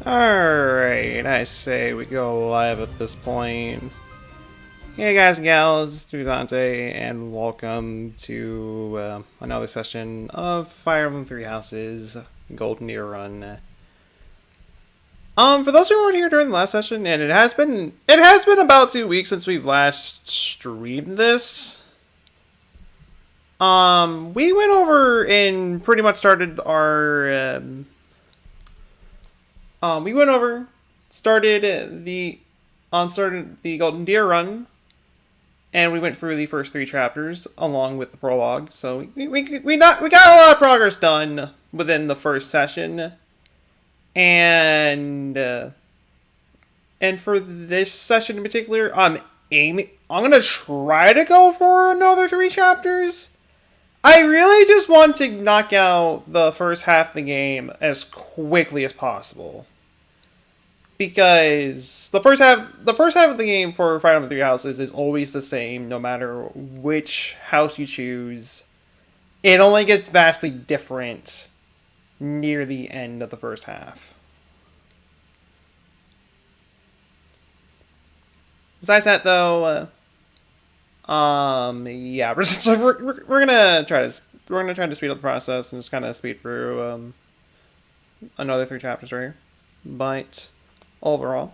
Alright, I say we go live at this point. Hey guys and gals, it's Dante, and welcome to another session of Fire Emblem Three Houses Golden Deer Run. For those who weren't here during the last session, and it has been about 2 weeks since we've last streamed this. We went over and pretty much started our started the Golden Deer run, and we went through the first 3 chapters along with the prologue. So we got a lot of progress done within the first session, and for this session in particular, I'm gonna try to go for another 3 chapters. I really just want to knock out the first half of the game as quickly as possible. Because the first half of the game for Fire Emblem Three Houses is always the same, no matter which house you choose. It only gets vastly different near the end of the first half. Besides that, though, yeah, we're gonna try to speed up the process and just kind of speed through another 3 chapters right here. But overall,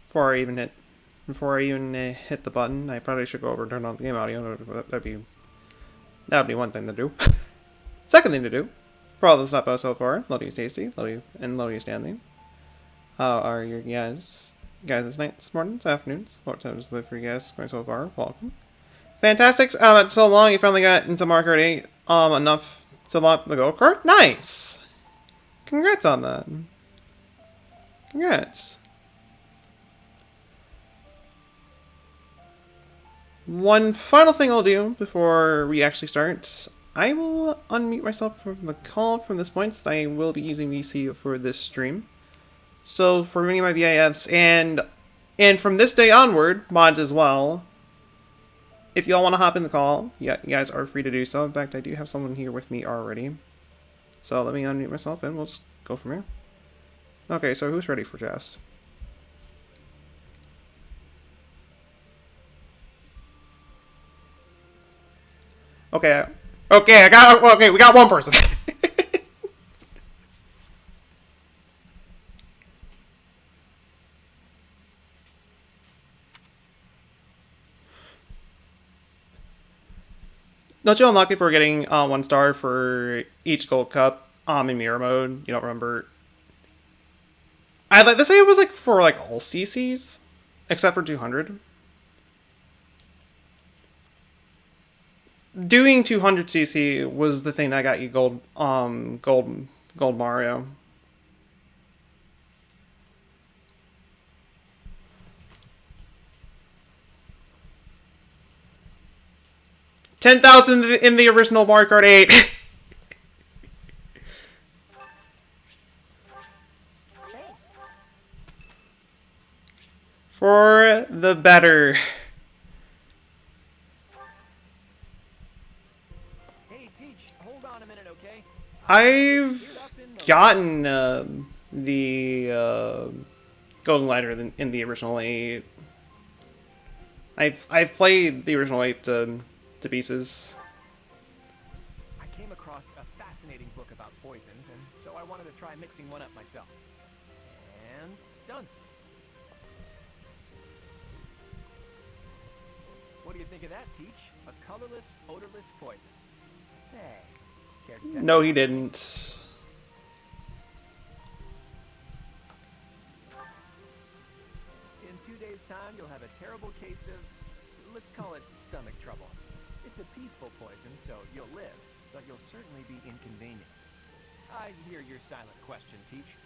before I even hit the button, I probably should go over and turn on the game audio. That'd be one thing to do. Second thing to do, for all that's not about so far, loading is tasty, loading is standing. How are you guys this night, this morning, this afternoons? What time is it for you guys going so far? Welcome. Fantastic. That's so long you finally got into Mario Kart 8 enough to unlock the go-kart? Nice! Congrats on that. Congrats. One final thing I'll do before we actually start. I will unmute myself from the call from this point, so I will be using VC for this stream. So for many of my VIFs and from this day onward, mods as well, if y'all want to hop in the call, yeah, you guys are free to do so. In fact, I do have someone here with me already. So let me unmute myself and we'll just go from here. Okay, so who's ready for Jess? Okay, we got one person. Don't you unlock it for getting 1 star for each gold cup in mirror mode? You don't remember? I'd like to say it was like for like all CCs, except for 200. Doing 200 CC was the thing that got you gold Mario. $10,000 in the original Mario Kart 8. For the better. Hey, Teach, hold on a minute, okay? I've gotten the Golden Glider in the original 8. I've played the original 8 to pieces. I came across a fascinating book about poisons, and so I wanted to try mixing one up myself. And done. What do you think of that, Teach? A colorless, odorless poison. Say, care to test No, it he out? didn't. In 2 days' time, you'll have a terrible case of, let's call it stomach trouble. It's a peaceful poison, so you'll live, but you'll certainly be inconvenienced. I hear your silent question, Teach.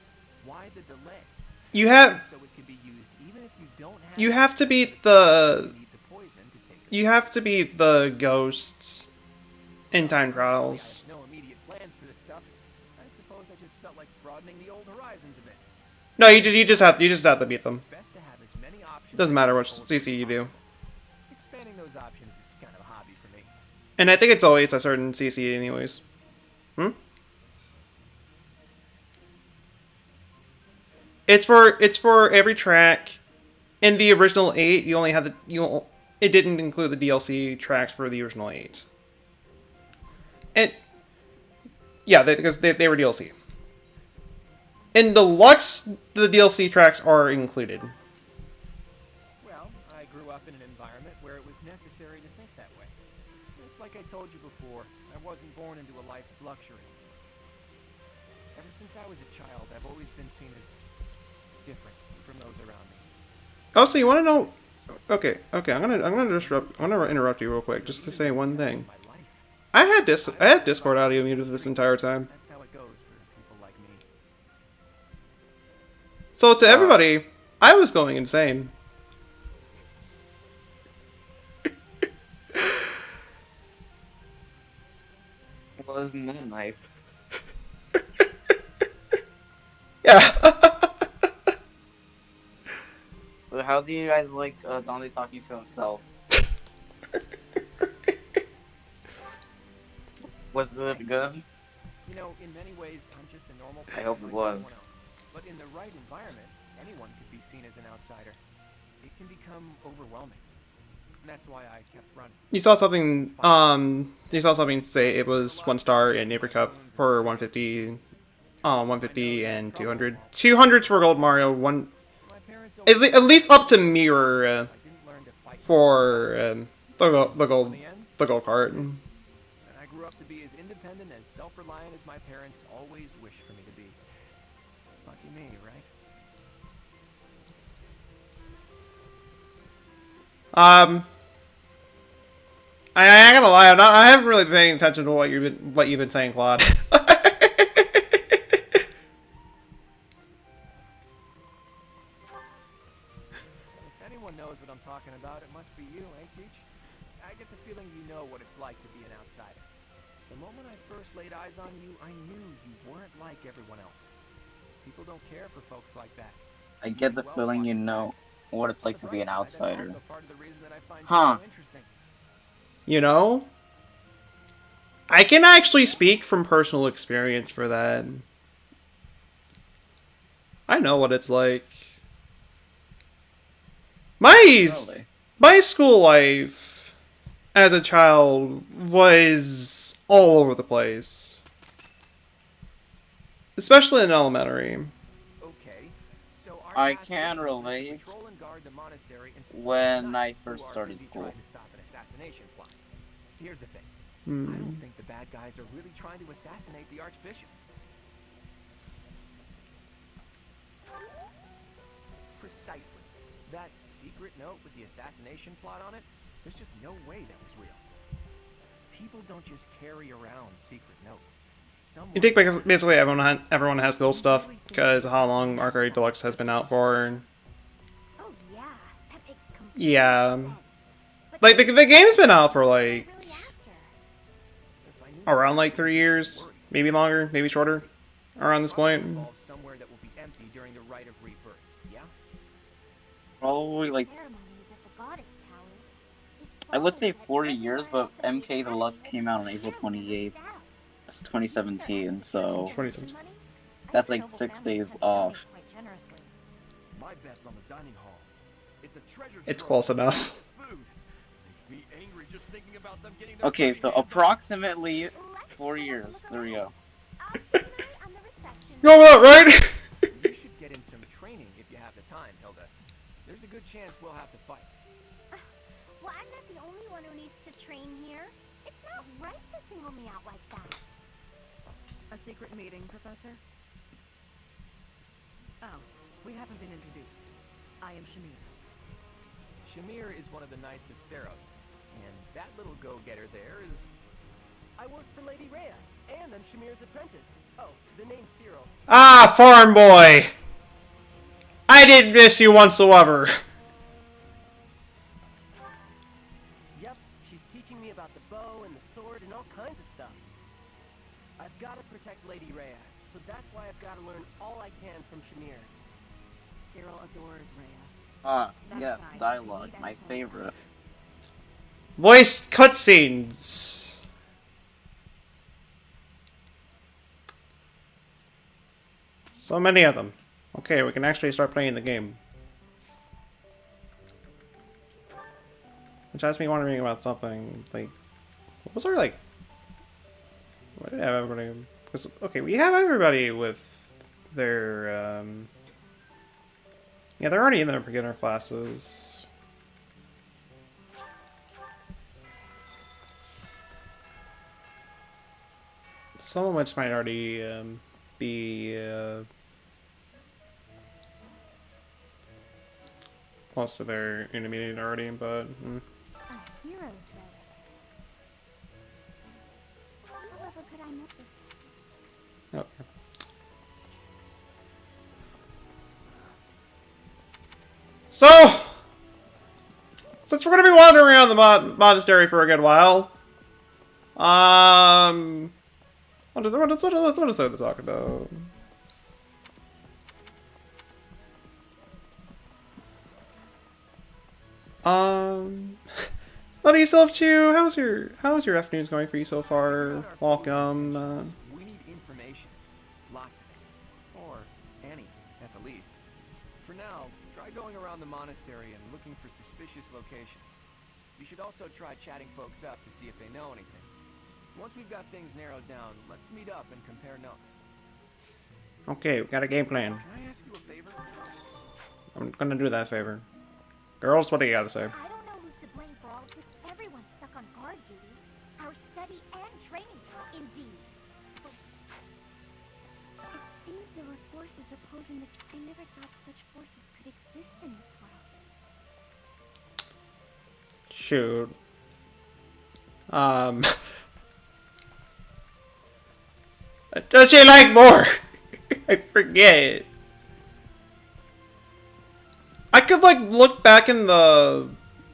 Why the delay? You have So it can be used even if you don't have. you have to beat the You need the poison to take the you have to beat the ghosts in time trials. I have no immediate plans for this stuff. I suppose I just felt like broadening the old horizons a bit. No, you just have to beat them. It's best to have as many options. Doesn't matter at which disposal as CC you do. possible. Expanding those options is kind of a hobby for me. And I think it's always a certain CC anyways. It's for every track. In the original 8, you only had it didn't include the DLC tracks for the original 8. And yeah, because they were DLC. In Deluxe, the DLC tracks are included. Well, I grew up in an environment where it was necessary to think that way. It's like I told you before, I wasn't born into a life of luxury. Ever since I was a child, I've always been seen as different from those around me. Also, you want to know? Okay. I'm gonna interrupt you real quick just to say one thing. I had Discord audio muted this entire time. That's how it goes for people like me. So to everybody, I was going insane. Wasn't that nice? Yeah. So how do you guys like Dante talking to himself? Was it good? You know, in many ways, I'm just a normal person I hope it like was. everyone else. But in the right environment, anyone could be seen as an outsider. It can become overwhelming. And that's why I kept running. You saw something. Say it was 1 star in Neighbor Cup for 150. 150 and 200. 200s for Gold Mario. My parents always At least up to mirror I didn't learn to fight for the gold cart. and I grew up to be as independent, as self-reliant as my parents always wished for me to be. Lucky me, right? I ain't gonna lie, I haven't really been paying attention to what you've been saying, Claude. If anyone knows what I'm talking about, it must be you, eh, Teach? I get the feeling you know what it's like to be an outsider. The moment I first laid eyes on you, I knew you weren't like everyone else. People don't care for folks like that. I get the feeling you know what it's like to be an That's outsider. also part of the reason that I find you Huh. so interesting. You know? I can actually speak from personal experience for that. I know what it's like. Really? My school life as a child was all over the place. Especially in elementary. Okay, so our I task can this week is to relate patrol and guard the monastery and support when the I knights who first are started busy school. trying to stop an assassination plot. Here's the thing. I don't think the bad guys are really trying to assassinate the Archbishop. Precisely. That secret note with the assassination plot on it, there's just no way that was real. People don't just carry around secret notes. You think basically everyone has gold stuff because of how long Arcade Deluxe has been out for. Oh yeah, that makes complete Yeah. sense. But Like the game's been out for like really after. If I knew around that, like 3 I'd be years, worried. maybe longer, maybe shorter. Around this Probably point. involves somewhere that will be empty during the rite of rebirth. Yeah. Probably like Ceremonies at the Goddess Tower. It's I would say follows that 40 everyone years, but else in the MK Deluxe academy came out on makes April ceremony with 28th. staff. It's 2017, so 2017. that's like 6 days off. My bet's on the dining hall. It's a treasure It's trove close of enough. delicious food. Makes me angry just thinking about them getting their Okay, dirty so hands on it. approximately 4 years. There we go. You know what, right? You should get in some training if you have the time, Hilda. There's a good chance we'll have to fight. Well, I'm not the only one who needs to train here. It's not right to single me out like that. A secret meeting, Professor? Oh, we haven't been introduced. I am Shamir. Shamir is one of the Knights of Saros, and that little go-getter there is... I work for Lady Rhea, and I'm Shamir's apprentice. Oh, the name's Cyril. Ah, farm boy. I didn't miss you whatsoever. Yep, she's teaching me about the bow and the sword and all kinds of stuff. I've got to protect Lady Rhea, so that's why I've got to learn all I can from Shamir. Cyril adores Rhea. Ah, That yes, aside, dialogue, if you need my anything, favorite. Voice cutscenes. So many of them. Okay, we can actually start playing the game. Which has me wondering about something, like, what was our, like, why did I have everybody, because, okay, we have everybody with their, yeah, they're already in their beginner classes. Some of which might already, be, close to their intermediate already, but, A hero's relic. However, could I make this? okay. So, since we're gonna be wandering around the monastery for a good while, what is there to talk about? What yourself too? How's your afternoons going for you so far? Welcome. We need information. Lots of it. Or any, at the least. For now, try going around the monastery and looking for suspicious locations. You should also try chatting folks up to see if they know anything. Once we've got things narrowed down, let's meet up and compare notes. Okay, we got a game plan. Can I ask you a favor? I'm gonna do that favor. Girls, what do you gotta say? I don't know who's to blame for all with everyone stuck on guard duty. Our study and training time, indeed. It seems there were forces opposing the. I never thought such forces could exist in this world. Shoot. Does she like more? I forget. I could like look back in the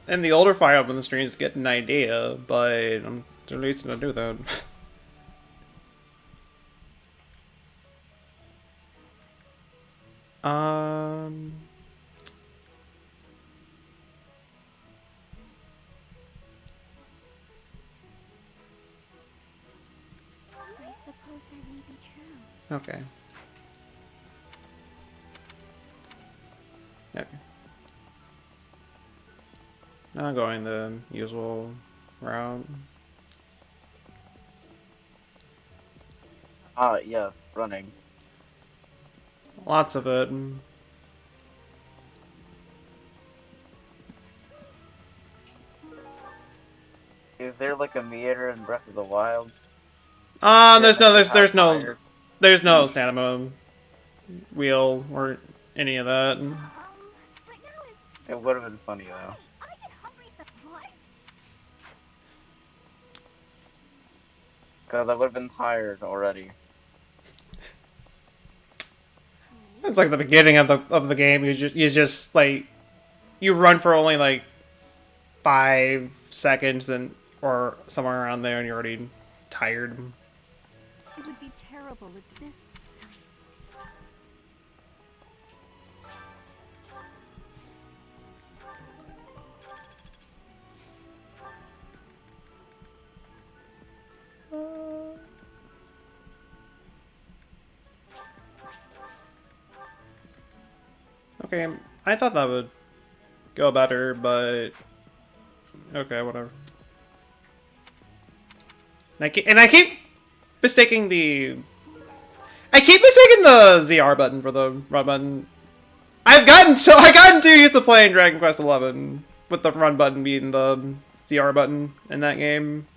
older file on the streams to get an idea, but I'm too lazy to do that. I suppose that may be true. Okay. Okay. Now going the usual route. Yes, running. Lots of it. Is there like a meter in Breath of the Wild? There's no stamina wheel or any of that. Right now is. It would have been funny though. I get hungry. So what? Because I would have been tired already. It's like the beginning of the game. You just like you run for only like 5 seconds, or somewhere around there, and you're already tired. It would be terrible if this. Okay, I thought that would go better, but okay, whatever. And I keep mistaking the ZR button for the run button. I gotten too used to playing Dragon Quest XI with the run button being the ZR button in that game.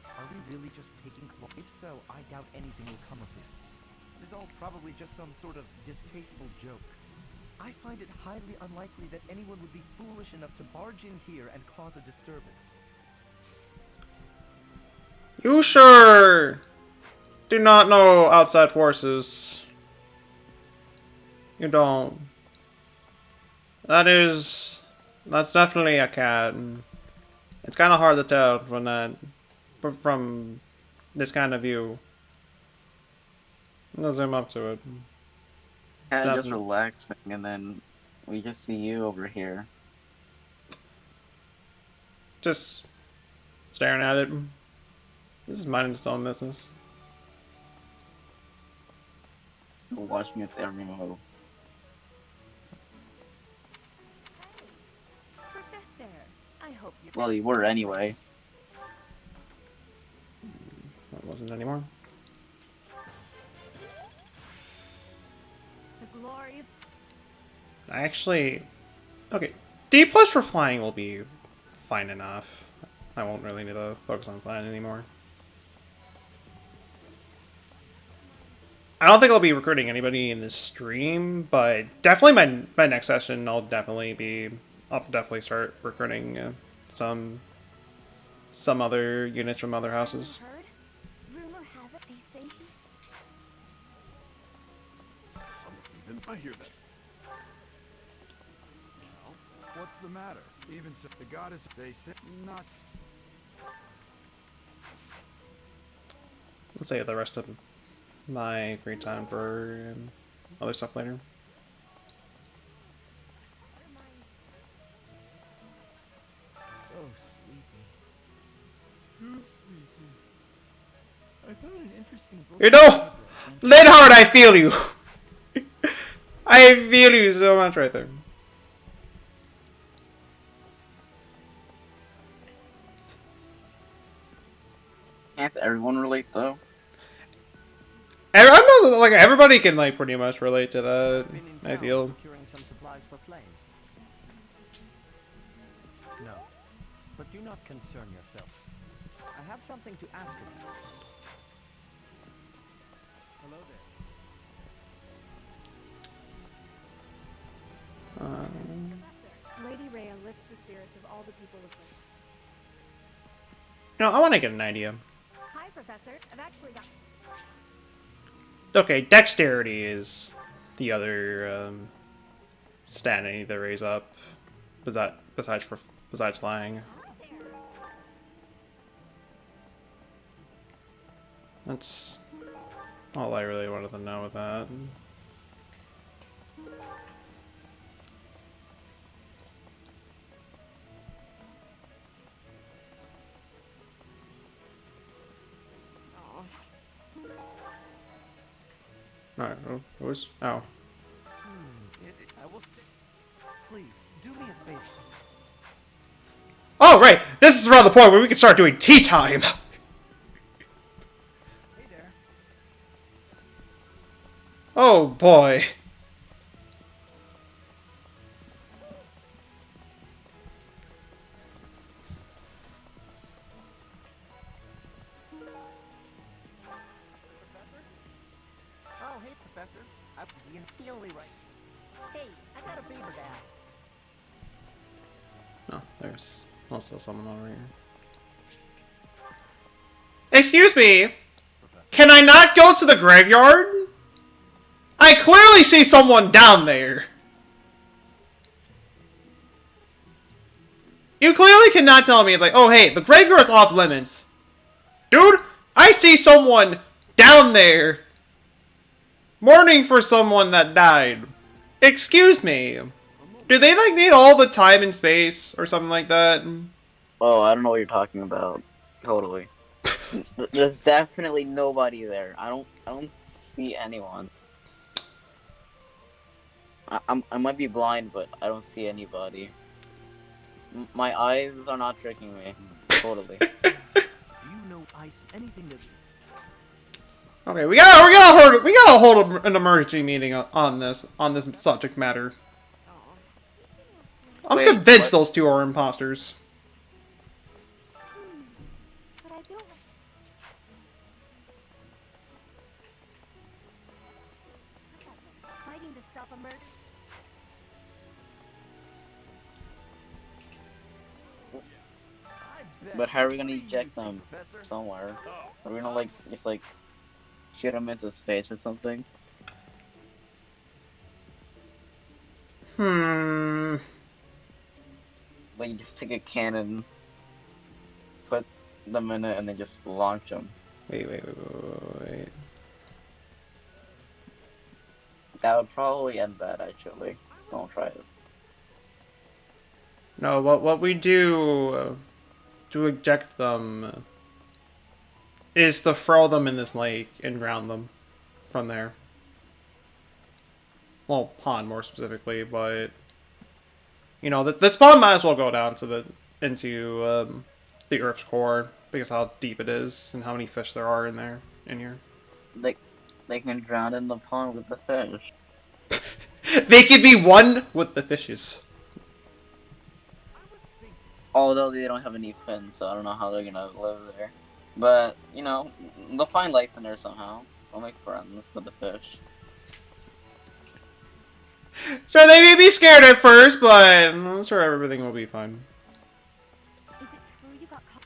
Are we really just taking If so, I doubt anything will come of this. It is all probably just some sort of distasteful joke. I find it highly unlikely that anyone would be foolish enough to barge in here and cause a disturbance. You sure do not know outside forces. You don't. That's definitely a cat. It's kind of hard to tell from this kind of view. I'll zoom up to it. Kind of just Definitely. relaxing, and then we just see you over here. Just staring at it. This is minding its own business. watching its every move. Professor, I hope you. Well, you were anyway. That wasn't anymore. The glory of. I actually... Okay. D plus for flying will be fine enough. I won't really need to focus on flying anymore. I don't think I'll be recruiting anybody in this stream, but definitely my next session I'll definitely start recruiting some other units from other houses. Heard? Rumor has it they say he... I hear that. What's the matter? Even so, the goddess, they said not. Let's save the rest of my free time for other stuff later. So sleepy. Too sleepy. I found an interesting book. You know, Lidhard, I feel you. I feel you so much right there. Can't everyone relate though? I'm not, like, everybody can like pretty much relate to that. Been in I town feel. procuring some supplies for Flame. No, but do not concern yourself. I have something to ask of you. Hello there. Professor, Lady Rhea lifts the spirits of all the people of Flame. You know, I want to get an idea. Hi, Professor. I've actually got. Okay, dexterity is the other stat I need to raise up. Besides flying. That's all I really wanted to know with that. Alright, what was... Oh. I will stay. Please, do me a favor. Oh, right! This is around the point where we can start doing tea time! Hey there. Oh, boy. Professor? Oh, hey, Professor. He only writes. Hey, I got a favor to ask. No, there's also someone over here. Excuse me! Can I not go to the graveyard? I clearly see someone down there! You clearly cannot tell me, like, oh hey, the graveyard's off limits. Dude, I see someone down there mourning for someone that died. Excuse me. Do they, like, need all the time and space or something like that? Oh, I don't know what you're talking about. Totally. There's definitely nobody there. I don't see anyone. I might be blind, but I don't see anybody. My eyes are not tricking me. Totally. Do you know anything that? Okay, we gotta hold an emergency meeting on this subject matter. I'm Wait, convinced what? those two are imposters. But I don't... Professor, fighting to stop a murder... But how are we gonna eject them Professor? somewhere? Are we gonna, like, just, like, shoot them into space or something? Like, you just take a cannon, put them in it, and then just launch them. Wait. That would probably end bad, actually. Don't try it. No, what we do to eject them is to throw them in this lake and ground them from there. well, pond more specifically, but you know, this pond might as well go down to into the Earth's core because how deep it is and how many fish there are in here. They can drown in the pond with the fish. They could be one with the fishes. Although they don't have any fins, so I don't know how they're gonna live there. But, you know, they'll find life in there somehow. They'll make friends with the fish. Sure, they may be scared at first, but I'm sure everything will be fine. Is it true you got caught?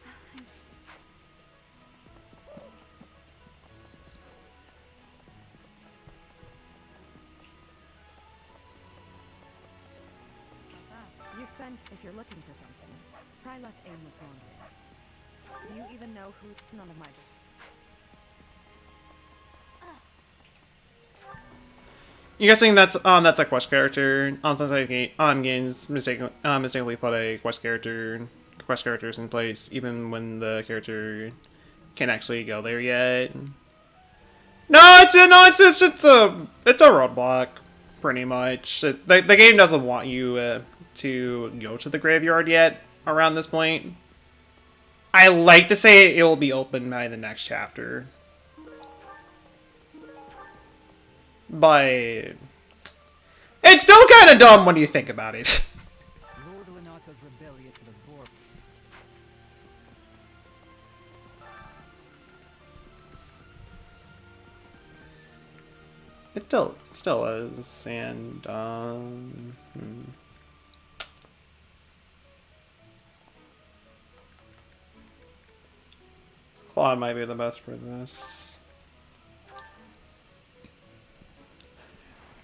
You spent, if you're looking for something, try less aimless wandering. Do you even know who? It's none of my business. You guessing that's a quest character? Games mistakenly put a quest characters in place even when the character can't actually go there yet. No, it's a roadblock, pretty much. The game doesn't want you to go to the graveyard yet around this point. I like to say it will be open by the next chapter. But it's still kind of dumb when you think about it. Lord Lenato's rebellion to the board. It still is, and Claude might be the best for this.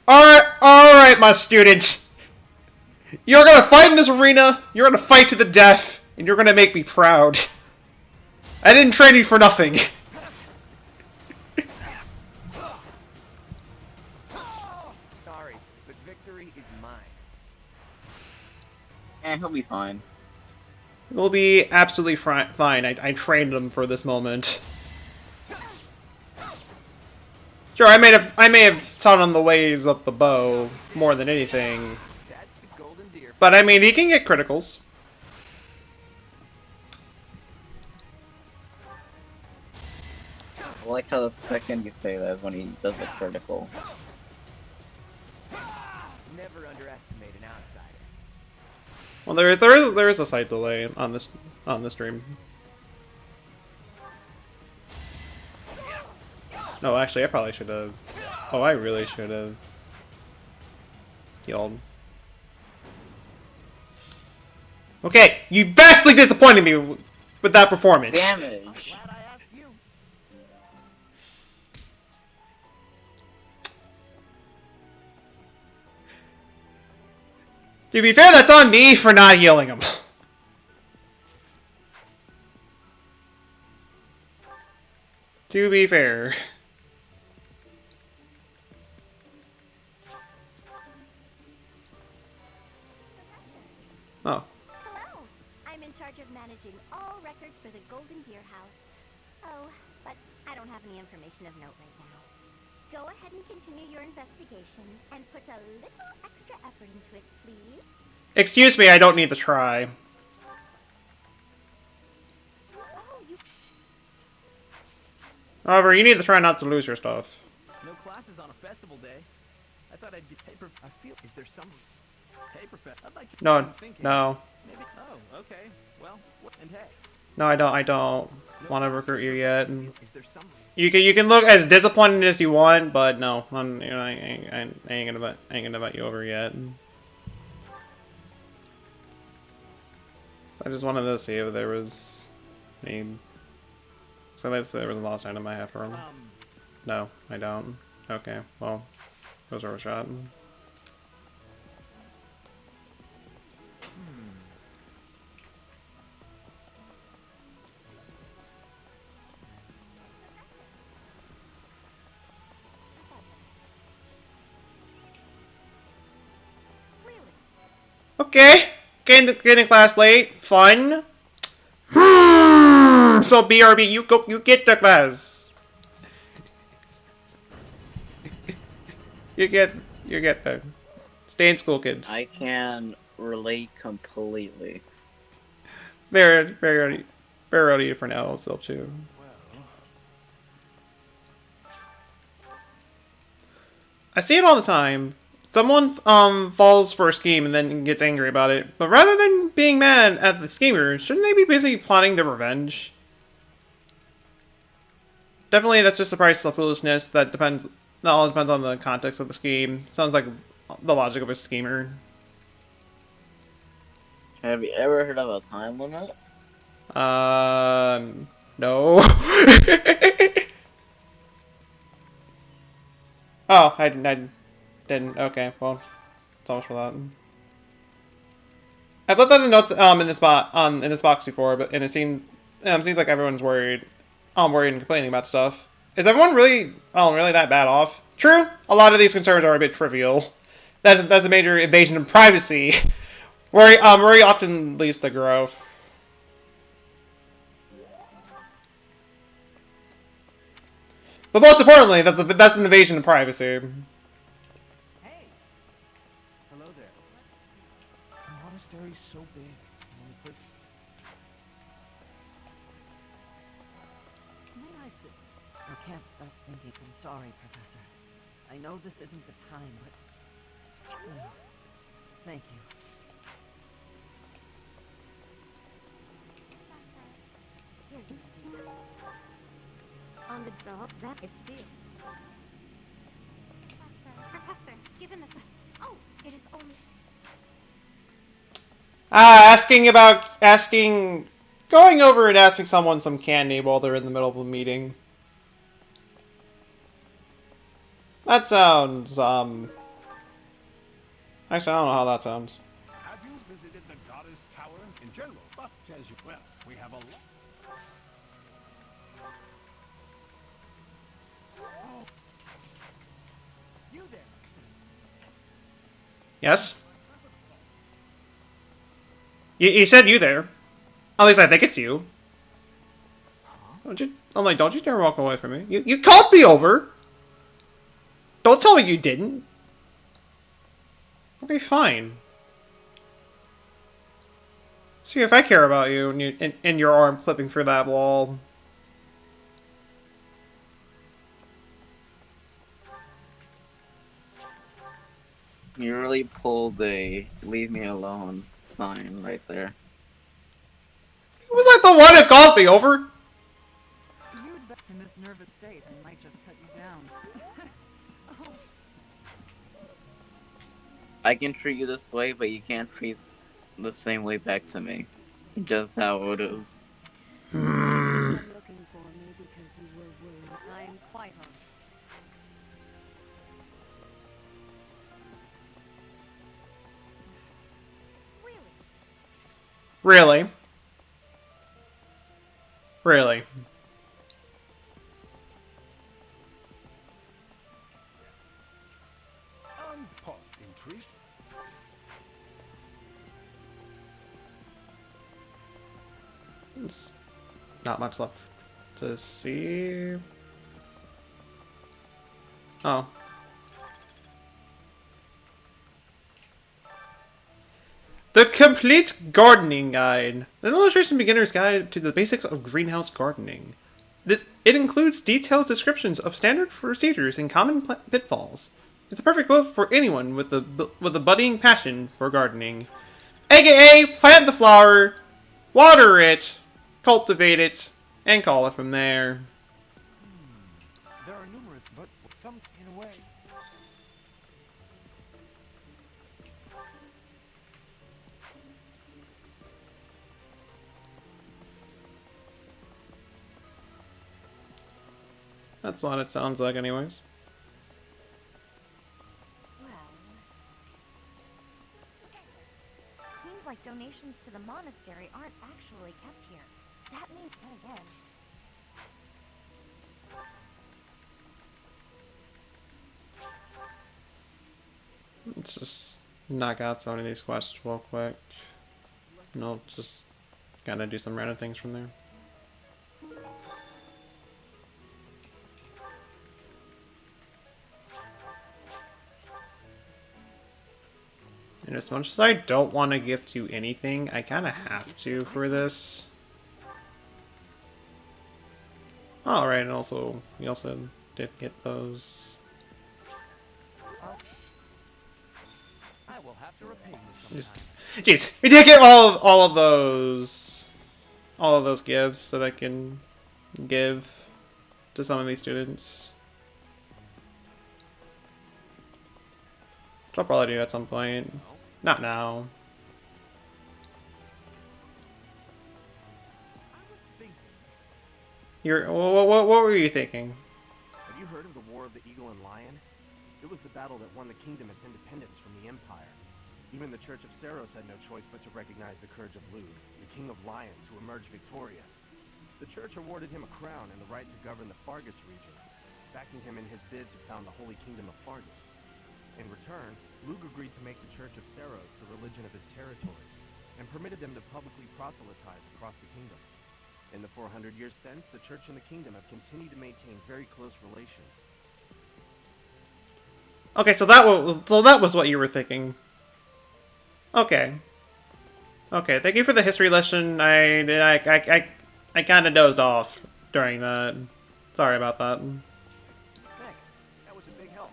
Alright, my students. You're gonna fight in this arena, you're gonna fight to the death, and you're gonna make me proud. I didn't train you for nothing. Sorry, but victory is mine. He'll be fine. It'll be absolutely fine. I trained him for this moment. Sure, I may have taught him the ways of the bow more than anything. That's the Golden Deer. But I mean, he can get criticals. I like how the second you say that is when he does the critical. Never underestimate an outsider. Well, there is a slight delay on this stream. No, actually, I probably should have. Oh, I really should have healed. Okay, you vastly disappointed me with that performance. Damage! Glad I asked you. To be fair, that's on me for not healing him. To be fair. Oh. Hello. I'm in charge of managing all records for the Golden Deer House. Oh, but I don't have any information of note right now. Go ahead and continue your investigation and put a little extra effort into it, please. Excuse me, I don't need to try. Oh, you... However, you need to try not to lose your stuff. No classes on a festival day. I thought I'd get paper. I feel. Is there some paper fest? I'd like to. No, I'm thinking. no. Maybe. Oh, okay. Well, and hey. No, I don't want to recruit you yet. Is there some? You can look as disappointed as you want, but no, I ain't gonna bet you over yet. I just wanted to see if there was any. So that's there was a lost item I have for him. No, I don't. Okay, well, goes over a shot. Really? Okay, getting class late, fun. So BRB, you get the class. You get You get there. Stay in school, kids. I can relate completely. Very ready for now, self too. I see it all the time. Someone falls for a scheme and then gets angry about it. But rather than being mad at the schemer, shouldn't they be busy plotting their revenge? Definitely, that's just the price of foolishness. That all depends on the context of the scheme. Sounds like the logic of a schemer. Have you ever heard of a time limit? No. Oh, I didn't. Okay, well, it's almost for that. I've looked at the notes in this box before, but it seems like everyone's worried and complaining about stuff. Is everyone really that bad off? True, a lot of these concerns are a bit trivial. That's a major invasion of privacy. Worry often leads to growth. But most importantly, that's an invasion of privacy. Hey! Hello there. The monastery's so big. The only place... May I sit? I can't stop thinking. I'm sorry, Professor. I know this isn't the time, but... Oh, thank you. Professor, here's an idea. On the that it's sealed. Professor, given the it is only Going over and asking someone some candy while they're in the middle of a meeting. That sounds, actually, I don't know how that sounds. Have you visited the Goddess Tower in general? But as you well, we have a lot. Oh. You there! Yes? You said you there. At least I think it's you. Don't you dare walk away from me. You called me over! Don't tell me you didn't. Okay, fine. See if I care about you and your arm clipping through that wall. You really pulled a leave me alone sign right there. Was that the one that called me over? You'd bet in this nervous state, I might just cut you down. Oh. I can treat you this way, but you can't treat the same way back to me. Just how it is. You're looking for me because you were worried. I'm quite honest. Really? Really? Unpause intrigue. There's not much left to see. Oh. The Complete Gardening Guide. An illustration beginner's guide to the basics of greenhouse gardening. It includes detailed descriptions of standard procedures and common pitfalls. It's a perfect book for anyone with a budding passion for gardening. AKA, plant the flower, water it, cultivate it, and call it from there. There are numerous, but some, in a way... That's what it sounds like anyways. well. Seems like donations to the monastery aren't actually kept here. That means again. Let's just knock out some of these quests real quick. And I'll just kind of do some random things from there. And as much as I don't want to gift you anything, I kind of have to for this. Alright, and also, we also did get those. I will have to repay you sometime. Jeez, we did get all of those gifts that I can give to some of these students. Which I'll probably do at some point. Not now. What were you thinking? Have you heard of the War of the Eagle and Lion? It was the battle that won the kingdom its independence from the Empire. Even the Church of Saros had no choice but to recognize the courage of Lug, the King of Lions who emerged victorious. The Church awarded him a crown and the right to govern the Fargus region, backing him in his bid to found the Holy Kingdom of Fargus. In return, Lug agreed to make the Church of Saros the religion of his territory, and permitted them to publicly proselytize across the kingdom. In the 400 years since, the Church and the Kingdom have continued to maintain very close relations. Okay, so that was what you were thinking. Okay. Okay, thank you for the history lesson. I kind of dozed off during that. Sorry about that. Thanks. That was a big help.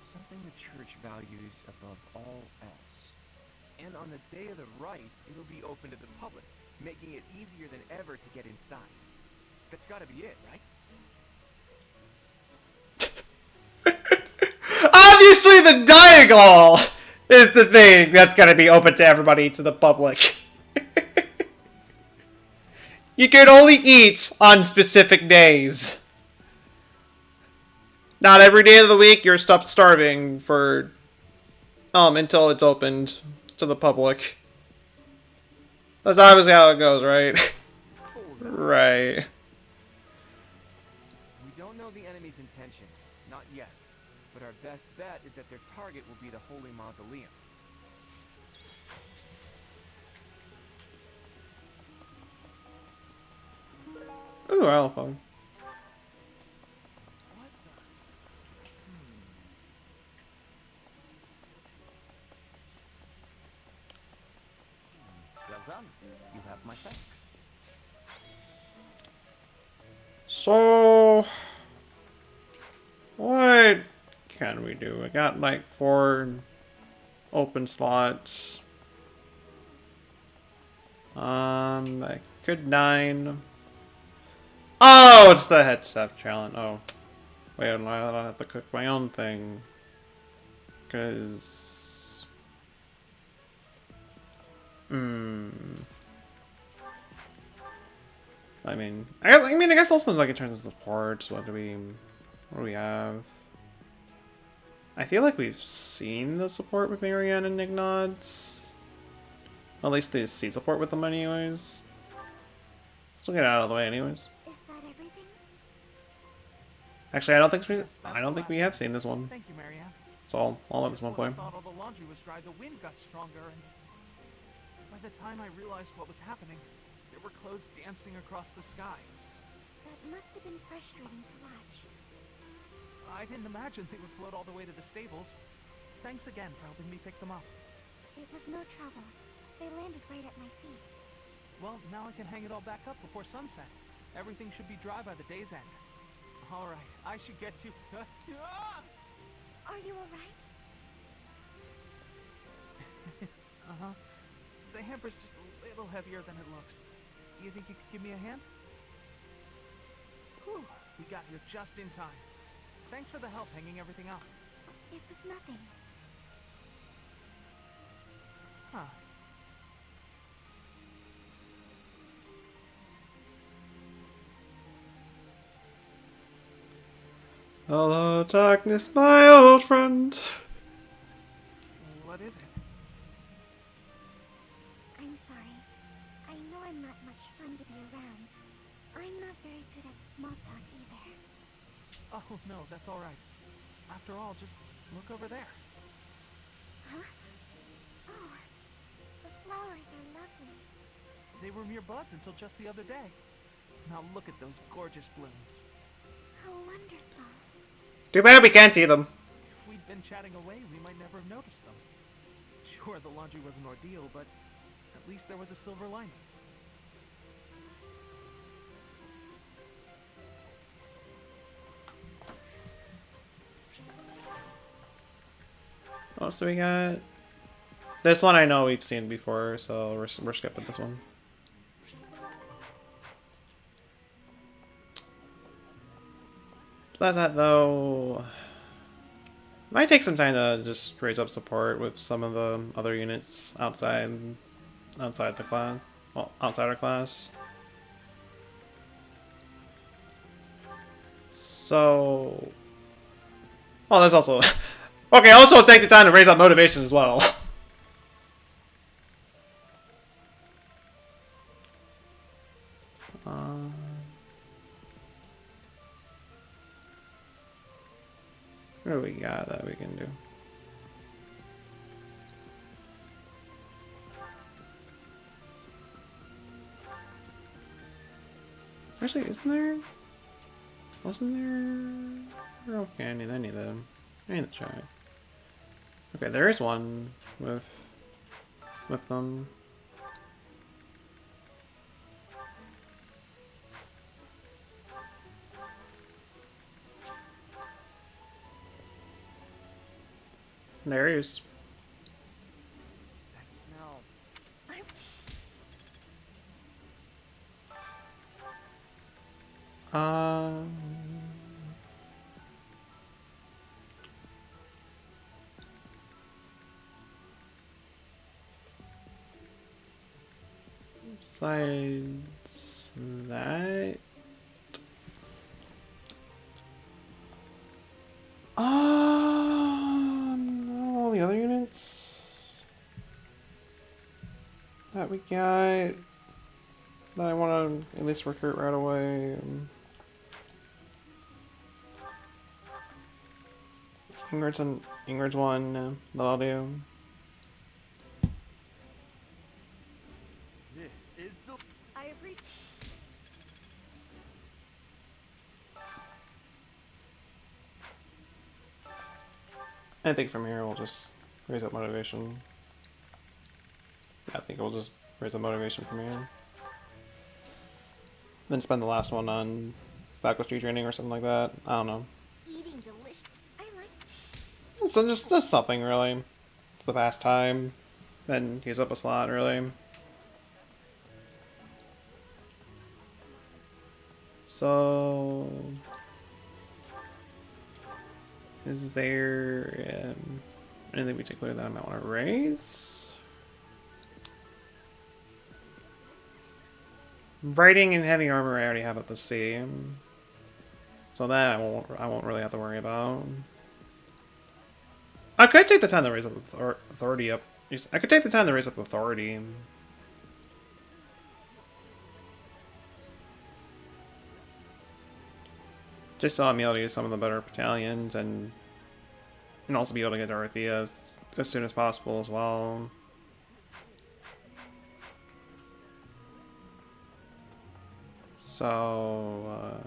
Something the church values above all else. And on the day of the rite, it'll be open to the public, making it easier than ever to get inside. That's gotta be it, right? Obviously, the Diagonal is the thing that's gonna be open to everybody, to the public. You can only eat on specific days. Not every day of the week you're stopped starving for until it's opened to the public. That's obviously how it goes, right? Right. We don't know the enemy's intentions, not yet. But our best bet is that their target will be the Holy Mausoleum. Ooh, Alpha. Well done. You have my thanks. So, what can we do? I got like 4 open slots. I could 9. Oh, it's the head chef challenge. Oh, wait, I don't have to cook my own thing. Cause, I mean, I guess also like in terms of support, what do we have? I feel like we've seen the support with Marianne and Ignods. At least the seed support with them anyways. Let's get it out of the way anyways. Is that everything? Actually, I don't think we have seen this one. Thank you, Marianne. So I'll let this one play. I thought all the laundry was dry, the wind got stronger, and by the time I realized what was happening, there were clothes dancing across the sky. That must have been frustrating to watch. I didn't imagine they would float all the way to the stables. Thanks again for helping me pick them up. It was no trouble. They landed right at my feet. Well, now I can hang it all back up before sunset. Everything should be dry by the day's end. All right, I should get to... Are you alright? Uh-huh. The hamper's just a little heavier than it looks. Do you think you could give me a hand? Whew, we got here just in time. Thanks for the help hanging everything up. It was nothing. Huh. Hello, darkness, my old friend. What is it? I'm sorry. I know I'm not much fun to be around. I'm not very good at small talk either. Oh, no, that's all right. After all, just look over there. Huh? Oh, the flowers are lovely. They were mere buds until just the other day. Now look at those gorgeous blooms. How wonderful. Too bad we can't see them. If we'd been chatting away, we might never have noticed them. Sure, the laundry was an ordeal, but at least there was a silver lining. What else do we got? This one I know we've seen before, so we're skipping this one. Besides that, though, might take some time to just raise up support with some of the other units outside the class. Well, outside our class. So, oh, that's also okay. Also, take the time to raise up motivation as well. What do we got that we can do? Actually, isn't there? Wasn't there? Okay, I need to check. Okay, there is one with them. There he is. That smell. Um. Besides that. All the other units that we got that I want to at least recruit right away. Ingrid's one that I'll do. This is the. I agree. I think from here we'll just raise up motivation. Yeah, I think we'll just raise up motivation from here. Then spend the last one on faculty training or something like that. I don't know. Eating delicious. I like. So just something really. It's the past time. Then use up a slot really. So is there anything particular that I might want to raise? Writing and heavy armor I already have at the same, so that I won't really have to worry about. I could take the time to raise up authority up. I could take the time to raise up authority. Just so I'm able to use some of the better battalions and also be able to get Dorothea as soon as possible as well. So,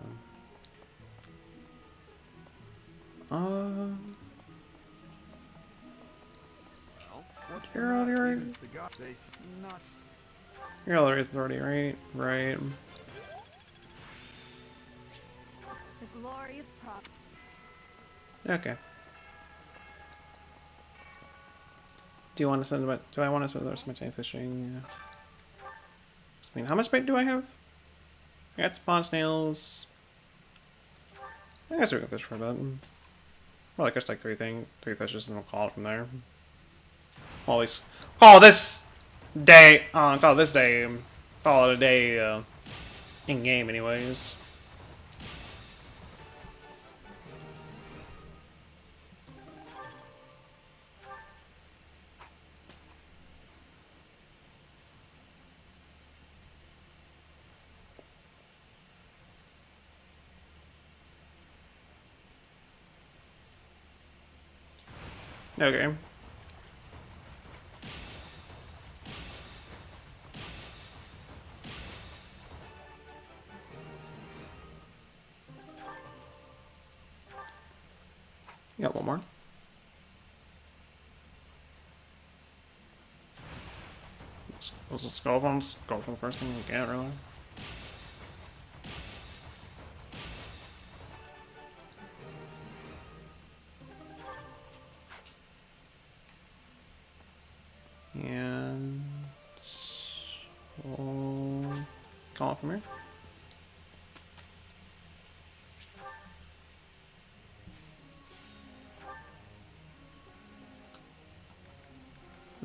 You're already right, right. The glory of prop. Okay. Do you want to spend? Do I want to spend the rest of my time fishing? I mean, how much bait do I have? I got spawn snails. I guess we can fish for a bit. Well, I catch like three fishes, and we'll call it from there. Always call this day. Call this day. Call it a day. In game, anyways. Okay. Got one more. Let's just go for the first thing we get, really. And so call it from here.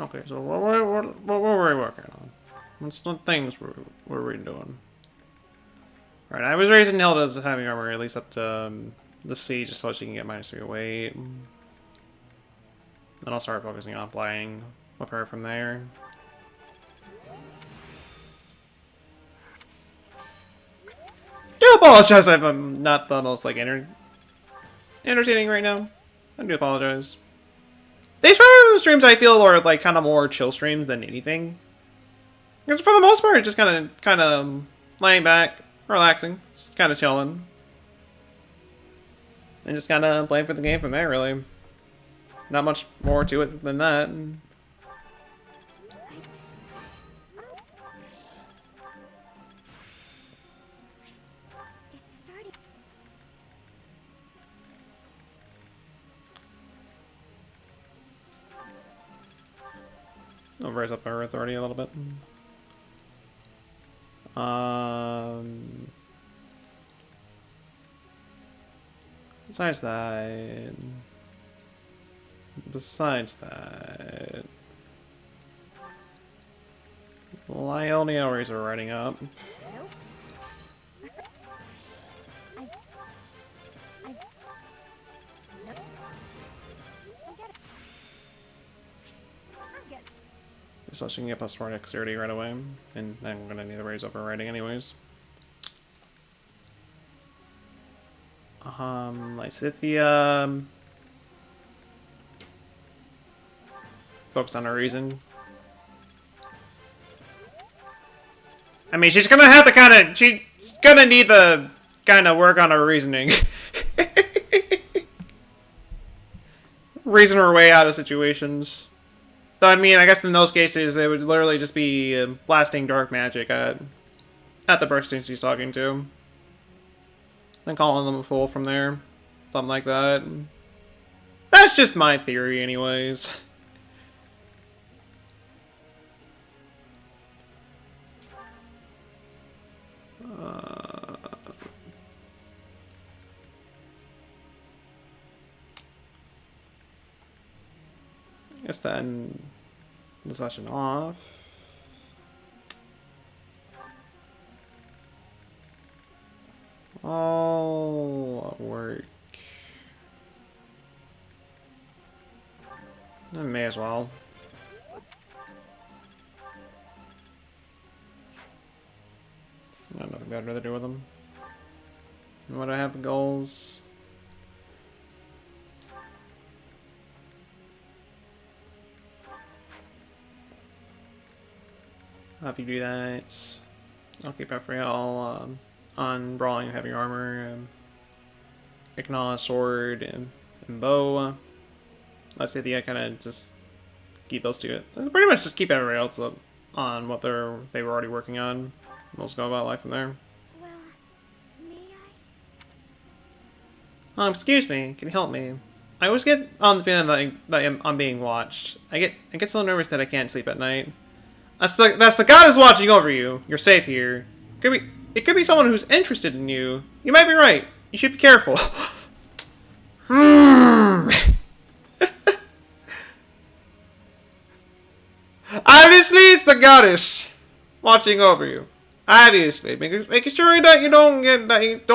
Okay, so what were we working on? What's the things were we doing? Alright, I was raising Hilda's heavy armor at least up to the C just so she can get -3 weight. Then I'll start focusing on playing with her from there. Do apologize if I'm not the most like entertaining right now. I do apologize. These streams I feel are like kind of more chill streams than anything. Because for the most part, it's just kind of laying back, relaxing, just kind of chilling, and just kind of playing for the game from there. Really, not much more to it than that. It's starting. I'll raise up our authority a little bit. Besides that, Lionia always are writing up. Nope. Nope. I get it. I'm good. So she can get +4 dexterity right away, and I'm gonna need to raise up her writing anyways. Lysithia, focus on her reason. I mean, she's gonna have to she's gonna need to kind of work on her reasoning. Reason her way out of situations. So, I mean, I guess in those cases, they would literally just be blasting dark magic at the person she's talking to. Then calling them a fool from there. Something like that. That's just my theory anyways. I guess then the session off. All work. I may as well. I have nothing better to do with them. What do I have goals? If you do that, I'll keep Ephrael on brawling and heavy armor, acknowledge sword and bow. Let's say the kind of just keep those two. Pretty much just keep everybody else up on what they were already working on. We'll just go about life from there. Well, may I? Excuse me, can you help me? I always get on the feeling that I'm being watched. I get so nervous that I can't sleep at night. That's the goddess watching over you. You're safe here. It could be someone who's interested in you. You might be right. You should be careful. Obviously, it's the goddess watching over you. Obviously, making sure that you don't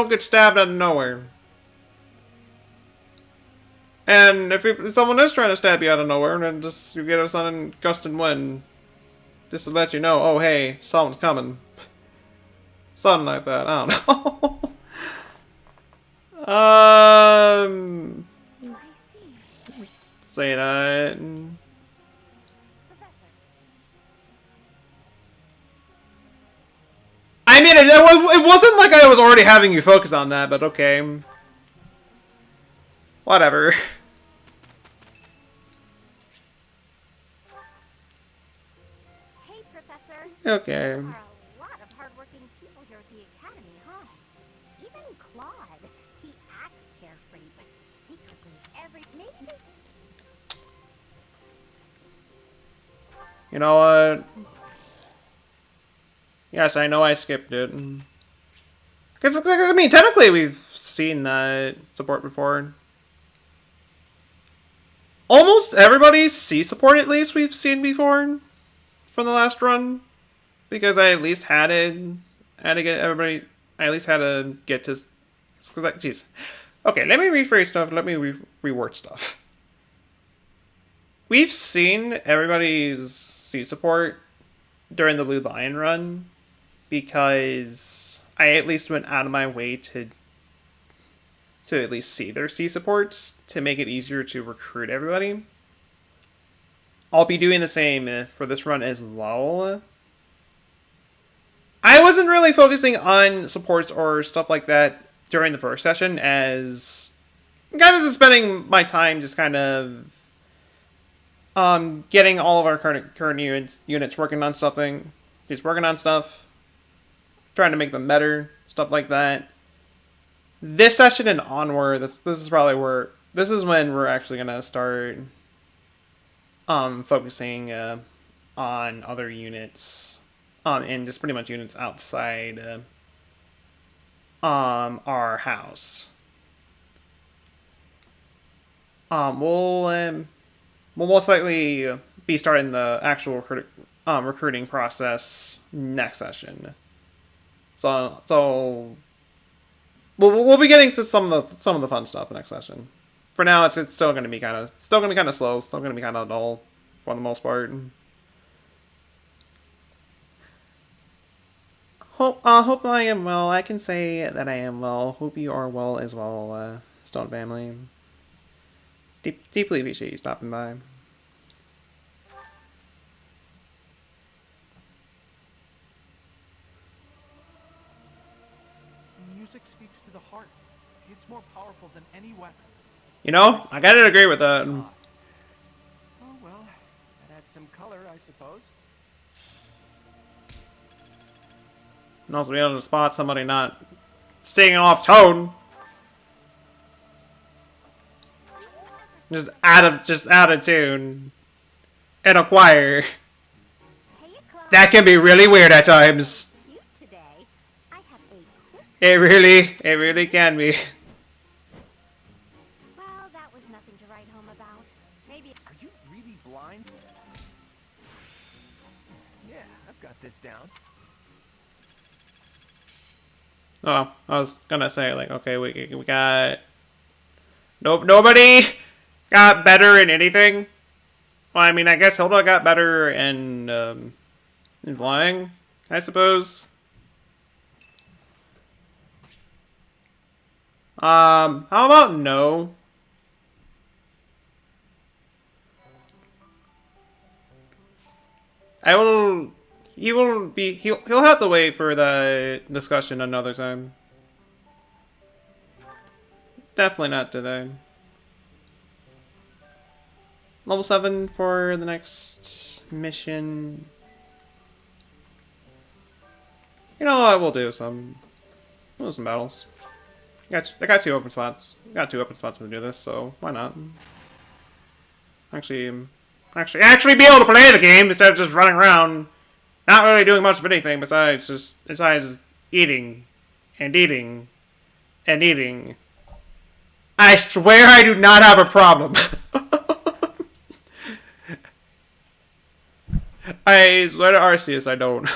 get stabbed out of nowhere. And if someone is trying to stab you out of nowhere, then just you get a sudden gust and wind. Just to let you know, oh hey, someone's coming. Something like that, I don't know. I see. Say that. Professor. I mean, it wasn't like I was already having you focus on that, but okay. Whatever. Hey, Professor. Okay. There are a lot of hardworking people here at the academy, huh? Even Claude. He acts carefree, but secretly maybe they... You know what? Yes, I know I skipped it. Because, I mean, technically we've seen that support before. Almost everybody's C support, at least, we've seen before from the last run. Because I at least had to get everybody... I at least had to get to... Jeez. Okay, let me rephrase stuff. Let me reword stuff. We've seen everybody's C support during the Blue Lion run because I at least went out of my way to at least see their C supports to make it easier to recruit everybody. I'll be doing the same for this run as well. I wasn't really focusing on supports or stuff like that during the first session, as kind of just spending my time just kind of getting all of our current units working on something, just working on stuff, trying to make them better, stuff like that. This session and onward, this is probably where this is when we're actually gonna start focusing on other units, and just pretty much units outside our house. We'll most likely be starting the actual recruiting process next session. So we'll be getting to some of the fun stuff next session. For now, it's still going to be kind of slow. Still going to be kind of dull for the most part. Hope I am well. I can say that I am well. Hope you are well as well, Stone family. Deeply appreciate you stopping by. Music speaks to the heart. It's more powerful than any weapon. You know, I gotta agree with that. Oh well, that adds some color, I suppose. And also be able to spot somebody not singing off tone. Just out of tune. In a choir. Hey, Claude. That can be really weird at times. Cute today. I have a quick... It really can be. Well, that was nothing to write home about. Maybe... Are you really blind? Yeah, I've got this down. Oh, I was gonna say, like, okay, we got... Nope, nobody got better in anything. Well, I mean, I guess Hilda got better in flying, I suppose. How about no? He'll have to wait for the discussion another time. Definitely not today. Level 7 for the next mission. You know what, we'll do some battles. I got 2 open slots. Got 2 open spots to do this, so why not? Actually be able to play the game instead of just running around, not really doing much of anything besides eating and eating and eating. I swear I do not have a problem. I swear to Arceus, I don't.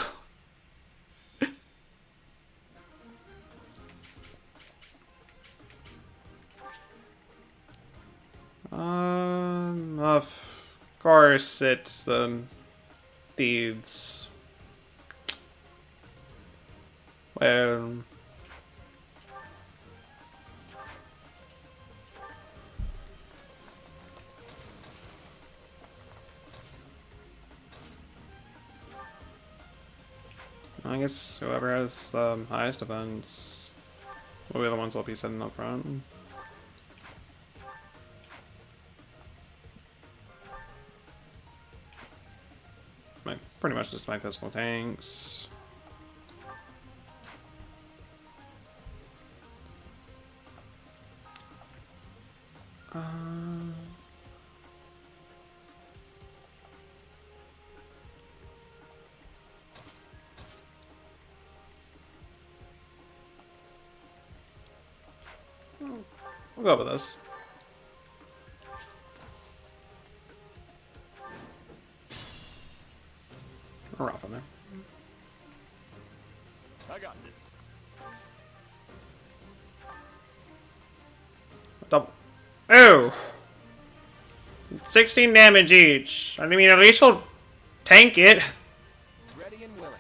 Of course it's thieves. Well, I guess whoever has the highest defense will be the ones who'll be sitting up front. pretty much just my physical tanks. We'll go with this. We're off on there. I got this. Double. Oh! 16 damage each. I mean, at least he'll tank it. Ready and willing.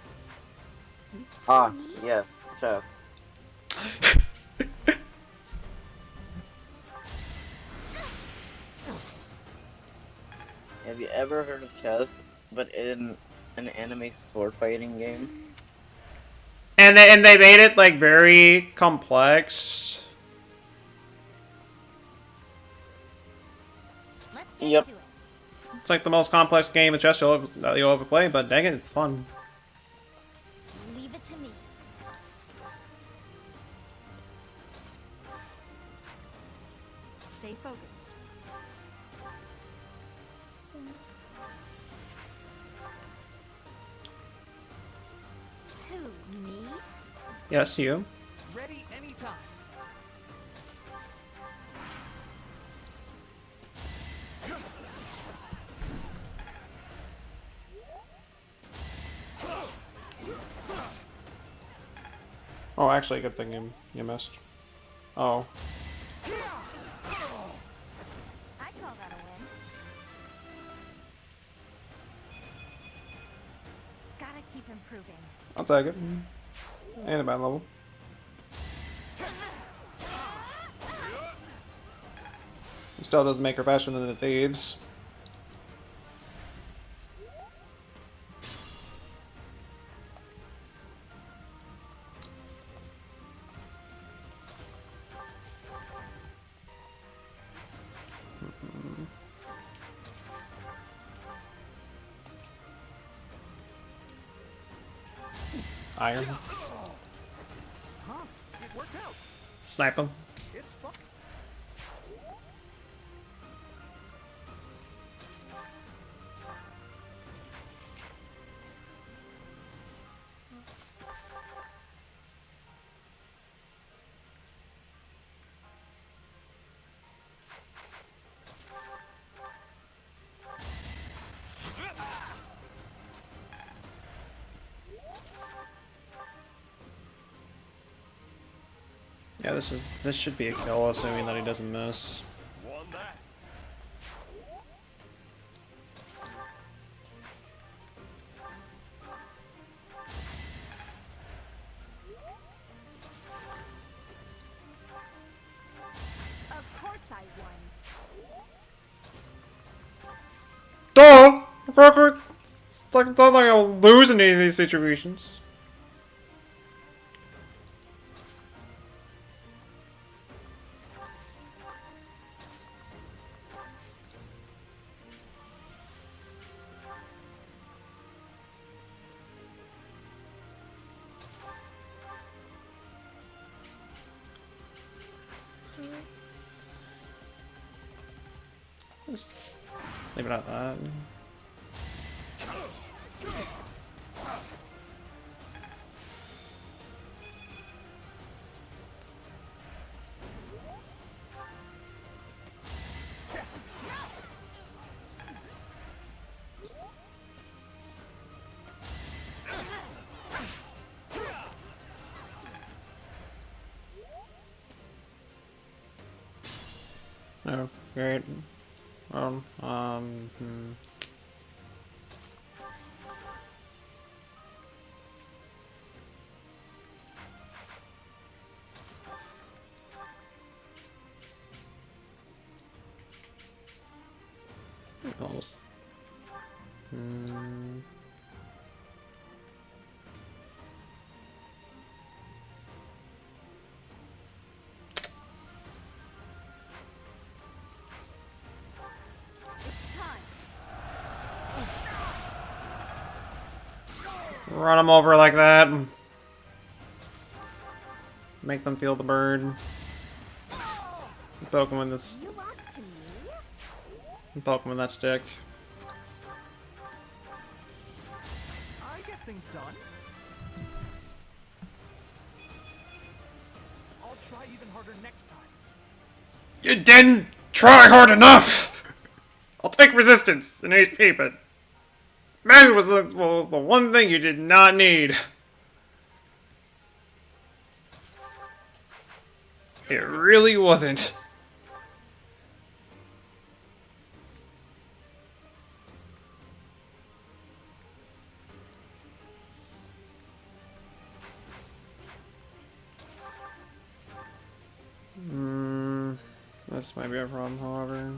Ah, yes, chess. Have you ever heard of chess, but in an anime sword fighting game? And they made it like very complex. Let's get Yep. to it. It's like the most complex game of chess you'll ever play, but dang it, it's fun. Leave it to me. Stay focused. Who, me? Yes, you. Ready anytime. Oh, actually, good thing you missed. Oh. I call that a win. Gotta keep improving. I'll take it. And a bad level. It still doesn't make her faster than the thieves. Iron. Huh? It worked out. Snipe him. It's fun. Yeah, this should be a kill, assuming that he doesn't miss. Won that. Of course I won. Duh! It's not like I'll lose in any of these situations. Just leave it at that. Oh, great. Almost. It's time. Run them over like that. Make them feel the bird. Poke them with this. You lost to me? Poke them with that stick. I get things done. I'll try even harder next time. You didn't try hard enough! I'll take resistance and HP, but magic was the one thing you did not need. It really wasn't. This might be a problem, however.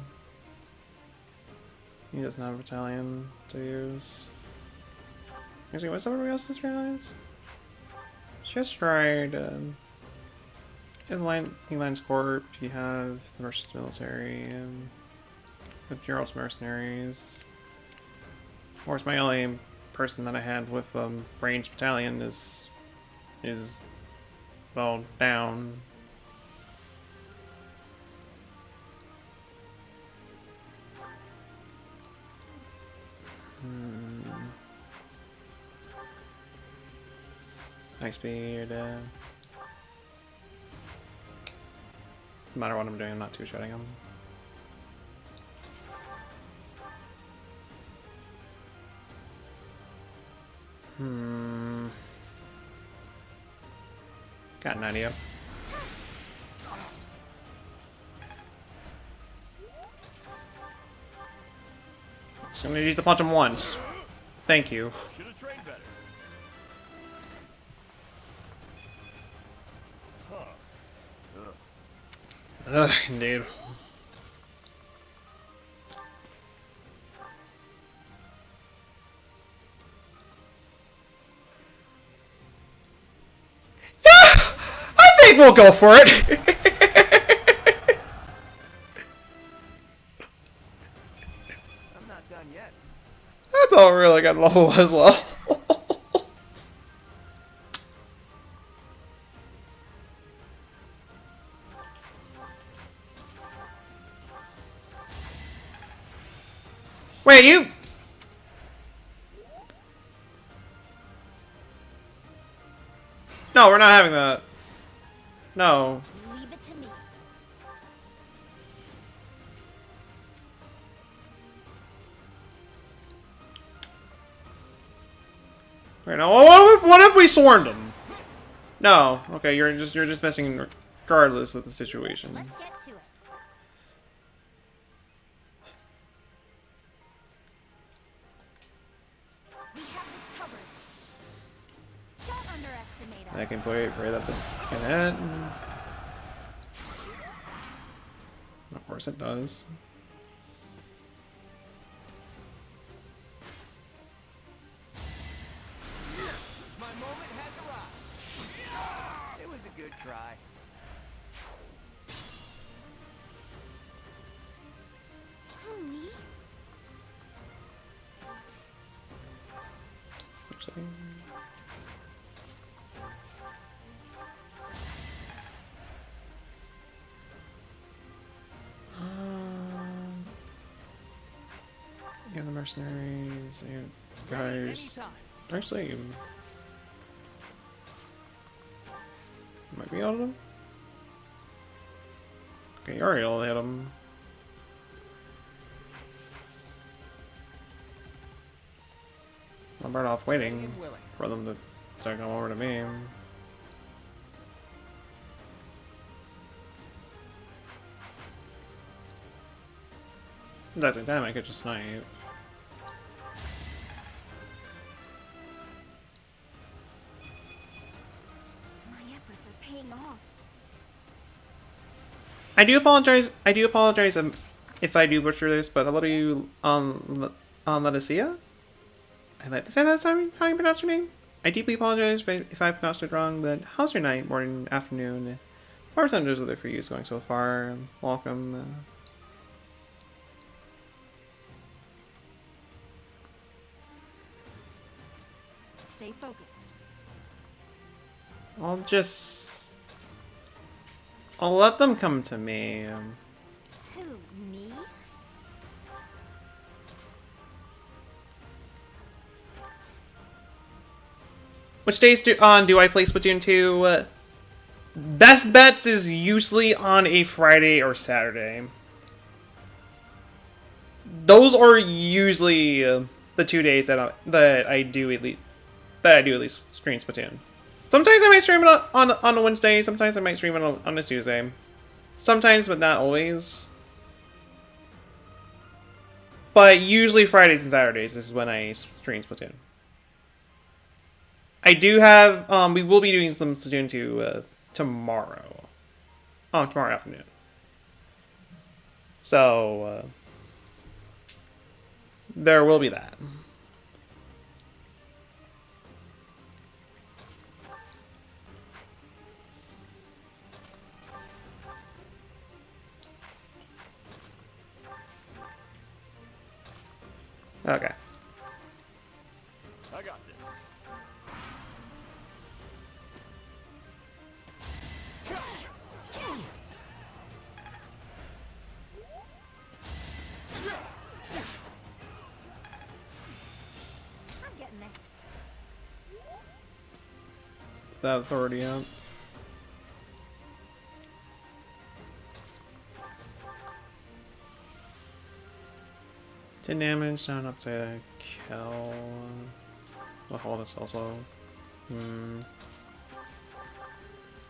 He doesn't have a battalion to use. Actually, what's everybody else's realize? Just tried Inline's Corp, you have the Merchants Military, and the Gerald's Mercenaries. Of course, my only person that I had with Range Battalion is well, down. High speed. Doesn't matter what I'm doing, I'm not two-shotting him. Got an idea. So I'm gonna use the punch him once. Thank you. Should have trained better. Ugh, indeed. Yeah! I think we'll go for it! I'm not done yet. That's all really got level as well. Wait, you... No, we're not having that. No. Leave it to me. Wait, no. What if we swarmed him? No. Okay, you're just messing regardless of the situation. Let's get to it. We have this covered. Don't underestimate us. I can pray that this can hit. Of course it does. My moment has arrived. It was a good try. Who, me? Actually. Yeah, the mercenaries and Ready guys. anytime. Actually, might be able to. Okay, you already hit him. I'm better off waiting for them to come over to me. At the same time, I could just snipe. My efforts are paying off. I do apologize. If I do butcher this, but hello to you, Leticia? I'd like to say that's how you pronounce your name. I deeply apologize if I pronounced it wrong, but how's your night, morning, afternoon? What percentages of the for you is going so far? Welcome. Stay focused. I'll let them come to me. Who, me? Which days do I play Splatoon 2? Best bets is usually on a Friday or Saturday. Those are usually the 2 days that I do at least stream Splatoon. Sometimes I might stream it on a Wednesday. Sometimes I might stream it on a Tuesday. Sometimes, but not always. But usually Fridays and Saturdays is when I stream Splatoon. I do have we will be doing some Splatoon 2 tomorrow. Tomorrow afternoon. So there will be that. Okay. I got this. I'm getting there. That authority out. Ten damage, not up to kill. We'll hold this also. 10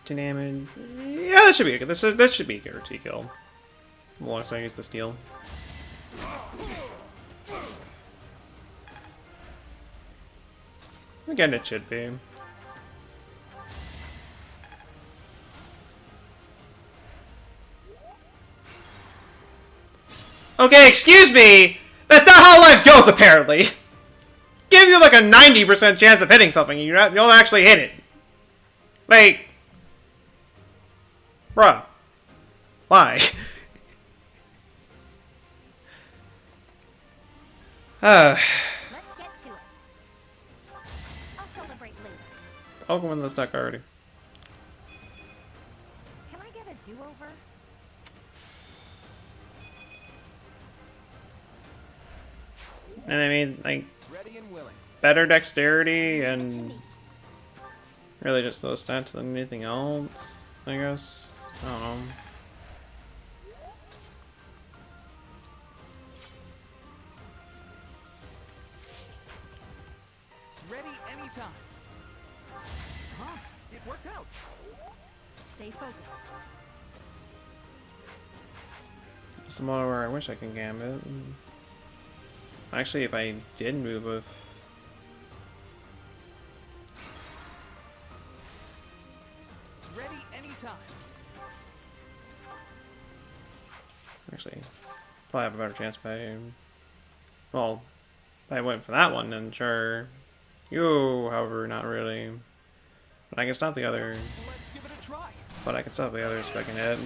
damage. Yeah, that should be good. This should be a guaranteed kill. As long as I use the steel. Again, it should be. Okay, excuse me! That's not how life goes, apparently! Give you like a 90% chance of hitting something, and you don't actually hit it. Like... Bruh. Why? Let's get to it. I'll celebrate later. I'll go in this deck already. Can I get a do-over? And I mean, like, Ready and willing. better dexterity To and me. really just those stats than anything else, I guess. I don't know. Ready anytime. Huh? It worked out. Stay focused. Some more where I wish I can gambit. Actually, if I did move with... Ready anytime. Actually, probably have a better chance if I... Well, if I went for that one, then sure. You, however, not really. But I can stop the other... Let's give it a try. But I can stop the others if I can hit.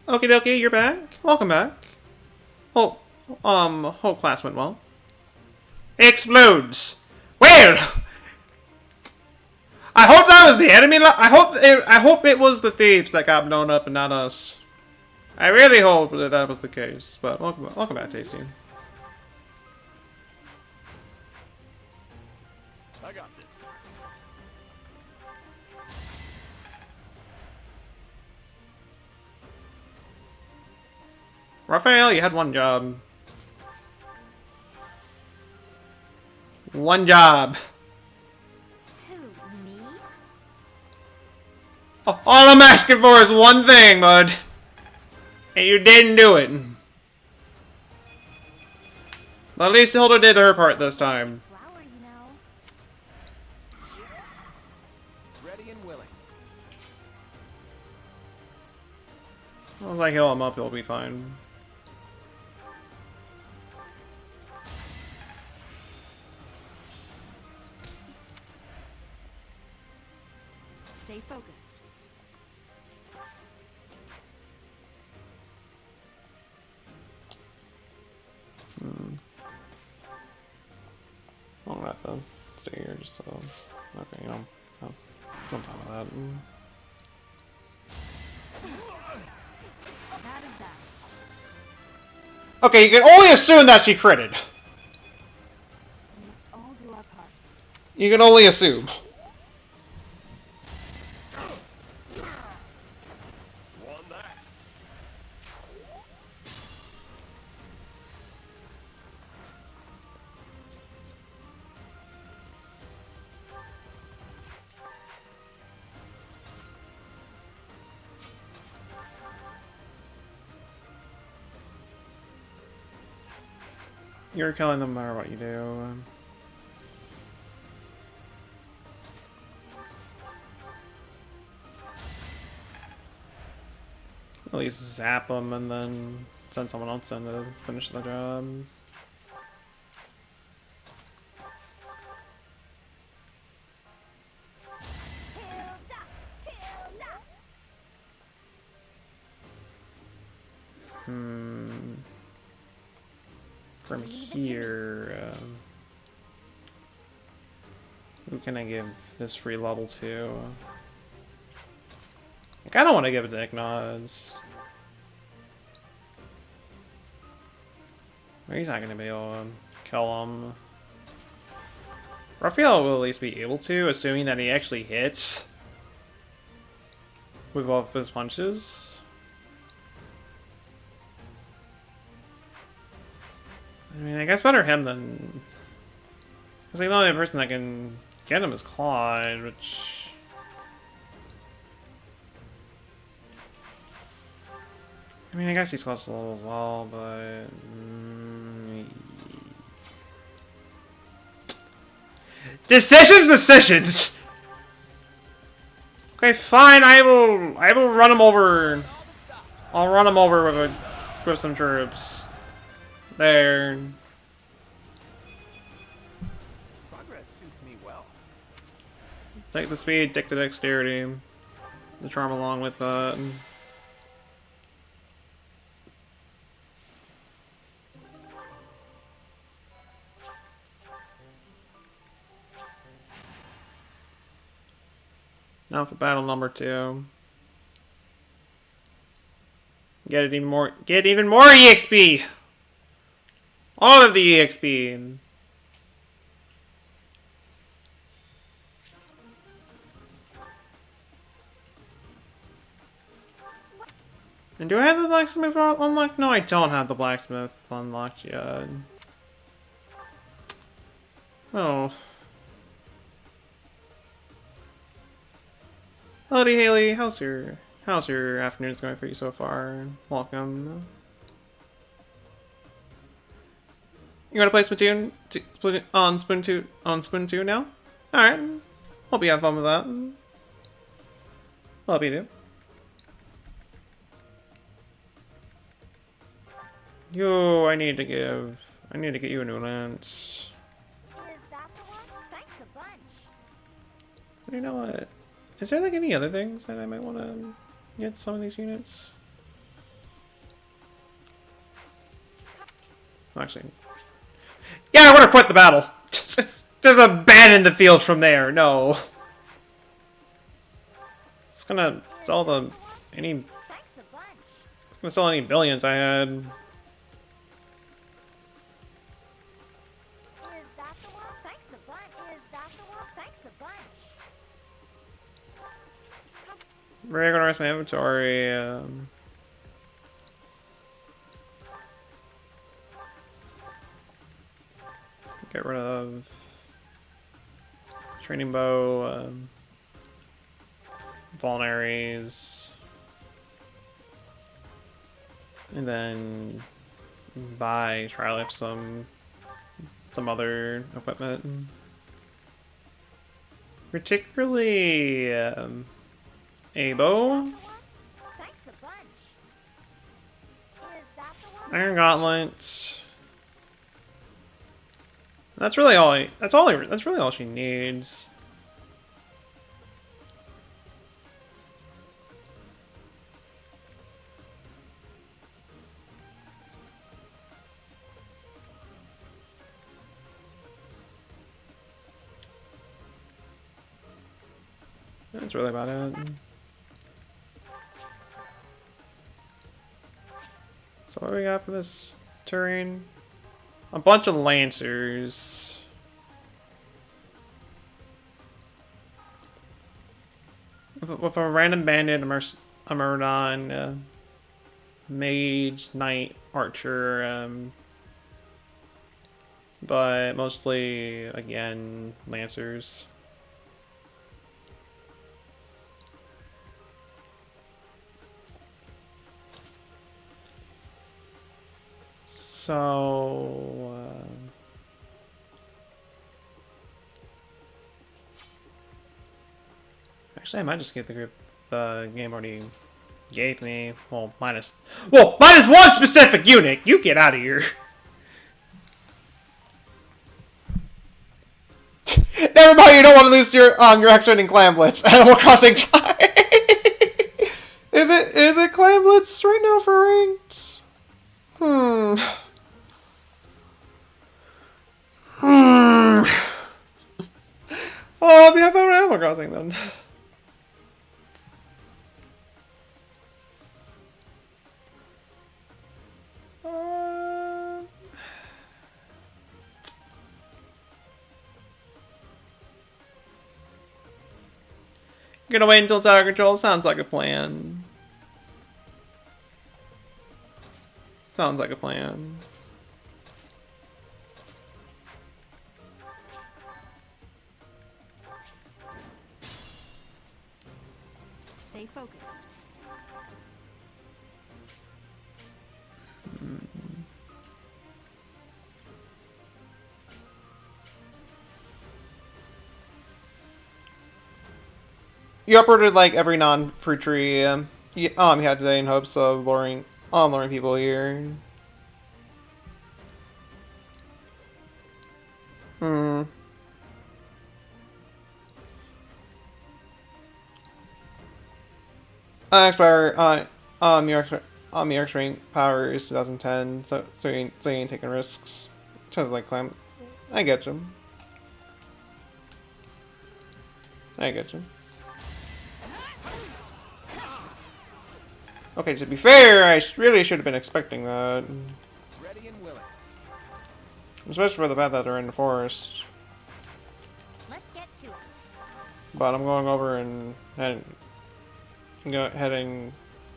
Okie dokie, you're back. Welcome back. Whole class went well. Explodes. Well, I hope that was the enemy. I hope it was the thieves that got blown up and not us. I really hope that was the case. But welcome back, Tasty. I got this. Raphael, you had one job. One job. Who, me? All I'm asking for is one thing, bud. And you didn't do it. But at least Hilda did her part this time. Flower, you know. Ready and willing. As long as I heal him up, he'll be fine. Stay focused. I'm gonna have to stay here just so. Okay, you know. Oh, don't talk about that. That is that. Okay, you can only assume that she critted. We must all do our part. You can only assume. Won that. You're killing them no matter what you do. At least zap them and then send someone else in to finish the job. Hilda! Hilda! From here, who can I give this free level to? I kind of want to give it to Ignaz. He's not going to be able to kill him. Raphael will at least be able to, assuming that he actually hits with all of his punches. I mean, I guess better him than... Because like, the only person that can get him is Claude, which... I mean, I guess he's close to level as well, but... Decisions! Okay, fine, I will run him over. I'll run him over with some troops. There. Progress suits me well. Take the speed, take the dexterity. The charm along with that. Now for battle number 2. Get even more EXP! All of the EXP! And do I have the blacksmith unlocked? No, I don't have the blacksmith unlocked yet. Oh. Hello, Haley. How's your afternoons going for you so far? Welcome. You want to play Splatoon on Splatoon 2 now? All right. Hope you have fun with that. Hope you do. Yo, I need to get you a new lance. Is that the one? Thanks a bunch. You know what? Is there like any other things that I might want to get some of these units? Actually, yeah, I want to quit the battle. Just abandon the field from there. No. It's gonna sell any. Thanks a bunch. It's gonna sell any billions I had. Is that the one? Thanks a bunch. Is that the one? Thanks a bunch. Reorganize my inventory. Get rid of training bow, vulneraries, and then try to lift some other equipment, particularly a bow, Thanks a bunch. Is that the one? iron gauntlet. That's really all. That's really all she needs. That's really about it. So what do we got for this terrain? A bunch of lancers. With a random bandit, a Murdon, mage, knight, archer, but mostly, again, lancers. So, actually, I might just get the group the game already gave me. Well, minus one specific unit. You get out of here. Never mind. You don't want to lose your X-rating Clan Blitz. Animal Crossing time. Is it Clan Blitz right now for ranked? Oh, I'll be having Animal Crossing then. Gonna wait until tower control? Sounds like a plan. Sounds like a plan. Stay focused. You uprooted like every non-fruit tree you had today in hopes of luring people here. Expire your rank power is 2010, so you ain't taking risks. Just like climb. I get you. I get you. Okay, to be fair, I really should have been expecting that. Ready and willing. Especially for the fact that they're in the forest. Let's get to it. But I'm going over and heading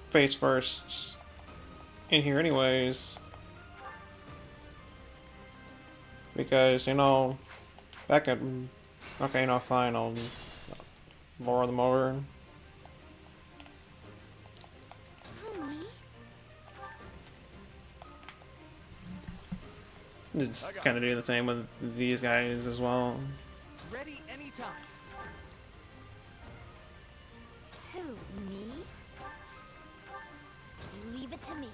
face first in here anyways. Because, you know, back at... Okay, no, fine, I'll lure them over. Just kind of do the same with these guys as well. Ready anytime. Who, me? Leave it to me.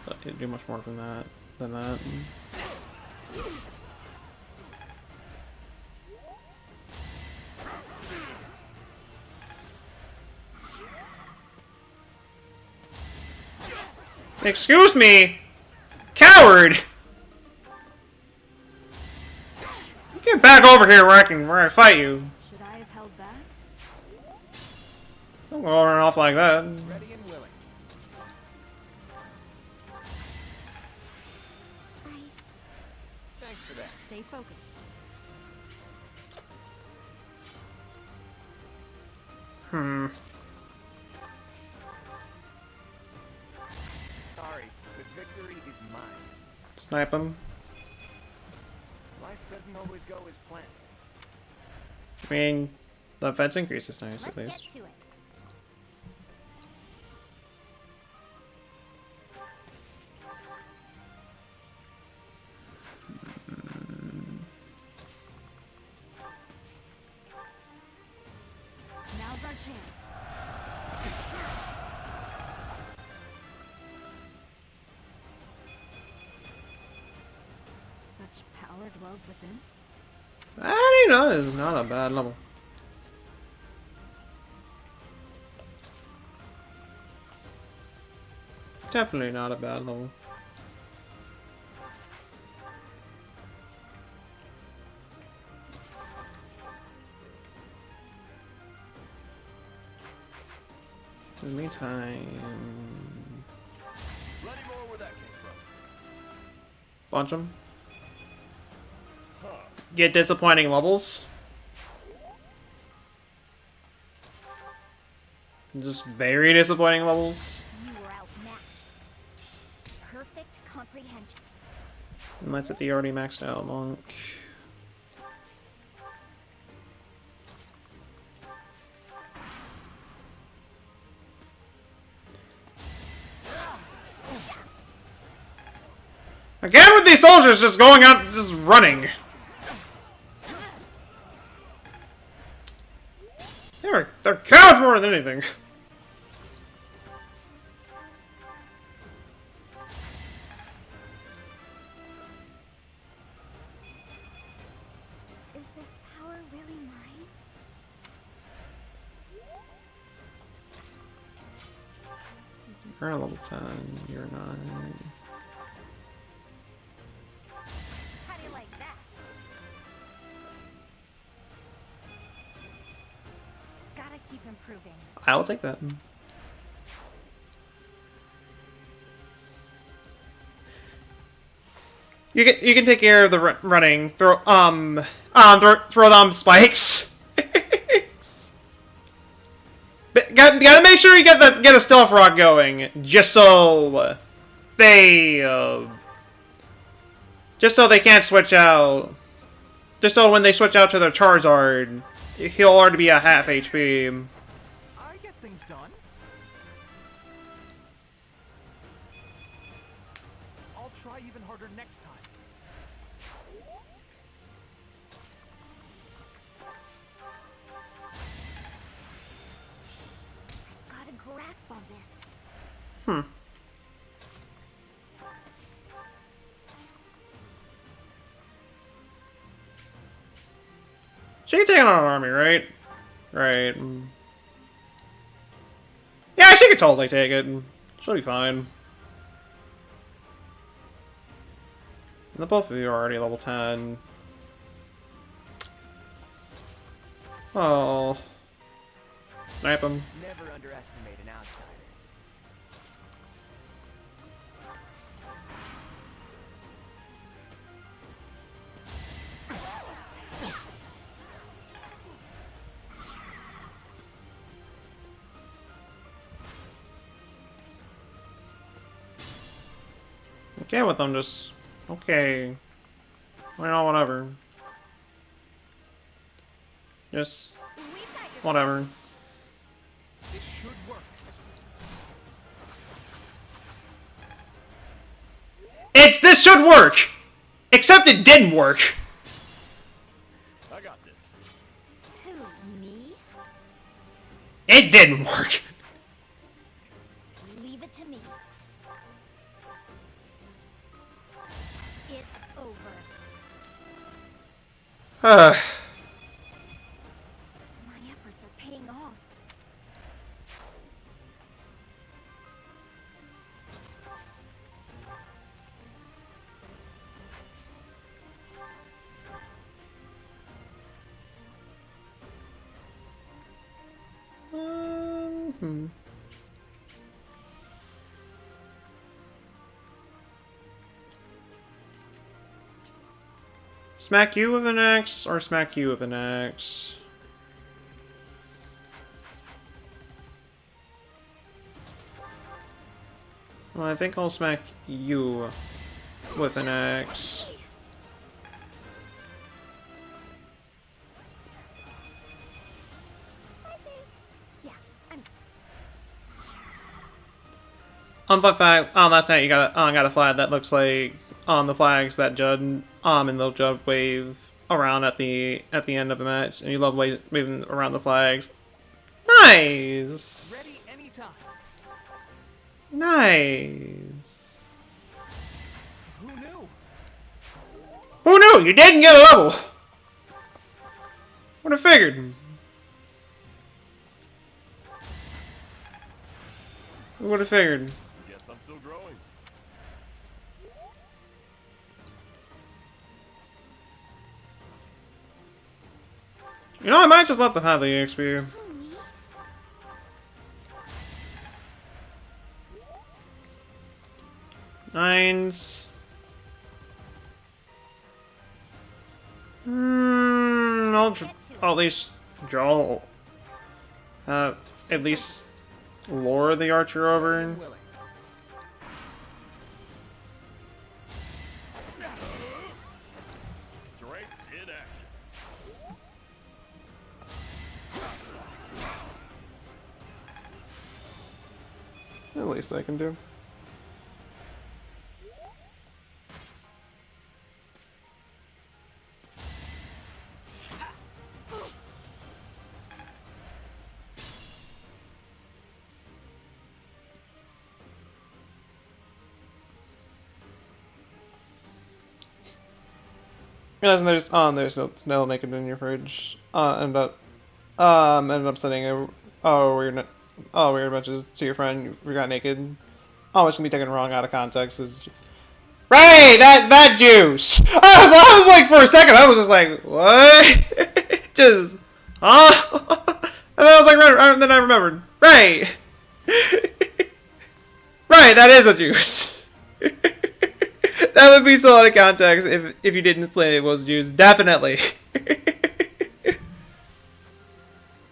But can't do much more from that than that. Excuse me, coward! Get back over here where I fight you. Should I have held back? Don't go running off like that. Ready and willing. Thanks for that. Stay focused. Sorry, but victory is mine. Snipe him. Life doesn't always go as planned. I mean, the fence increase is nice Let's at get least. to it. Now's our chance. Such power dwells within. I don't know, it's not a bad level. Definitely not a bad level. In the meantime, Plenty more where that came from. launch them. Get disappointing levels. Just very disappointing levels. You were outmatched. Perfect comprehension. Unless it's the already maxed out monk. Again with these soldiers just going out, just running. They're cowards more than anything. Is this power really mine? You're a level 10, you're 9. How do you like that? Gotta keep improving. I'll take that. You can take care of the running. Throw them spikes. But gotta make sure you get a stealth rock going, just so they can't switch out. Just so when they switch out to their Charizard, he'll already be at half HP. I get things done. I'll try even harder next time. Got a grasp on this. She can take on an army, right? Right. Yeah, she could totally take it. She'll be fine. The both of you are already level 10. Oh. Snipe him. Never underestimate an outsider. Okay with them, just... Okay. Well, whatever. Just... Whatever. This should work. This should work! Except it didn't work! I got this. Who, me? It didn't work! Leave it to me. It's over. Uh... My efforts are paying off. Smack you with an axe, or smack you with an axe? Well, I think I'll smack you with an axe. Yeah, I'm Last night you got a flag that looks like the flags that Judd and they'll Judd wave around at the end of the match, and you love waving around the flags. Nice. Ready anytime. Nice. Who knew? Who knew? You didn't get a level. Would have figured. Who would have figured? Guess I'm still growing. You know, I might just let them have the XP. who, me? lines. I'll at least draw. At least lure the archer over. Straight in action. At least I can do. Realizing there's no naked in your fridge. Ended up sending weird messages to your friend. You forgot naked. Oh, it's gonna be taken wrong out of context. Ray, that juice. I was like, for a second, I was just like, what? Just, huh? And then I was like, then I remembered. Ray, right, that is a juice. That would be so out of context if you didn't say it was juice. Definitely.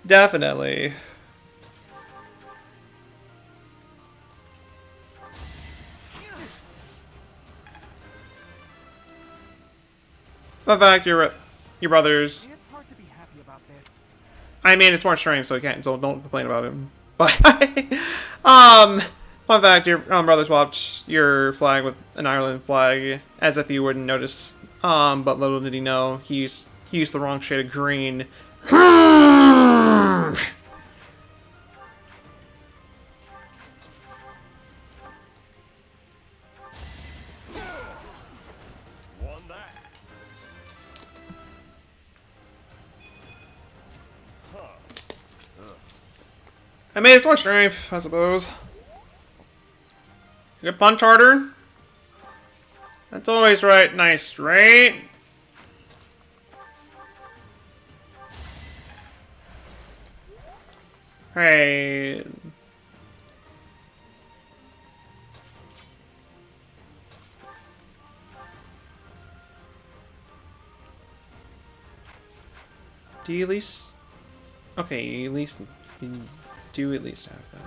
Definitely. In fact, your brothers. It's hard to be happy about that. I mean, it's more stream, so don't complain about him. But fun fact, your brother swapped your flag with an Ireland flag, as if you wouldn't notice. But little did he know, he used the wrong shade of green. Won that. I mean, it's more strength, I suppose. You can punch harder. That's always right. Nice, right? Right. Do you at least... Okay, you at least... You do at least have that.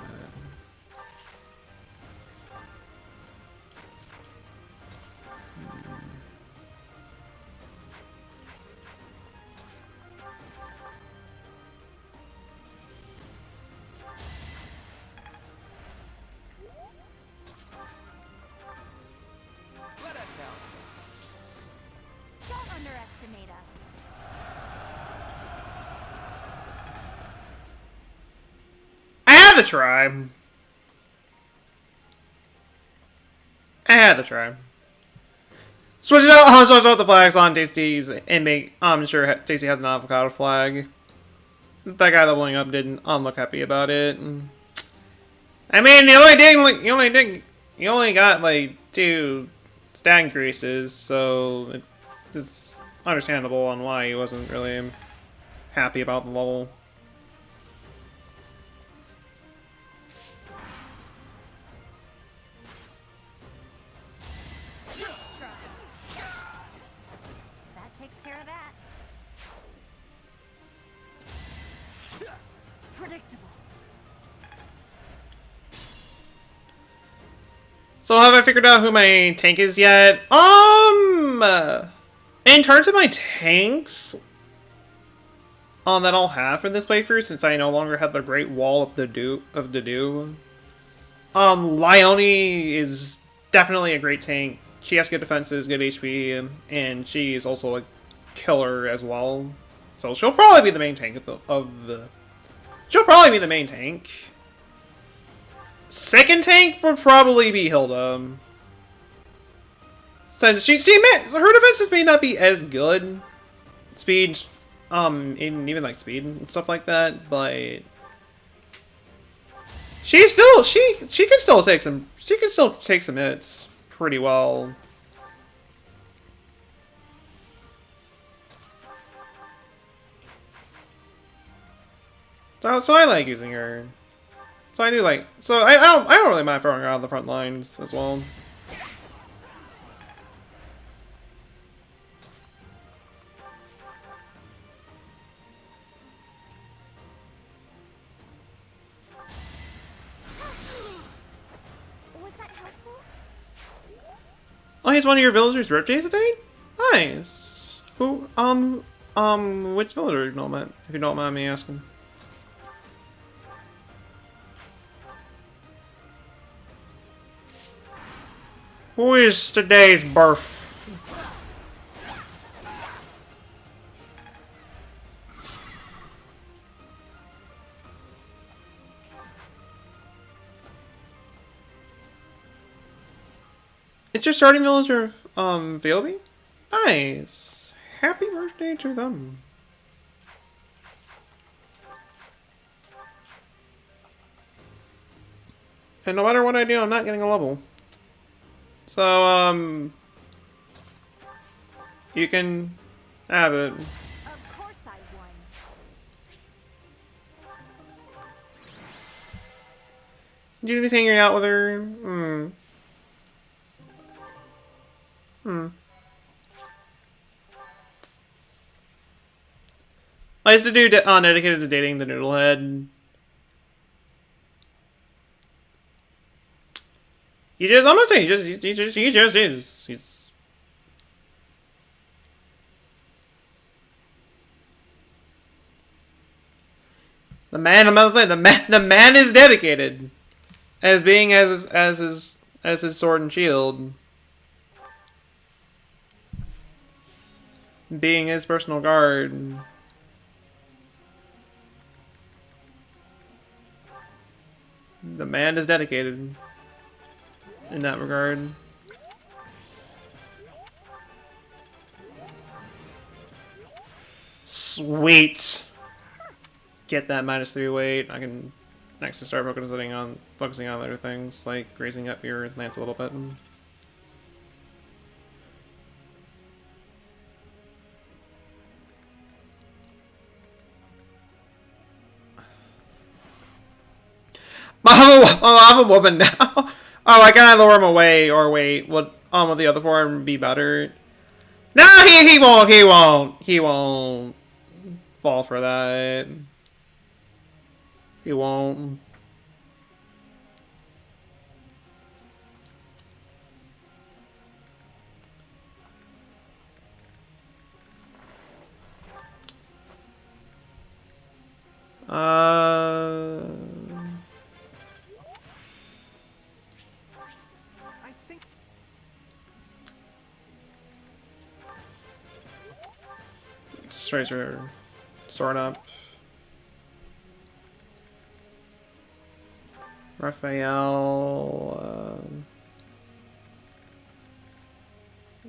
Let us help. Don't underestimate us. I had to try. Switch out the flags on Tasty's and make sure Tasty has an avocado flag. That guy leveling up didn't look happy about it. I mean, you only got like 2 stat increases, so it's understandable on why he wasn't really happy about the level. That takes care of that. Predictable. So have I figured out who my tank is yet? In terms of my tanks, that I'll have for this playthrough, since I no longer have the Great Wall of the Dew, Leone is definitely a great tank. She has good defenses, good HP, and she is also a killer as well. So she'll probably be the main tank she'll probably be the main tank. Second tank would probably be Hilda. Since her defenses may not be as good. Speed, even like speed and stuff like that, but she can still take some hits pretty well. So I like using her. So I don't really mind throwing her on the front lines as well. it's one of your villagers' birthdays today? Nice. Who, which villager, if you don't mind me asking? Who is today's birth? It's your starting villager of, Vailby? Nice. Happy birthday to them. And no matter what I do, I'm not getting a level. So, you can have it. Of course I won. Did you just hanging out with her? I used to do dedicated to dating the Noodlehead. I'm gonna say, he just is. I'm gonna say, the man is dedicated. As being as his sword and shield. Being his personal guard. The man is dedicated in that regard. Sweet. Get that -3 weight. I can actually start focusing on other things like raising up your lance a little bit. I'm a woman now. Oh, I gotta lure him away, or wait, would the other form be better? No, he won't fall for that. He won't. I think just raise her sword up. Raphael,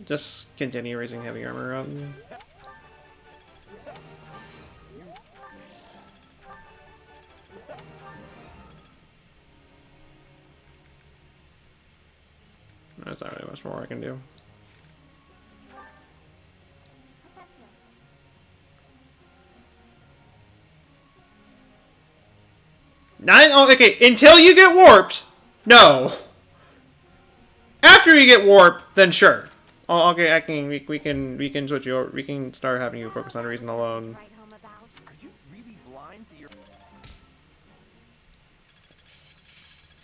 just continue raising heavy armor up. There's not really much more I can do. Professor. Okay, until you get warped, no. After you get warped, then sure. Oh, okay, we can switch you over. We can start having you focus on reason alone. Write home about. Are you really blind to your...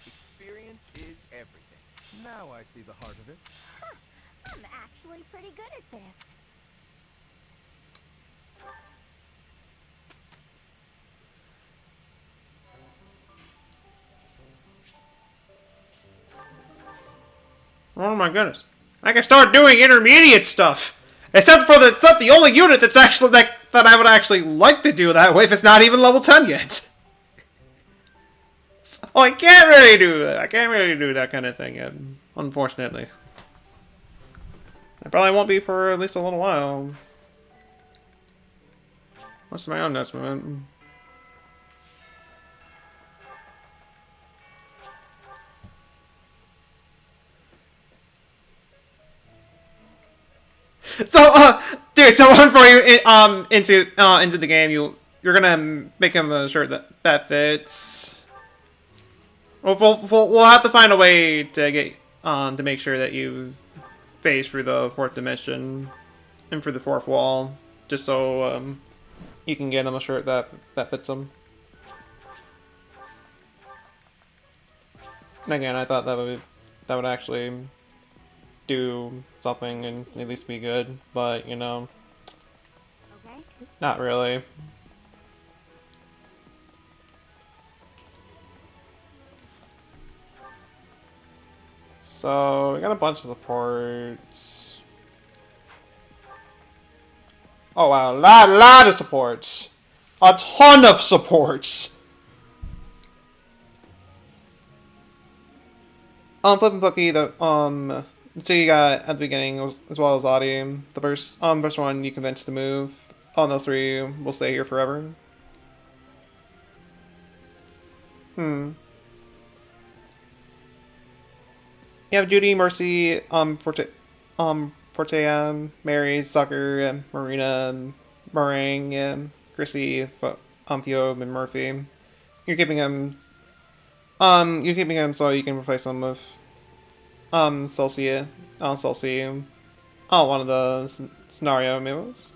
Experience is everything. Now I see the heart of it. I'm actually pretty good at this. Oh my goodness. I can start doing intermediate stuff. Except for it's not the only unit that's actually that I would actually like to do that with. It's not even level 10 yet. So I can't really do that. I can't really do that kind of thing yet, unfortunately. I probably won't be for at least a little while. What's my own next movement? So, dude, so one for you into the game, you're gonna make him a shirt that fits. We'll have to find a way to get to make sure that you've phased through the 4th dimension and through the 4th wall, just so you can get him a shirt that fits him. And again, I thought that would actually do something and at least be good, but, you know, Okay? not really. So, we got a bunch of supports. Oh wow, lot of supports. A ton of supports. Flip and Bookie, so you got at the beginning as well as Lottie. The first one you convinced to move. All those three will stay here forever. Hmm. You have Judy, Mercy, Portea, Mary, Zucker, Marina, Meringue, Chrissy, Theo, and Murphy. You're keeping him. You're keeping him so you can replace him with Celsia, Celsi. Oh, one of the scenario amiibos.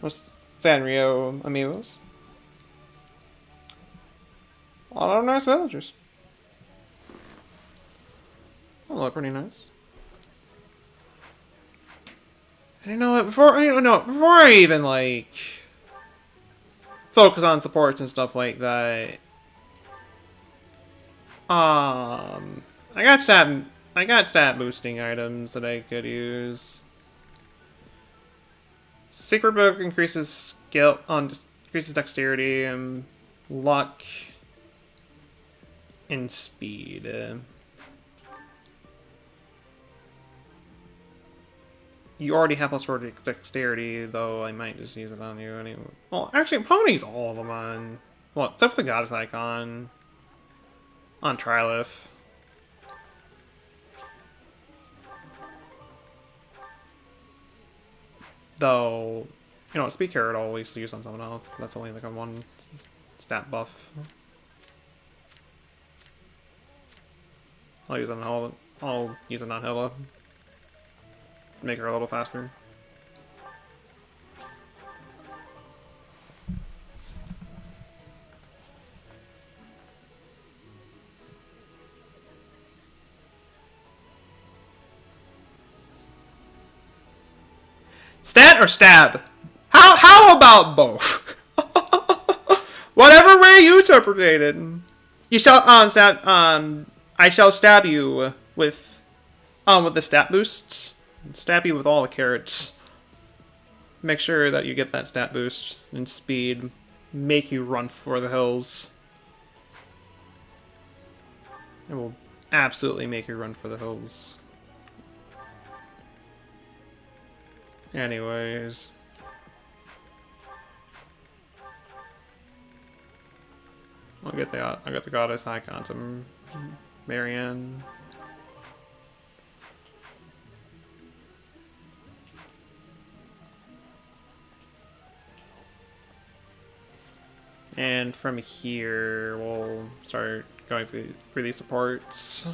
With Sanrio amiibos. A lot of nice villagers. They look pretty nice. And you know what? Before I even like focus on supports and stuff like that, I got stat boosting items that I could use. Secret Book increases skill increases dexterity and luck and speed. You already have +4 dexterity, though I might just use it on you anyway. Well, actually, Pony's all of them on. Well, except for the Goddess icon. On Trilith. Though, you know, Speed Carrot I'll always use on someone else. That's only like a 1 stat buff. I'll use it on Hilla. Make her a little faster. Stat or stab? How about both? Whatever way you interpret it. You shall I shall stab you with the stat boosts. Stab you with all the carrots. Make sure that you get that stat boost and speed. Make you run for the hills. It will absolutely make you run for the hills. Anyways. I'll get the goddess icon to Marianne. And from here, we'll start going for these supports.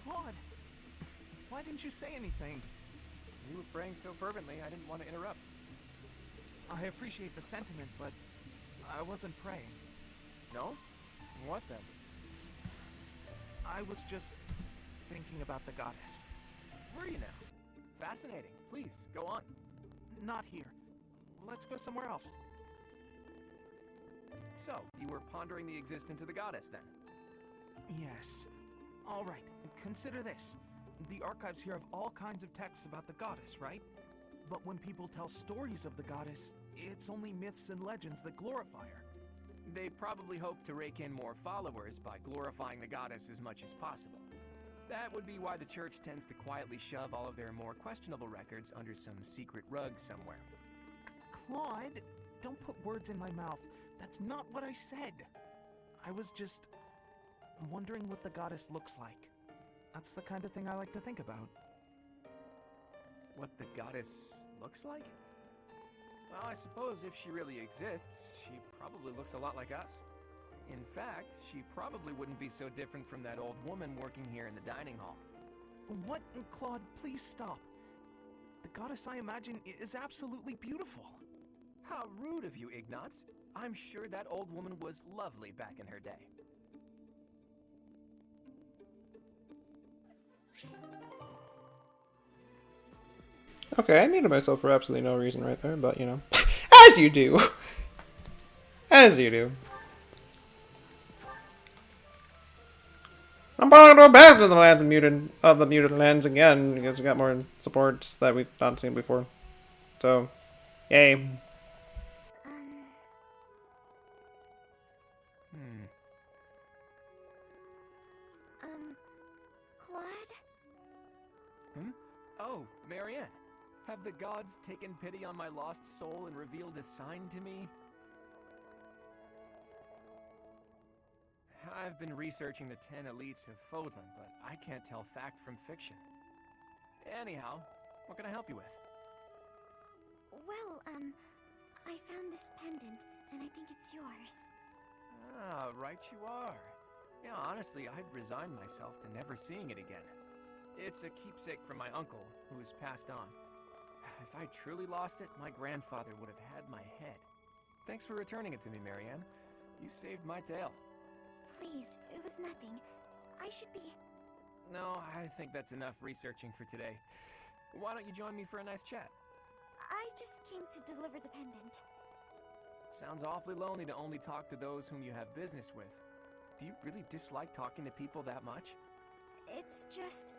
Claude, why didn't you say anything? You were praying so fervently, I didn't want to interrupt. I appreciate the sentiment, but I wasn't praying. No? What then? I was just thinking about the goddess. Were you now? Fascinating. Please, go on. Not here. Let's go somewhere else. So, you were pondering the existence of the goddess, then? Yes. All right, consider this. The archives here have all kinds of texts about the goddess, right? But when people tell stories of the goddess, it's only myths and legends that glorify her. They probably hope to rake in more followers by glorifying the goddess as much as possible. That would be why the church tends to quietly shove all of their more questionable records under some secret rug somewhere. Claude, don't put words in my mouth. That's not what I said. I was just wondering what the goddess looks like. That's the kind of thing I like to think about. What the goddess looks like? Well, I suppose if she really exists, she probably looks a lot like us. In fact, she probably wouldn't be so different from that old woman working here in the dining hall. What? Claude, please stop. The goddess, I imagine, is absolutely beautiful. How rude of you, Ignatz. I'm sure that old woman was lovely back in her day. Okay, I muted myself for absolutely no reason right there, but you know. As you do! As you do. I'm probably gonna go back to the lands of the muted lands again, because we got more supports that we've not seen before. So, yay. Claude? Oh, Marianne. Have the gods taken pity on my lost soul and revealed a sign to me? I've been researching the 10 elites of Fodlan, but I can't tell fact from fiction. Anyhow, what can I help you with? Well, I found this pendant, and I think it's yours. Ah, right you are. Yeah, honestly, I'd resigned myself to never seeing it again. It's a keepsake from my uncle, who has passed on. If I truly lost it, my grandfather would have had my head. Thanks for returning it to me, Marianne. You saved my tail. Please, it was nothing. I should be... No, I think that's enough researching for today. Why don't you join me for a nice chat? I just came to deliver the pendant. Sounds awfully lonely to only talk to those whom you have business with. Do you really dislike talking to people that much? It's just...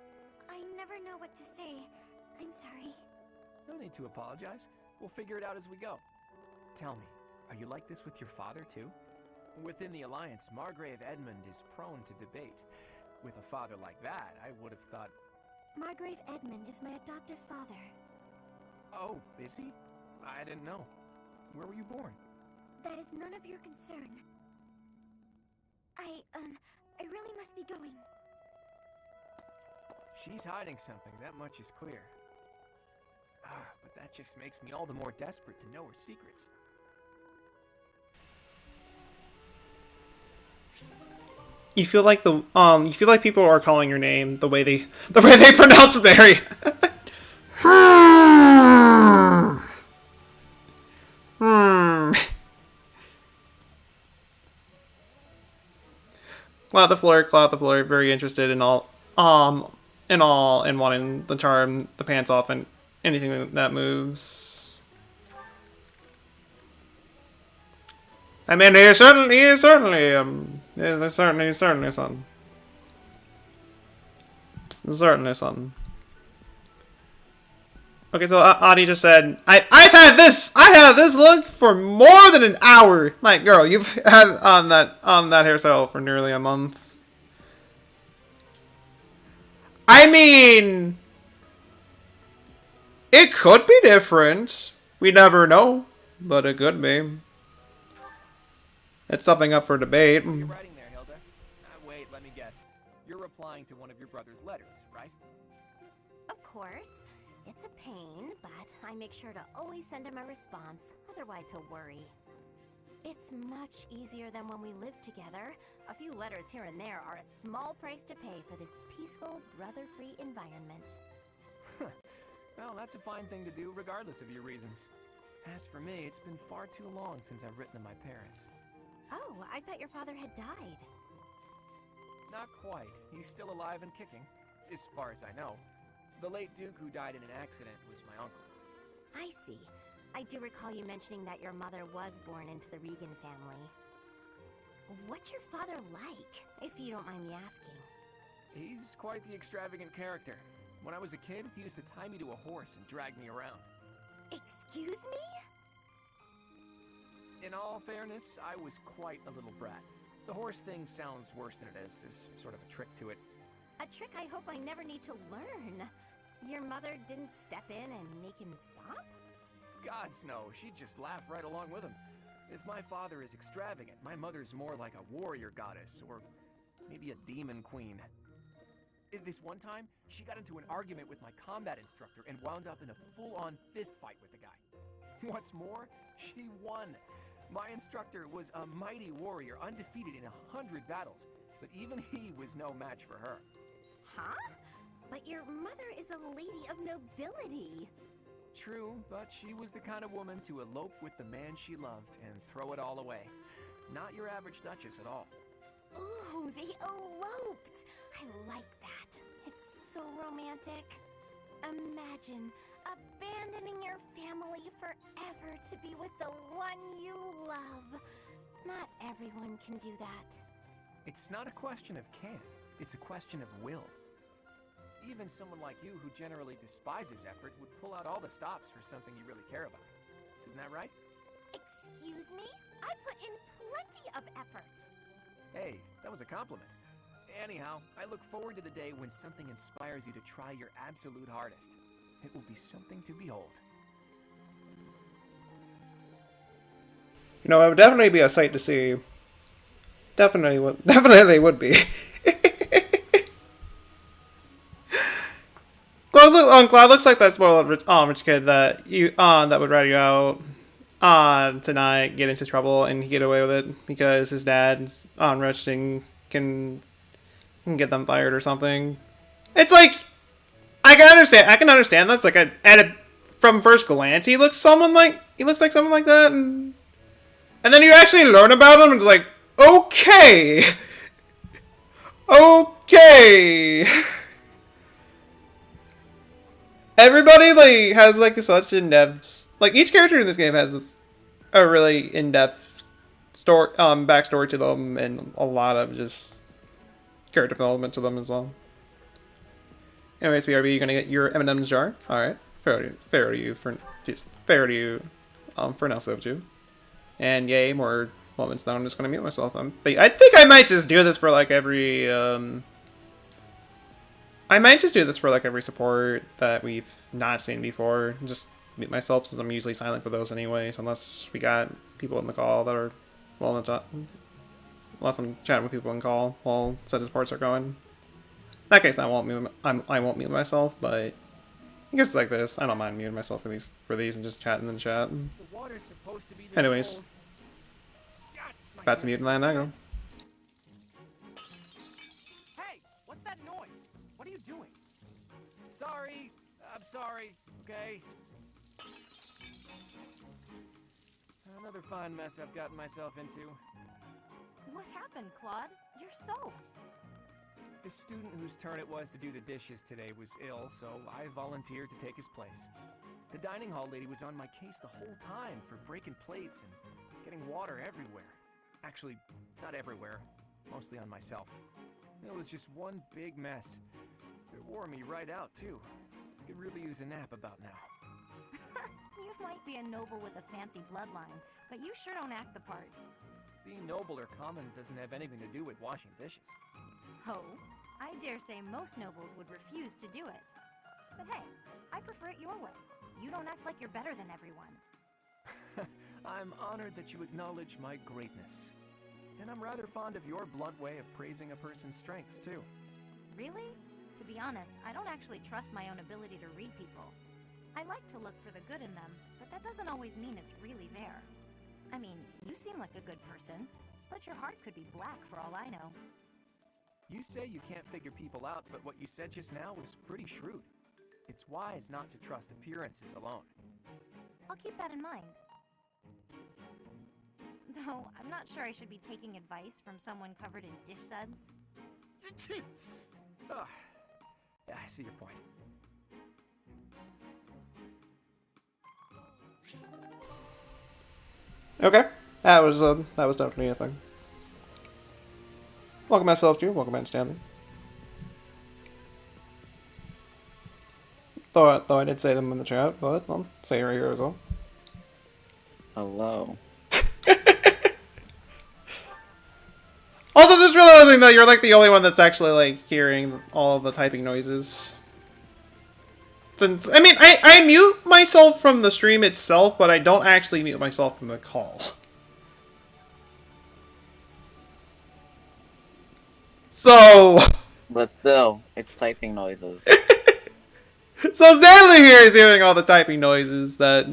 I never know what to say. I'm sorry. No need to apologize. We'll figure it out as we go. Tell me, are you like this with your father too? Within the Alliance, Margrave Edmund is prone to debate. With a father like that, I would have thought... Margrave Edmund is my adoptive father. Oh, is he? I didn't know. Where were you born? That is none of your concern. I really must be going. She's hiding something, that much is clear. But that just makes me all the more desperate to know her secrets. You feel like people are calling your name the way they pronounce Mary. Cloud the floor, very interested in in wanting the charm, the pants off, and anything that moves. I mean, he is certainly something. Certainly something. Okay, so Adi just said, I had this look for more than an hour. Like, girl, you've had on that hairstyle for nearly a month. I mean, it could be different. We never know, but it could be. It's something up for debate. You're writing there, Hilda. Wait, let me guess. You're replying to one of your brother's letters, right? Of course. It's a pain, but I make sure to always send him a response. Otherwise, he'll worry. It's much easier than when we lived together. A few letters here and there are a small price to pay for this peaceful, brother-free environment. Well, that's a fine thing to do, regardless of your reasons. As for me, it's been far too long since I've written to my parents. Oh, I thought your father had died. Not quite. He's still alive and kicking, as far as I know. The late Duke who died in an accident was my uncle. I see. I do recall you mentioning that your mother was born into the Regan family. What's your father like, if you don't mind me asking? He's quite the extravagant character. When I was a kid, he used to tie me to a horse and drag me around. Excuse me? In all fairness, I was quite a little brat. The horse thing sounds worse than it is. There's sort of a trick to it. A trick I hope I never need to learn. Your mother didn't step in and make him stop? Gods no, she'd just laugh right along with him. If my father is extravagant, my mother's more like a warrior goddess, or maybe a demon queen. This one time, she got into an argument with my combat instructor and wound up in a full-on fist fight with the guy. What's more, she won. My instructor was a mighty warrior, undefeated in 100 battles, but even he was no match for her. Huh? But your mother is a lady of nobility. True, but she was the kind of woman to elope with the man she loved and throw it all away. Not your average Duchess at all. Ooh, they eloped! I like that. It's so romantic. Imagine abandoning your family forever to be with the one you love. Not everyone can do that. It's not a question of can, it's a question of will. Even someone like you who generally despises effort would pull out all the stops for something you really care about. Isn't that right? Excuse me? I put in plenty of effort. Hey, that was a compliment. Anyhow, I look forward to the day when something inspires you to try your absolute hardest. It will be something to behold. You know, it would definitely be a sight to see. Definitely would be. Cloud looks like that spoiled rich kid that that would rather go out tonight, get into trouble, and get away with it because his dad's rich and can get them fired or something. It's like I can understand that's like from first glance he looks like someone like that, and then you actually learn about him and it's like, okay. Everybody like has like such in-depth, like each character in this game has a really in-depth story, backstory to them, and a lot of just character development to them as well. Anyways, BRB, you're gonna get your M&M's jar. All right, fair to you for now, Soju. And yay, more moments. Now I'm just gonna mute myself. I think I might just do this for like every every support that we've not seen before. Just mute myself since I'm usually silent for those anyways, unless we got people in the call that are unless I'm chatting with people in call while such supports are going. In that case, I won't mute myself, but I guess it's like this. I don't mind muting myself for these and just chatting in the chat. Anyways, back to muting that angle. Hey, what's that noise? What are you doing? Sorry, I'm sorry, okay? Another fine mess I've gotten myself into. What happened, Claude? You're soaked. The student whose turn it was to do the dishes today was ill, so I volunteered to take his place. The dining hall lady was on my case the whole time for breaking plates and getting water everywhere. Actually, not everywhere, mostly on myself. It was just one big mess. It wore me right out, too. I could really use a nap about now. You might be a noble with a fancy bloodline, but you sure don't act the part. Being noble or common doesn't have anything to do with washing dishes. Oh, I dare say most nobles would refuse to do it. But hey, I prefer it your way. You don't act like you're better than everyone. I'm honored that you acknowledge my greatness. And I'm rather fond of your blunt way of praising a person's strengths, too. Really? To be honest, I don't actually trust my own ability to read people. I like to look for the good in them, but that doesn't always mean it's really there. I mean, you seem like a good person, but your heart could be black for all I know. You say you can't figure people out, but what you said just now was pretty shrewd. It's wise not to trust appearances alone. I'll keep that in mind. Though, I'm not sure I should be taking advice from someone covered in dish suds. Oh, I see your point. Okay, that was definitely a thing. Welcome myself to you. Welcome back, Stanley. Though I did say them in the chat, but I'll say it right here as well. Hello. Also, just realizing that you're like the only one that's actually like hearing all of the typing noises. Since I mean, I mute myself from the stream itself, but I don't actually mute myself from the call. So. But still, it's typing noises. So Stanley here is hearing all the typing noises that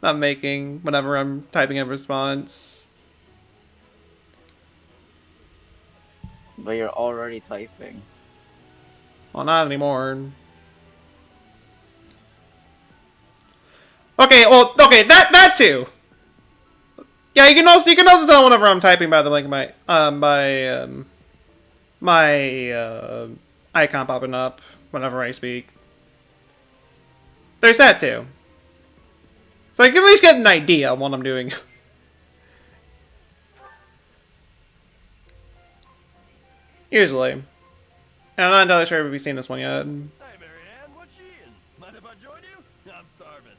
I'm making whenever I'm typing in response. But you're already typing. Well, not anymore. Okay, well, okay, that too. Yeah, you can also tell whenever I'm typing by the link my icon popping up whenever I speak. There's that too. So I can at least get an idea of what I'm doing. Usually. And I'm not entirely sure if we've seen this one yet. Hey, Marianne, what's she in? Mind if I join you? I'm starving.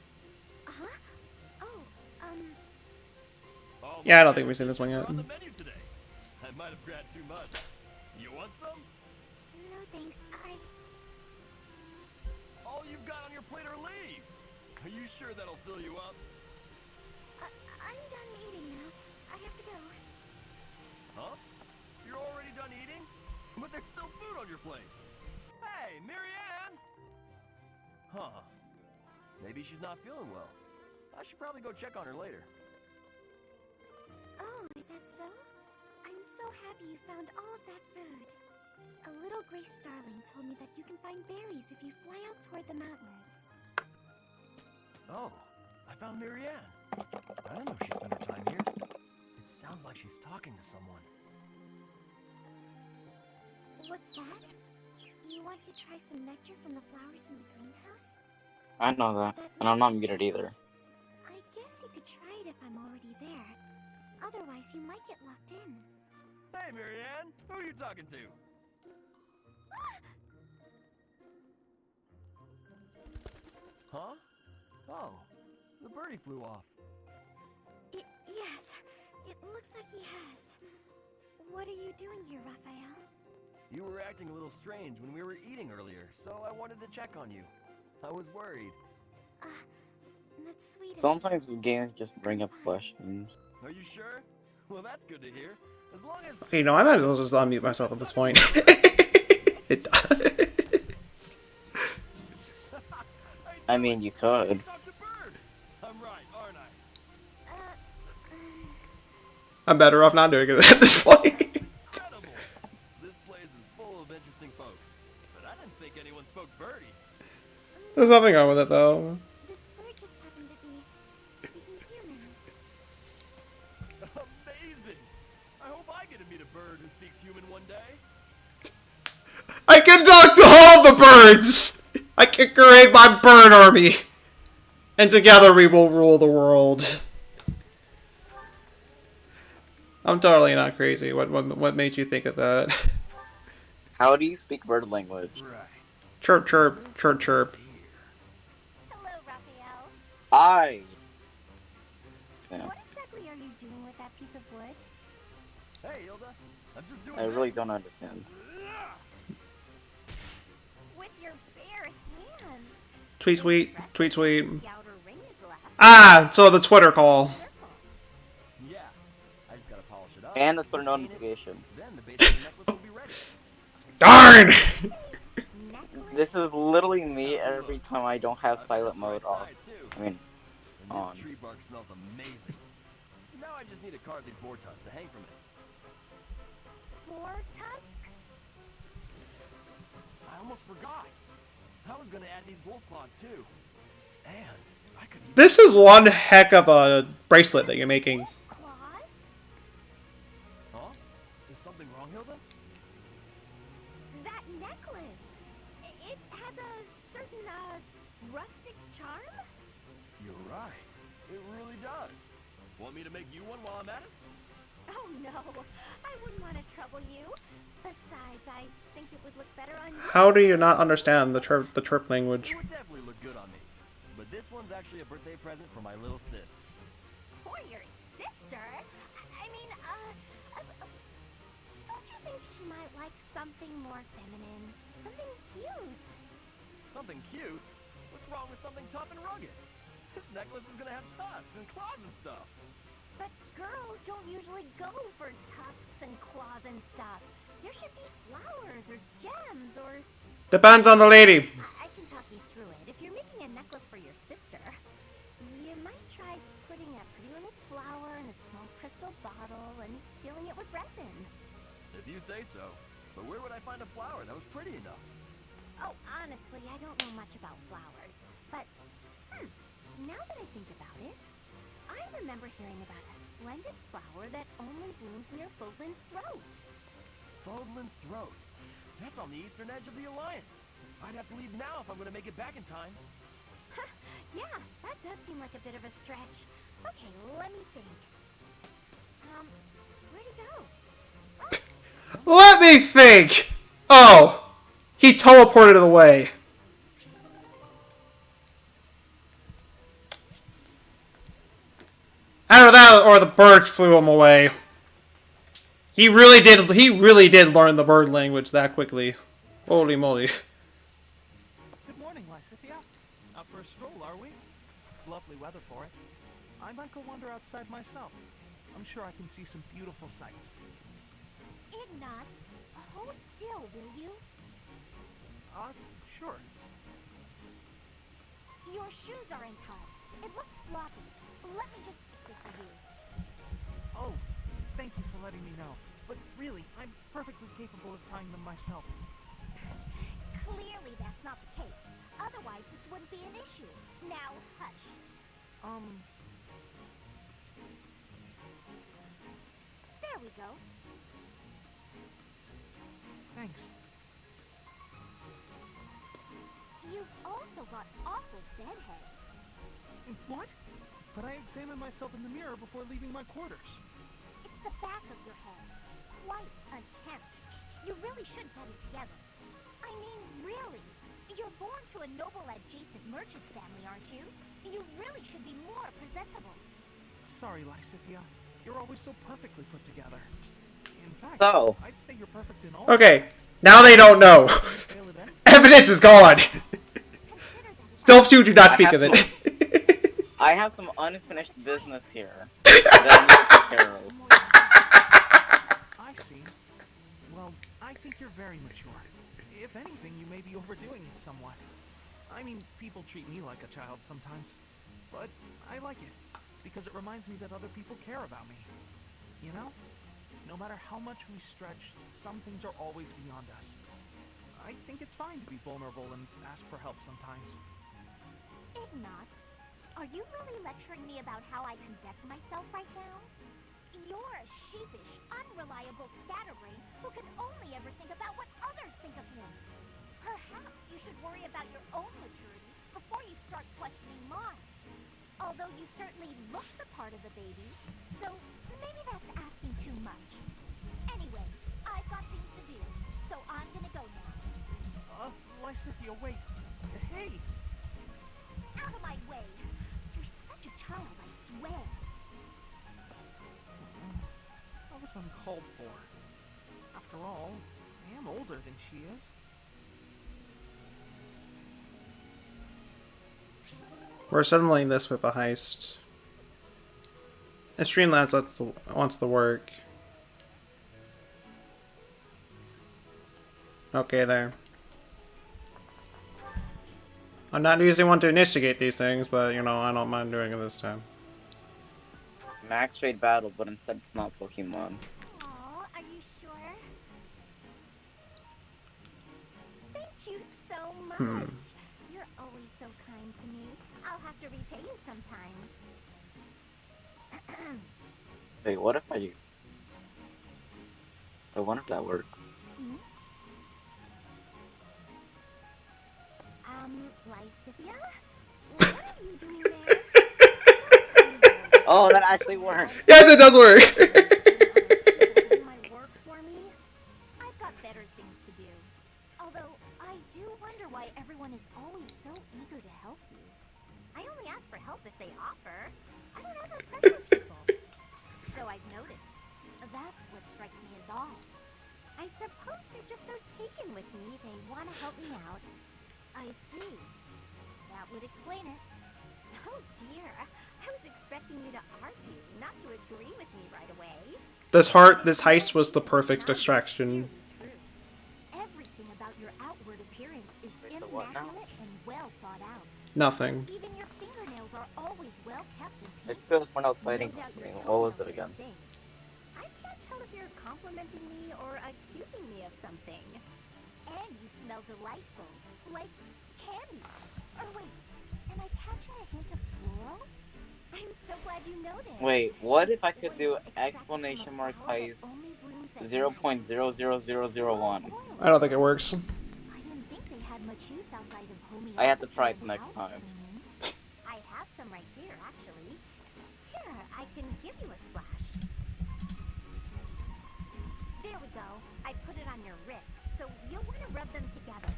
Huh? Oh, All Yeah, I my don't think we've seen this one dishes yet. are on the menu today. I might have grabbed too much. You want some? no thanks. All you've got on your plate are leaves. Are you sure that'll fill you up? I'm done eating now. I have to go. Huh? You're already done eating? But there's still food on your plate. Hey, Marianne! Huh. Maybe she's not feeling well. I should probably go check on her later. Oh, is that so? I'm so happy you found all of that food. A little gray starling told me that you can find berries if you fly out toward the mountains. Oh, I found Marianne. I don't know if she spent her time here. It sounds like she's talking to someone. What's that? You want to try some nectar from the flowers in the greenhouse? I know that, That and I'm might not be muted tricky. either. I guess you could try it if I'm already there. Otherwise, you might get locked in. Hey, Marianne! Who are you talking to? Huh? Oh, the birdie flew off. Yes, it looks like he has. What are you doing here, Raphael? You were acting a little strange when we were eating earlier, so I wanted to check on you. I was worried. That's sweet of you. Sometimes games just bring up questions. Are you sure? Well, that's good to hear. As long as... Okay, no, I might as well just unmute myself at this point. It does. I mean, you could. Talk to birds. I'm right, aren't I? I'm better off not doing it at this point. Incredible! This place is full of interesting folks, but I didn't think anyone spoke birdie. There's nothing wrong with it, though. This bird just happened to be speaking human. Amazing! I hope I get to meet a bird who speaks human one day. I can talk to all the birds! I can create my bird army! And together we will rule the world. I'm totally not crazy. What made you think of that? How do you speak bird language? Right. Chirp, chirp, chirp, chirp. Hello, Raphael. I. Yeah, What exactly are you doing with that piece of wood? Hey, Hilda. I'm just doing I really this. don't understand. With your bare hands. Tweet, tweet, tweet, tweet. The outer ring is left. Ah, so the Twitter call. Circle. Yeah. I just gotta polish it up. And that's for paint it, notification. Then the base of the necklace will be ready. Darn! Necklace. This is literally me every time I don't have I've got silent this mode right off. size, too. I mean, And on. this tree bark smells amazing. Now I just need to carve these boar tusks to hang from it. 4 tusks. I almost forgot. I was gonna add these wolf claws too. And I could even... This is one heck of a bracelet that you're making. Wolf claws. Huh? Is something wrong, Hilda? That necklace. It has a certain rustic charm. You're right. It really does. Want me to make you one while I'm at it? Oh no, I wouldn't want to trouble you. Besides, I think it would look better on you. How do you not understand the chirp language? It would definitely look good on me. But this one's actually a birthday present for my little sis. For your sister? I mean, don't you think she might like something more feminine? Something cute? Something cute? What's wrong with something tough and rugged? This necklace is gonna have tusks and claws and stuff. But girls don't usually go for tusks and claws and stuff. There should be flowers or gems or... Depends on the lady. I can talk you through it. If you're making a necklace for your sister, you might try putting a pretty little flower in a small crystal bottle and sealing it with resin. If you say so. But where would I find a flower that was pretty enough? Oh, honestly, I don't know much about flowers. But, Now that I think about it, I remember hearing about a splendid flower that only blooms near Fogland's throat. Fogland's throat. That's on the eastern edge of the Alliance. I'd have to leave now if I'm going to make it back in time. Yeah, that does seem like a bit of a stretch. Okay, let me think. Where'd he go? Let me think! Oh! He teleported away. Either that or the bird flew him away. He really did learn the bird language that quickly. Holy moly. Good morning, Lysithia. Out for a stroll, are we? It's lovely weather for it. I might go wander outside myself. I'm sure I can see some beautiful sights. Ignatz, hold still, will you? Sure. Your shoes are untied. It looks sloppy. Let me just fix it for you. Oh, thank you for letting me know. But really, I'm perfectly capable of tying them myself. Clearly that's not the case. Otherwise, this wouldn't be an issue. Now, hush. There we go. Thanks. You've also got awful bedhead. What? But I examine myself in the mirror before leaving my quarters. It's the back of your head. Quite unkempt. You really should get it together. I mean, really. You're born to a noble adjacent merchant family, aren't you? You really should be more presentable. Sorry, Lysithia. You're always so perfectly put together. In fact, So. I'd say you're perfect in all Okay, respects. now they don't know. Fail at anything. Evidence is gone. Still few do not I speak have of it. I have some unfinished business here that I need to take care of. I see. Well, I think you're very mature. If anything, you may be overdoing it somewhat. I mean, people treat me like a child sometimes. But I like it, because it reminds me that other people care about me. You know? No matter how much we stretch, some things are always beyond us. I think it's fine to be vulnerable and ask for help sometimes. Ignatz, are you really lecturing me about how I conduct myself right now? You're a sheepish, unreliable scatterbrain who can only ever think about what others think of him. Perhaps you should worry about your own maturity before you start questioning mine. Although you certainly look the part of a baby, so maybe that's asking too much. Anyway, I've got things to do, so I'm gonna go now. Lysithia, wait. Hey! Out of my way! You're such a child, I swear. That was uncalled for. After all, I am older than she is. We're settling this with a heist. And Streamlabs wants to work. Okay, there. I'm not usually one to instigate these things, but you know, I don't mind doing it this time. Max trade battle, but instead it's not Pokemon. Aw, are you sure? Thank you so much. You're always so kind to me. I'll have to repay you sometime. Wait, what if I... I wonder if that worked. Lysithia? What are you doing there? Don't tell me you're Oh, that actually worked! Yes, it does work! do my work for me? I've got better things to do. Although, I do wonder why everyone is always so eager to help you. I only ask for help if they offer. I don't ever pressure people. So I've noticed. That's what strikes me as odd. I suppose they're just so taken with me, they want to help me out. I see. That would explain it. Oh dear, I was expecting you to argue, not to agree with me right away. This heist was the perfect distraction. Everything about your outward appearance is Wait, so what now? immaculate and well thought out. Nothing. Even your fingernails are always well kept and It painted. feels when I was No fighting doubt your something. What was it toenails are again? the same. I can't tell if you're complimenting me or accusing me of something. And you smell delightful, like candy. Or wait, Am I catching a hint of floral? I'm so glad you noticed. Wait, what if I It's could oil do extracted from a exclamation mark flower that heist only blooms at zero night. point zero zero zero zero one? I don't think it works. I didn't think they had much use outside of homeopathy I have to try it and next house time. cleaning. I have some right here, actually. Here, I can give you a splash. There we go. I put it on your wrist, so you'll want to rub them together.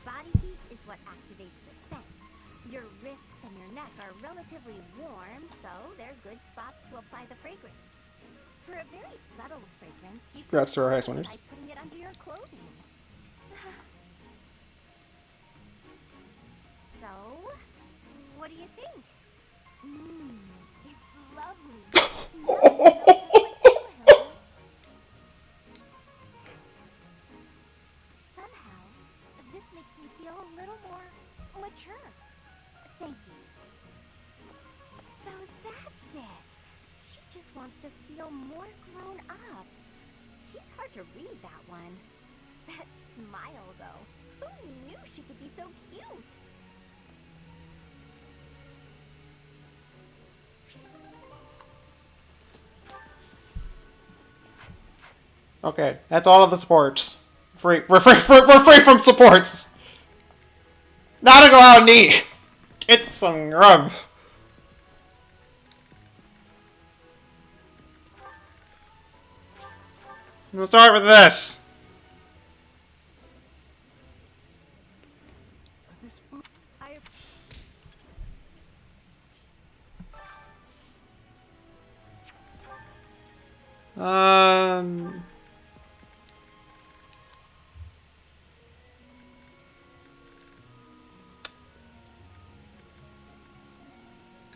Body heat is what activates the scent. Your wrists and your neck are relatively warm, so they're good spots to apply the fragrance. For a very subtle fragrance, you can Congrats to our highest also winners. try putting it under your clothing. So, what do you think? It's lovely. Now it smells just like Hill. Somehow, this makes me feel a little more mature. Thank you. So that's it. She just wants to feel more grown up. She's hard to read, that one. That smile, though. Who knew she could be so cute? Okay, that's all of the supports. Free. We're free from supports. Now to go out and eat. It's some grub. We'll start with this. This food. Um.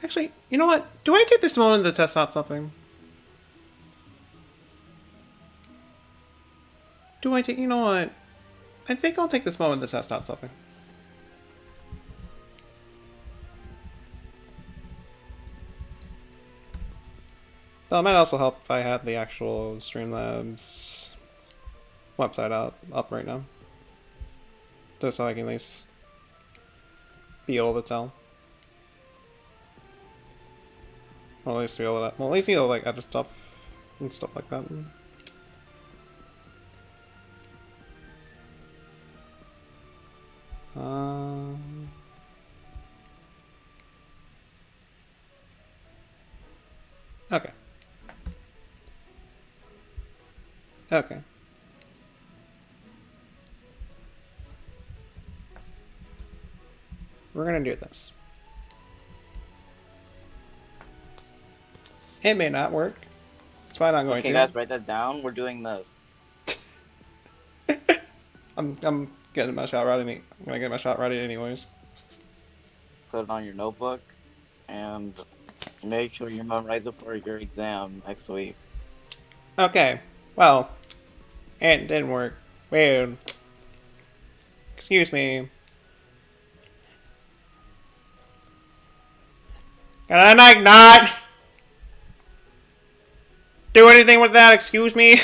Actually, you know what? Do I take this moment to test out something? Do I take... You know what? I think I'll take this moment to test out something. Though it might also help if I had the actual Streamlabs website up right now. Just so I can at least be able to tell. Or at least be able to, well, at least be able to like edit stuff and stuff like that. Okay. Okay. We're gonna do this. It may not work. It's probably not going to. Okay, guys, write that down. We're doing this. I'm getting my shot ready. I'm gonna get my shot ready anyways. Put it on your notebook, and make sure you memorize it for your exam next week. Okay. Well, it didn't work. Weird. Excuse me. Can I like not do anything with that? Excuse me.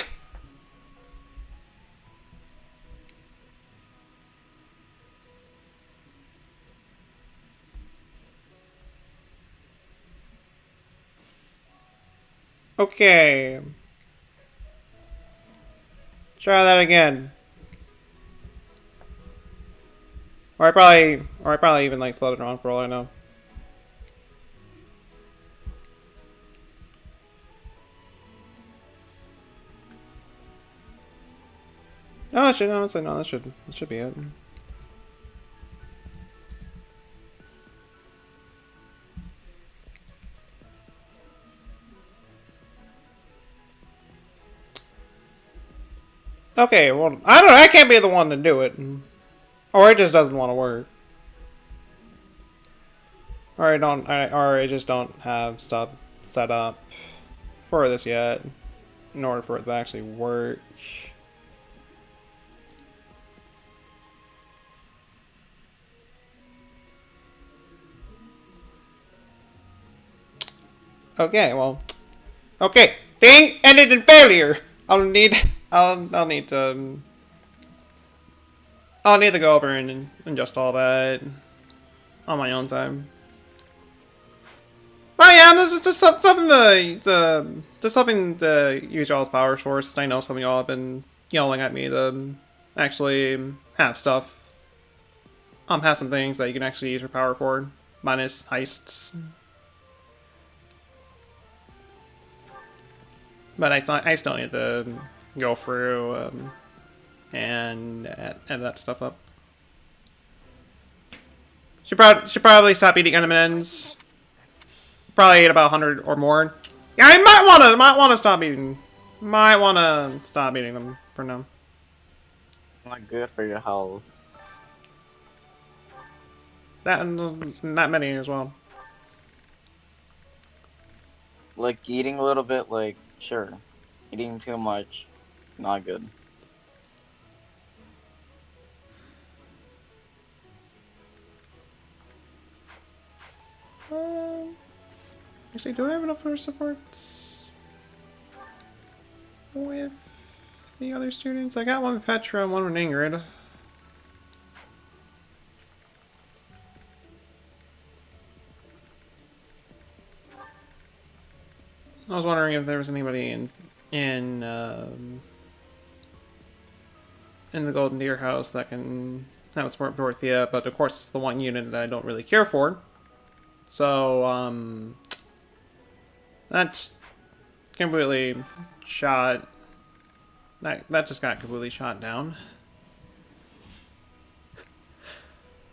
Okay. Try that again. Or I probably even like spelled it wrong for all I know. No, it should. Honestly, no, that should be it. Okay, well, I don't know. I can't be the one to do it, or it just doesn't want to work, or or I just don't have stuff set up for this yet in order for it to actually work. Okay, well, okay, thing ended in failure. I'll need to go over and adjust all that. on my own time. But yeah, this is just something just something to use y'all's power source. I know some of y'all have been yelling at me to actually have stuff. Have some things that you can actually use your power for, minus heists. But I still need to go through and add that stuff up. Should probably stop eating M&Ms. Probably ate about 100 or more. Yeah, I might wanna stop eating. Might wanna stop eating them for now. It's not good for your health. That and not many as well. Like eating a little bit, like sure. Eating too much, not good. Actually, do I have enough for supports with the other students? I got one with Petra and one with Ingrid. I was wondering if there was anybody in the Golden Deer house that can have support Dorothea, but of course it's the one unit that I don't really care for. So, that's completely shot. That just got completely shot down.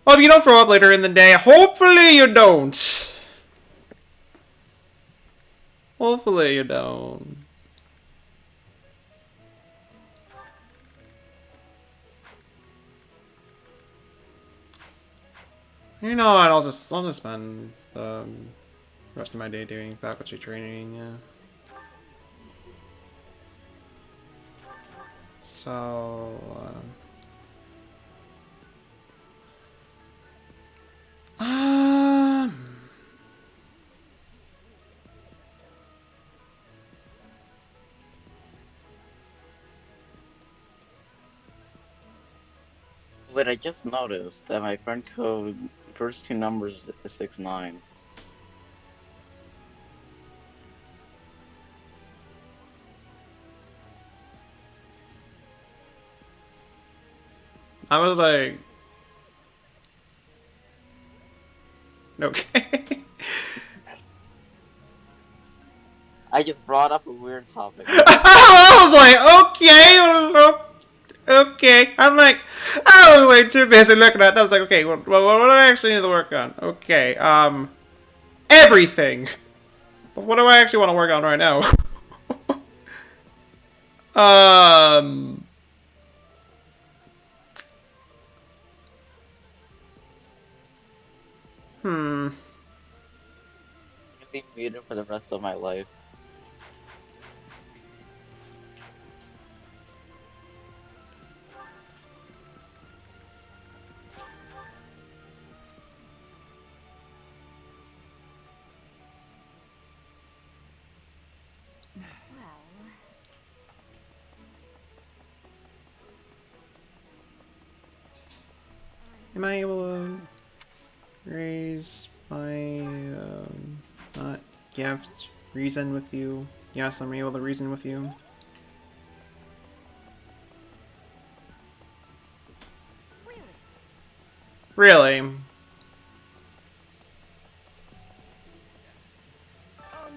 Well, if you don't throw up later in the day, hopefully you don't. Hopefully you don't. You know what? I'll just spend the rest of my day doing faculty training. Yeah. So. Wait, I just noticed that my friend code first two numbers is 69. I was like, okay. I just brought up a weird topic. I was like, okay. Okay, I was like too busy looking at that. I was like, okay, well, what do I actually need to work on? Okay, everything. But what do I actually want to work on right now? I'm gonna be muted for the rest of my life. Am I able to raise my not gift reason with you? Yes, I'm able to reason with you. Really? On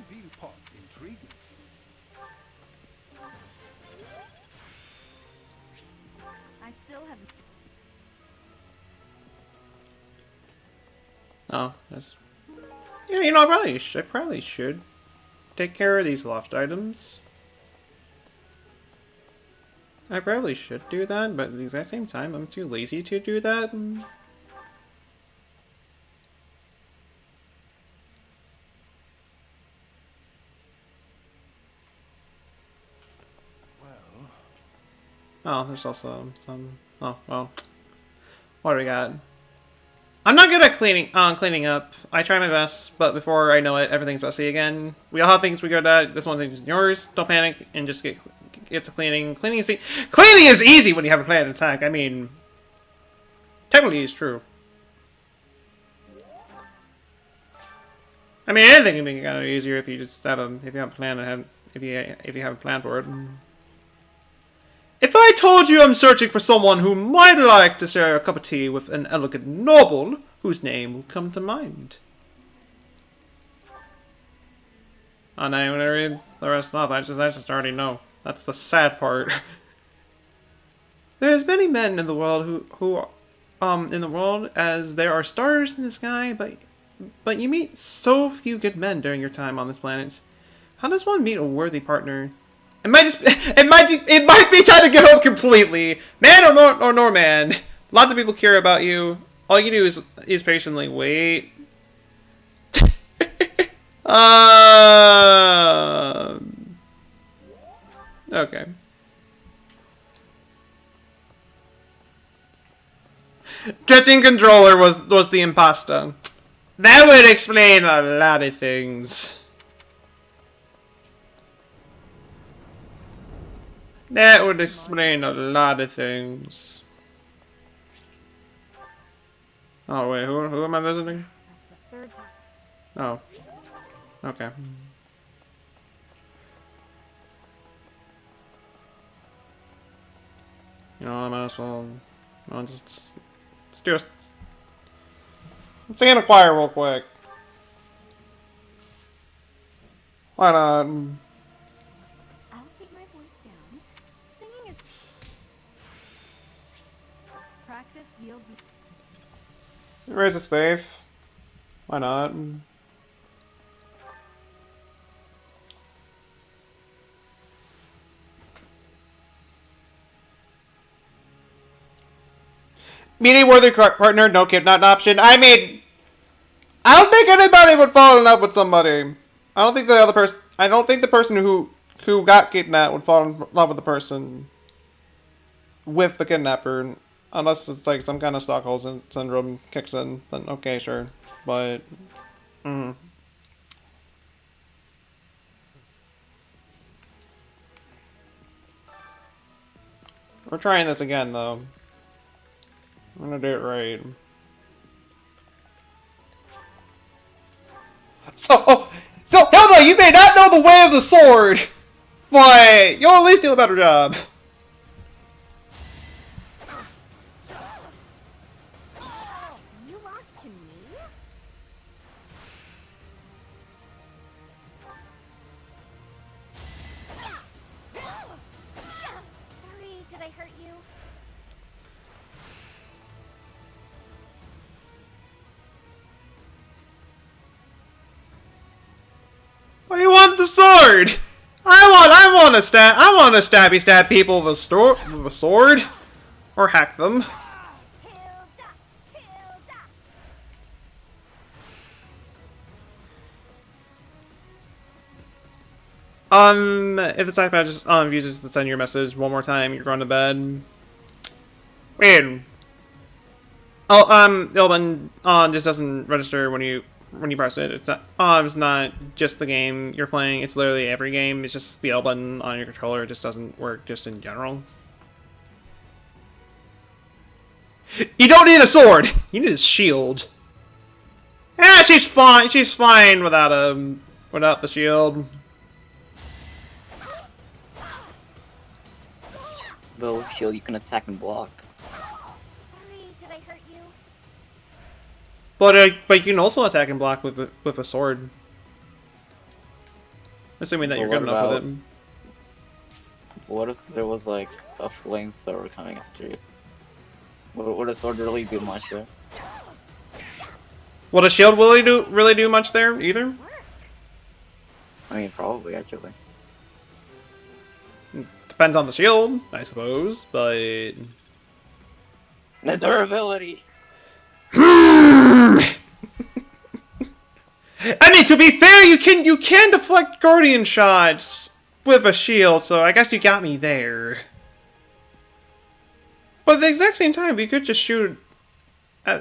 Bean Pot, intriguing. I still have. Oh, yes. Yeah, you know, I probably should take care of these loft items. I probably should do that, but at the exact same time, I'm too lazy to do that. Well, Oh, there's also some. Oh, well. What do we got? I'm not good at cleaning up. I try my best, but before I know it, everything's messy again. We all have things we're good at. This one's yours. Don't panic and just get to cleaning. Cleaning is easy when you have a planned attack. I mean, technically it's true. I mean, anything can be kind of easier if you just have a if you have a plan ahead, if you have a plan for it. If I told you I'm searching for someone who might like to share a cup of tea with an elegant noble, whose name will come to mind? I'm not even gonna read the rest off. I just already know. That's the sad part. There's many men in the world who in the world as there are stars in the sky, but you meet so few good men during your time on this planet. How does one meet a worthy partner? It might be time to give up completely. Man or nor man. Lots of people care about you. All you do is patiently wait. Okay. Drifting controller was the imposter. That would explain a lot of things. That would explain a lot of things. Oh wait, who am I visiting? That's the third time. Oh. Okay. You know, I might as well. Let's do a. Let's sing in a choir real quick. Why not? I'll keep my voice down. Singing is Practice yields. Raise his faith. Why not? Meeting worthy partner, no kidnap option. I mean, I don't think anybody would fall in love with somebody. I don't think the other person. I don't think the person who got kidnapped would fall in love with the person with the kidnapper, unless it's like some kind of Stockholm syndrome kicks in. Then okay, sure, but. We're trying this again, though. I'm gonna do it right. So Hilda, you may not know the way of the sword, but you'll at least do a better job. you lost to me? Sorry, did I hurt you? Well, you want the sword? I want to stab people with a sword, or hack them. Hilda! Hilda! If the iPad just uses to send your message one more time, you're going to bed. Weird. Oh, Elben just doesn't register when you press it. It's not just the game you're playing, it's literally every game. It's just the L button on your controller just doesn't work just in general. You don't need a sword! You need a shield. Yeah, she's fine. She's fine without the shield. But with shield, you can attack and block. Sorry, did I hurt you? But you can also attack and block with a sword. Assuming that But you're what good enough with about- it. What if there was like a flamethrower coming after you? Would a sword really do much there? Would a shield really do much there either? I mean, probably actually. Depends on the shield, I suppose, but The durability. I mean, to be fair, you can deflect guardian shots with a shield, so I guess you got me there. But at the exact same time, you could just shoot.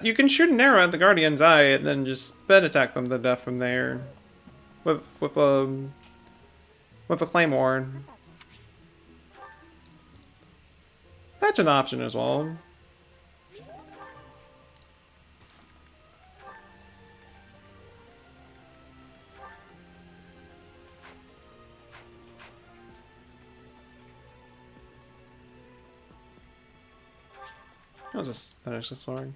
You can shoot an arrow at the guardian's eye and then just then attack them to death from there, with a claymore. That's an option as well. I'll just finish exploring.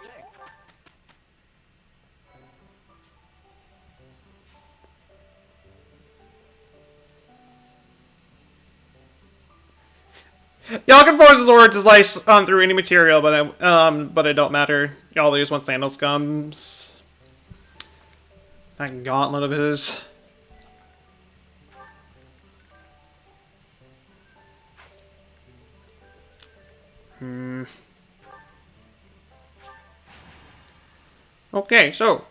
Thanks. Y'all can force his sword to slice through any material, but it don't matter. Y'all lose once Thanos comes. That gauntlet of his. Okay, so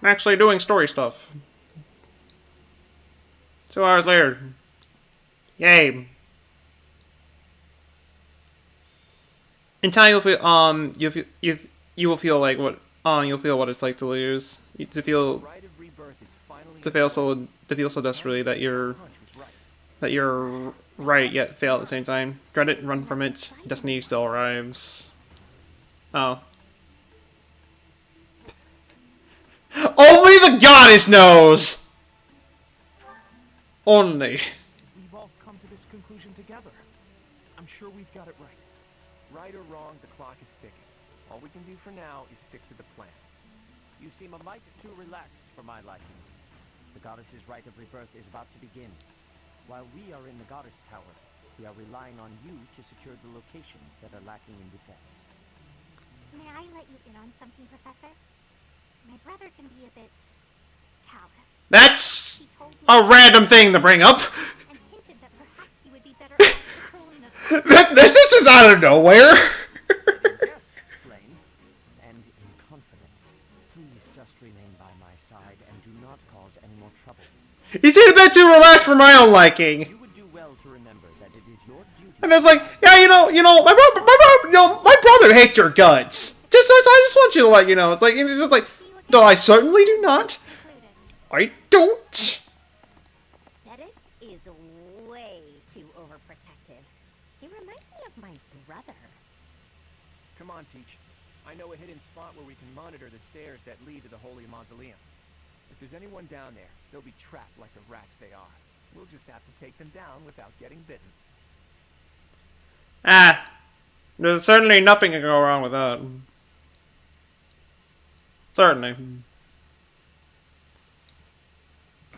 I'm actually doing story stuff. 2 hours later. Yay. In time you will feel like what you'll feel what it's like to lose. To feel Right of rebirth is finally to feel so desperately that you're right yet fail at the same time. Dread it, run from it. Destiny still arrives. Oh. Only the goddess knows! Only. We've all come to this conclusion together. I'm sure we've got it right. Right or wrong, the clock is ticking. All we can do for now is stick to the plan. You seem a mite too relaxed for my liking. The goddess's rite of rebirth is about to begin. While we are in the goddess tower, we are relying on you to secure the locations that are lacking in defense. May I let you in on something, Professor? My brother can be a bit callous. That's He told me a random thing to bring up. and hinted that perhaps you would be better off patrolling a This is out of nowhere. Yes, Flame. And in confidence, please just remain by my side and do not cause any more trouble. He seemed a bit too relaxed for my own liking. You would do well to remember that it is your duty. And it's like, yeah, my brother hates your guts. I just want you to let you know. It's like, it's just like, no, I certainly do not. included. I don't. Sedith is way too overprotective. He reminds me of my brother. Come on, Teach. I know a hidden spot where we can monitor the stairs that lead to the Holy Mausoleum. If there's anyone down there, they'll be trapped like the rats they are. We'll just have to take them down without getting bitten. There's certainly nothing can go wrong with that. Certainly.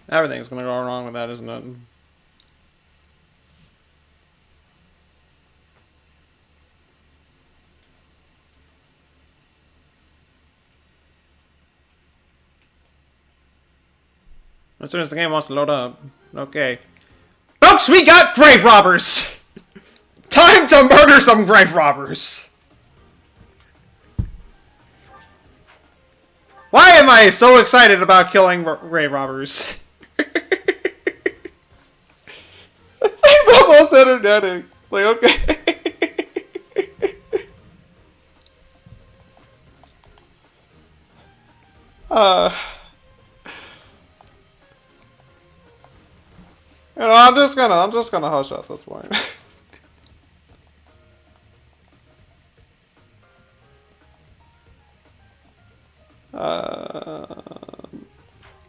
Everything's gonna go wrong with that, isn't it? As soon as the game wants to load up. Okay. Folks, we got grave robbers! Time to murder some grave robbers! Why am I so excited about killing grave robbers? It's like the most energetic. Like, okay. You know, I'm just gonna hush at this point.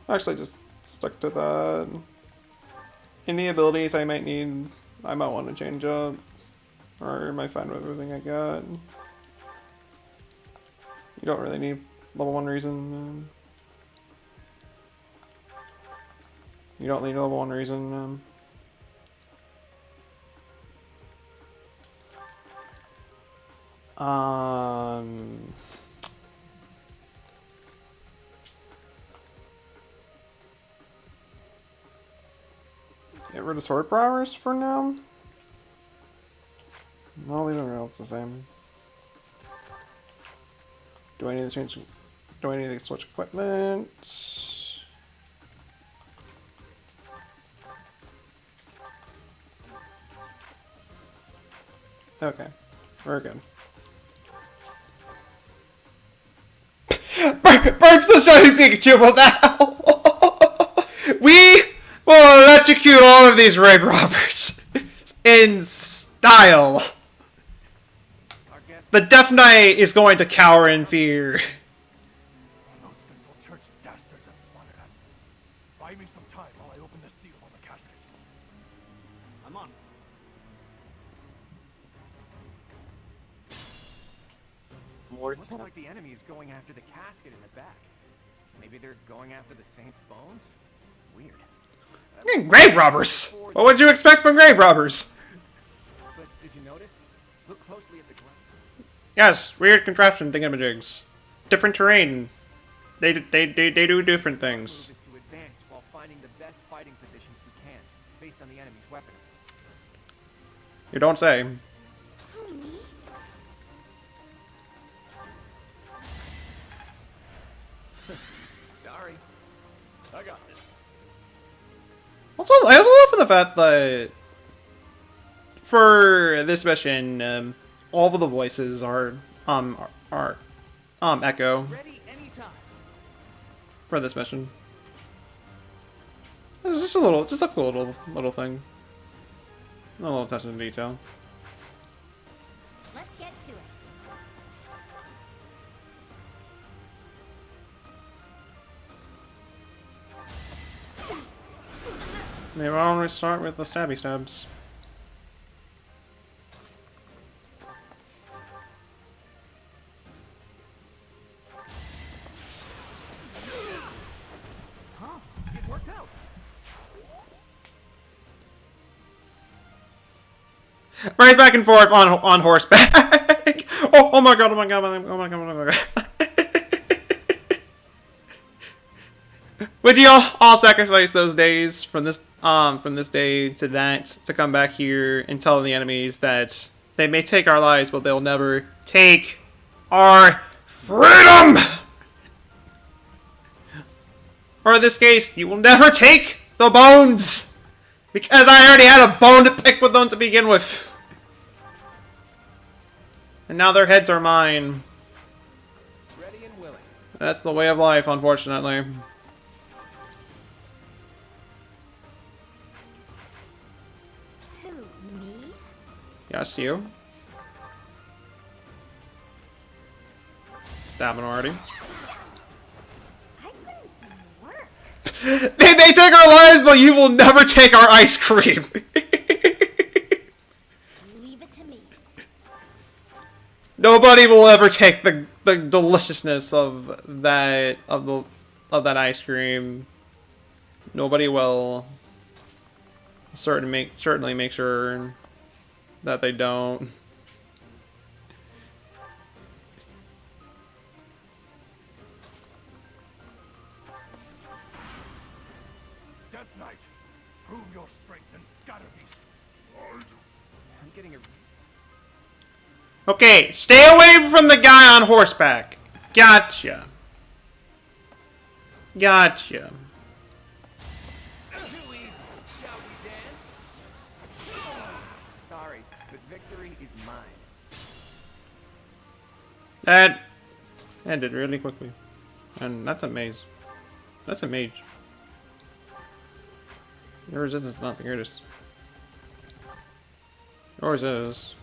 Actually, just stuck to that. Any abilities I might need, I might want to change up, or am I fine with everything I got? You don't really need level 1 reason. You don't need level 1 reason. Get rid of sword powers for now. I'll leave everything else the same. Do I need to change? Do I need to switch equipment? Okay, we're good. Burp's the shiny Pikachu now! We will electrocute all of these raid robbers in style. The Death Knight is going to cower in fear. Those Central Church dastards have spotted us. Buy me some time while I open the seal on the casket. Looks like the enemy is going after the casket in the back. Maybe they're going after the saint's bones? Weird. Grave robbers! What would you expect from grave robbers? But did you notice? Look closely at the ground. Yes, weird contraption thingamajigs. Different terrain. They do different things. Move is to advance while finding the best fighting positions we can, based on the enemy's weaponry. You don't say. Who, me? Sorry. I got this. Also, I also love for the fact that for this mission, all of the voices are echo Ready anytime. for this mission. It's just a cool little thing. A little attention to detail. Let's get to it. Maybe I'll only start with the stabby stabs. Huh? It worked out. Right back and forth on horseback. Oh my god! Oh my god! Oh my god! Oh my god! Would you all sacrifice those days from this day to that to come back here and tell the enemies that they may take our lives, but they'll never take our freedom? Or in this case, you will never take the bones, because I already had a bone to pick with them to begin with. And now their heads are mine. Ready and willing. That's the way of life, unfortunately. Who, me? Yes, you. Stabbing already. I put in some work. They may take our lives, but you will never take our ice cream. Leave it to me. Nobody will ever take the deliciousness of that ice cream. Nobody will. Certainly make sure that they don't. Death Knight, prove your strength and scatter these. I'm getting a... Okay, stay away from the guy on horseback. Gotcha. Gotcha. Too easy. Shall we dance? Sorry, but victory is mine. That ended really quickly. And that's a maze. That's a mage. Your resistance is not the greatest. Yours is.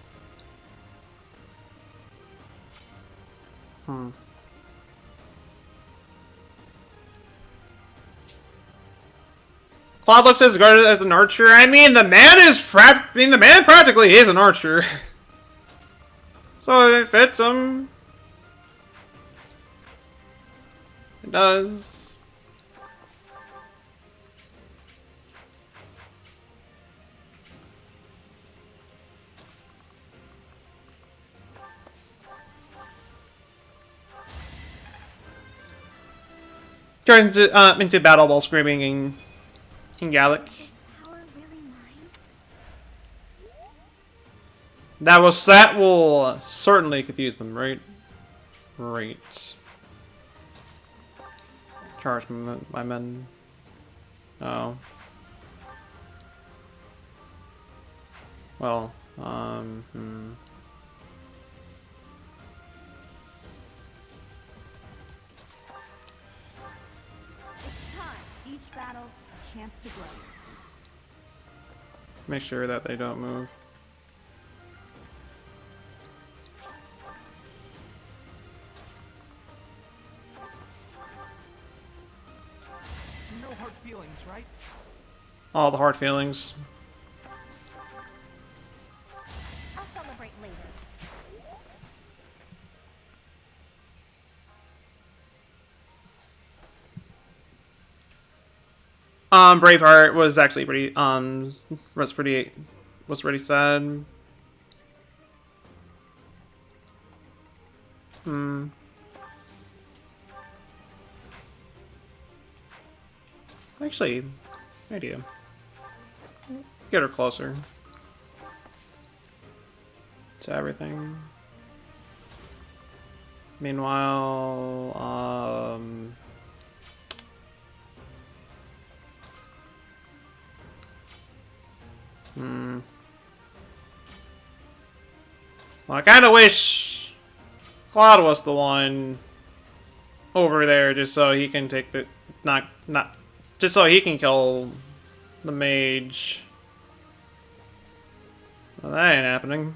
Cloud looks as good as an archer. I mean, the man practically is an archer. So it fits him. It does. Turns into battle while screaming in Gallic. Is this power really mine? That will certainly confuse them, right? Right. Charge my men. Oh. Well, It's time. Each battle, a chance to grow. Make sure that they don't move. No hard feelings, right? All the hard feelings. I'll celebrate later. Braveheart was actually pretty was pretty sad. Actually, idea. Get her closer to everything. Meanwhile, well, I kind of wish Claude was the one over there, just so he can take the just so he can kill the mage. Well, that ain't happening.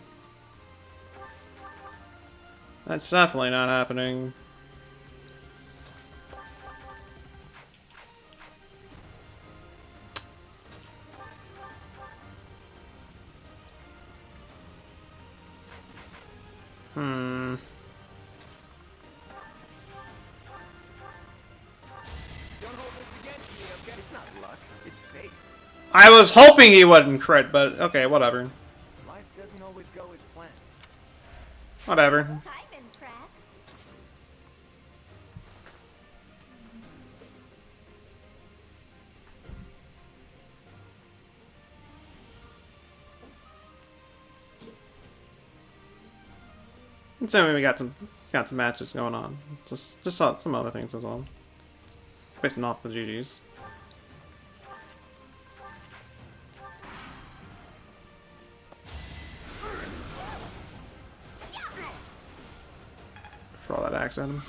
That's definitely not happening. Don't hold this against me, okay? It's not luck, it's fate. I was hoping he wouldn't crit, but okay, whatever. Life doesn't always go as planned. Whatever. I'm impressed. So we got some matches going on. Just saw some other things as well. Facing off the GGs. For all that axe at him.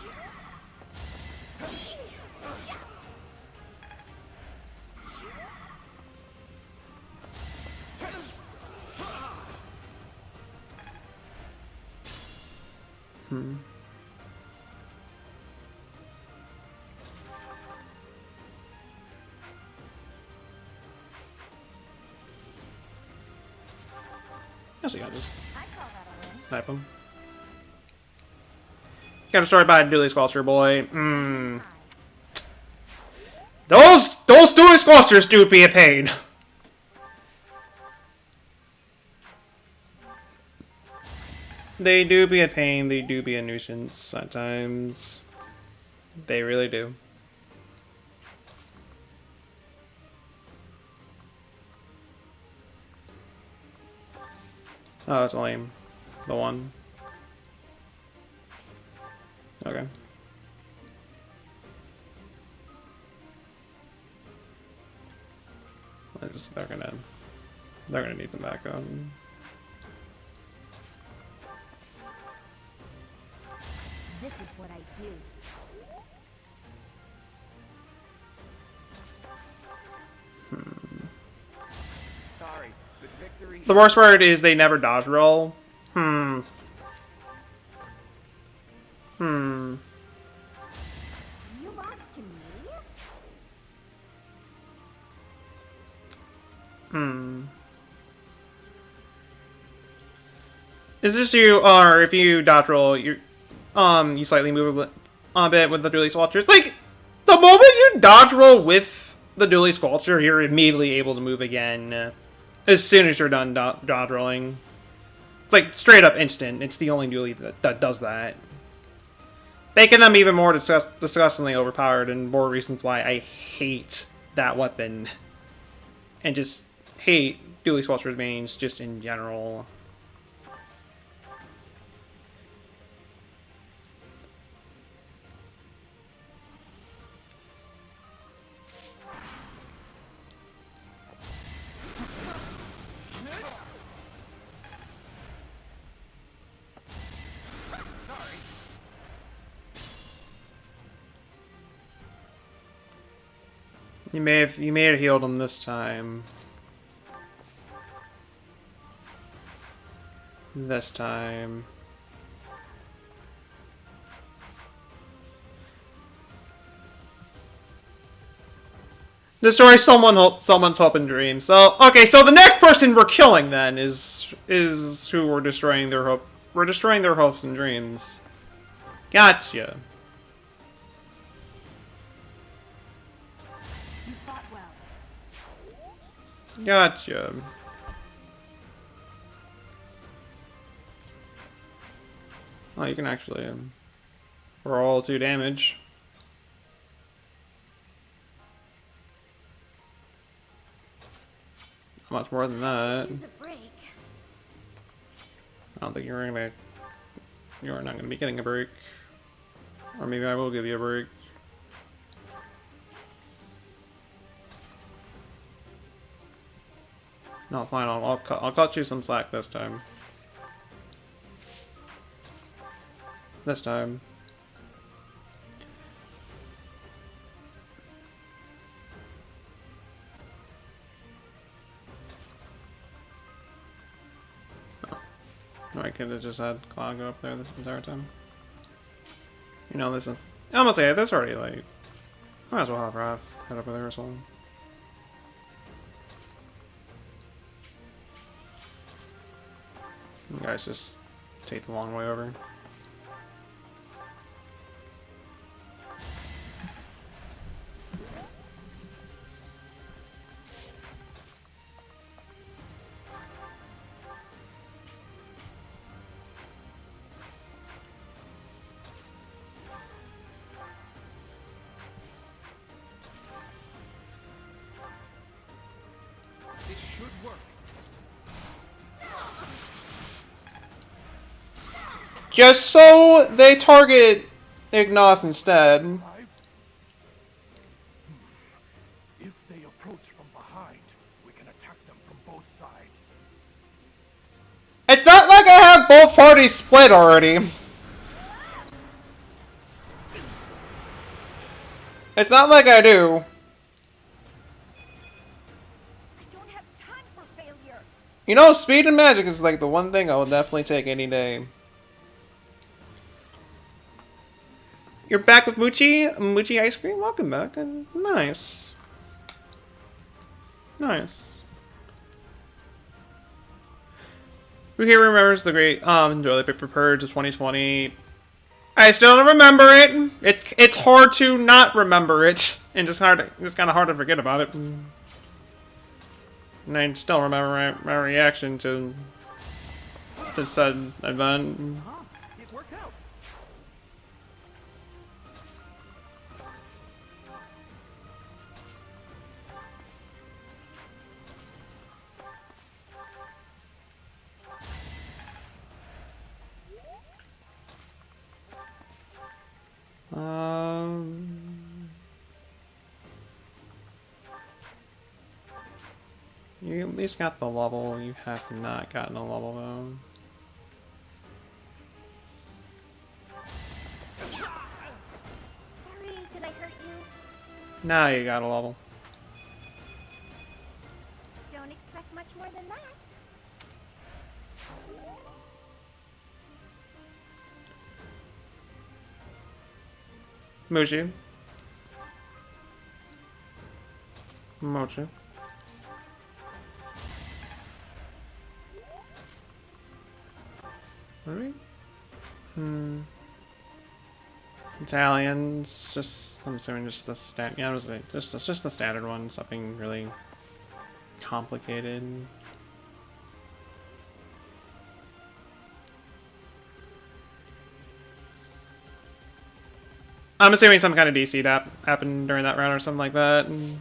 Actually, I just type him. Got a story by Dually Sculpture boy. Those Dually Sculptures do be a pain. They do be a pain. They do be a nuisance at times. They really do. Oh, it's only the one. Okay. They're gonna need some backup. This is what I do. Sorry, but victory. The worst part is they never dodge roll. You lost to me? Is this you, or if you dodge roll, you slightly move a bit with the Dually Sculpture. It's like, the moment you dodge roll with the Dually Sculpture, you're immediately able to move again. As soon as you're done dodge rolling. It's like, straight up instant. It's the only Dually that does that. Making them even more disgustingly overpowered, and more reasons why I hate that weapon. And just hate Dually Sculpture's mains just in general. You may have healed him this time. This time. Destroy someone's hope and dream. So okay, so the next person we're killing then is who we're destroying their hope. We're destroying their hopes and dreams. Gotcha. You fought well. Gotcha. Oh, you can actually roll 2 damage. Much more than that. Use a break. I don't think you're not gonna be getting a break. Or maybe I will give you a break. No, fine. I'll cut you some slack this time. This time. Oh, I could have just had Claw go up there this entire time. You know, this is. I'm gonna say this already like. I might as well have Raph head over there as well. You guys just take the long way over. It should work. Just so they target Ignos instead. Arrived? If they approach from behind, we can attack them from both sides. It's not like I have both parties split already. It's not like I do. I don't have time for failure. You know, speed and magic is like the one thing I will definitely take any day. You're back with Moochie? Moochie ice cream? Welcome back. And nice. Nice. Who here remembers the great toilet paper purge of 2020? I still don't remember it. It's hard to not remember it, and it's kind of hard to forget about it. And I still remember my reaction to said event. Huh? It worked out. You at least got the level. You have not gotten a level though. Sorry, did I hurt you? Now you got a level. Don't expect much more than that. Mochi. Mochi. What are we? Italians, just I'm assuming just the stat. Yeah, it was just the standard one. Something really complicated. I'm assuming some kind of DC happened during that round or something like that. I'm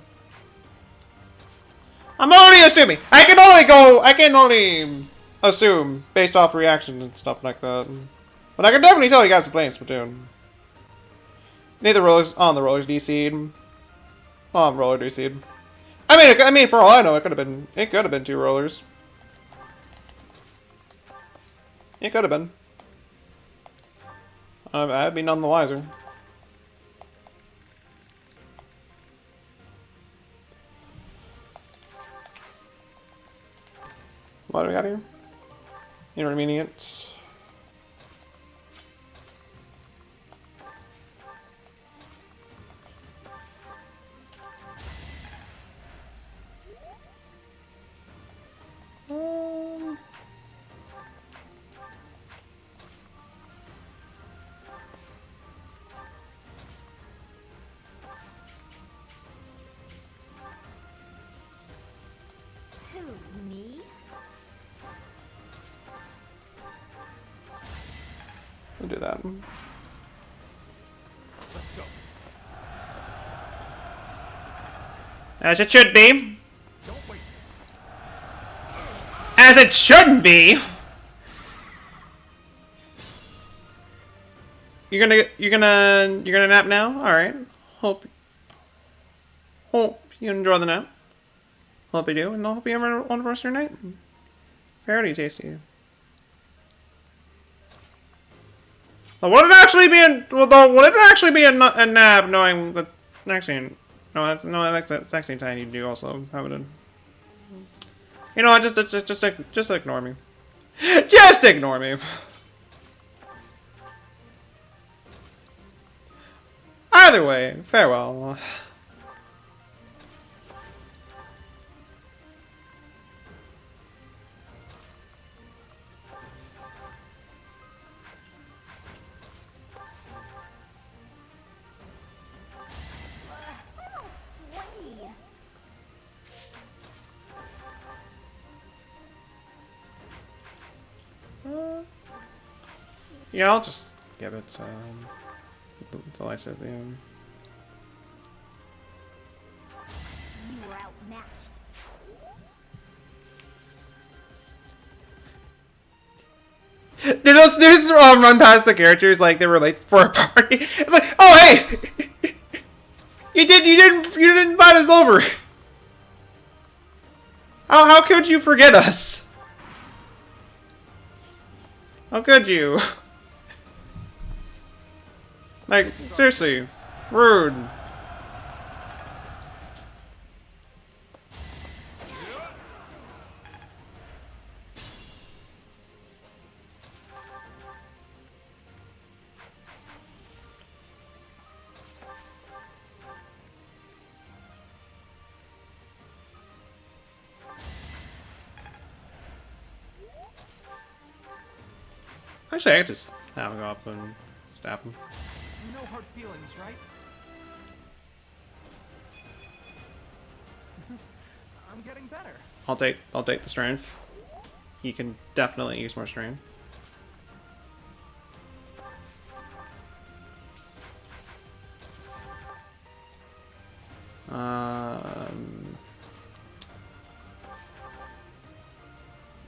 only assuming. I can only assume based off reaction and stuff like that. But I can definitely tell you guys are playing Splatoon. Neither rollers on the rollers DC'd. Roller DC'd. I mean, for all I know, it could have been 2 rollers. It could have been. I'd be none the wiser. What do we got here? Intermediate. We'll do that. Let's go. As it should be. Don't waste it. As it shouldn't be. You're gonna nap now? Alright. Hope you enjoy the nap. Hope you do, and I hope you have a wonderful rest of your night. Very tasty. Would it actually be a nap knowing that actually that's actually tiny you do also have it in. You know what, just ignore me. Just ignore me. Either way, farewell. I'm all sweaty. Yeah, I'll just give it until I said the end. You were outmatched. Did those dudes run past the characters like they were late for a party? It's like, oh hey, you didn't invite us over. How could you forget us? How could you? Like seriously, rude. Actually, I could just have him go up and stab him. No hard feelings, right? I'm getting better. I'll take the strength. He can definitely use more strength.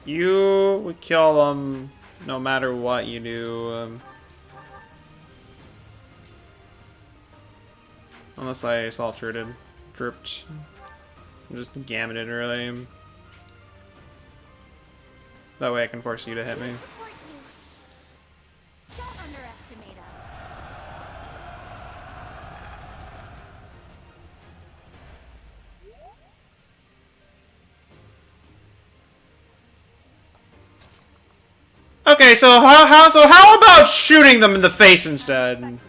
You would kill him no matter what you do. Unless I assault dripped. Just gammeted really. That way I can force you to hit me. Support you. Don't underestimate us. Okay, so how about shooting them in the face instead?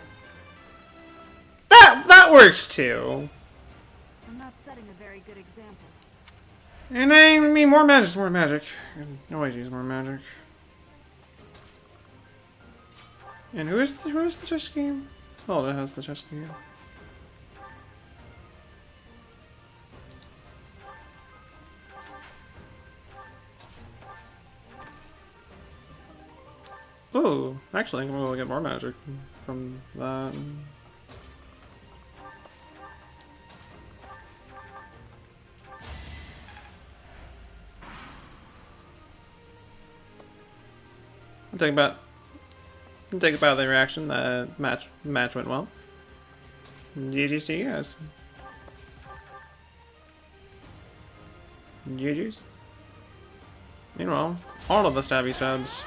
That works too. I'm not setting a very good example. And I mean more magic, more magic. And always use more magic. And who is the chess game? Oh, that has the chess game. Ooh, actually, I'm gonna get more magic from that. I'll take about the reaction. The match went well. GG's to you guys. GG's. Meanwhile, all of the stabby stabs.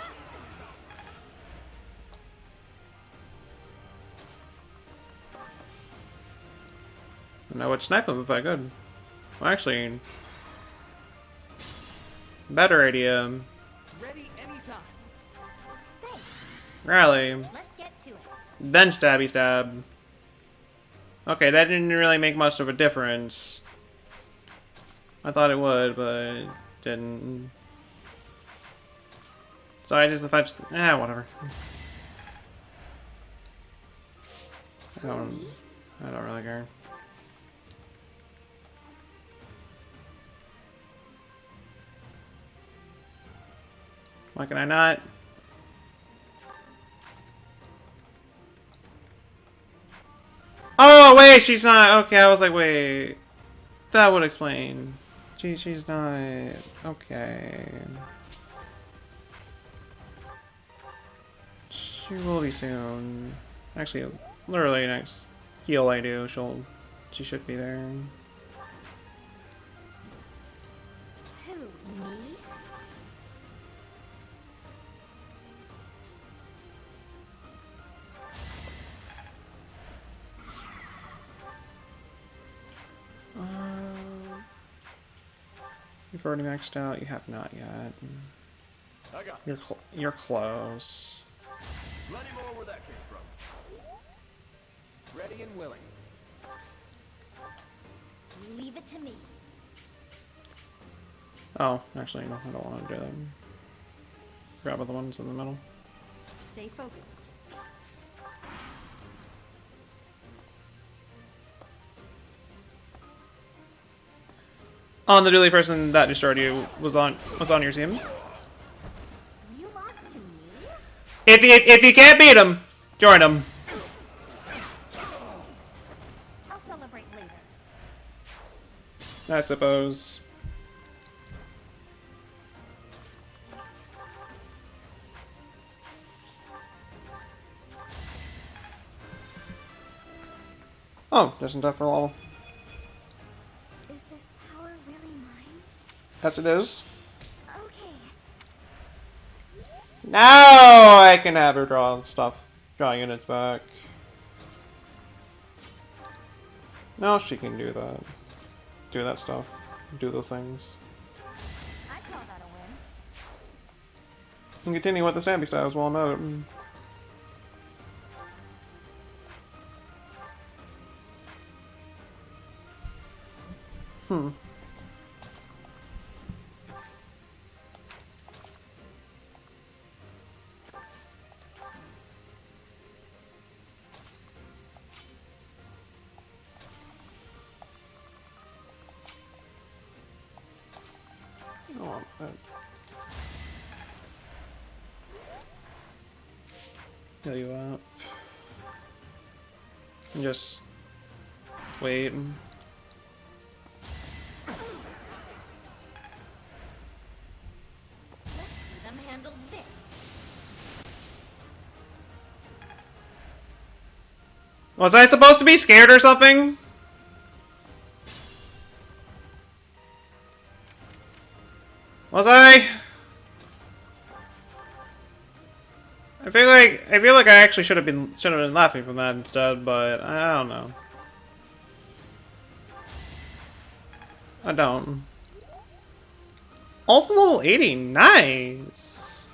And I would snipe him if I could. Well, actually, better idea. Ready anytime. Thanks. Rally. Let's get to it. Then stabby stab. Okay, that didn't really make much of a difference. I thought it would, but it didn't. So I just fetched. Whatever. I don't really care. Why can I not? wait, she's not. Okay, I was like, wait. That would explain. She's not. Okay. She will be soon. Actually, literally next heal I do, she should be there. Who, me? You've already maxed out. You have not yet. I got You're close. plenty more where that came from. Ready and willing. Leave it to me. Oh, actually, no, I don't want to do that. Grab the ones in the middle. Stay focused. On the dually person that destroyed you was on your team. You lost to me? If you can't beat him, join him. I'll celebrate later. I suppose. Oh, just in time for all. Is this power really mine? Yes, it is. Okay. Now I can have her draw units back. Now she can do that. Do that stuff. Do those things. I'd call that a win. And continue with the Stampy styles while I'm out. Hmm. Oh, heal you up. And just wait. Let's see them handle this. Was I supposed to be scared or something? Was I? I feel like I actually should have been laughing from that instead, but I don't know. I don't. Also level 80, nice.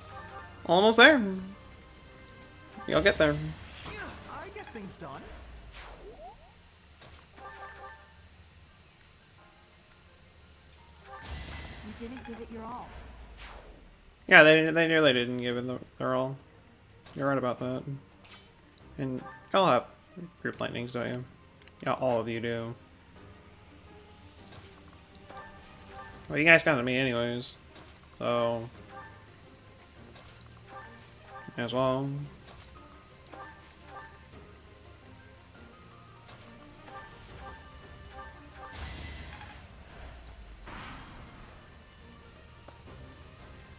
Almost there. You'll get there. I get things done. You didn't give it your all. Yeah, they nearly didn't give it their all. You're right about that. And y'all have group lightnings, don't you? Yeah, all of you do. Well, you guys got to me anyways, so as well.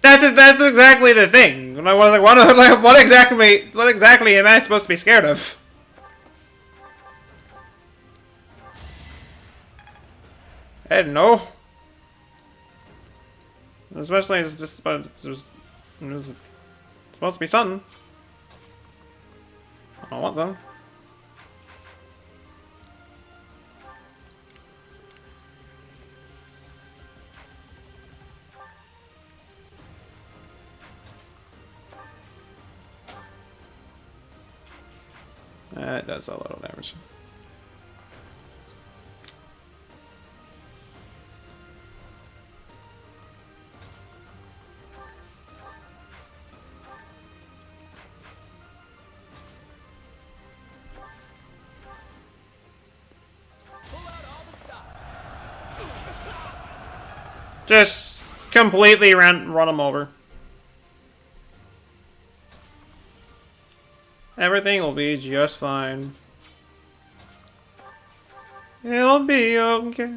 That's exactly the thing. When I was like, what exactly am I supposed to be scared of? I didn't know. Especially it's just about it's supposed to be something. I don't want them. That does a little damage. Pull out all the stops. Just completely run them over. Everything will be just fine. It'll be okay.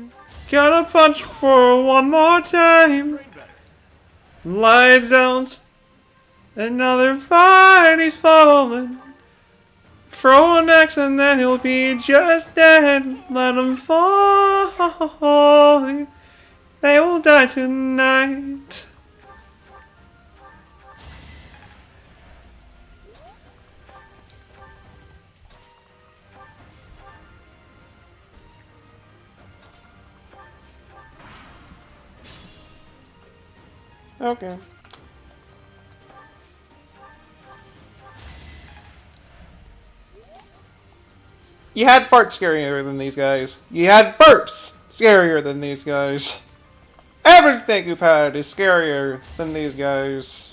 Gotta punch for one more time. Lights out. Another party's falling. Throw an axe and then he'll be just dead. Let him fall. They will die tonight. Okay. You had farts scarier than these guys. You had burps scarier than these guys. Everything you've had is scarier than these guys.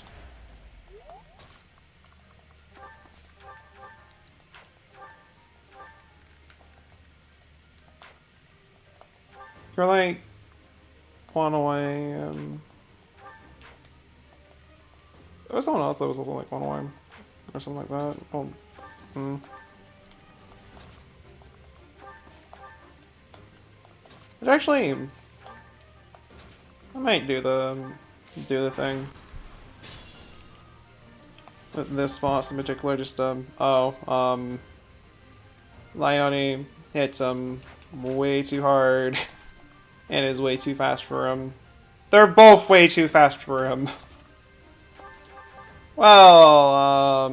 You're like one away. There was someone else that was also like one away, or something like that. Oh, But actually, I might do the thing with this boss in particular. Just Leone hits him way too hard and is way too fast for him. They're both way too fast for him. Well,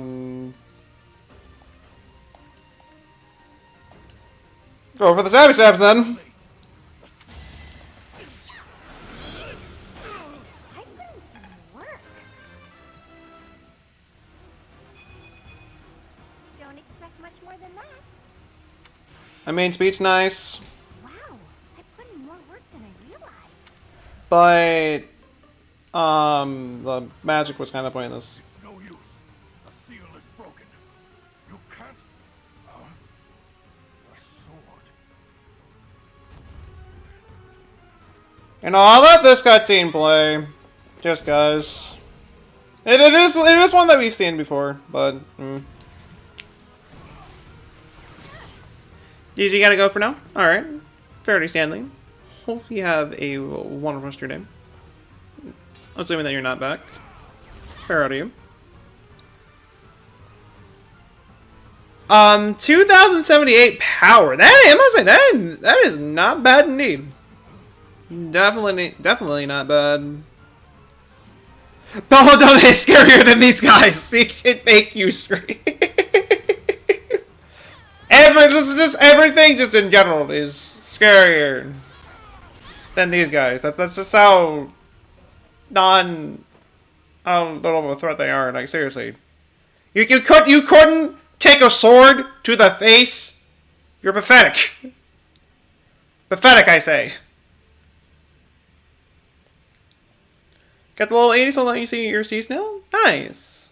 go for the savage stabs then. I put in some work. Don't expect much more than that. I mean, speed's nice, Wow, I put in more work than I realized. but the magic was kind of pointless. It's no use. A seal is broken. You can't. A sword. And I'll let this cutscene play, just cause it is one that we've seen before, but. GG gotta go for now. Alright. Fairly Stanley. Hope you have a wonderful rest of your day. Assuming that you're not back. Fair out of you. 2078 power. That, I must say, that is not bad indeed. Definitely not bad. Belladonna is scarier than these guys. It can make you scream. Everything just in general is scarier than these guys. That's just how I don't know what threat they are. Like, seriously, you couldn't take a sword to the face. You're pathetic. Pathetic, I say. Got the little 80 so let you see your sea snail? Nice.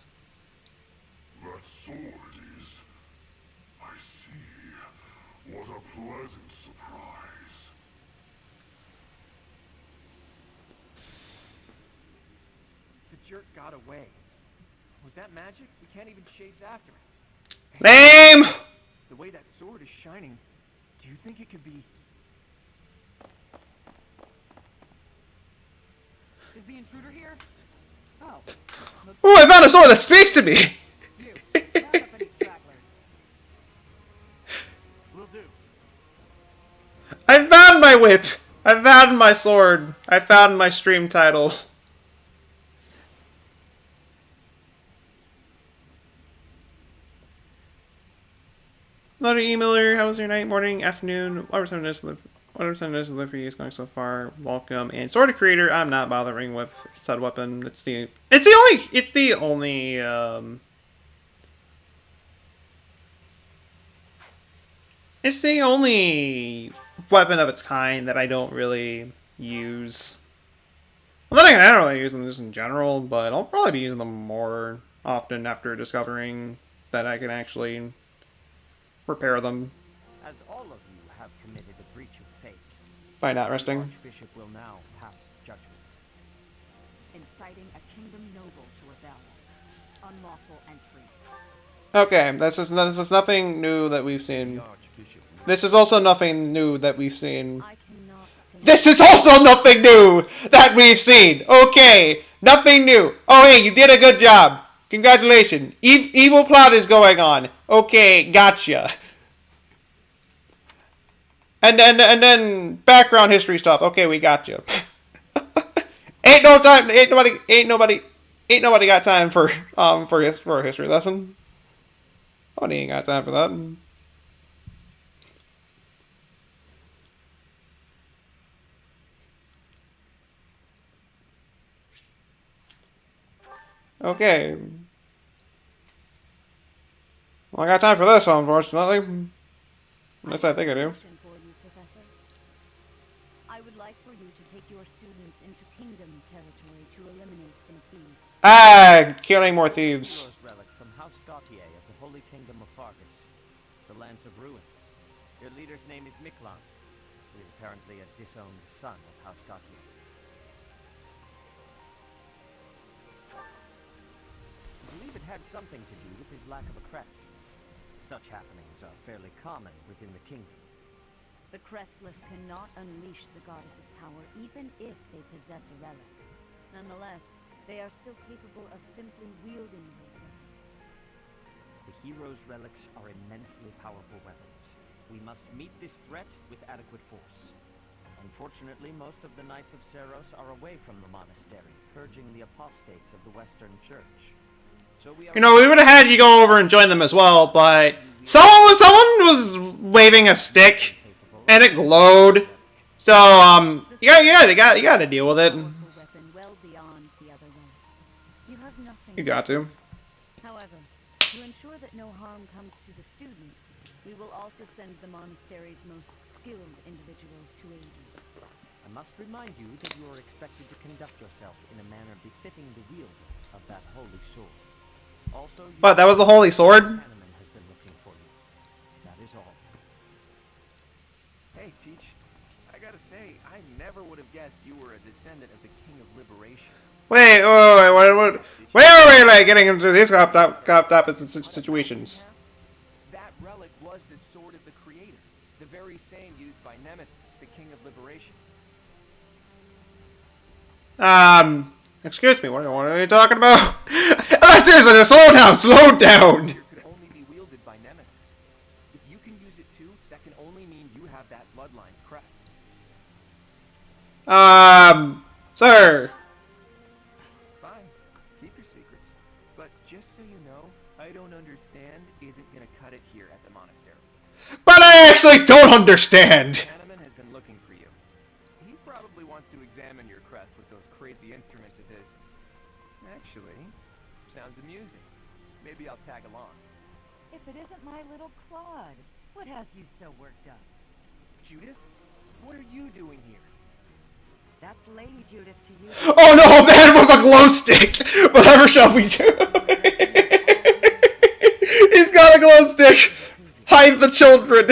That sword is. I see. What a pleasant surprise. The jerk got away. Was that magic? We can't even chase after it. Lame! The way that sword is shining, do you think it could be... Is the intruder here? Oh. Ooh, I found a sword that speaks to me! You. Round up any stragglers. Will do. I found my whip! I found my sword! I found my stream title. Another emailer, how was your night, morning, afternoon, whatever time it is to live for you is going so far. Welcome. And Sword of Creator, I'm not bothering with said weapon. It's the only weapon of its kind that I don't really use. Well, then again, I don't really use them just in general, but I'll probably be using them more often after discovering that I can actually repair them As all of you have committed a breach of faith, by not the resting. Archbishop will now pass judgment. Inciting a kingdom noble to rebel. Unlawful entry. Okay, this is nothing new that we've seen. This is also nothing new that we've seen. This is also nothing new that we've seen. Okay, nothing new. Oh, hey, you did a good job. Congratulations. Evil plot is going on. Okay, gotcha. And then background history stuff. Okay, we got you. Ain't nobody got time for a history lesson. Nobody ain't got time for that. Okay. Well, I got time for this, unfortunately. At least I think I do. I would like for you to take your students into Kingdom territory to eliminate some thieves. Ah, killing more thieves. Hero's relic from House Gautier of the Holy Kingdom of Fargus, the Lance of Ruin. Your leader's name is Miklan, who is apparently a disowned son of House Gautier. I believe it had something to do with his lack of a crest. Such happenings are fairly common within the kingdom. The Crestless cannot unleash the goddess's power even if they possess a relic. Nonetheless, they are still capable of simply wielding those weapons. The hero's relics are immensely powerful weapons. We must meet this threat with adequate force. Unfortunately, most of the Knights of Seros are away from the monastery, purging the apostates of the Western Church. So we would have had you go over and join them as well, but someone was waving a stick, and it glowed. So you gotta deal with it. You got to. However, to ensure that no harm comes to the students, we will also send the monastery's most skilled individuals to aid you. I must remind you that you are expected to conduct yourself in a manner befitting the wielder of that holy sword. Also, What, that was the holy sword? Hanneman has been looking for you. That is all. Hey, Teach. I gotta say, I never would have guessed you were a descendant of the King of Liberation. Wait, where are we like getting into these cop situations? That relic was the sword of the Creator, the very same used by Nemesis, the King of Liberation. Excuse me, what are you talking about? Seriously, slow down! It could only be wielded by Nemesis. If you can use it too, that can only mean you have that bloodline's crest. Sir. Fine, keep your secrets. But just so you know, I don't understand isn't gonna cut it here at the monastery. But I actually don't understand! Hanneman has been looking for you. He probably wants to examine your crest with those crazy instruments of his. Actually, sounds amusing. Maybe I'll tag along. If it isn't my little Claude, what has you so worked up? Judith, what are you doing here? That's Lady Judith to you. Oh no, man with a glow stick! Whatever shall we do? He's got a glow stick! Hide the children!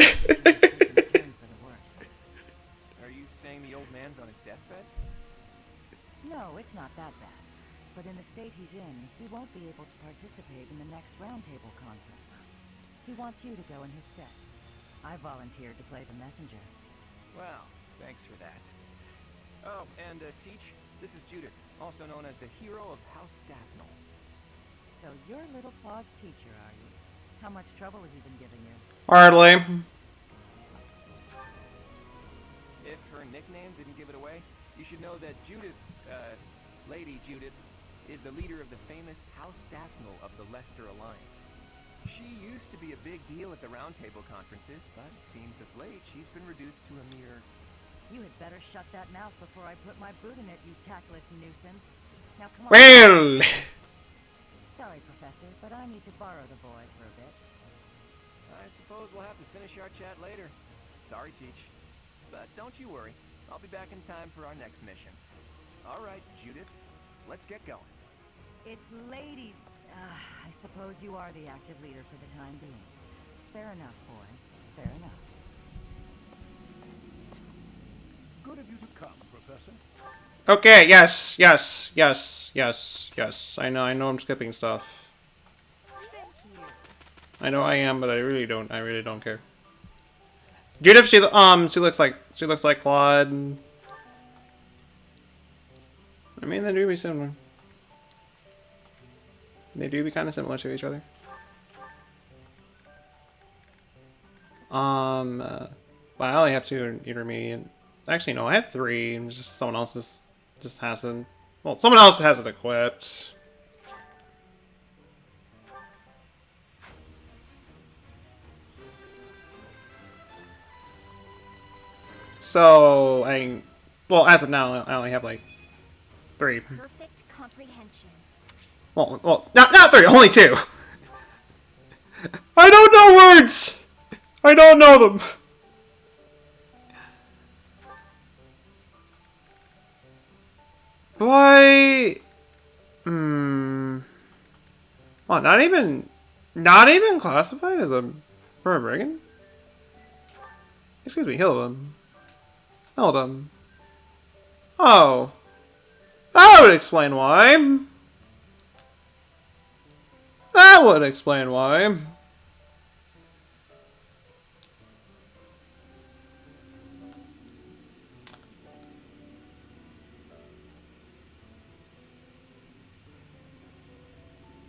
Are you saying the old man's on his deathbed? No, it's not that bad. But in the state he's in, he won't be able to participate in the next roundtable conference. He wants you to go in his stead. I volunteered to play the messenger. Well, thanks for that. Oh, and Teach, this is Judith, also known as the hero of House Daphnel. So you're little Claude's teacher, are you? How much trouble has he been giving you? Hardly. If her nickname didn't give it away, you should know that Judith, Lady Judith, is the leader of the famous House Daphnel of the Leicester Alliance. She used to be a big deal at the roundtable conferences, but it seems of late she's been reduced to a mere... You had better shut that mouth before I put my boot in it, you tactless nuisance. Now come on. Well... Sorry, Professor, but I need to borrow the boy for a bit. I suppose we'll have to finish our chat later. Sorry, Teach. But don't you worry. I'll be back in time for our next mission. All right, Judith, let's get going. It's Lady... I suppose you are the active leader for the time being. Fair enough, boy. Fair enough. Good of you to come, Professor. Okay, yes. I know I'm skipping stuff. Thank you. I know I am, but I really don't. I really don't care. Judith, she looks like Claude. I mean, they do be similar. They do be kind of similar to each other. Well, I only have 2 intermediate. Actually, no, I have 3. It's just someone else just hasn't. Well, someone else has it equipped. So well, as of now, I only have like 3. Perfect comprehension. Well, not 3, only 2. I don't know words. I don't know them. Why? Well, not even classified as a for a brigand. Excuse me, Hildum. Oh, that would explain why. That would explain why.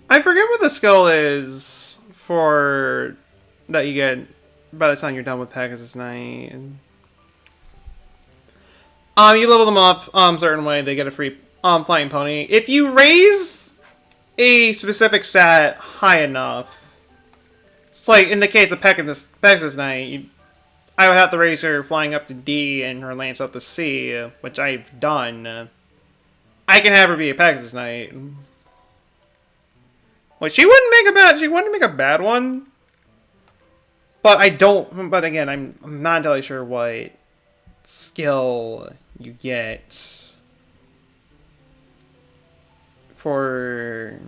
I forget what the skill is for that you get by the time you're done with Pegasus Knight. You level them up certain way, they get a free flying pony. If you raise a specific stat high enough, it's like in the case of Pegasus Knight, I would have to raise her flying up to D and her lance up to C, which I've done. I can have her be a Pegasus Knight. Which she wouldn't make a bad one. But again, I'm not entirely sure what skill you get for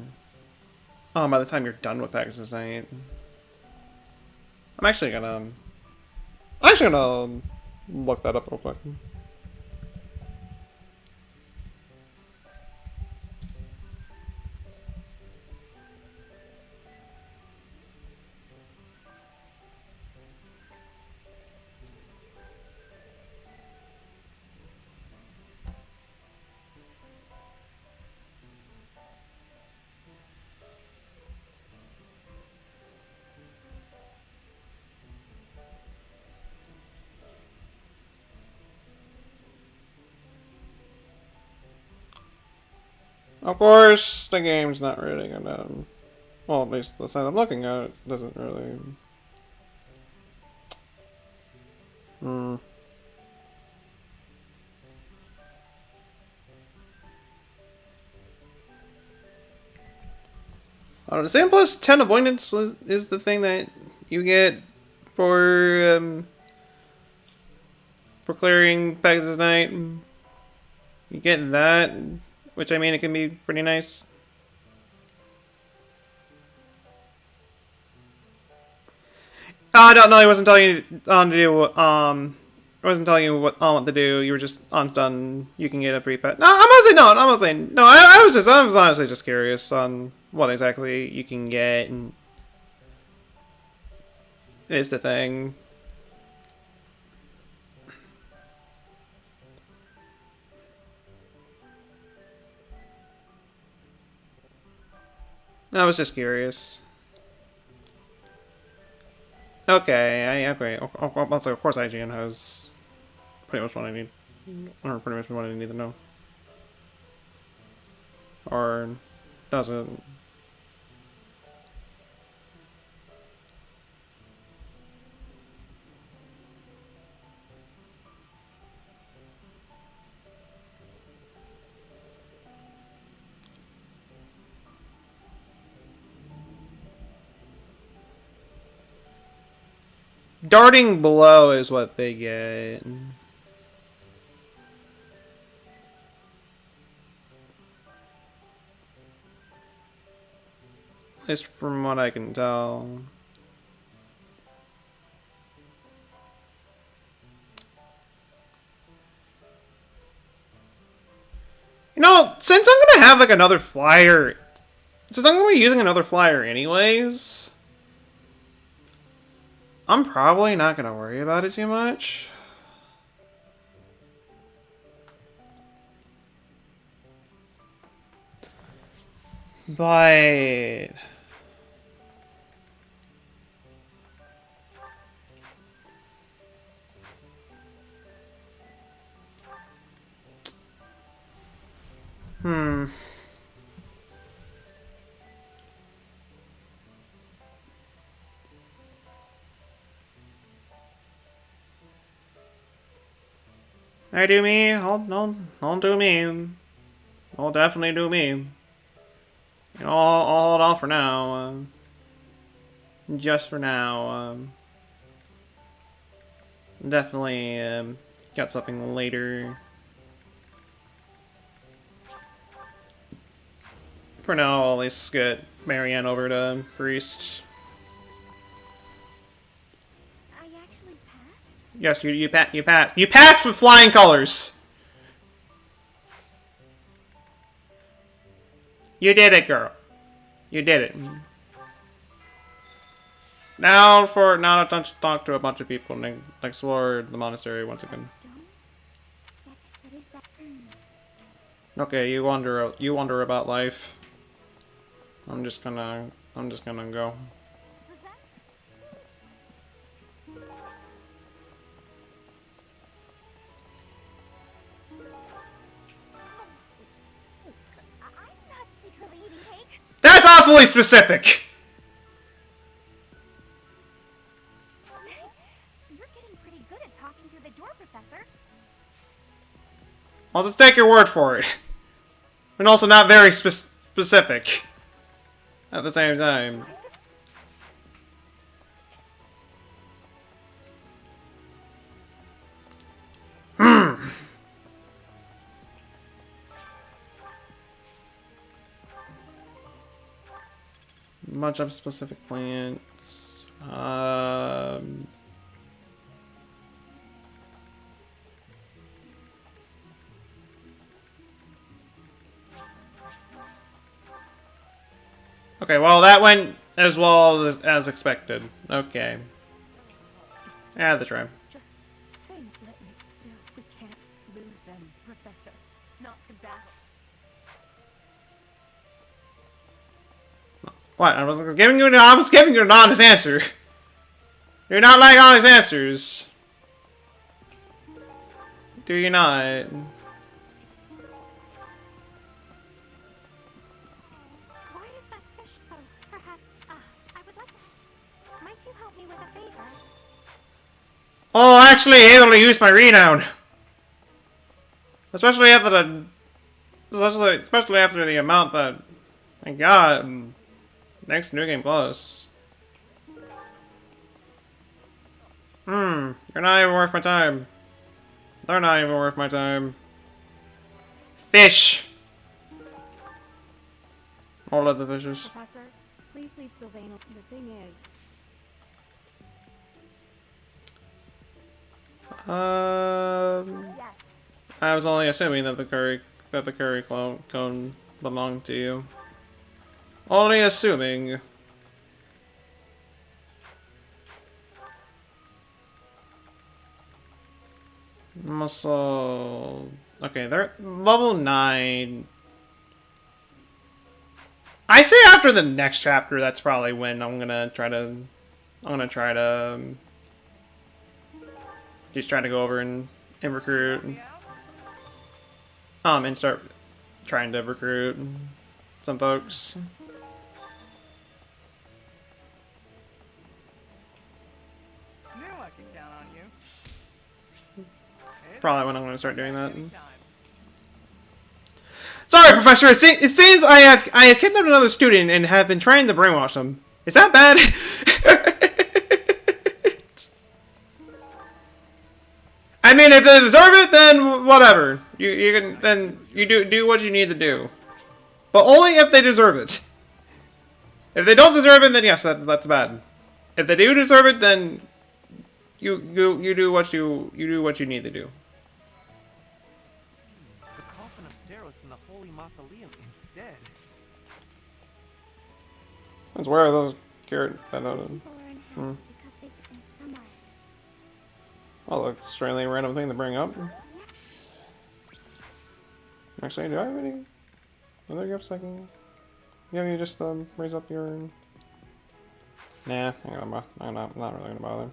by the time you're done with Pegasus Knight. I'm actually gonna look that up real quick. Of course, the game's not really gonna... Well, at least the side I'm looking at it doesn't really... The same plus 10 avoidance is the thing that you get for clearing Pegasus Knight. You get that, which I mean, it can be pretty nice. I don't know. He wasn't telling you to do. I wasn't telling you what to do. You were just on stun. You can get a free pet. No, I'm not saying no. I'm not saying no. I was honestly just curious on what exactly you can get. And is the thing. I was just curious. Okay, okay. Of course, IGN has pretty much what I need, or pretty much what I need to know, or doesn't. Darting below is what they get. At least from what I can tell. You know, since I'm gonna have like another flyer, since I'm gonna be using another flyer anyways, I'm probably not gonna worry about it too much. But I do me. I'll do me. I'll definitely do me. You know, I'll hold off for now. Just for now. Definitely got something later. For now, I'll at least get Marianne over to Priest. I actually passed? Yes, you passed. You passed with flying colors. You did it, girl. You did it. Now to talk to a bunch of people and explore the monastery once again. What is that? Okay, you wonder about life. I'm just gonna go. I'm not secretly eating cake. That's awfully specific. You're getting pretty good at talking through the door, Professor. I'll just take your word for it. And also not very specific. At the same time. Bunch of specific plants. Okay, well that went as well as expected. Okay. Yeah, the try. Just think, let me still. We can't lose them, Professor. Not to battle. What? I was giving you an honest answer. You're not like honest answers. Do you not? Why is that fish so? Perhaps, I would like to. Might you help me with a favor? Oh, actually able to use my renown. Especially after the amount that I got next New Game Plus. You're not even worth my time. They're not even worth my time. Fish! All of the fishes. Professor, please leave Sylvain. The thing is... Yes. I was only assuming that the curry cone belonged to you. Only assuming. Muscle. Okay, they're level 9. I say after the next chapter, that's probably when I'm gonna try to just try to go over and recruit. And start trying to recruit some folks. Knew I could count on you. Probably when I'm going to start doing that. Sorry, Professor. It seems I have kidnapped another student and have been trying to brainwash them. Is that bad? I mean, if they deserve it, then whatever. You can then you do what you need to do, but only if they deserve it. If they don't deserve it, then yes, that's bad. If they do deserve it, then you do what you need to do. The coffin of Saros in the Holy Mausoleum instead. Where are those carrot? Some people are in hell because they did, and some Oh, look, extremely random thing to bring up. Actually, do I have any other gifts I can... Yeah, you just raise up your... Nah, I'm not really gonna bother.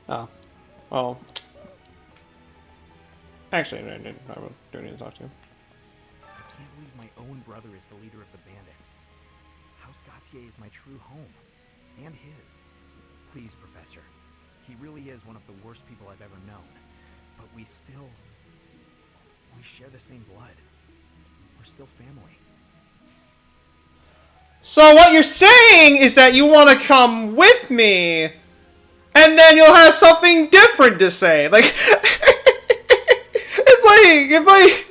Oh. Well... Actually, I do need to talk to you. I can't believe my own brother is the leader of the bandits. House Gautier is my true home. And his. Please, Professor. He really is one of the worst people I've ever known. But we share the same blood. We're still family. So what you're saying is that you want to come with me, and then you'll have something different to say. Like, it's like, if I...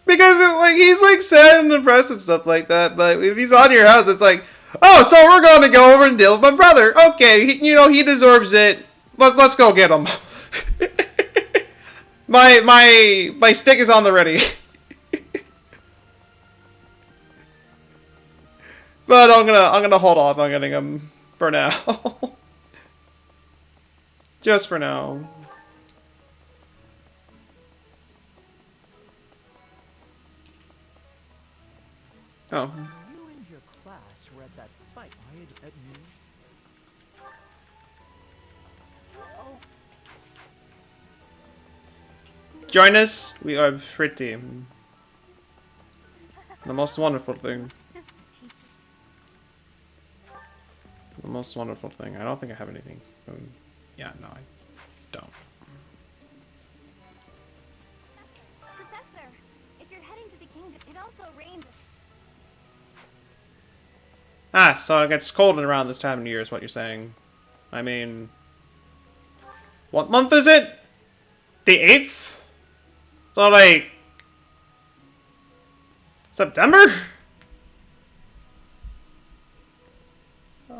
Because, like, he's, like, sad and depressed and stuff like that, but if he's on your house, it's like, oh, so we're going to go over and deal with my brother. Okay, he deserves it. Let's go get him. My stick is on the ready. But I'm gonna hold off on getting him for now. Just for now. Oh. You and your class were at that fight at noon. Join us. We are pretty. The most wonderful thing. The most wonderful thing. I don't think I have anything. Yeah, no, I don't. Professor, if you're heading to the kingdom, it also rains. Ah, so it gets cold around this time of year is what you're saying. I mean... What month is it? The 8th? So, like... September?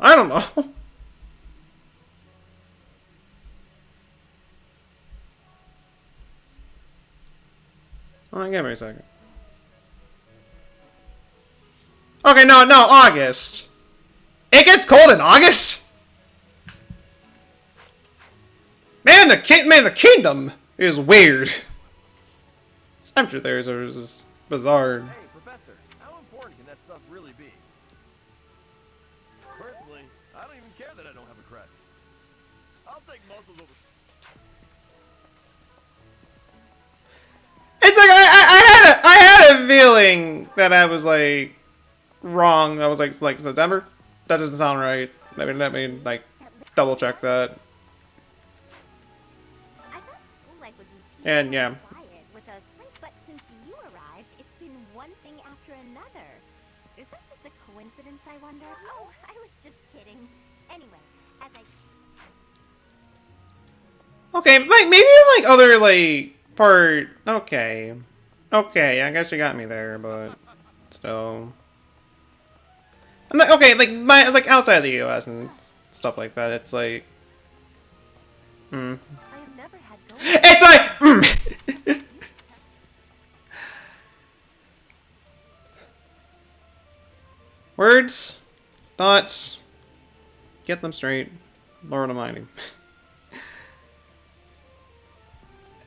I don't know. Oh, give me a second. Okay, no, August. It gets cold in August? Man, the kingdom is weird. Temperature there is just bizarre. Hey, Professor, how important can that stuff really be? Personally, I don't even care that I don't have a crest. I'll take muscles over. It's like I had a feeling that I was like wrong. I was like September. That doesn't sound right. Maybe let me like double check that. I thought school life would be And yeah. quiet with a spring, but since you arrived, it's been one thing after another. Is that just a coincidence, I wonder? Oh, I was just kidding. Anyway, as I... Okay, like maybe like other like part. Okay, I guess you got me there, but still. And like, okay, like outside of the U.S. and stuff like that, it's like. I have never had It's like. Words, thoughts, get them straight. Lord Almighty.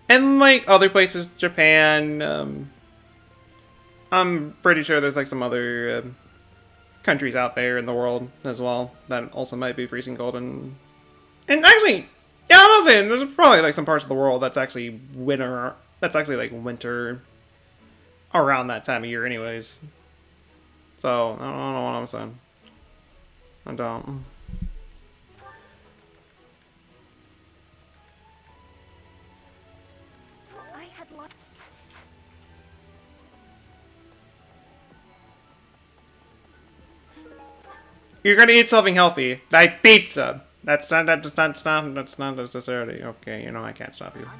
And like other places, Japan. I'm pretty sure there's like some other countries out there in the world as well that also might be freezing cold. And actually, yeah, I'm not saying there's probably like some parts of the world that's actually winter. That's actually like winter around that time of year, anyways. So I don't know what I'm saying. I don't. You're gonna eat something healthy, like pizza. That's not necessarily okay. You know I can't stop you.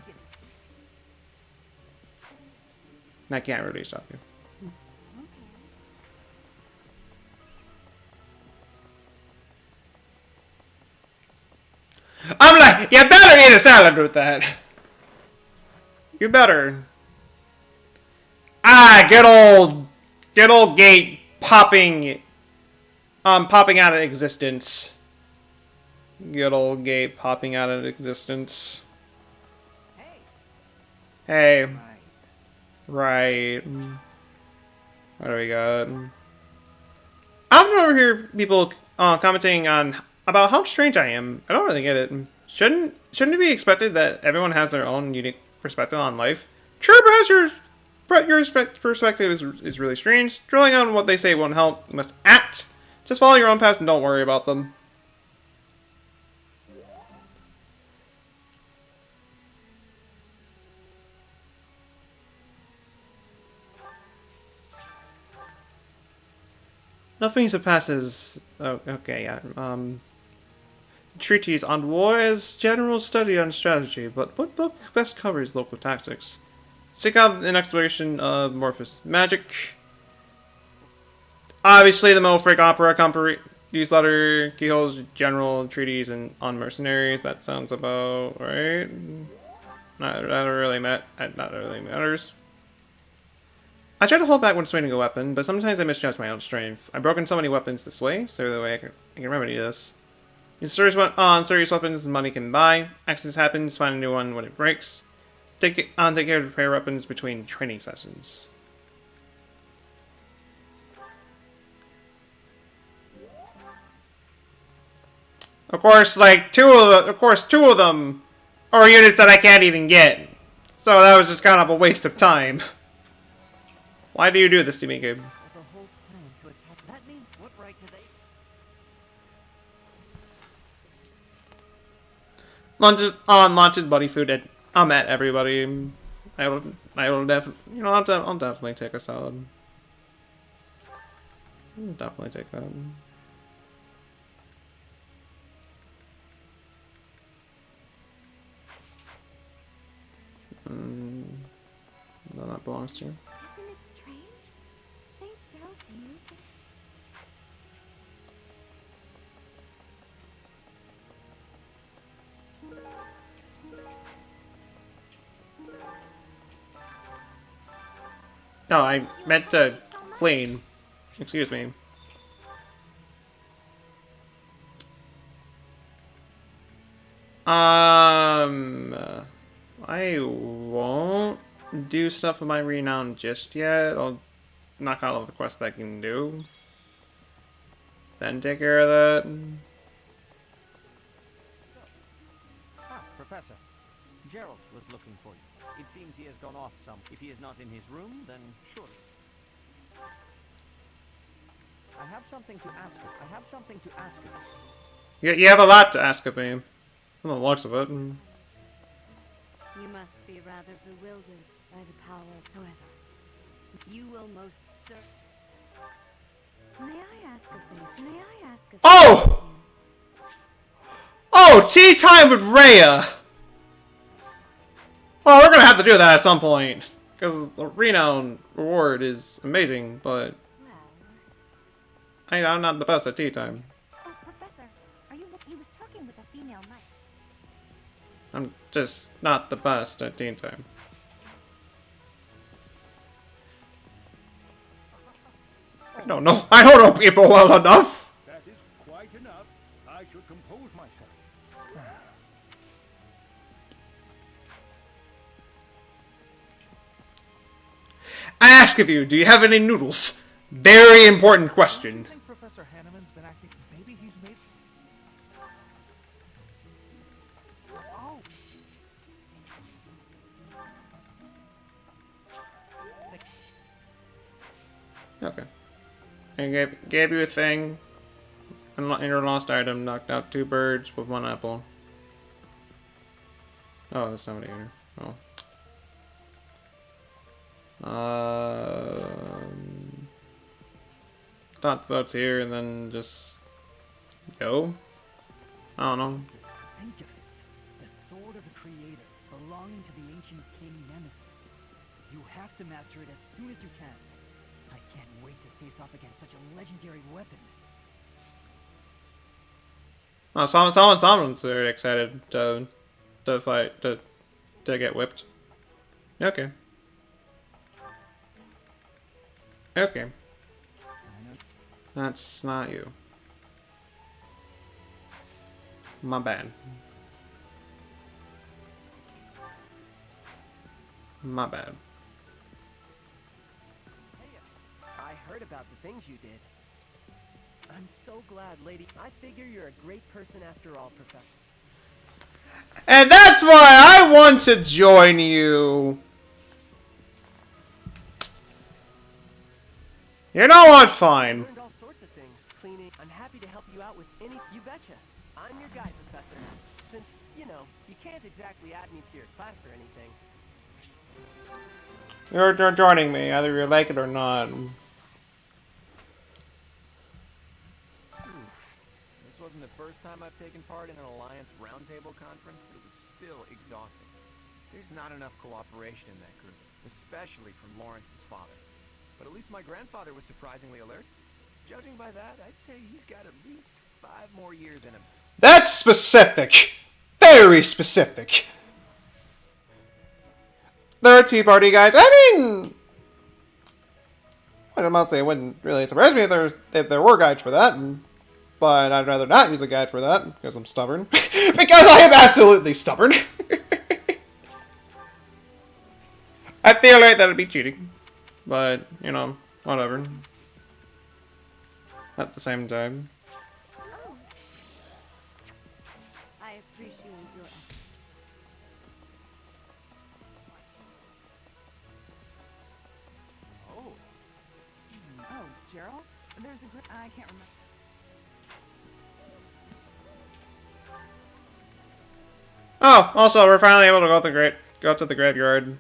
I can't really stop you. I'm like, you better eat a salad with that. You better. Ah, good old Good old gate popping out of existence. Good old gate popping out of existence. Hey. Right. What do we got? I often overhear people commenting on about how strange I am. I don't really get it. Shouldn't it be expected that everyone has their own unique perspective on life? Sure, perhaps your perspective is really strange. Drilling on what they say won't help. You must act. Just follow your own path and don't worry about them. Nothing surpasses. Oh, okay, yeah. Treatise on war is general study on strategy, but what book best covers local tactics? Seek out an exploration of Morphous magic. Obviously, the Mofric Opera Company newsletter, Keyhole's general treatise on mercenaries. That sounds about right. Not really matters. I try to hold back when swinging a weapon, but sometimes I misjudge my own strength. I've broken so many weapons this way, so the way I can remedy this. In serious weapons, money can buy. Accidents happen, just find a new one when it breaks. Take care to repair weapons between training sessions. Of course, two of them are units that I can't even get. So that was just kind of a waste of time. Why do you do this to me, Gabe? Launches buddy food. I'm at everybody. I will definitely, I'll definitely take a salad. I'll definitely take that. That belongs to you. Isn't it strange? St. Cyril's, do you think? No, I meant to clean. Excuse me. I won't do stuff with my renown just yet. I'll knock out all the quests I can do. Then take care of that. Professor. Gerald was looking for you. It seems he has gone off some. If he is not in his room, then surely. I have something to ask of you. You have a lot to ask of me. From the looks of it. You must be rather bewildered by the power. However, you will most certainly. May I ask a favor? Oh! Oh, tea time with Rhea! Well, we're gonna have to do that at some point. Because the renown reward is amazing, but... I'm not the best at tea time. Oh, Professor, he was talking with a female knight. I'm just not the best at tea time. I don't know people well enough! That is quite enough. I should compose myself. I ask of you, do you have any noodles? Very important question. I think Professor Hanneman's been acting. Maybe he's made. Oh. Okay. I gave you a thing. In your lost item, knocked out 2 birds with 1 apple. Oh, that's not what I hear. Oh. Dot the votes here and then just go. I don't know. Think of it. The sword of the creator, belonging to the ancient king Nemesis. You have to master it as soon as you can. I can't wait to face off against such a legendary weapon. Oh, someone's very excited to fight to get whipped. Okay. Okay. That's not you. My bad. My bad. Hey, I heard about the things you did. I'm so glad, lady. I figure you're a great person after all, Professor. And that's why I want to join you. You know what? Fine. I learned all sorts of things. Cleaning. I'm happy to help you out with any. You betcha. I'm your guide, Professor. Since, you know, you can't exactly add me to your class or anything. You're joining me, either you like it or not. Oof. This wasn't the first time I've taken part in an Alliance Roundtable conference, but it was still exhausting. There's not enough cooperation in that group, especially from Lawrence's father. But at least my grandfather was surprisingly alert. Judging by that, I'd say he's got at least 5 more years in him. That's specific. Very specific. There are Tea Party guys. I mean, I don't say it wouldn't really surprise me if there were guides for that, but I'd rather not use a guide for that because I'm stubborn. Because I am absolutely stubborn. I feel like that would be cheating, but you know, whatever. At the same time. I appreciate your effort. Oh. Oh, Gerald? There's a great... I can't remember. Oh, also, we're finally able to go to the graveyard.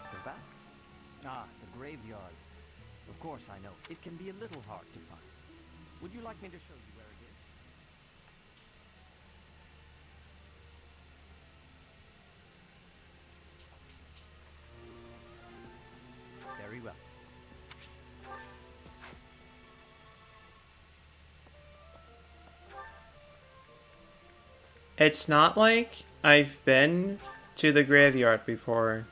You're back? Ah, the graveyard. Of course I know. It can be a little hard to find. Would you like me to show you where it is? Very well. It's not like I've been to the graveyard before.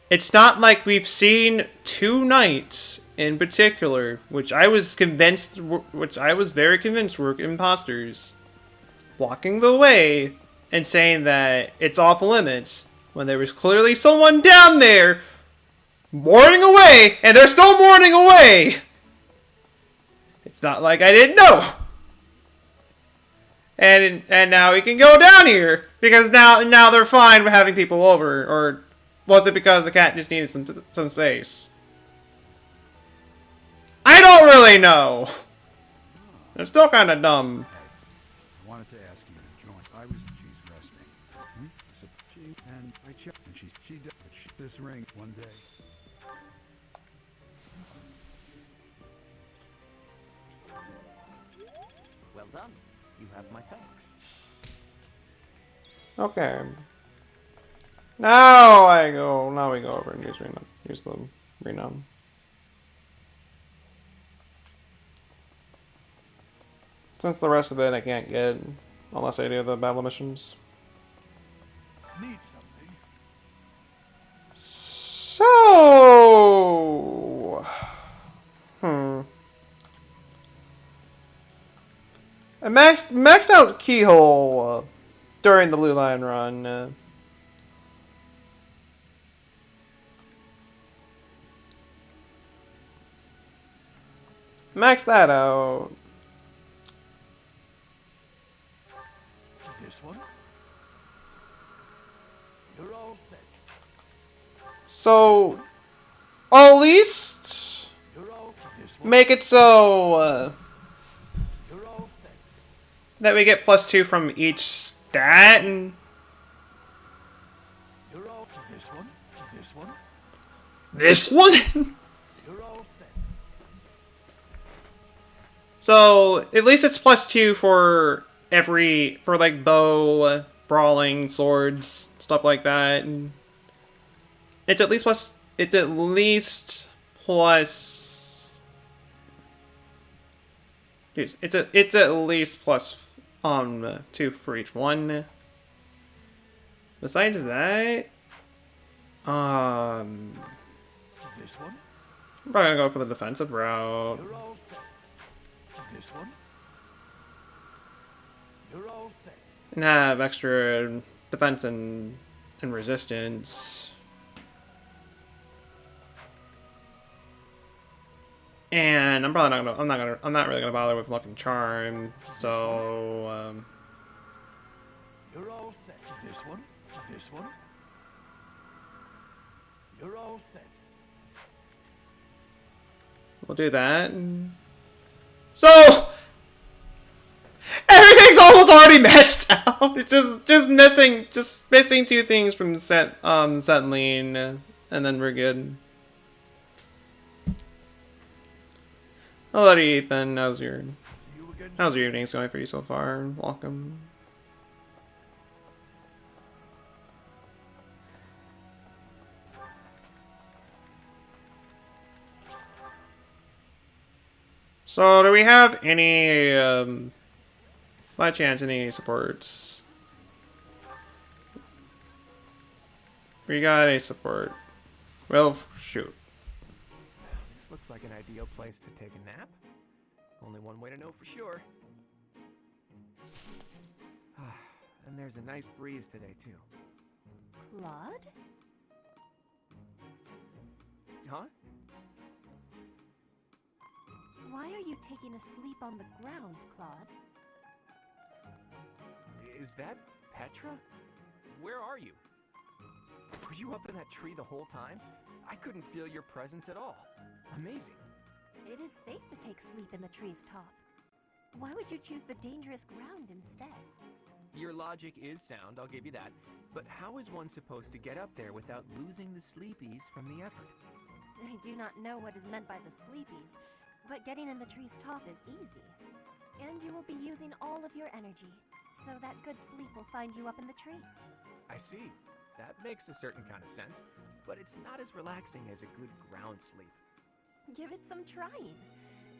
It's not like we've seen 2 knights in particular, which I was very convinced were imposters, blocking the way and saying that it's off limits when there was clearly someone down there mourning away, and they're still mourning away. It's not like I didn't know. And now we can go down here because now they're fine with having people over, or was it because the cat just needed some space? I don't really know. It's still kind of dumb. I wanted to ask you to join. She's resting. So I checked, and she did this ring one day. Well done. You have my thanks. Okay. Now we go over and use the renum. Since the rest of it I can't get unless I do the battle missions. Need something. So, I maxed out Keyhole during the Blue Line run. Max that out. This one? You're all set. So, at least make it so You're all set. that we get +2 from each stat. And You're all this one? This one? this one? You're all set. So at least it's +2 for like bow, brawling, swords, stuff like that. And it's at least plus. It's at least plus. Jeez, it's at least plus 2 for each one. Besides that, This one? I'm probably gonna go for the defensive route. You're all set. This one? You're all set. And have extra defense and resistance. And I'm probably I'm not really gonna bother with Luck and Charm. So You're all set. This one? This one? You're all set. we'll do that. So everything's almost already matched out. It's just missing two things from settling, and then we're good. Hello, Ethan. How's your evening going for you so far? Welcome. So, do we have any, by chance, any supports? We got a support. Well, shoot. This looks like an ideal place to take a nap. Only one way to know for sure. And there's a nice breeze today, too. Claude? Huh? Why are you taking a sleep on the ground, Claude? Is that Petra? Where are you? Were you up in that tree the whole time? I couldn't feel your presence at all. Amazing. It is safe to take sleep in the tree's top. Why would you choose the dangerous ground instead? Your logic is sound, I'll give you that. But how is one supposed to get up there without losing the sleepies from the effort? I do not know what is meant by the sleepies, but getting in the tree's top is easy. And you will be using all of your energy, so that good sleep will find you up in the tree. I see. That makes a certain kind of sense, but it's not as relaxing as a good ground sleep. Give it some trying.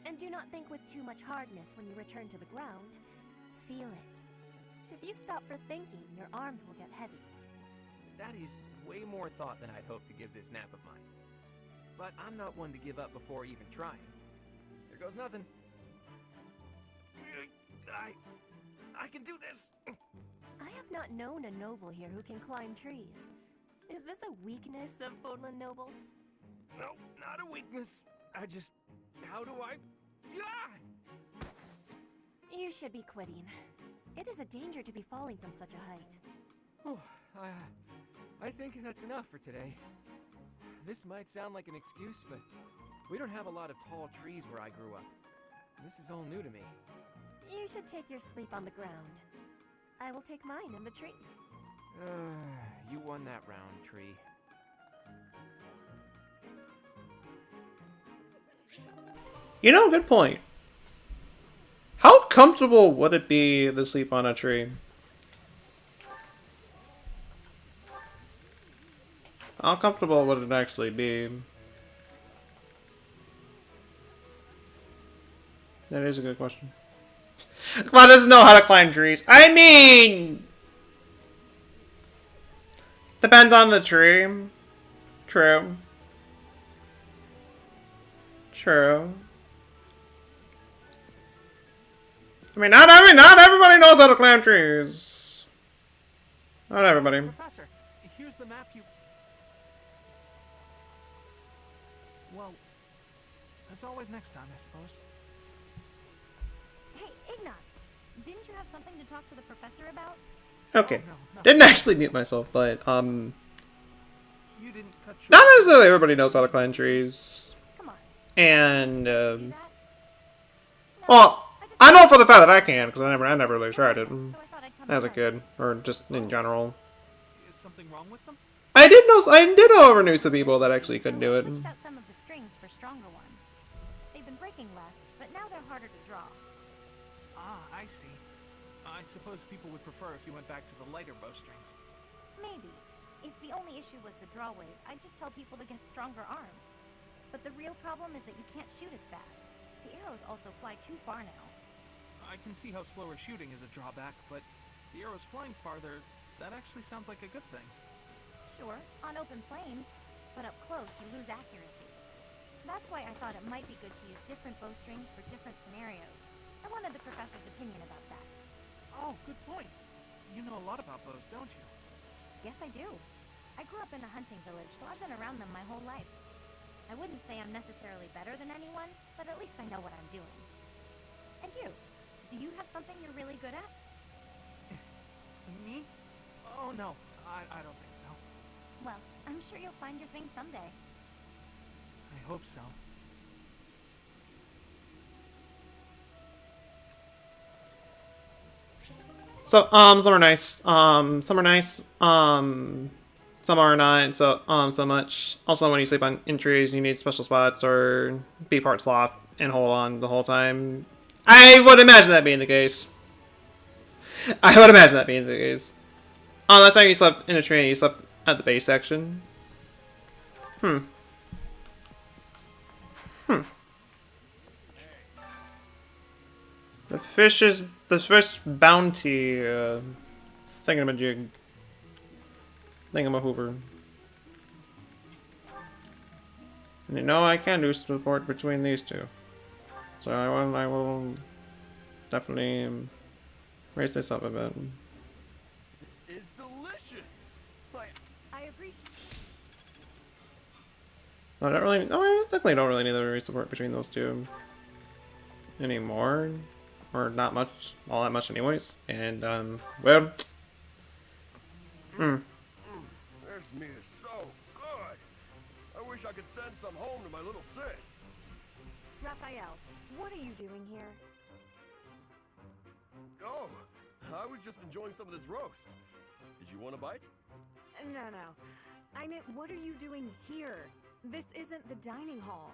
And do not think with too much hardness when you return to the ground. Feel it. If you stop for thinking, your arms will get heavy. That is way more thought than I'd hoped to give this nap of mine. But I'm not one to give up before even trying. There goes nothing. I can do this! I have not known a noble here who can climb trees. Is this a weakness of Fodlan nobles? No, not a weakness. How do I... Ah! You should be quitting. It is a danger to be falling from such a height. Oh, I think that's enough for today. This might sound like an excuse, but we don't have a lot of tall trees where I grew up. This is all new to me. You should take your sleep on the ground. I will take mine in the tree. You won that round, tree. You know, good point. How comfortable would it be to sleep on a tree? How comfortable would it actually be? That is a good question. Claude doesn't know how to climb trees. I mean... Depends on the tree. True. True. I mean, not everybody knows how to climb trees. Not everybody. Professor, here's the map you... Well, there's always next time, I suppose. Hey, Ignatz, didn't you have something to talk to the professor about? Okay. Oh, no. Didn't actually mute myself, but, You didn't cut short... not necessarily everybody knows how to climb trees. Come on. And, Do that? well, I know for the fact that I can, because I never really tried it So I thought I'd come as a and kid, or just in general. Is something wrong with them? I did know over news of people that actually couldn't do it. switched out some of the strings for stronger ones. They've been breaking less, but now they're harder to draw. Ah, I see. I suppose people would prefer if you went back to the lighter bowstrings. Maybe. If the only issue was the draw weight, I'd just tell people to get stronger arms. But the real problem is that you can't shoot as fast. The arrows also fly too far now. I can see how slower shooting is a drawback, but the arrows flying farther, That actually sounds like a good thing. Sure, on open plains, but up close you lose accuracy. That's why I thought it might be good to use different bowstrings for different scenarios. I wanted the professor's opinion about that. Oh, good point. You know a lot about bows, don't you? Yes, I do. I grew up in a hunting village, so I've been around them my whole life. I wouldn't say I'm necessarily better than anyone, but at least I know what I'm doing. And you? Do you have something you're really good at? Me? Oh no, I don't think so. Well, I'm sure you'll find your thing someday. I hope so. So, some are nice. Some are nice. Some are not. So, so much. Also, when you sleep in trees, you need special spots or be part sloth and hold on the whole time. I would imagine that being the case. I would imagine that being the case. Oh, that's how you slept in a tree. You slept at the base section. The fish bounty, thingamajig. Thingamahoover. And you know, I can do support between these two. So I will definitely raise this up a bit. This is delicious! I appreciate... No, I don't really. No, I definitely don't really need to raise support between those two anymore. Or not much, all that much anyways. And, well... This meat is so good! I wish I could send some home to my little sis. Raphael, what are you doing here? Oh, I was just enjoying some of this roast. Did you want a bite? No. I meant, what are you doing here? This isn't the dining hall.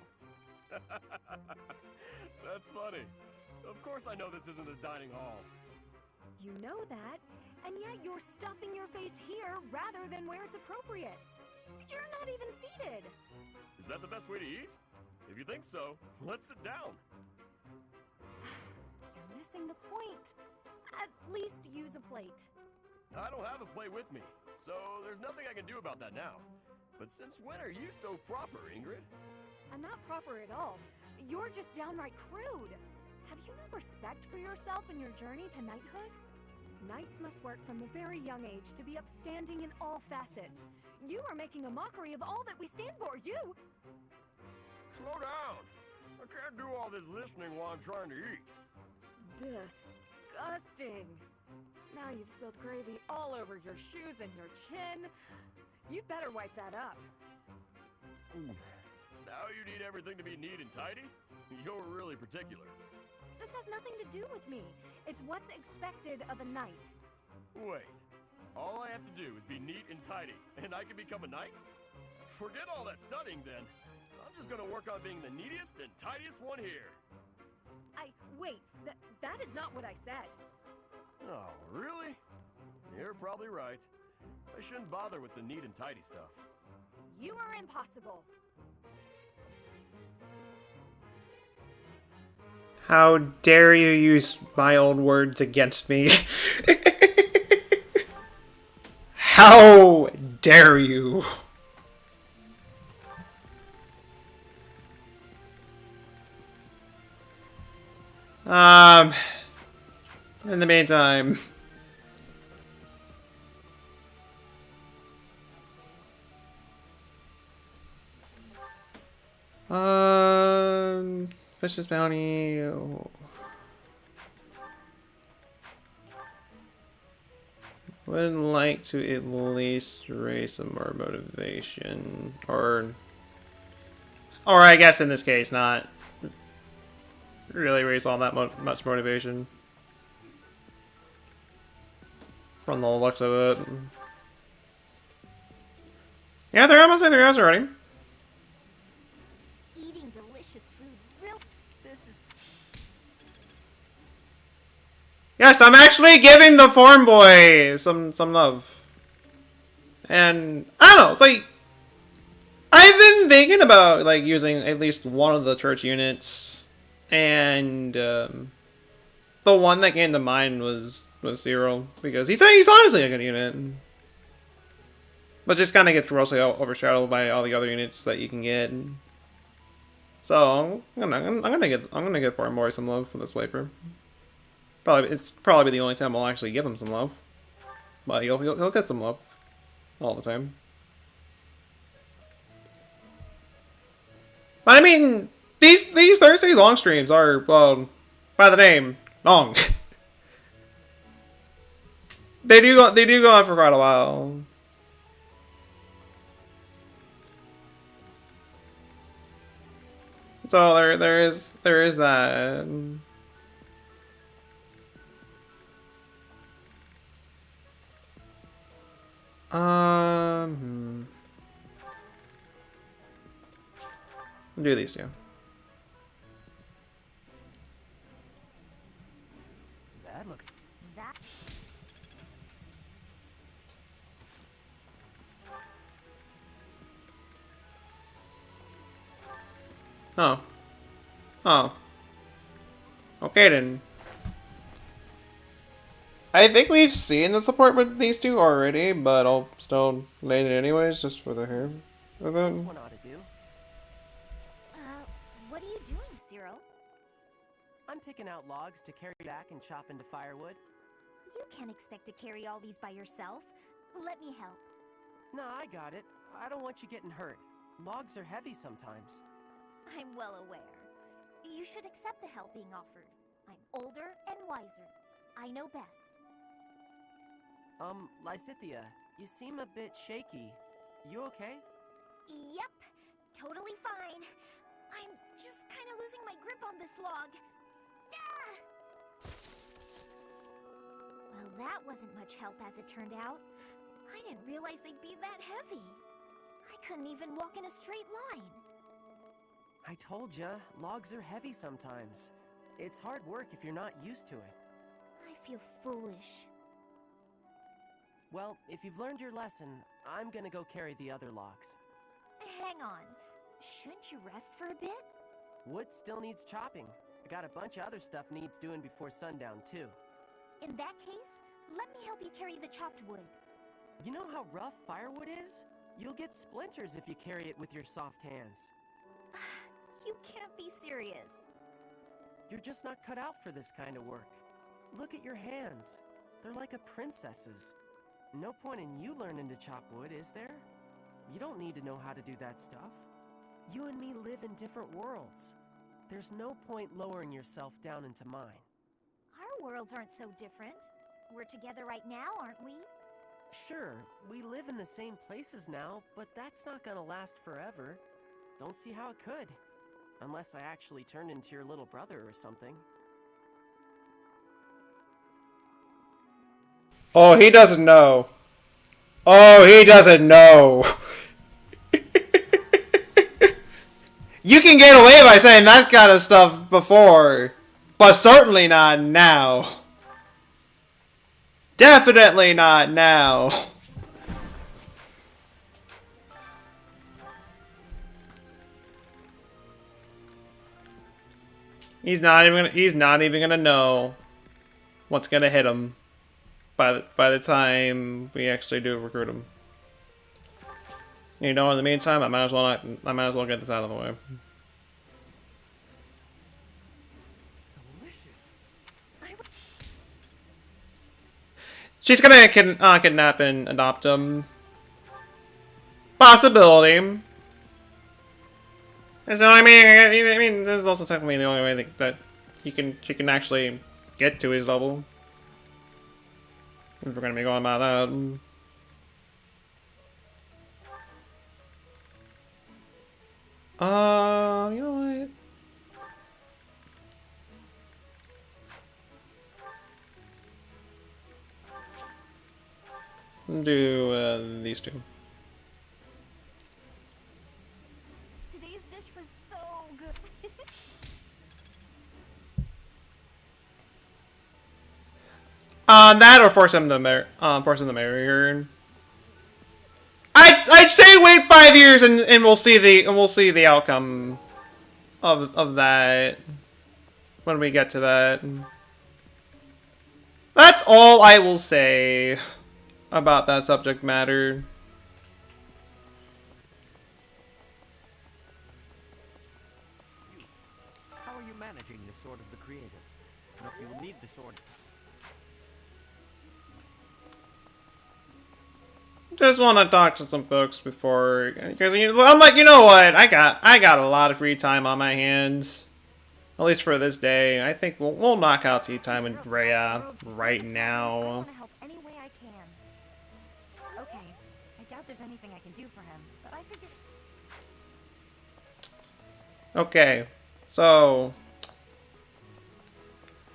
That's funny. Of course I know this isn't a dining hall. You know that, and yet you're stuffing your face here rather than where it's appropriate. You're not even seated. Is that the best way to eat? If you think so, let's sit down. You're missing the point. At least use a plate. I don't have a plate with me, so there's nothing I can do about that now. But since when are you so proper, Ingrid? I'm not proper at all. You're just downright crude. Have you no respect for yourself in your journey to knighthood? Knights must work from a very young age to be upstanding in all facets. You are making a mockery of all that we stand for. You! Slow down. I can't do all this listening while I'm trying to eat. Disgusting. Now you've spilled gravy all over your shoes and your chin. You'd better wipe that up. Now you need everything to be neat and tidy? You're really particular. This has nothing to do with me. It's what's expected of a knight. Wait. All I have to do is be neat and tidy, and I can become a knight? Forget all that studying then. I'm just gonna work on being the neatest and tidiest one here. Wait, that is not what I said. Oh, really? You're probably right. I shouldn't bother with the neat and tidy stuff. You are impossible. How dare you use my own words against me? How dare you? In the meantime... Fish's bounty... Would like to at least raise some more motivation. Or I guess in this case, not really raise all that much motivation. From the looks of it. Yeah, they're almost like 3 hours already. Eating delicious food. Real. This is... Yes, I'm actually giving the farm boy some love. And I don't know, it's like I've been thinking about like using at least one of the church units and the one that came to mind was Zero, because he's honestly a good unit, but just kind of gets grossly overshadowed by all the other units that you can get. So I'm gonna give Foreign Boy some love for this playthrough. It's probably the only time I'll actually give him some love, but he'll get some love all the same. But I mean, these Thursday long streams are, well, by the name, long. They do go on for quite a while. So there is that. Do these two. That looks... That... Oh. Oh. Okay then. I think we've seen the support with these two already, but I'll still lay it anyways, just for the hair. This one ought to do. What are you doing, Cyril? I'm picking out logs to carry back and chop into firewood. You can't expect to carry all these by yourself. Let me help. No, I got it. I don't want you getting hurt. Logs are heavy sometimes. I'm well aware. You should accept the help being offered. I'm older and wiser. I know best. Lysithia, you seem a bit shaky. You okay? Yep, totally fine. I'm just kind of losing my grip on this log. Ah! Well, that wasn't much help as it turned out. I didn't realize they'd be that heavy. I couldn't even walk in a straight line. I told ya, logs are heavy sometimes. It's hard work if you're not used to it. I feel foolish. Well, if you've learned your lesson, I'm gonna go carry the other logs. Hang on. Shouldn't you rest for a bit? Wood still needs chopping. I got a bunch of other stuff needs doing before sundown, too. In that case, let me help you carry the chopped wood. You know how rough firewood is? You'll get splinters if you carry it with your soft hands. You can't be serious. You're just not cut out for this kind of work. Look at your hands. They're like a princess's. No point in you learning to chop wood, is there? You don't need to know how to do that stuff. You and me live in different worlds. There's no point lowering yourself down into mine. Our worlds aren't so different. We're together right now, aren't we? Sure, we live in the same places now, but that's not gonna last forever. Don't see how it could. Unless I actually turned into your little brother or something. Oh, he doesn't know. Oh, he doesn't know. You can get away by saying that kind of stuff before, but certainly not now. Definitely not now. He's not even gonna know what's gonna hit him by the time we actually do recruit him. You know, in the meantime, I might as well get this out of the way. Delicious. She's gonna kidnap and adopt him. Possibility. And so I mean, this is also technically the only way that she can actually get to his level. If we're gonna be going by that. You know what? Do these two. Today's dish was so good. That or force him to marry her. I'd say wait 5 years and we'll see the outcome of that when we get to that. That's all I will say about that subject matter. How are you managing the Sword of the Creator? No, you will need the sword. Just want to talk to some folks before, because I'm like, you know what? I got a lot of free time on my hands, at least for this day. I think we'll knock out tea time with Rhea right now. I want to help any way I can. Okay, I doubt there's anything I can do for him, but I figured. Okay, so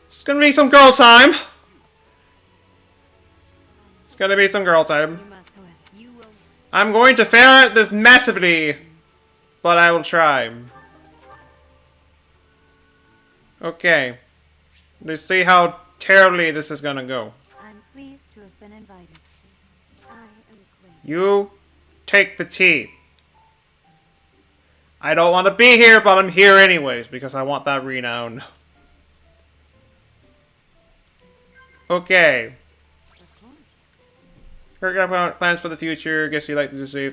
it's gonna be some girl time. It's gonna be some girl time. I'm going to ferret this massively, but I will try. Okay. Let's see how terribly this is gonna go. I'm pleased to have been invited. I am great. You take the tea. I don't want to be here, but I'm here anyways, because I want that renown. Okay. Kirk got plans for the future. Guess you like to deceive.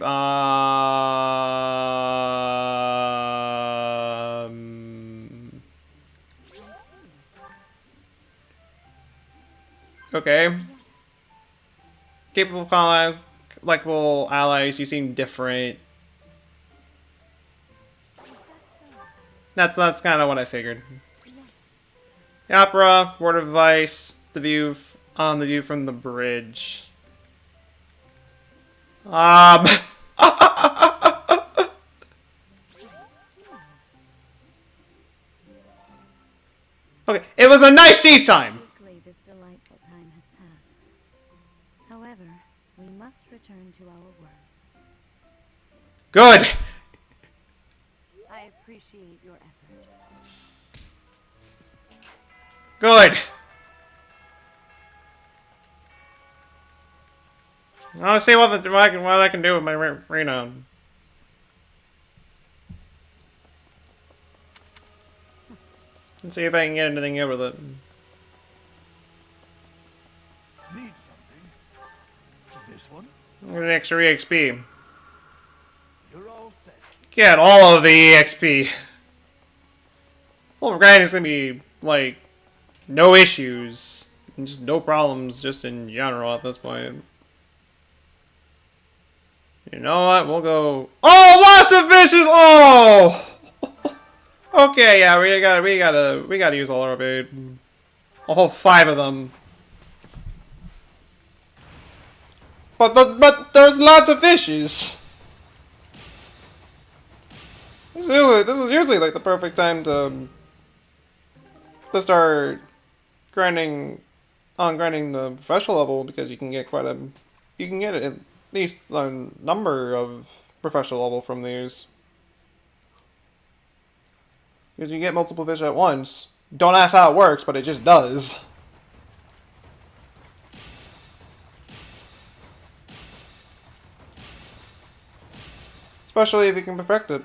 Okay. Capable allies, likable allies. You seem different. That's kind of what I figured. The opera, word of advice, the view on the view from the bridge. Okay, it was a nice tea time. Quickly this delightful time has passed. However, we must return to our work. Good. I appreciate your effort. Good. I want to see what I can do with my renown. Let's see if I can get anything over with it. Need something? This one? Get an extra EXP. You're all set. Get all of the EXP. Well, grinding is gonna be like no issues, and just no problems, just in general at this point. You know what? We'll go. Oh, lots of fishes! Oh. Okay, yeah, we gotta use all our bait. A whole 5 of them. But there's lots of fishes. This is usually like the perfect time to start grinding the professional level, because you can get at least a number of professional level from these. Because you get multiple fish at once. Don't ask how it works, but it just does. Especially if you can perfect it.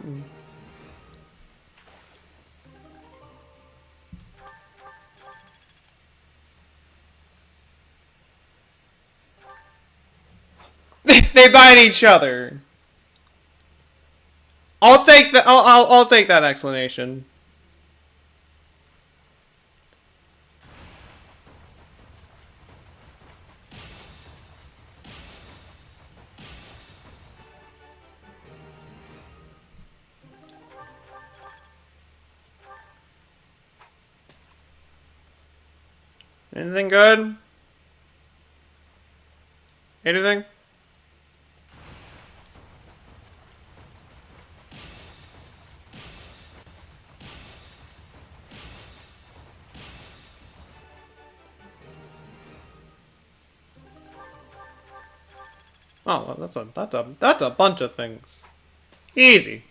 They bite each other. I'll take that. I'll take that explanation. Anything good? Anything? Oh, that's a bunch of things. Easy.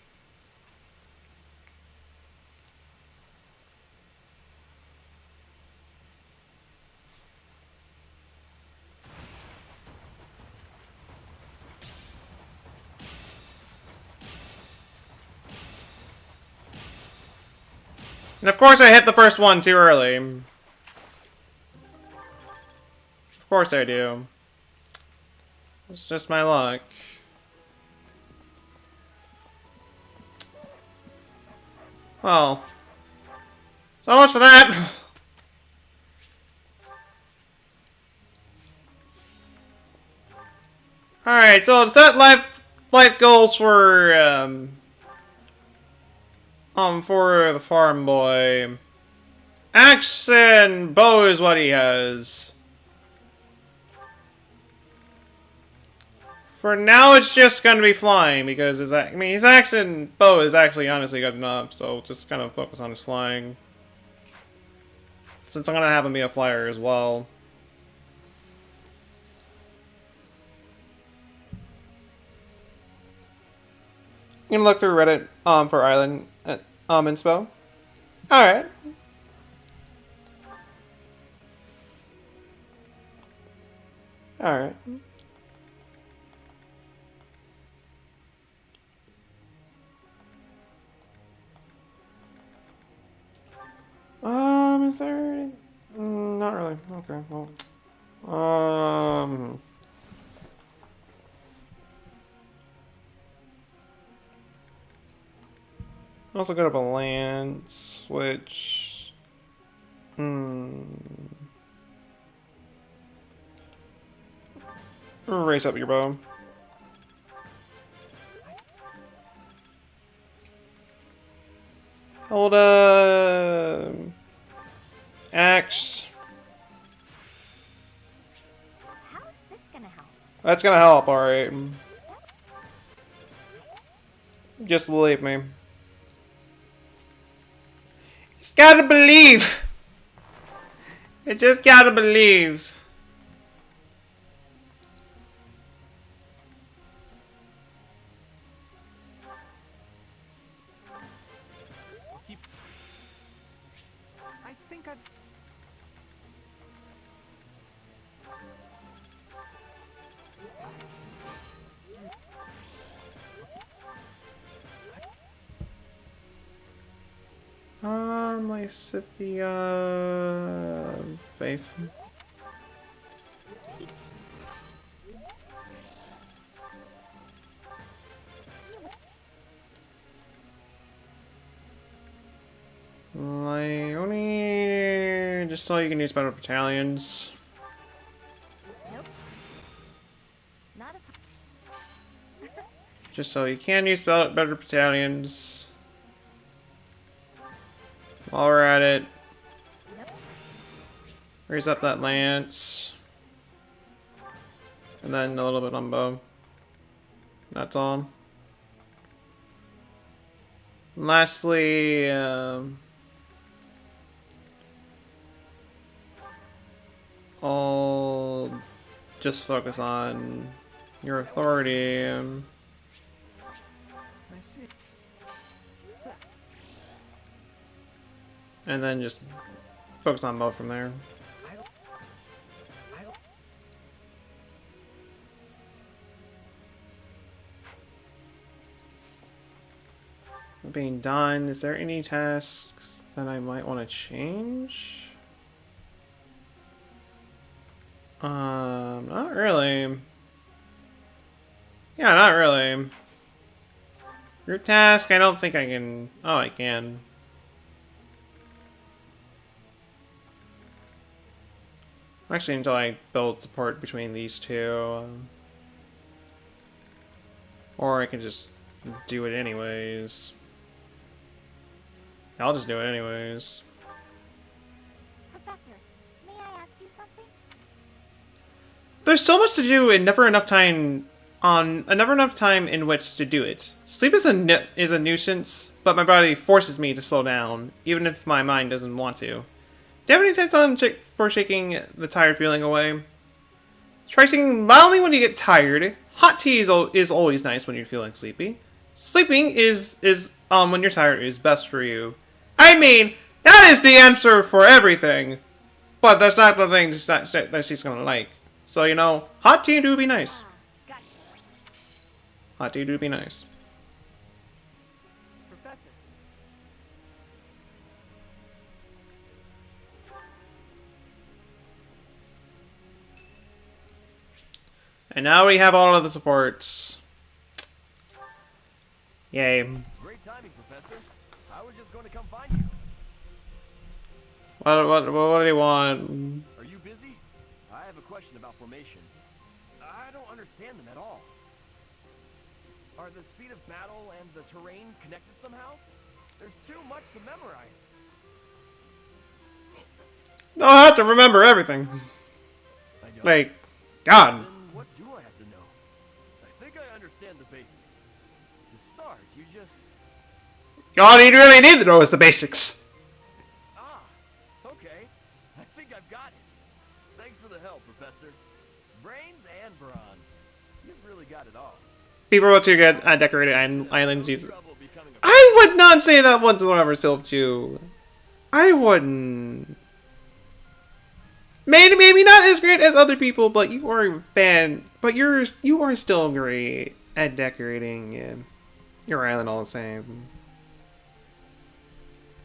And of course I hit the first one too early. Of course I do. It's just my luck. Well, so much for that. Alright, so to set life goals for the farm boy. Axe and bow is what he has. For now, it's just gonna be flying because his axe and bow is actually honestly good enough. So just kind of focus on his flying, since I'm gonna have him be a flyer as well. You can look through Reddit for island inspo. All right. All right. Is there any... not really. Okay, well... also got up a lance, which... Raise up your bow. Hold axe. How's this gonna help? That's gonna help, alright. Just believe me. Just gotta believe! You just gotta believe. I think I've... My Scythia faith. Only just so you can use better battalions. Nope. Not as Just so you can use better battalions. While we're at it, raise up that lance, and then a little bit on bow. That's all. And lastly, I'll just focus on your authority. I see. And then just focus on bow from there. Being done, is there any tasks that I might want to change? Not really. Yeah, not really. Group task, I don't think I can... Oh, I can. Actually, until I build support between these two. Or I can just do it anyways. I'll just do it anyways. Professor, may I ask you something? There's so much to do and never enough time in which to do it. Sleep is a nuisance, but my body forces me to slow down, even if my mind doesn't want to. Do you have any tips on for shaking the tired feeling away? Try singing loudly when you get tired. Hot tea is always nice when you're feeling sleepy. Sleeping is when you're tired is best for you. I mean, that is the answer for everything. But that's not the thing that she's gonna like. So, you know, hot tea do be nice. Gotcha. Hot tea do be nice. Professor. And now we have all of the supports. Yay. Great timing, Professor. I was just going to come find you. What do you want? Are you busy? I have a question about formations. I don't understand them at all. Are the speed of battle and the terrain connected somehow? There's too much to memorize. No, I have to remember everything. Like, God. Then what do I have to know? I think I understand the basics. To start, you just... All you really need to know is the basics. Ah, okay. I think I've got it. Thanks for the help, Professor. Brains and brawn. You've really got it all. People are too good at decorated islands. I would not say that once ever helped you. I wouldn't. Maybe not as great as other people, but you are a fan. But you are still great at decorating your island all the same.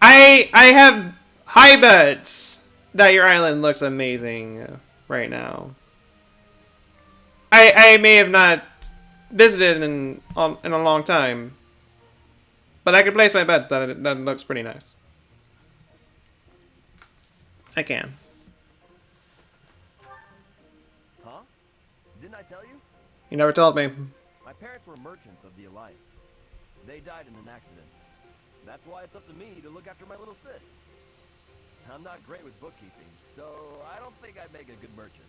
I have high bets that your island looks amazing right now. I may have not visited in a long time, but I could place my bets that it looks pretty nice. I can. Huh? Didn't I tell you? You never told me. My parents were merchants of the Alliance. They died in an accident. That's why it's up to me to look after my little sis. I'm not great with bookkeeping, so I don't think I'd make a good merchant.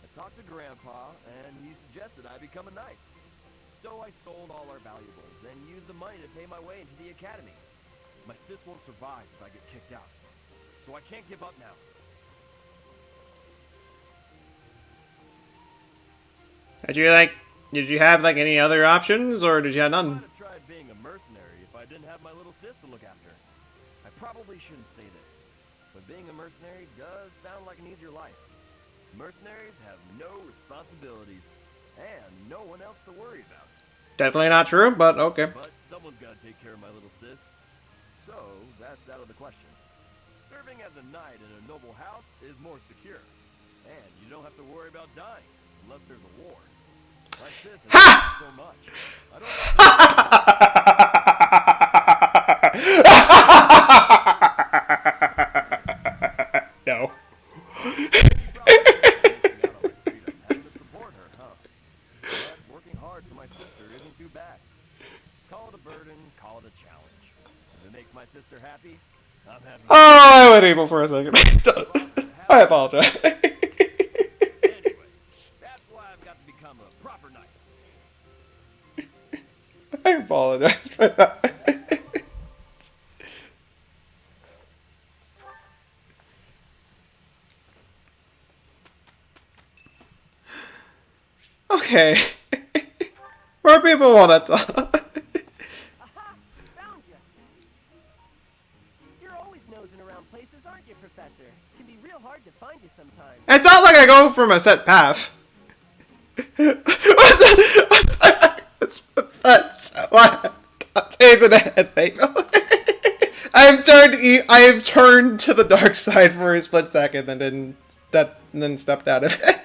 I talked to Grandpa, and he suggested I become a knight. So I sold all our valuables and used the money to pay my way into the academy. My sis won't survive if I get kicked out, so I can't give up now. Did you have like any other options, or did you have none? I might have tried being a mercenary if I didn't have my little sis to look after. I probably shouldn't say this, but being a mercenary does sound like an easier life. Mercenaries have no responsibilities, and no one else to worry about. Definitely not true, but okay. But someone's got to take care of my little sis, so that's out of the question. Serving as a knight in a noble house is more secure, and you don't have to worry about dying unless there's a war. My sis has so much. I don't No. Having to support her, huh? But working hard for my sister isn't too bad. Call it a burden, call it a challenge. If it makes my sister happy, I'm happy. Oh, I went evil for a second. I apologize. Anyway, that's why I've got to become a proper knight. I apologize for that. Okay. More people want to talk. Aha! Found you! You're always nosing around places, aren't you, Professor? It can be real hard to find you sometimes. It's not like I go from a set path. That's what taser the head thing. I have turned to the dark side for a split second and then stepped out of it.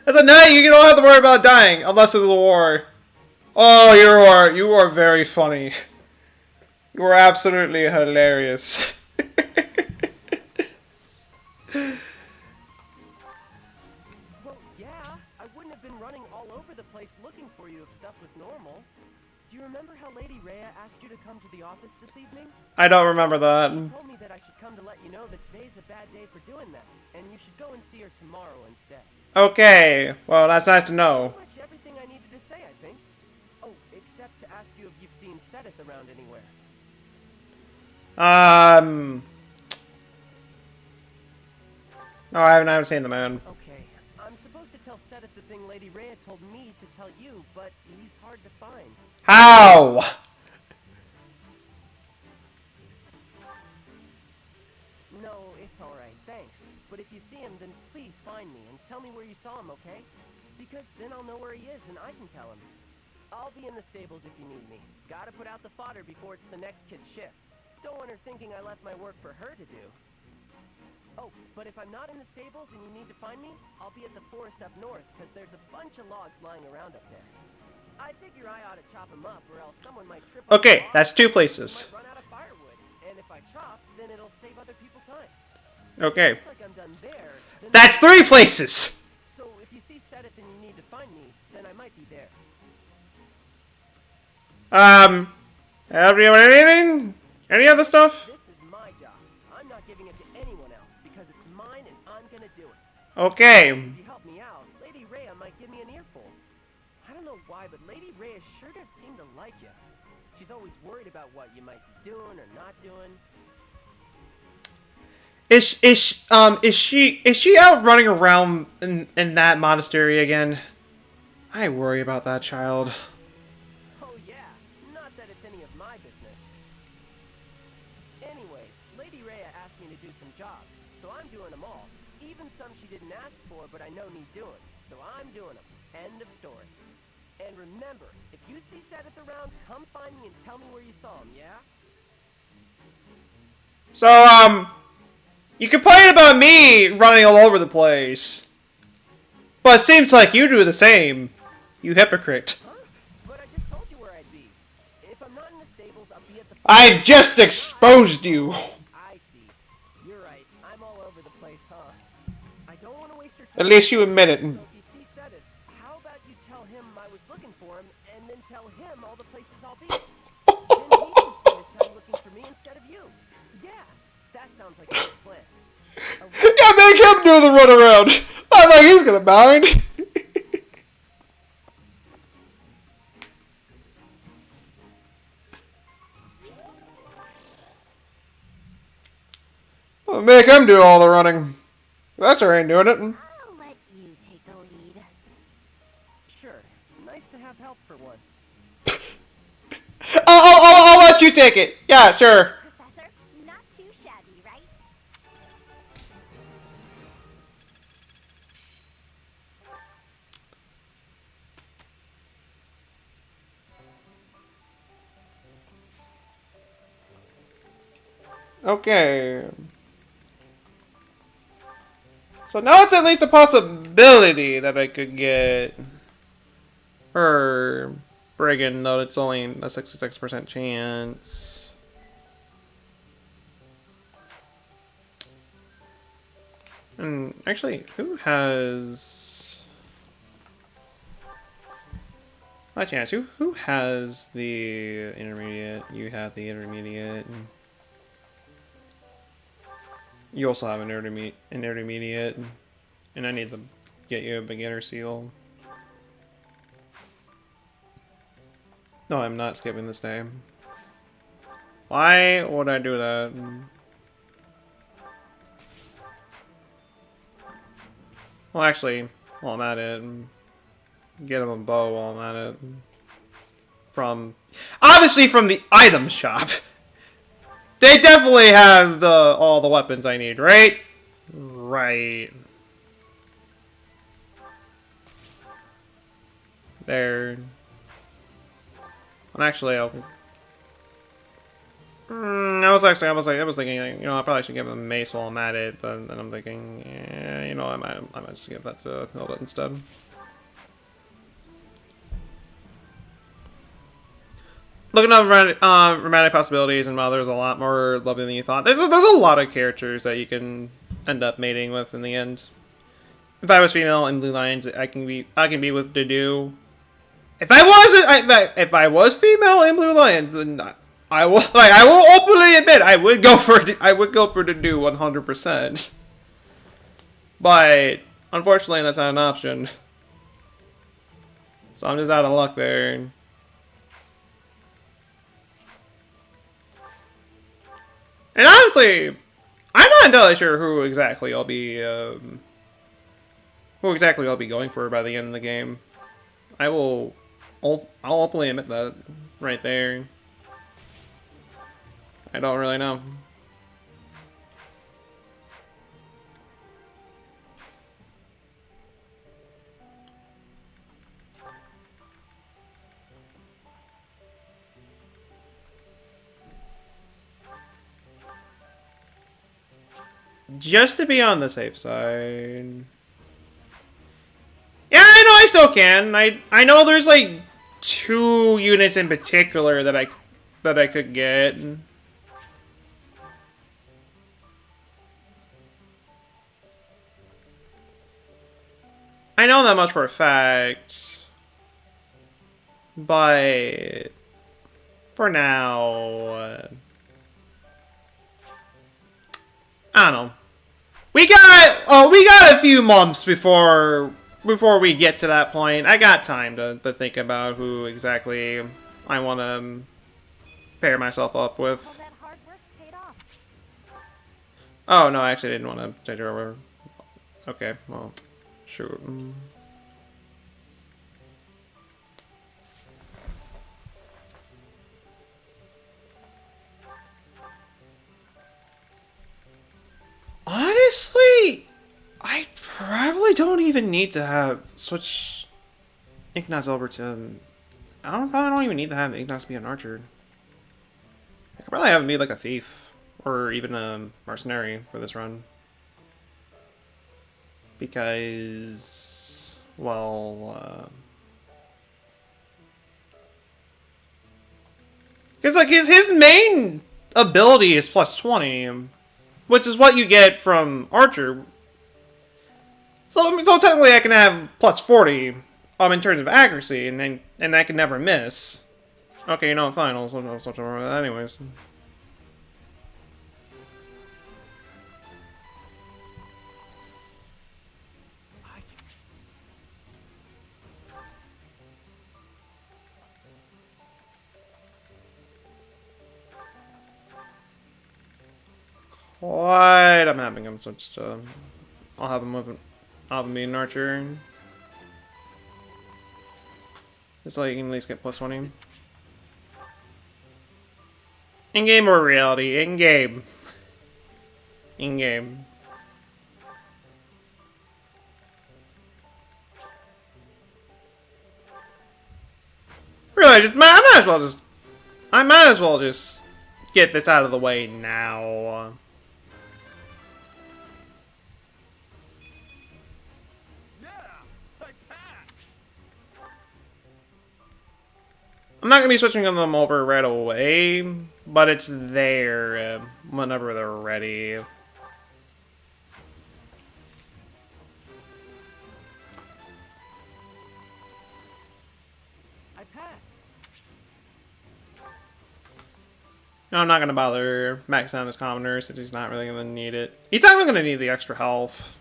As a knight, you don't have to worry about dying unless there's a war. Oh, you are very funny. You are absolutely hilarious. Well, yeah, I wouldn't have been running all over the place looking for you if stuff was normal. Do you remember how Lady Rhea asked you to come to the office this evening? I don't remember that. She told me that I should come to let you know that today's a bad day for doing that, and you should go and see her tomorrow instead. Okay, well that's nice to know. Pretty much everything I needed to say, I think. Oh, except to ask you if you've seen Sedith around anywhere. No, I haven't seen the moon. Okay, I'm supposed to tell Sedith the thing Lady Rhea told me to tell you, but he's hard to find. How? No, it's alright, thanks. But if you see him, then please find me and tell me where you saw him, okay? Because then I'll know where he is and I can tell him. I'll be in the stables if you need me. Gotta put out the fodder before it's the next kid's shift. Don't want her thinking I left my work for her to do. Oh, but if I'm not in the stables and you need to find me, I'll be at the forest up north, because there's a bunch of logs lying around up there. I figure I ought to chop them up, or else someone might trip on the Okay, log, that's 2 and places. might run out of firewood. And if I chop, then it'll save other people time. Okay. Looks like I'm done there. Then That's 3 places! So if you see Sedith and you need to find me, then I might be there. Have you anything? Any other stuff? This is my job. I'm not giving it to anyone else, because it's mine and I'm gonna do it. Okay. If you help me out, Lady Rhea might give me an earful. I don't know why, but Lady Rhea sure does seem to like you. She's always worried about what you might be doing or not doing. Is she out running around in that monastery again? I worry about that child. Oh yeah, not that it's any of my business. Anyways, Lady Rhea asked me to do some jobs, so I'm doing them all. Even some she didn't ask for, but I know need doing, so I'm doing them. End of story. And remember, if you see Sedith around, come find me and tell me where you saw him, yeah? So, you complain about me running all over the place. But it seems like you do the same. You hypocrite. Huh? But I just told you where I'd be. If I'm not in the stables, I'll be at the... I've just exposed you. I see. You're right. I'm all over the place, huh? I don't want to waste your time. At least you admit it. So if you see Sedith, how about you tell him I was looking for him, and then tell him all the places I'll be. Then he can spend his time looking for me instead of you. Yeah, that sounds like a good plan. Yeah, make him do the runaround. I think he's gonna mind. I'll make him do all the running. That's her ain't doing it. I'll let you take the lead. Sure. Nice to have help for once. I'll let you take it. Yeah, sure. Professor, not too shabby, right? Okay. So now it's at least a possibility that I could get her Brigand, though it's only a 66% chance. And actually, who has... My chance, who has the intermediate? You have the intermediate. You also have an intermediate, and I need to get you a beginner seal. No, I'm not skipping this name. Why would I do that? Well, actually, while I'm at it, get him a bow while I'm at it. Obviously from the item shop. They definitely have all the weapons I need, right? Right. There. And actually, I was thinking, you know, I probably should give them mace while I'm at it, but then I'm thinking, yeah, you know, I might just give that to Hilda instead. Looking at romantic possibilities, and while there's a lot more lovely than you thought, there's a lot of characters that you can end up mating with in the end. If I was female in Blue Lions, I can be with Dedue. If I was female in Blue Lions, then I will openly admit I would go for Dedue 100%. But unfortunately, that's not an option. So I'm just out of luck there. And honestly, I'm not entirely sure who exactly I'll be going for by the end of the game. I'll openly admit that right there. I don't really know. just to be on the safe side. Yeah, I know I still can. I know there's like 2 units in particular that I could get. I know that much for a fact. But for now, I don't know. We got a few months before we get to that point. I got time to think about who exactly I want to pair myself up with. All that hard work's paid off. Oh no, I actually didn't want to change it over. Okay, well, shoot. Honestly, I probably don't even need to have switch Ignatz over to. Probably don't even need to have Ignatz be an archer. I could probably have him be like a thief or even a mercenary for this run. Because, well, because like his main ability is +20. Which is what you get from Archer. So technically I can have +40 in terms of accuracy, and I can never miss. Okay, you know, fine, I'll switch over with that anyways. What? I'm having him switch to. I'll have him move. I'll have him be an archer. Just so you can at least get +20. In game or reality? In game. In game. Really, I might as well just get this out of the way now. I'm not going to be switching them over right away, but it's there whenever they're ready. I passed. No, I'm not going to bother maxing out his commoner since he's not really going to need it. He's not even going to need the extra health.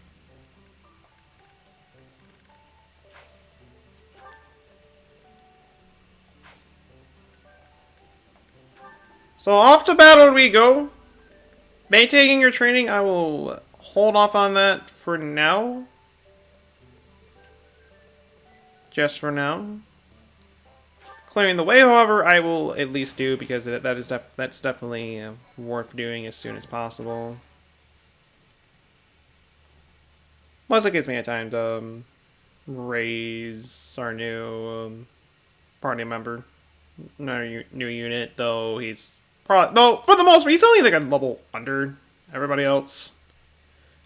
So off to battle we go. Maintaining your training, I will hold off on that for now. Just for now. Clearing the way, however, I will at least do because that's definitely worth doing as soon as possible. Plus, it gives me a time to raise our new party member, our new unit. Though he's probably for the most part, he's only like a level under everybody else,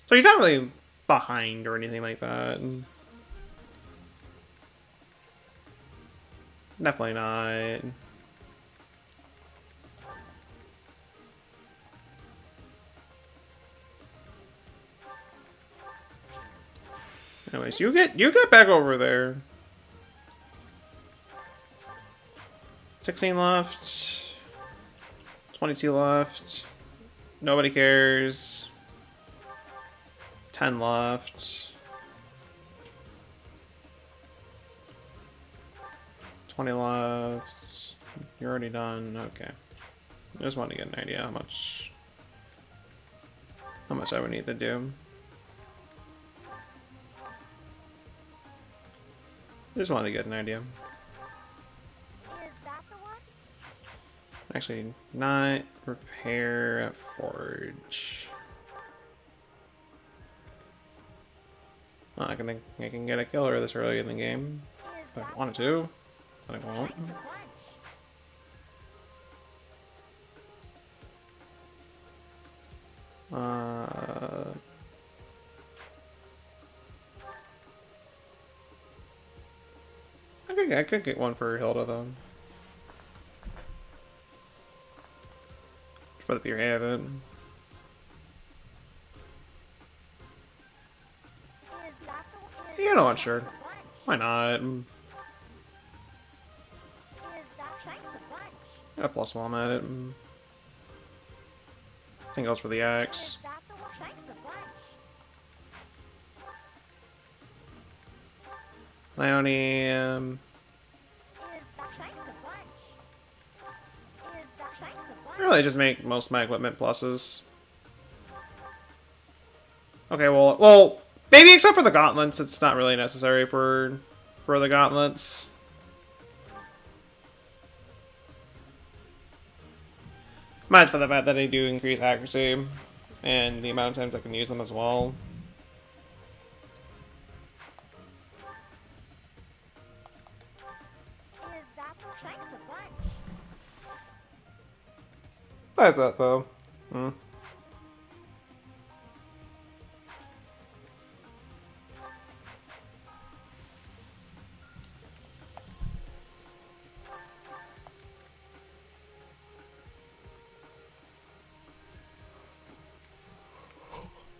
so he's not really behind or anything like that. Definitely not. Anyways, you get back over there. 16 left. 22 left. Nobody cares. 10 left. 20 left. You're already done. Okay. I just want to get an idea how much I would need to do. Just want to get an idea. Is that the one? Actually, not repair forge. Oh, I can get a killer this early in the game if I wanted to, but I won't. I could get one for Hilda though. For the beer haven. You know what, sure. Why not? Got a plus one at it. I think it goes for the axe. Leone, really just make most of my equipment pluses. Okay, well, maybe except for the gauntlets, it's not really necessary for the gauntlets. Mine's for the fact that they do increase accuracy and the amount of times I can use them as well. Why is that though?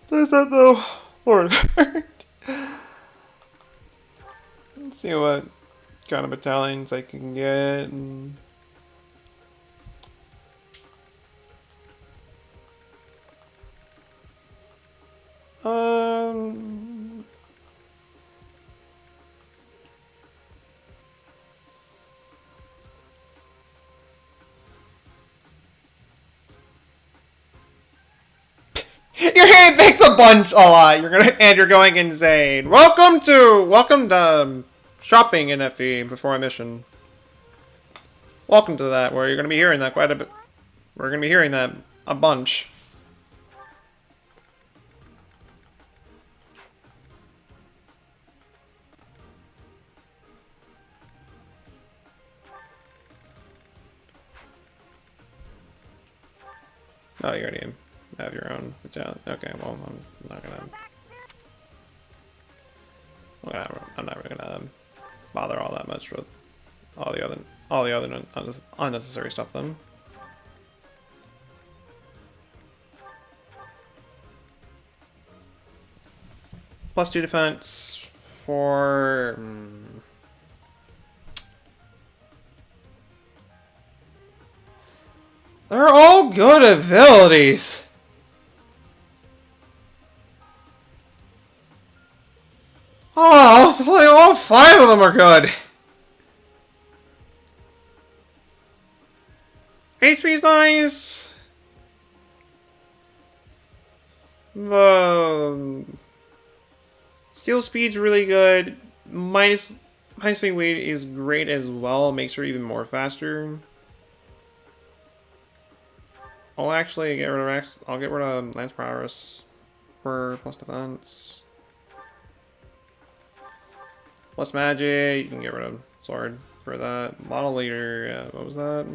There's that though. Lord. Let's see what kind of battalions I can get. Your hand thanks a bunch a lot. You're going insane. Welcome to shopping in FE before a mission. Welcome to that, where you're gonna be hearing that quite a bit. We're gonna be hearing that a bunch. Oh, you already have your own battalion. Okay, well, I'm not gonna. I'm not really gonna bother all that much with all the other unnecessary stuff then. +2 defense for. They're all good abilities. Oh, all 5 of them are good. HP's nice. The steel speed's really good. Minus swing weight is great as well. Makes her even more faster. I'll actually get rid of I'll get rid of Lance Prowess for plus defense. Plus magic, you can get rid of sword for that. Model leader, yeah, what was that?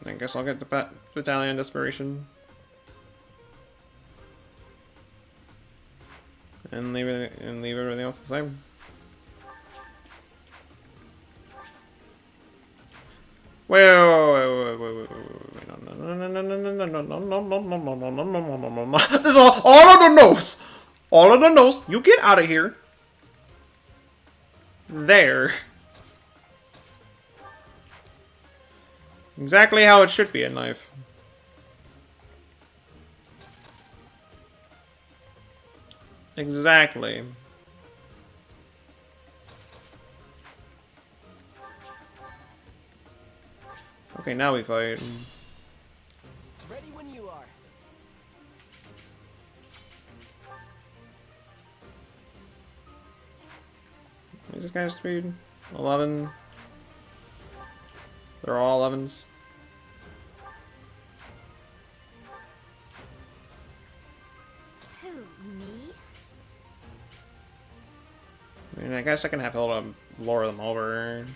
I guess I'll get the battalion desperation. And leave everything else the same. Wait, no. This is all of the nose. All of the nose. You get out of here. There. Exactly how it should be a knife. Exactly. Okay, now we fight. Ready when you are. Is this guy's speed? 11. They're all 11s. Who, me? I mean, I guess I can have to lure them over.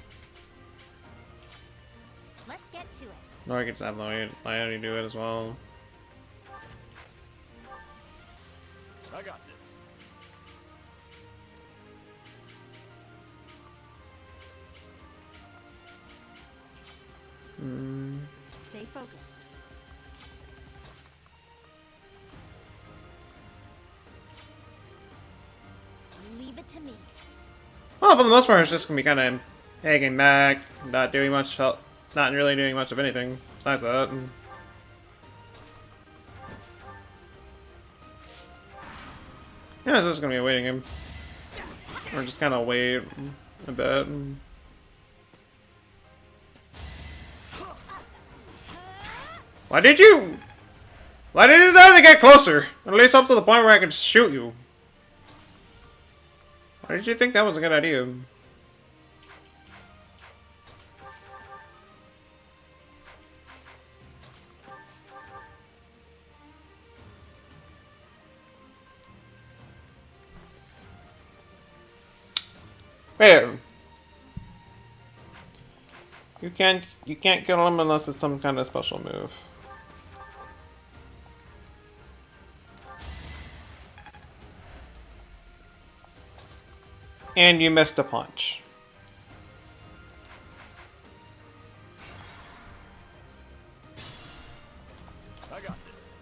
Let's get to it. No, I can just have Leone do it as well. I got this. Stay focused. Leave it to me. Well, for the most part, it's just gonna be kind of hanging back, not doing much, not really doing much of anything besides that. Yeah, it's just gonna be a waiting game. Or just kind of wait a bit. Why did you decide to get closer? At least up to the point where I could shoot you. Why did you think that was a good idea? Wait. You can't kill him unless it's some kind of special move. And you missed a punch. I got this.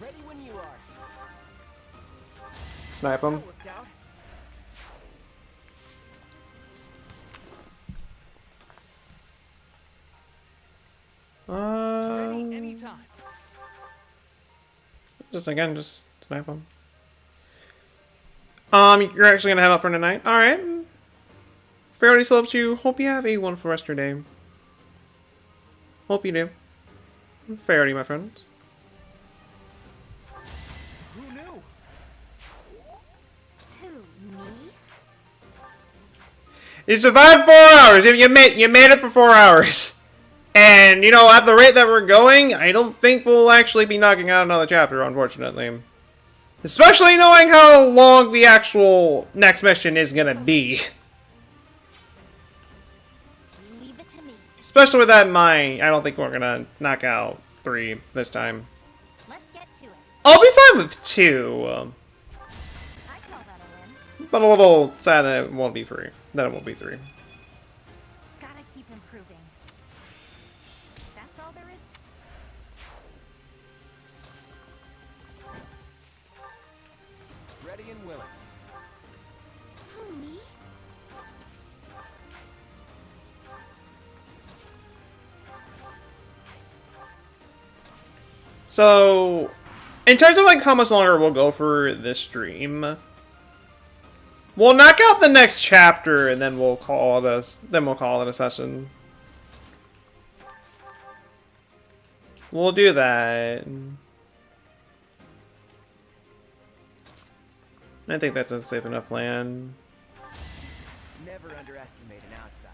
Ready when you are. Snipe him. Worked out. Ready anytime. Just snipe him. You're actually gonna head out for tonight? Alright. Fairly loves you. Hope you have a wonderful rest of your day. Hope you do. Fairly, my friend. Who knew? Who, me? You survived 4 hours. You made it for 4 hours. And, you know, at the rate that we're going, I don't think we'll actually be knocking out another chapter, unfortunately. Especially knowing how long the actual next mission is gonna be. Leave it to me. Especially with that in mind, I don't think we're gonna knock out 3 this time. Let's get to it. I'll be fine with 2. I call that a win. But a little sad that it won't be 3. That it won't be 3. Gotta keep improving. That's all there is to Ready and willing. Who, me? So, in terms of like how much longer we'll go for this stream, we'll knock out the next chapter and then we'll call it a session. We'll do that. I think that's a safe enough plan. Never underestimate an outsider.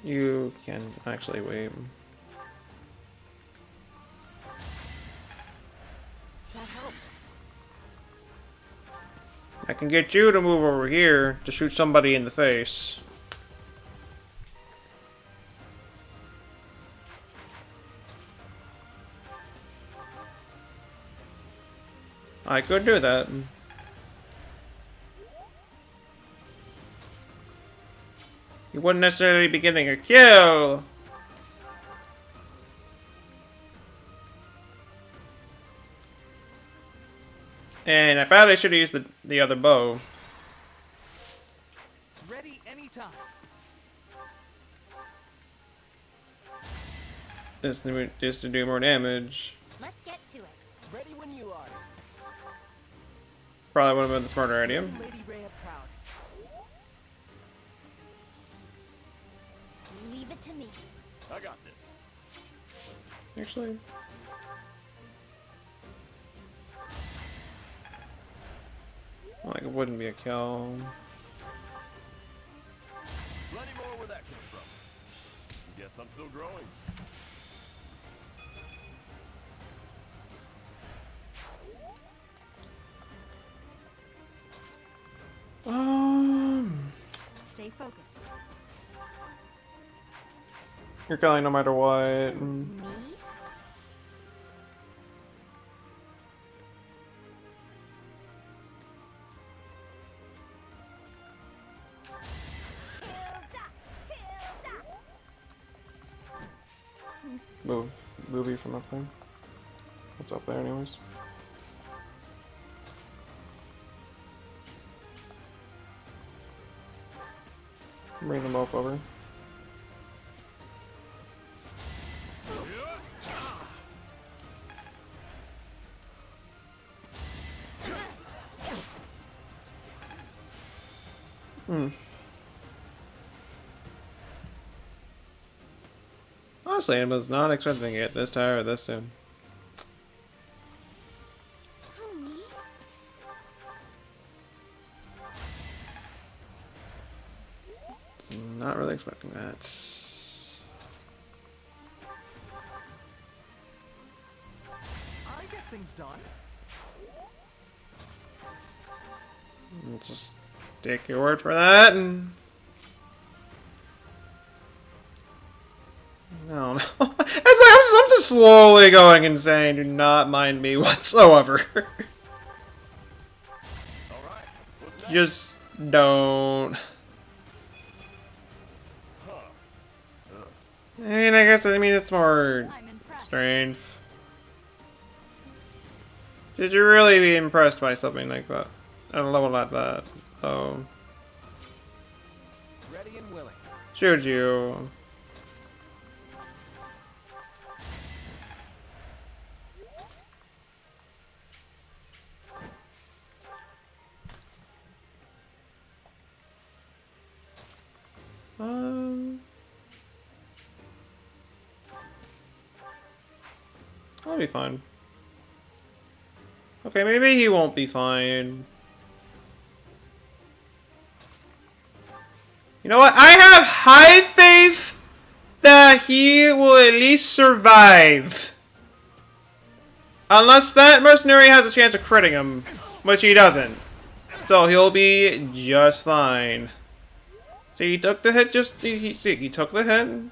You can actually wait. That helps. I can get you to move over here to shoot somebody in the face. I could do that. You wouldn't necessarily be getting a kill. And I probably should have used the other bow. Ready anytime. Just to do more damage. Let's get to it. Ready when you are. Probably would have been the smarter idea. Lady Rhea proud. Leave it to me. I got this. Actually. Like it wouldn't be a kill. Plenty more where that came from. Guess Guess I'm still growing. Stay focused. You're killing no matter what. Me? Move movie from up there. What's up there anyways? Bring them both over. Honestly, I was not expecting to get this tired this soon. Not really expecting that. I get things done. Just take your word for that and... No, no. I'm just slowly going insane. Do not mind me whatsoever. Just don't. I mean it's more strength. Should you really be impressed by something like that? At a level like that, though. Ready and willing. Should you? I'll be fine. Okay, maybe he won't be fine. You know what? I have high faith that he will at least survive. Unless that mercenary has a chance of critting him, which he doesn't. So he'll be just fine. See, he took the hit he took the hit.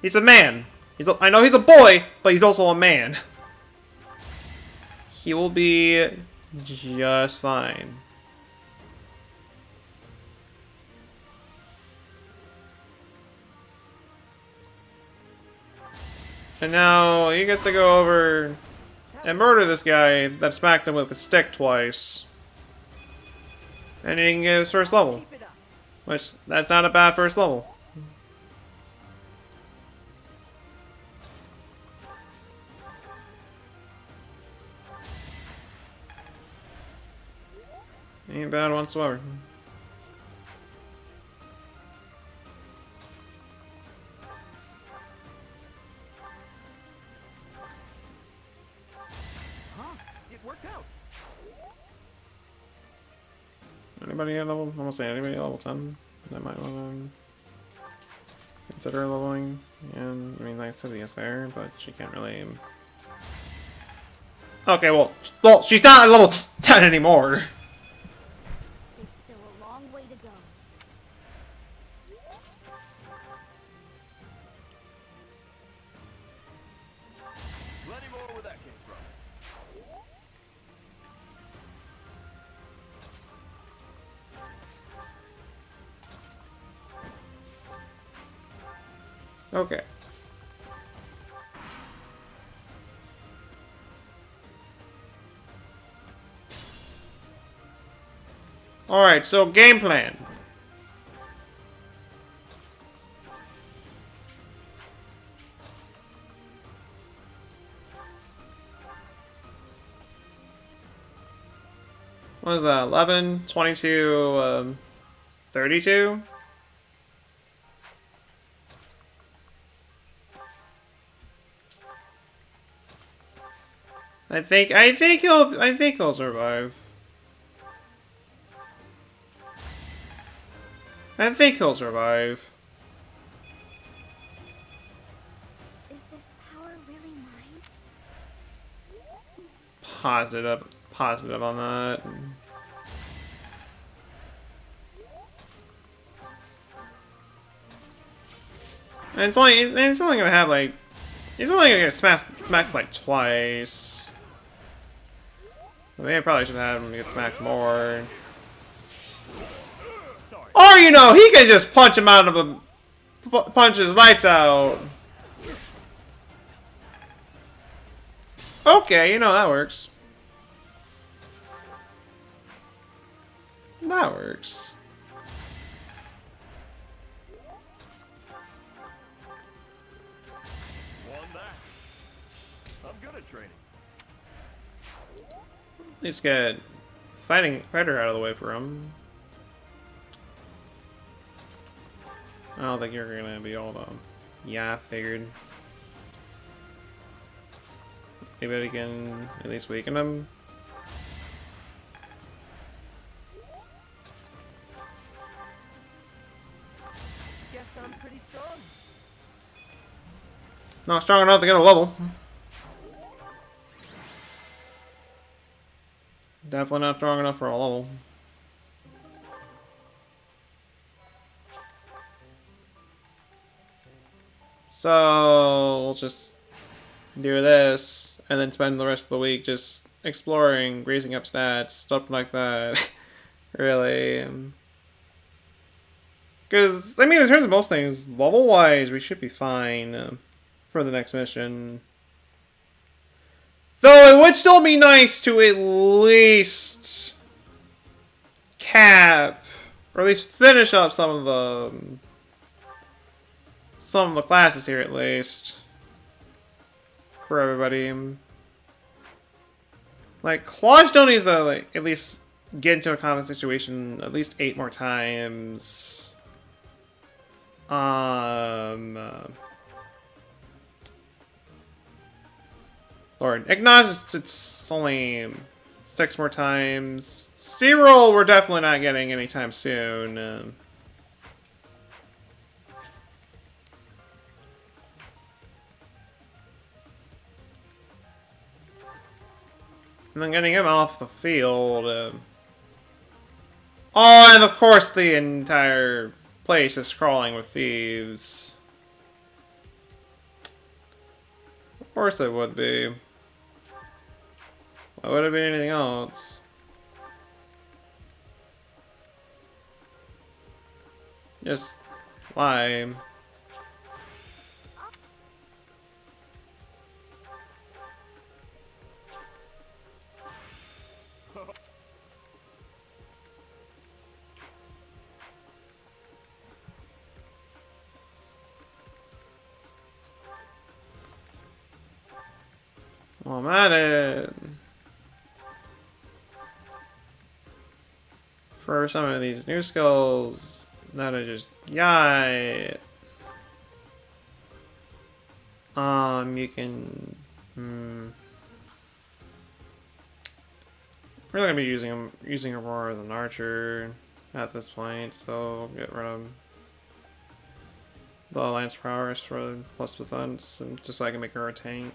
He's a man. I know he's a boy, but he's also a man. He will be just fine. And now he gets to go over and murder this guy that smacked him with a stick twice. And he can get his first level. Which, that's not a bad first level. Ain't bad whatsoever. Huh? It worked out. Anybody at level? Almost say anybody at level 10 that might want to consider leveling. And I mean, like Cynthia's there, but she can't really. Okay, well, she's not at level 10 anymore. There's still a long way to go. Plenty more where that came from. Okay. Alright, so game plan. What is that? 11, 22, 32? I think he'll survive. I think he'll survive. positive on that. And it's only gonna have like, he's only gonna get smacked like twice. Maybe I probably should have him get smacked more. Or you know, he can just punch him out of a punch his lights out. Okay, you know that works. That works. Won that. I'm good at training. At least get fighter out of the way for him. I don't think you're gonna be all done. Yeah, I figured. Maybe I can at least weaken him. Guess I'm pretty strong. Not strong enough to get a level. Definitely not strong enough for a level. So we'll just do this and then spend the rest of the week just exploring, raising up stats, stuff like that. Really. Because, I mean, in terms of most things, level-wise, we should be fine for the next mission. Though it would still be nice to at least cap, or at least finish up some of the classes here at least for everybody. Like Claude needs to like at least get into a common situation at least 8 more times. Lord, Ignace, it's only 6 more times. Cyril, we're definitely not getting anytime soon. And then getting him off the field. Oh, and of course the entire place is crawling with thieves. Of course it would be. Why would it be anything else? Just why? Well, I'm at it. For some of these new skills that I just got, you can, we're gonna be using Aurora as an archer at this point, so get rid of the Alliance Prowess for plus defense, and just so I can make her a tank.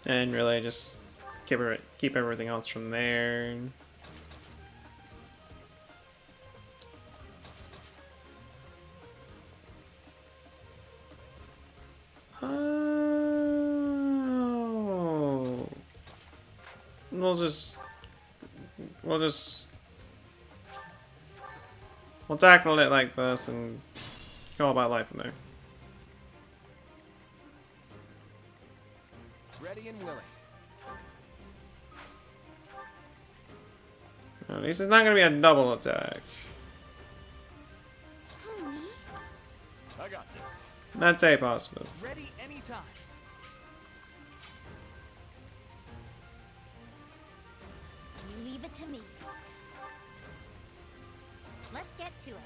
And really just keep everything else from there. Oh, we'll tackle it like this and go about life from there. Ready and willing. At least it's not going to be a double attack. I got this. That's a positive. Ready anytime. Leave it to me. Let's get to it.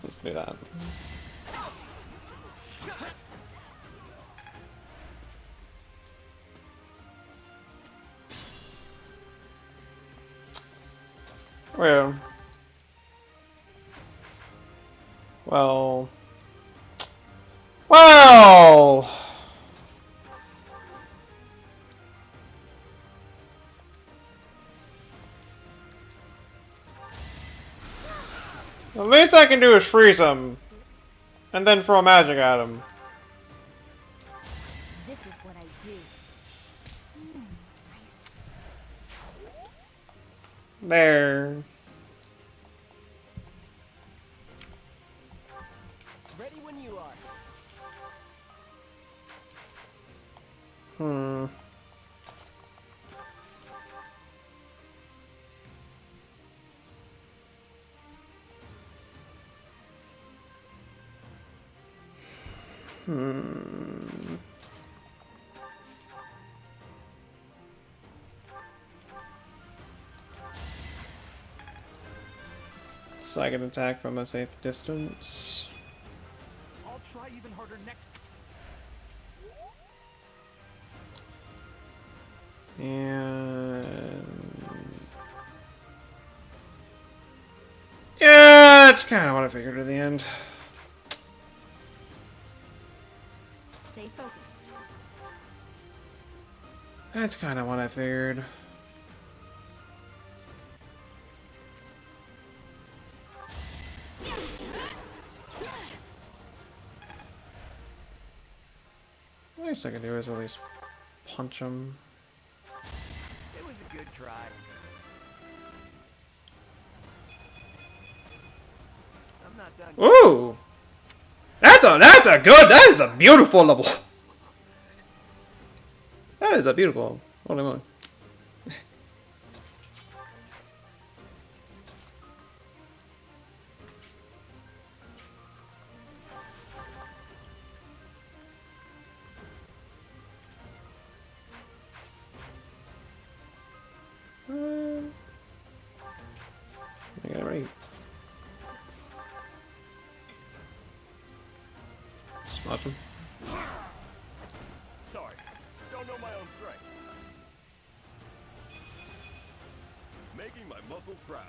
Let's do that. Well. Well. Well! The least I can do is freeze him. And then throw magic at him. This is what I do. There. Ready when you are. Hmm. So I can attack from a safe distance. I'll try even harder next. And yeah, that's kind of what I figured at the end. Stay focused. That's kind of what I figured. The least I can do is at least punch him. It was a good try. I'm not done. Ooh! That is a beautiful level. That is a beautiful. Holy moly. I got it right. Smash him. Sorry, don't know my own strength. Making my muscles proud.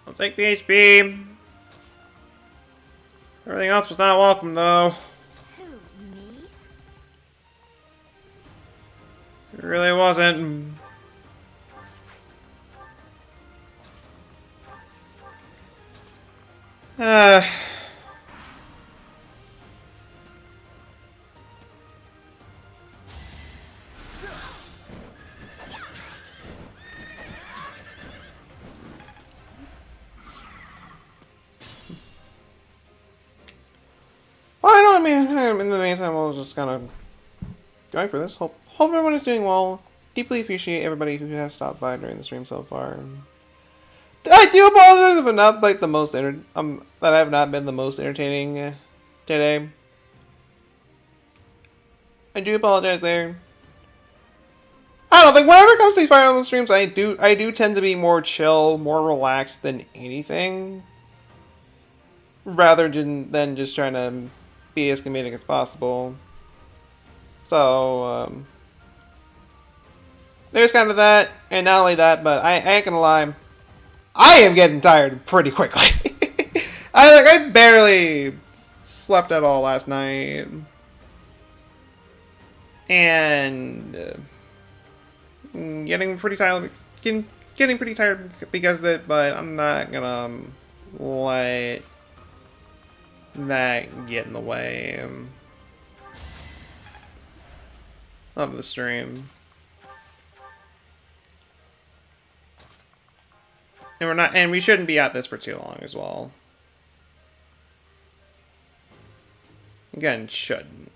I'll take the HP. Everything else was not welcome, though. Who, me? It really wasn't. Well, I know, man. In the meantime, we'll just kind of going for this. Hope everyone is doing well. Deeply appreciate everybody who has stopped by during the stream so far. I do apologize if I'm not like the most that I have not been the most entertaining today. I do apologize there. I don't think whenever it comes to these Fire Emblem streams, I do tend to be more chill, more relaxed than anything, rather than just trying to be as comedic as possible. So there's kind of that, and not only that, but I ain't gonna lie, I am getting tired pretty quickly. I barely slept at all last night, and getting pretty tired. Getting pretty tired because of it, but I'm not gonna let that get in the way of the stream. And we shouldn't be at this for too long as well. Again, shouldn't.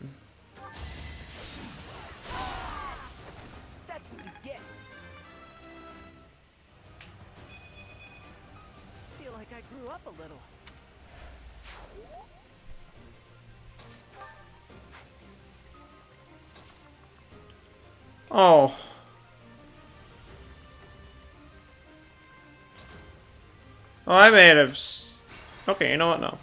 That's what you get. Feel like I grew up a little. Oh. Oh, I may have. Okay, you know what? No.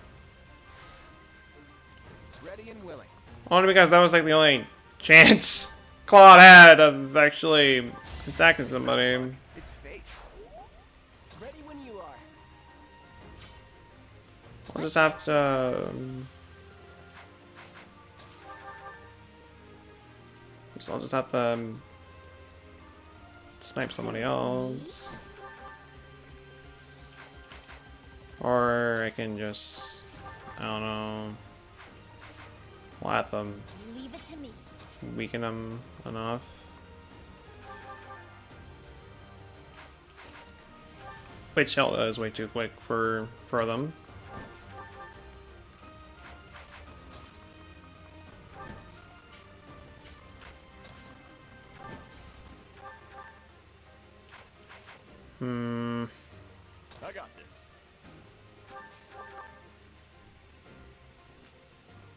Ready and willing. Only because that was like the only chance Claude had of actually attacking somebody. It's I'll just have to. So I'll just have to snipe somebody else. Or I can just, I don't know, slap them, Leave it to me. weaken them enough. Wait, shell is way too quick for them. I got this.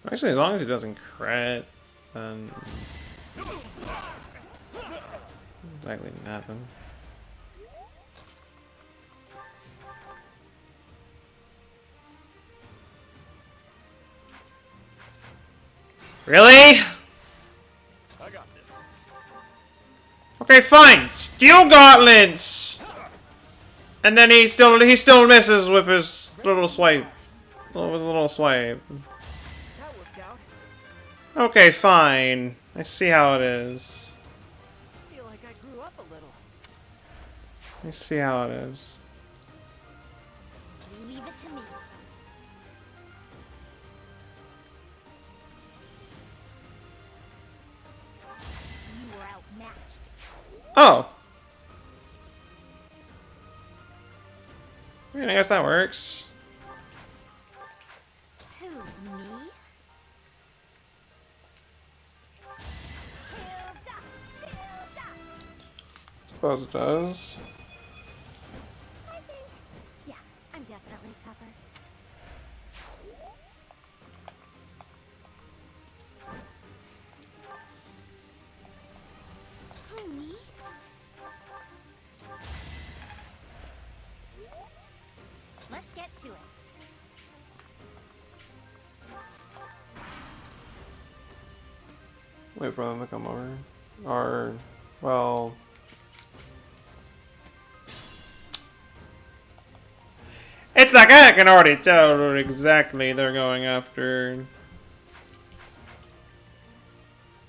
Actually, as long as he doesn't crit, then exactly didn't happen. Really? I got this. Okay, fine. Steel gauntlets. And then he still misses with his little swipe. With a little swipe. That worked out. Okay, fine. I see how it is. I feel like I grew up a little. I see how it is. Leave it to me. You were outmatched. Oh. I mean, I guess that works. Who, me? Suppose it does. I think, yeah, I'm definitely tougher. Who, me? Let's get to it. Wait for them to come over. Or, well... It's like I can already tell what exactly they're going after.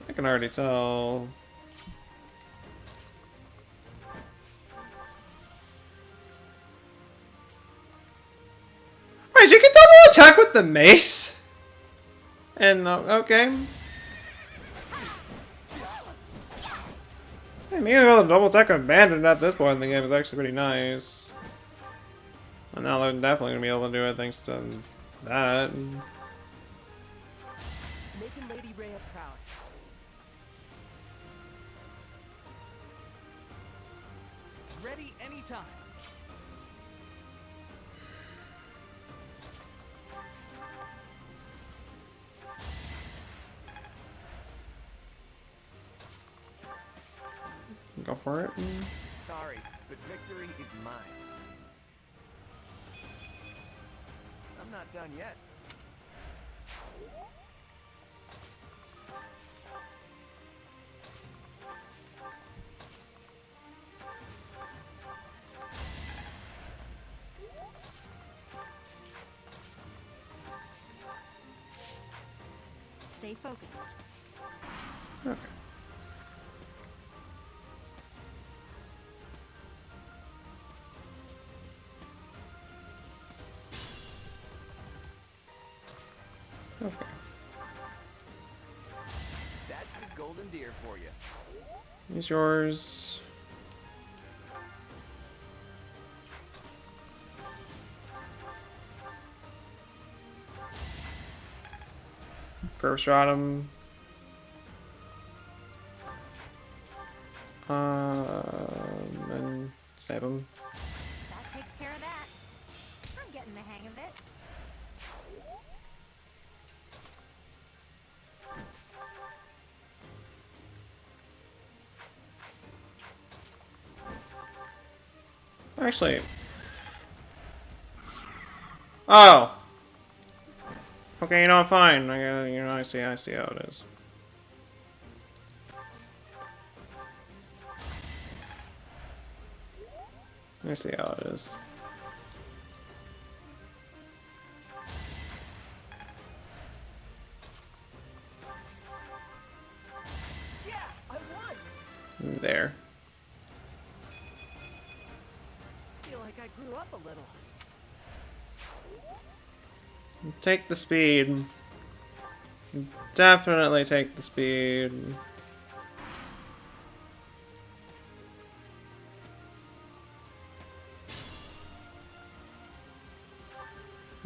I can already tell. Wait, you can double attack with the mace? And, okay. Hey, maybe the double attack abandoned at this point in the game is actually pretty nice. And now they're definitely going to be able to do it thanks to that. Making Lady Rhea proud. Ready anytime. Go for it. Sorry, but victory is mine. I'm not done yet. Stay focused. Okay. Okay. That's the Golden Deer for you. He's yours. Curve shot him. And save him. That takes care of that. I'm getting the hang of it. Actually. Oh. Okay, you know, fine. I see how it is. I see how it is. there. I feel like I grew up a little. Take the speed. Definitely take the speed.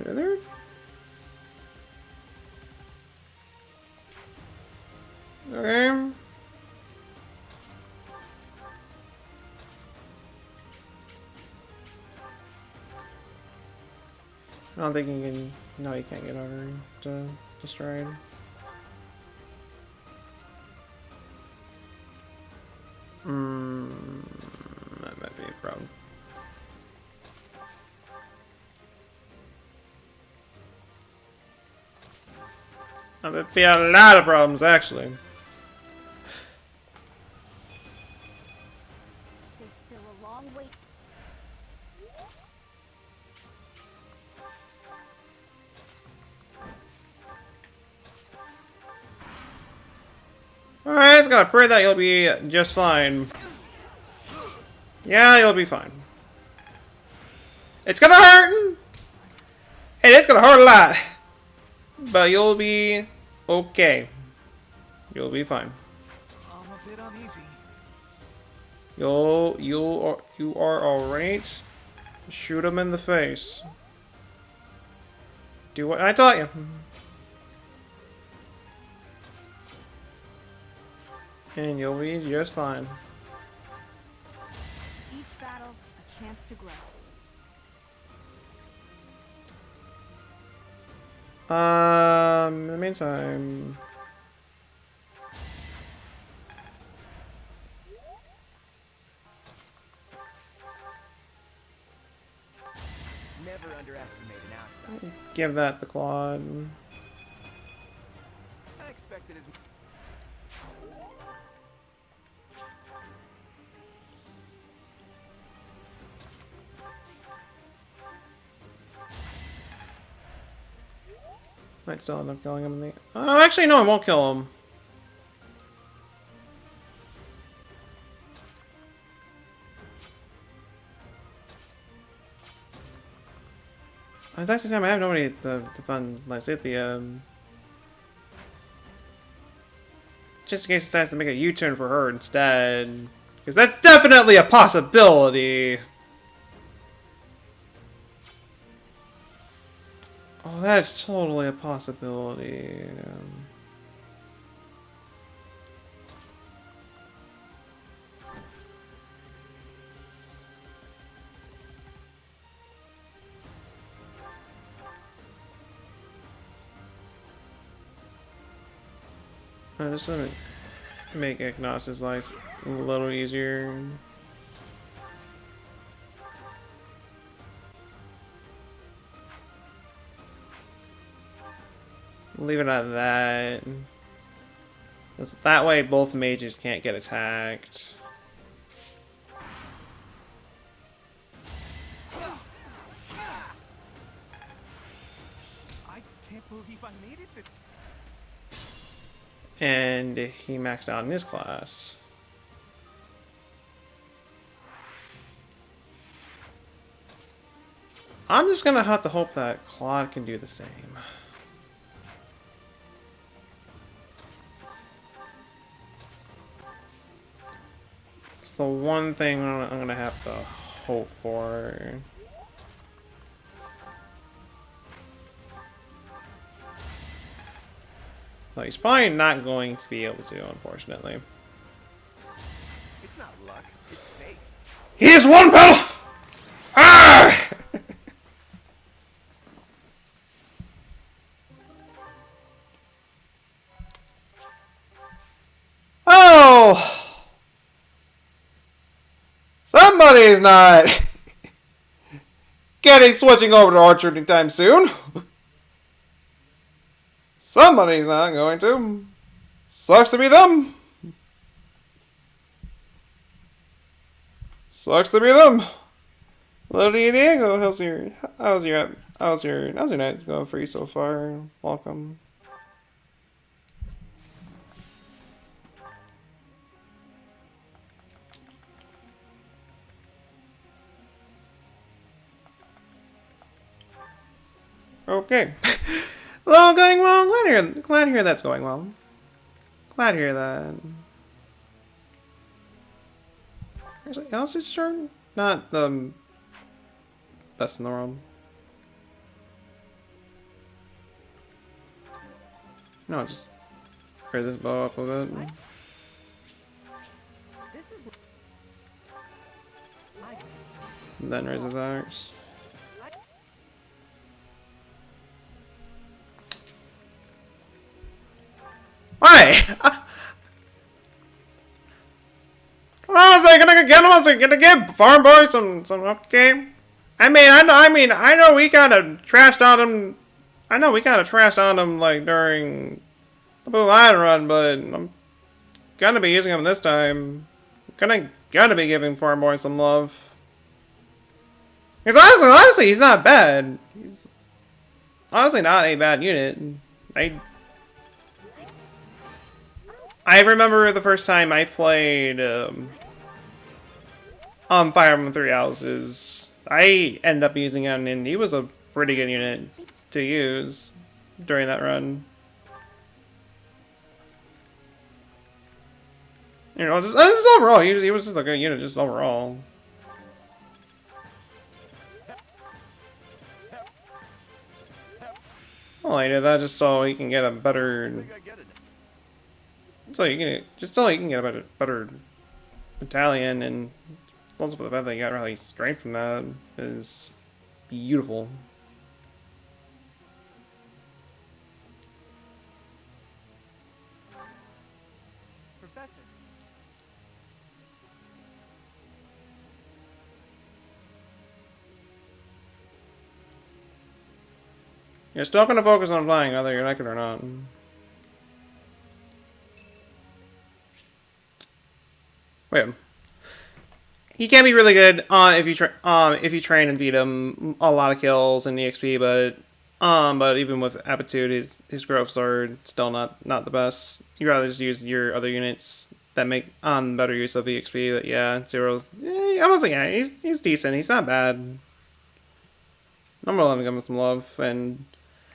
Are there? Okay. I don't think you can. No, you can't get over to destroyed. That might be a problem. That might be a lot of problems, actually. There's still a long way. Alright, it's gonna pray that you'll be just fine. Yeah, you'll be fine. It's gonna hurt! And it's gonna hurt a lot! But you'll be okay. You'll be fine. I'm a bit uneasy. You are alright. Shoot him in the face. Do what I taught you. And you'll be just fine. Each battle, a chance to grow. In the meantime... Never underestimate an outsider. Give that the Claude. I expected as Might still end up killing him in the... Oh, actually, no, I won't kill him. I was actually saying I have nobody to defend my Scythia. Just in case it decides to make a U-turn for her instead. Because that's definitely a possibility. Oh, that's totally a possibility. I'm just gonna make Ignace's life a little easier. Leave it at that. That way both mages can't get attacked. I can't believe I made it. And he maxed out in his class. I'm just gonna have to hope that Claude can do the same. It's the one thing I'm gonna have to hope for. Though he's probably not going to be able to, unfortunately. it's not luck, it's fate. He is one battle! Ah! Oh! Somebody's not switching over to Archer anytime soon. Somebody's not going to. Sucks to be them. Sucks to be them. Hello, Diego. How's your night going for you so far? Welcome. Okay. Well, going well. Glad to hear that's going well. Glad to hear that. Actually, Alice's turn? Not the best in the world. No, just raise this bow up a bit. This is. And then raise his axe. Why? Come on, I gonna get him. I was gonna give farm boy some okay. I know we kind of trashed on him. I know we kind of trashed on him like during the Blue Line run, but I'm gonna be using him this time. Gonna be giving farm boy some love. Because honestly, he's not bad. He's honestly not a bad unit. I remember the first time I played Fire Emblem Three Houses. I ended up using him, and he was a pretty good unit to use during that run. You know, just overall, he was just a good unit, just overall. Well, I did that just so he can get a better. So you can get a better battalion, and also for the fact that you got really strength from that is beautiful. Professor. You're still gonna focus on flying, whether you like it or not. Wait. He can be really good if you train and feed him a lot of kills and EXP, but even with aptitude, his growths are still not the best. You rather just use your other units that make better use of EXP. But yeah, Zero's I was like, yeah, he's decent. He's not bad. I'm gonna let him give him some love and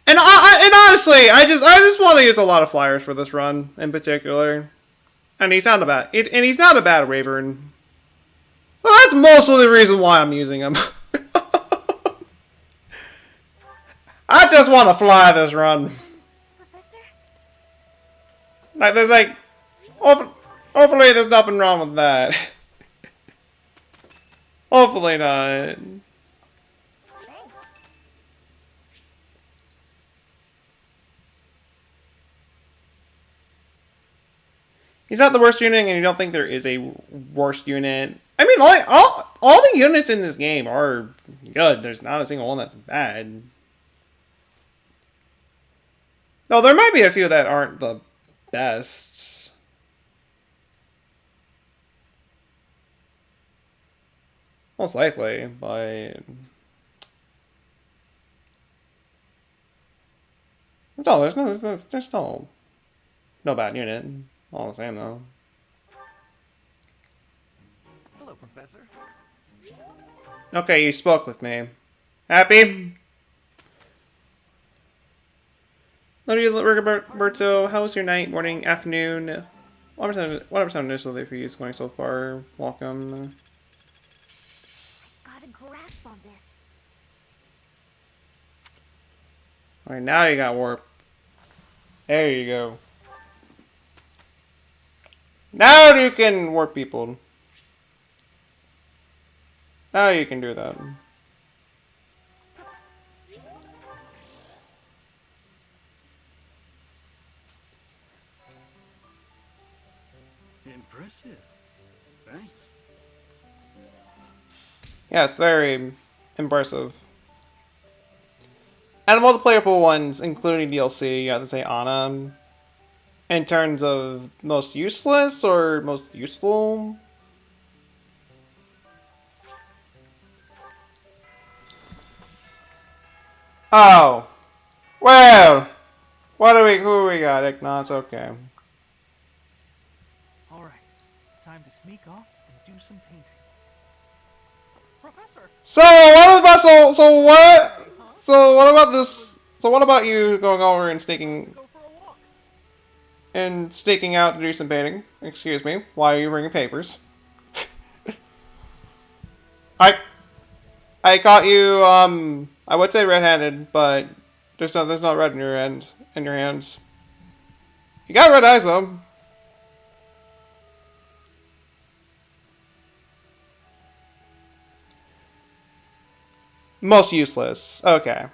honestly, I just want to use a lot of flyers for this run in particular. And he's not a bad Wyvern. Well, that's mostly the reason why I'm using him. I just want to fly this run. Professor? Like, there's like, hopefully there's nothing wrong with that. Hopefully not. He's not the worst unit, and you don't think there is a worst unit. I mean, all the units in this game are good. There's not a single one that's bad. No, there might be a few that aren't the best. Most likely, but no, there's no bad unit. All the same, though. Hello, Professor. Okay, you spoke with me. Happy? Roberto, how was your night, morning, afternoon? What percent initially for you is going so far? Welcome. Got a grasp on this. Alright, now you got warp. There you go. Now you can warp people. Now you can do that. Impressive. Thanks. Yes, very impressive. And multiplayable ones, including DLC, you have to say Anna. In terms of most useless or most useful? Oh. Well. Who we got? Ignots, okay. Alright, time to sneak off and do some painting. Professor! So what about this So what about you going over and sneaking out to do some painting? Excuse me, why are you bringing papers? I caught you, I would say red-handed, but there's no red in your hands. You got red eyes, though. Most useless. Okay.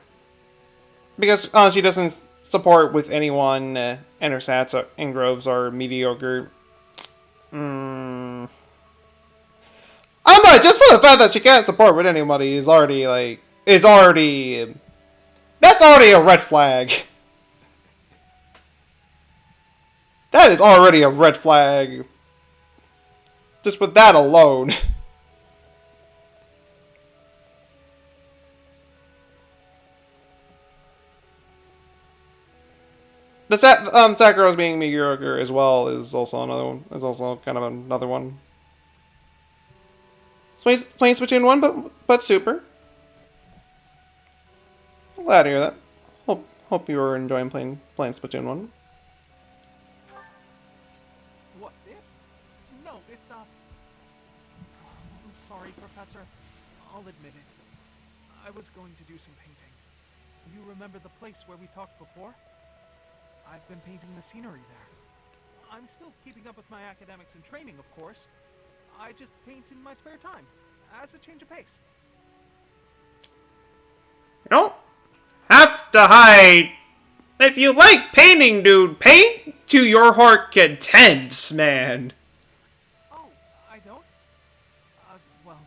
Because she doesn't support with anyone, and her stats in Groves are mediocre. Just for the fact that she can't support with anybody is already, like, that's already a red flag. That is already a red flag. Just with that alone. The Sakaros being mediocre as well is also another one. Is also kind of another one. Playing Splatoon 1, but super. I'm glad to hear that. Hope you were enjoying playing Splatoon 1. What, this? No, it's I'm sorry, Professor. I'll admit it. I was going to do some painting. You remember the place where we talked before? I've been painting the scenery there. I'm still keeping up with my academics and training, of course. I just paint in my spare time, as a change of pace. You don't have to hide. If you like painting, dude, paint to your heart contents, man. Oh, I don't? Well,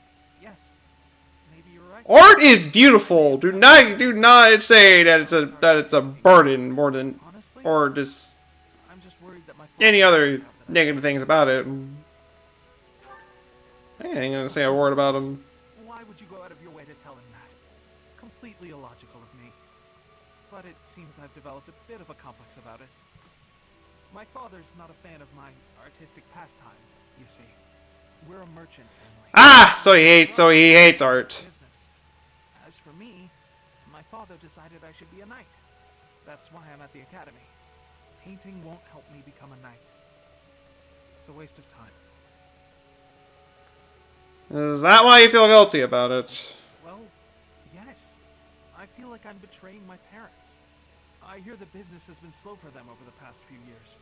yes. Maybe you're right. Art is beautiful. Do not say that it's a burden more than, or just any other negative things about it. I ain't gonna say a word about him. Why would you go out of your way to tell him that? Completely illogical of me. But it seems I've developed a bit of a complex about it. My father's not a fan of my artistic pastime, you see. We're a merchant family. Ah, so he hates art. As for me, my father decided I should be a knight. That's why I'm at the academy. Painting won't help me become a knight. It's a waste of time. Is that why you feel guilty about it? Well, yes. I feel like I'm betraying my parents. I hear the business has been slow for them over the past few years.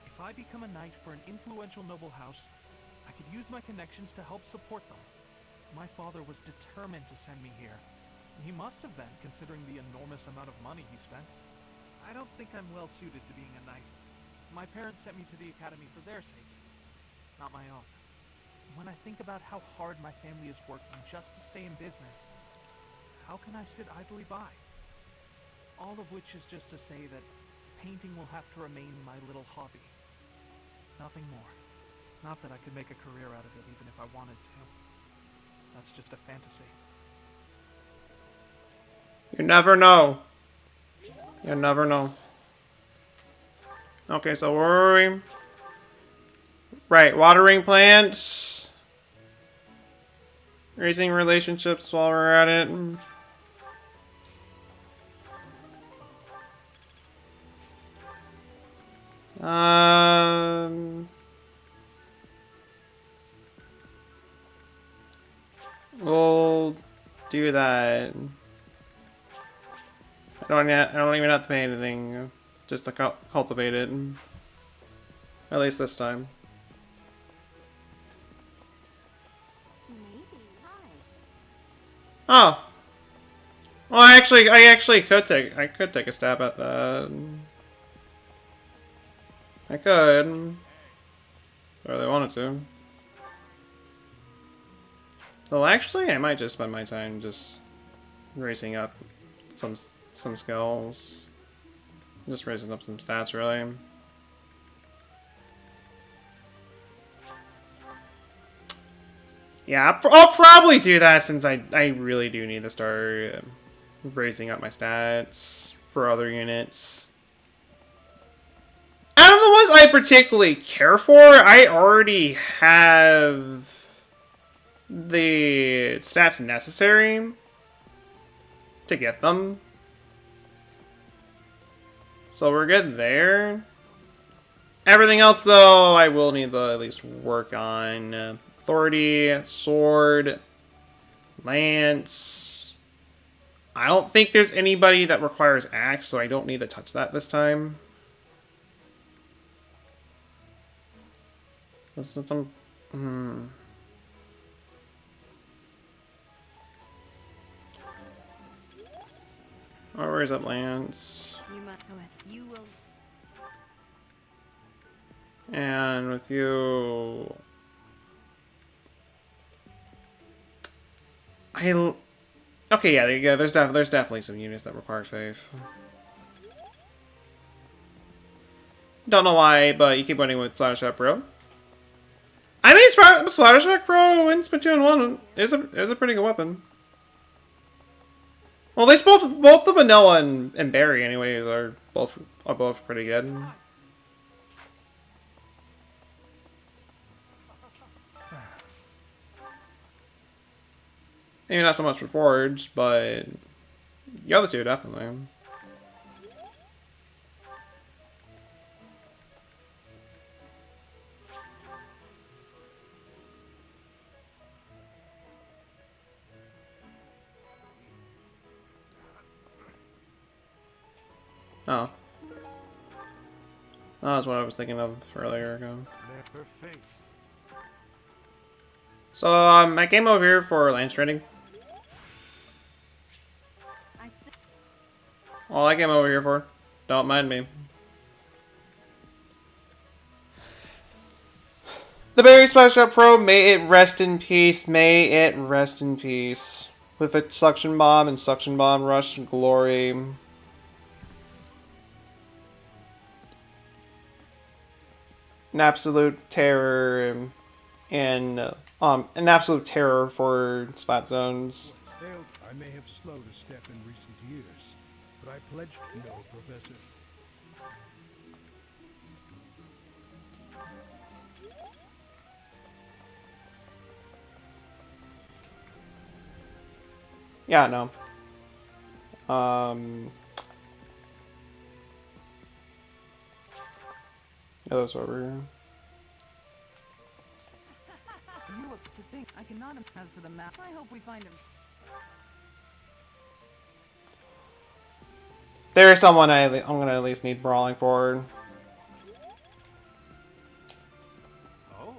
If I become a knight for an influential noble house, I could use my connections to help support them. My father was determined to send me here. He must have been, considering the enormous amount of money he spent. I don't think I'm well suited to being a knight. My parents sent me to the academy for their sake, not my own. When I think about how hard my family is working just to stay in business, how can I sit idly by? All of which is just to say that painting will have to remain my little hobby. Nothing more. Not that I could make a career out of it even if I wanted to. That's just a fantasy. You never know. You never know. Okay, so where are we? Right, watering plants. Raising relationships while we're at it. We'll do that. I don't even have to pay anything, just to cultivate it. At least this time. Oh. Well, I could take a stab at that. I could. If I really wanted to. Well, actually, I might just spend my time just raising up some skills. Just raising up some stats, really. Yeah, I'll probably do that since I really do need to start raising up my stats for other units. Out of the ones I particularly care for, I already have the stats necessary to get them. So we're good there. Everything else, though, I will need to at least work on. Authority, sword, lance. I don't think there's anybody that requires axe, so I don't need to touch that this time. This is some. Oh, where's that lance? You must, however, you will. And with you, okay, yeah, there you go. There's definitely some units that require faith. Don't know why, but you keep winning with Splattershot Pro. I mean, Splattershot Pro in Splatoon 1 is a pretty good weapon. Well, at least both the vanilla and berry, anyway, are both pretty good. Maybe not so much for Forge, but the other two definitely. Oh. That was what I was thinking of earlier ago. So, I came over here for lance trading. All I came over here for. Don't mind me. The Berry Splattershot Pro, may it rest in peace. May it rest in peace. With its Suction Bomb and Suction Bomb Rush Glory. An absolute terror and an absolute terror for spot zones. I may have slowed a step in recent years, but I pledged no, Professor. Yeah, no. Yeah, those over here. You look to think I cannot. As for the map, I hope we find him. There is someone I'm gonna at least need brawling for. Oh.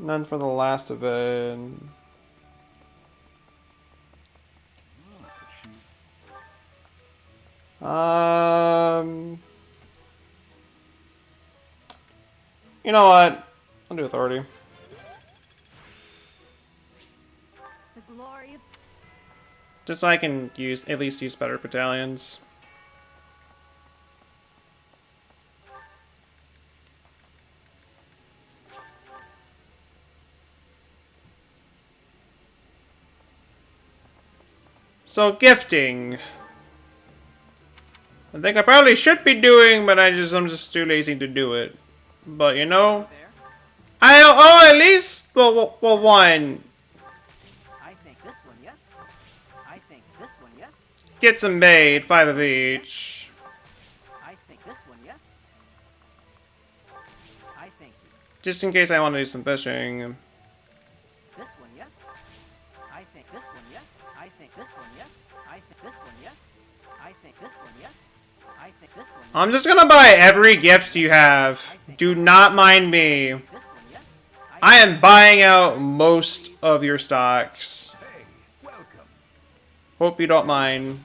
None for the last of it. You know what? I'll do authority. The glory of. Just so I can at least use better battalions. So gifting. I think I probably should be doing, but I'm just too lazy to do it. But you know, at least well one. I think this one, yes. I think this one, yes. Get some bait, 5 of each. I think this one, yes. I think Just in case I want to do some fishing. this one, yes. I think this one, yes. I think this one, yes. I think this one, yes. I think this one, yes. I think this one. I'm just gonna buy every gift you have. Do not mind me. I am buying out most of your stocks. Hope you don't mind.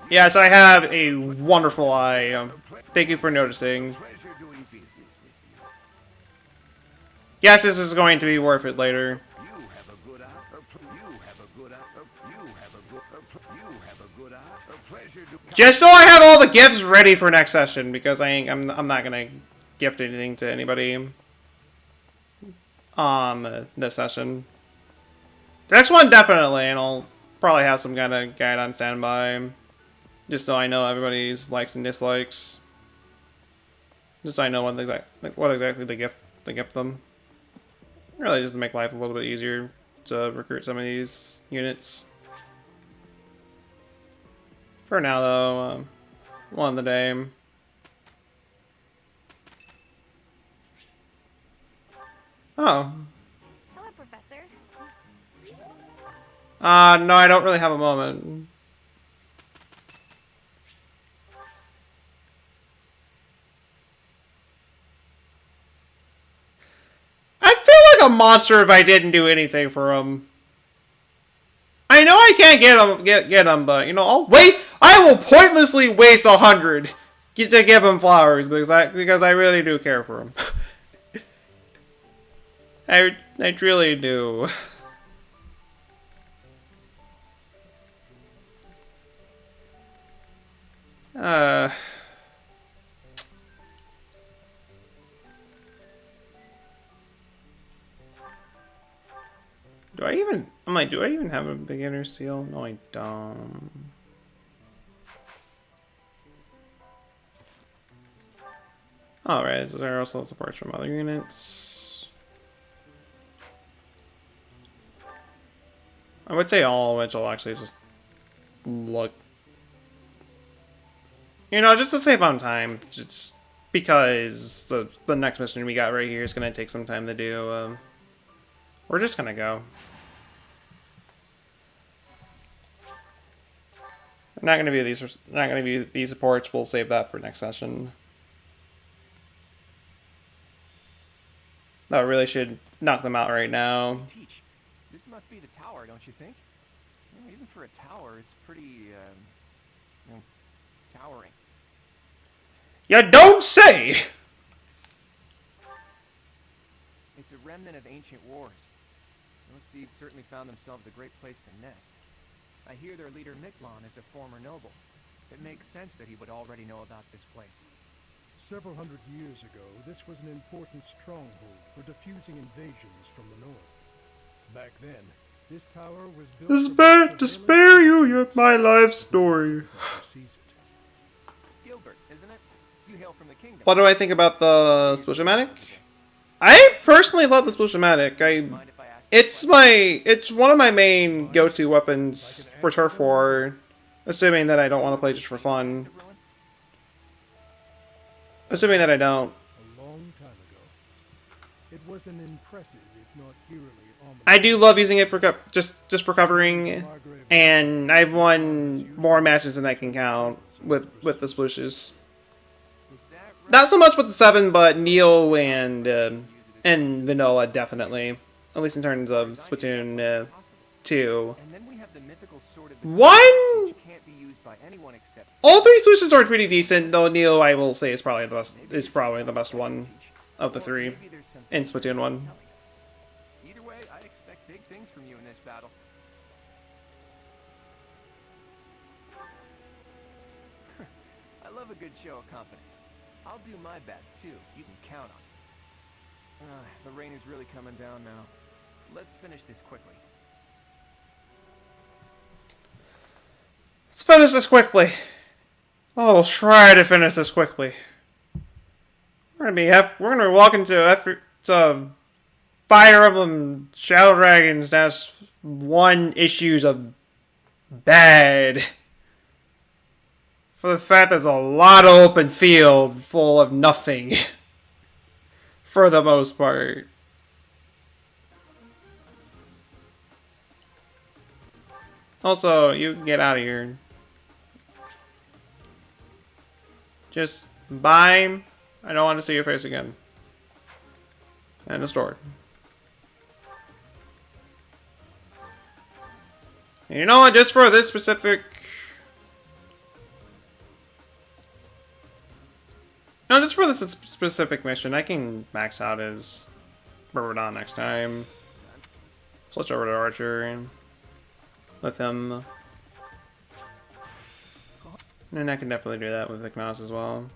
Yes, I have a wonderful eye. Thank you for noticing. Yes, this is going to be worth it later. Just so I have all the gifts ready for next session, because I'm not gonna gift anything to anybody this session. The next one definitely, and I'll probably have some kind of guide on standby, just so I know everybody's likes and dislikes. Just so I know what exactly they gift them. Really, just to make life a little bit easier. recruit some of these units. For now, though, one of the day. Oh. Hello, Professor. No, I don't really have a moment. I feel like a monster if I didn't do anything for him. I know I can't get him, but you know, I will pointlessly waste 100 to give him flowers because I really do care for him. I really do. Do I even have a beginner seal? No, I don't. Alright, so there are also supports from other units. I would say all, which will actually just look... You know, just to save on time, just because the next mission we got right here is going to take some time to do. We're just going to go. Not going to be these supports. We'll save that for next session. No, really should knock them out right now. Teach. This must be the tower, don't you think? You know, even for a tower, it's pretty, you know, towering. You don't say! It's a remnant of ancient wars. Those thieves certainly found themselves a great place to nest. I hear their leader Miklon is a former noble. It makes sense that he would already know about this place. Several hundred years ago, this was an important stronghold for diffusing invasions from the north. Back then, this tower was built to spare you my life story. Gilbert, isn't it? You hail from the kingdom. What do I think about the Sploosh-O-Matic? I personally love the Sploosh-O-Matic. It's one of my main go-to weapons for Turf War, assuming that I don't want to play just for fun. Assuming that I don't. A long time ago. It was an impressive, if not eerily ominous. I do love using it for just for covering, and I've won more matches than I can count with the Splooshes. Not so much with the 7, but Neil and Vanilla definitely. At least in terms of Splatoon 2. One. All 3 Splooshes are pretty decent, though Neil, I will say, is probably the best one of the 3 in Splatoon 1. Either way, I expect big things from you in this battle. I love a good show of confidence. I'll do my best too. You can count on it. The rain is really coming down now. Let's finish this quickly. Let's finish this quickly. Oh, we'll try to finish this quickly. We're gonna be walking to Fire Emblem Shadow Dragons. That's 1 issues of bad. For the fact there's a lot of open field full of nothing. For the most part. Also, you can get out of here. Just bye. I don't want to see your face again. And the store. You know what? Just for this specific. No, just for this specific mission, I can max out as Riverdon next time. Switch over to Archer and with him. And I can definitely do that with Ignos as well.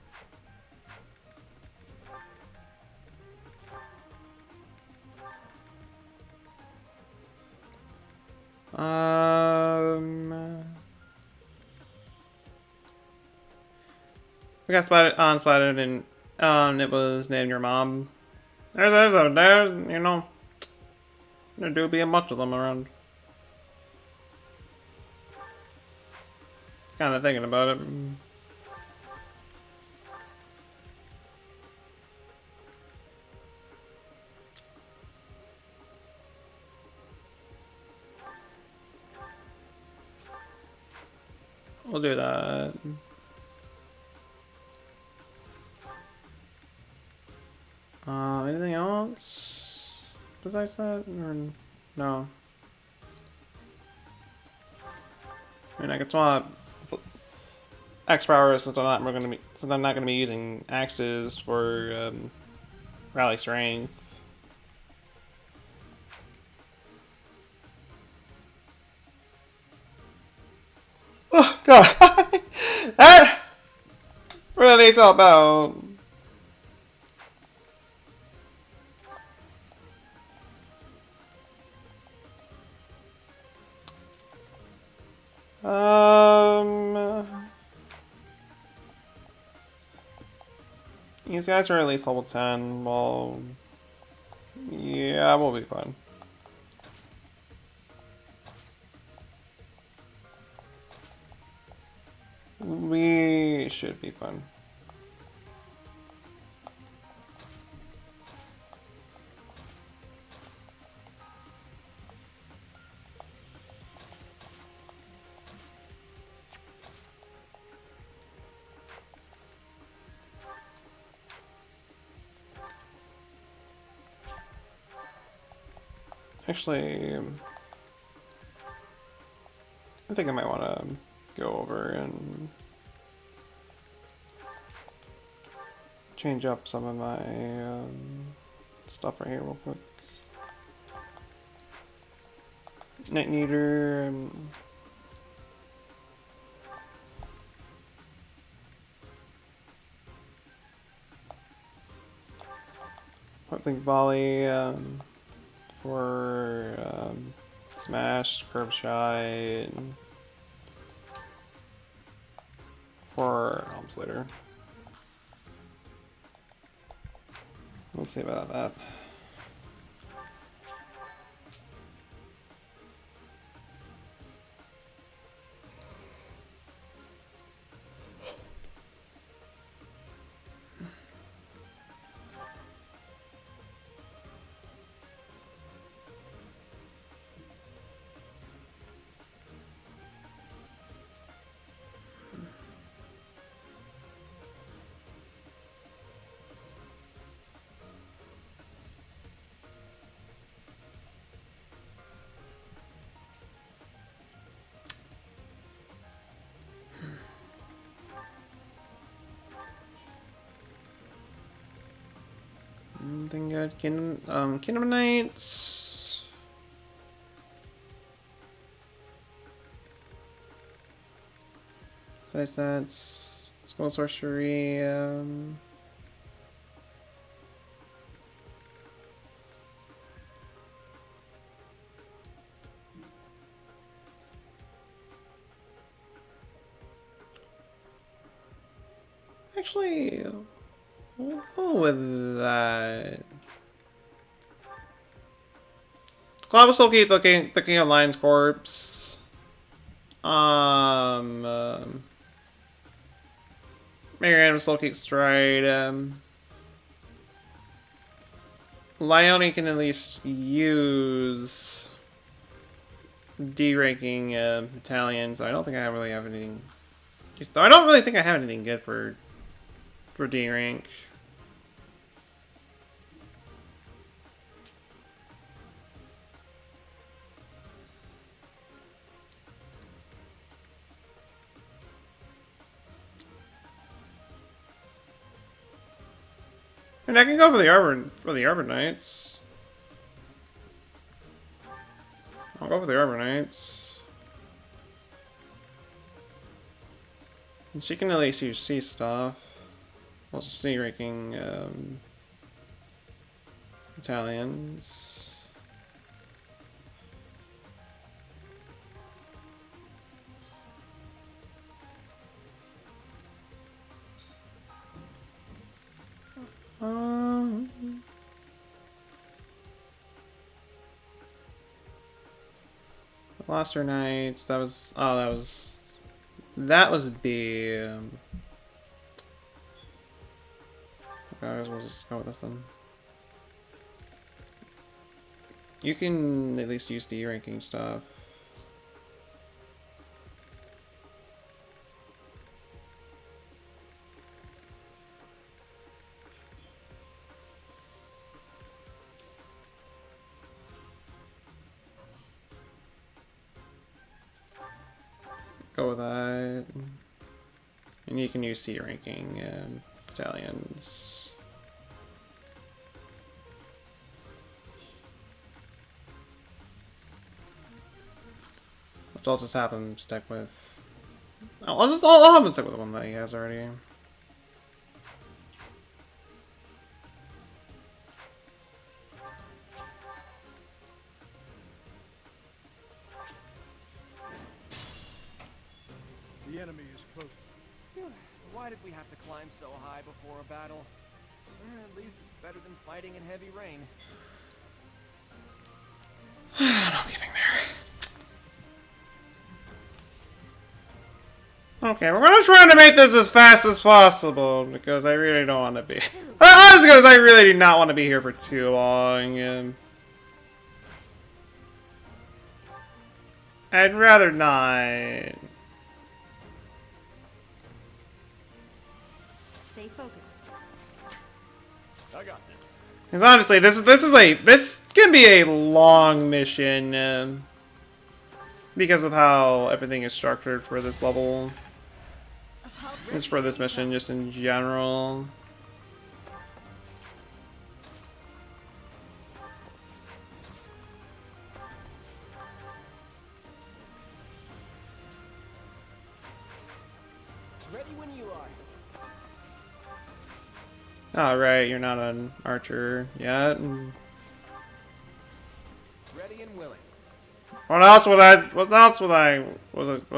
I got spotted and it was named your mom. There's you know. There do be a bunch of them around. Kind of thinking about it. We'll do that. Anything else besides that, or no? I mean, I could swap X powers since I'm not gonna be using axes for rally strength. Oh god, that really needs help out. These guys are at least level 10. Well, yeah, we'll be fine. We should be fine. Actually, I think I might want to go over and change up some of my stuff right here real quick. Night Eater. I think volley for smash, curve shot, for arms later. We'll see about that. Anything good? Kingdom Knights. Besides that, Scroll Sorcery. Actually, we'll go with that. Cloud will still keep the King of Lions corpse. Marianne will still keep Stride. Leone can at least use D-ranking battalions. I don't think I really have anything. I don't really think I have anything good for D-rank. And I can go for the Arbor Knights. I'll go for the Arbor Knights. And she can at least use C stuff. Well, C ranking battalions. Gloucester Knights. That was... Oh, that was B. Guys, we'll just go with this then. You can at least use D ranking stuff. Go with that. And you can use C ranking battalions. Which I'll just have him stick with. Oh, I'll have him stick with the one that he has already. The enemy is close. Why did we have to climb so high before a battle? At least it's better than fighting in heavy rain. I'm getting there. Okay, we're gonna try to make this as fast as possible because I really don't want to be. Honestly, because I really do not want to be here for too long. I'd rather not. Stay focused. I got this. Because honestly, this can be a long mission because of how everything is structured for this level. Just for this mission, just in general. Ready when you are. Alright, you're not an archer yet. Ready and willing. What else was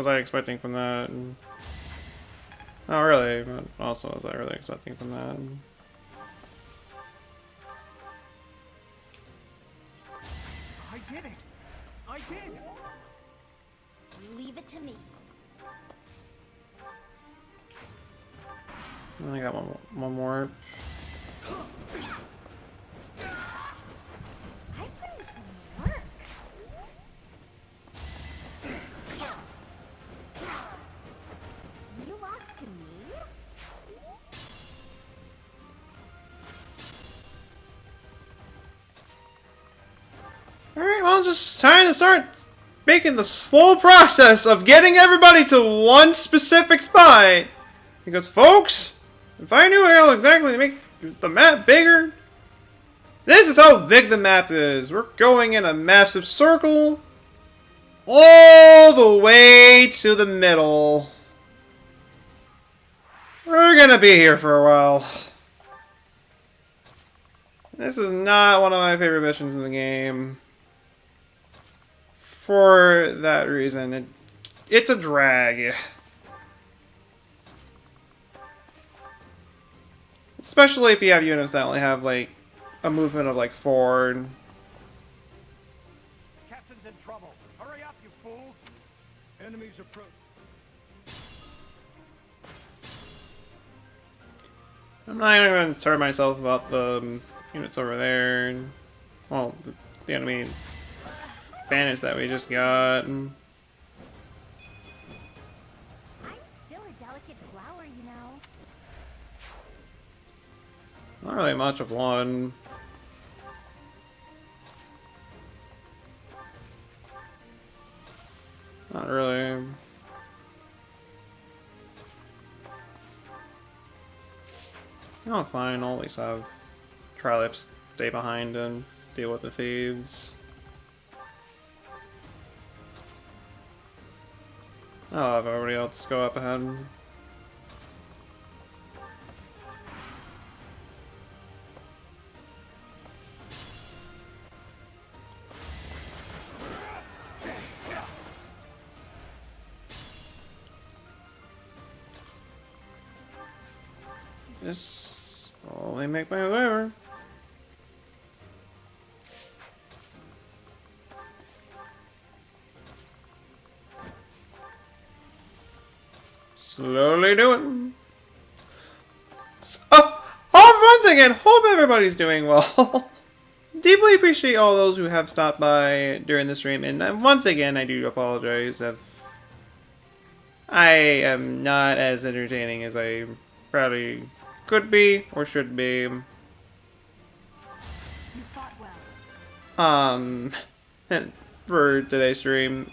I expecting from that? Oh really? What also was I really expecting from that? I did it! I did! Leave it to me. I got one more. I put in some work. You lost to me? Alright, well, just trying to start making the slow process of getting everybody to one specific spot. Because, folks, if I knew how exactly to make the map bigger, this is how big the map is. We're going in a massive circle all the way to the middle. We're gonna be here for a while. This is not one of my favorite missions in the game. For that reason, it's a drag. Especially if you have units that only have, like, a movement of, like, 4. Captain's in trouble. Hurry up, you fools! Enemies approach. I'm not even going to concern myself about the units over there. Well, the enemy advantage that we just got. I'm still a delicate flower, you know. Not really much of one. Not really. Oh, fine. I'll at least have Trilip stay behind and deal with the thieves. I'll have everybody else go up ahead. Just slowly make my way over. slowly doing. Oh, once again, hope everybody's doing well. Deeply appreciate all those who have stopped by during the stream, and once again, I do apologize if I am not as entertaining as I probably could be or should be. You fought well. For today's stream,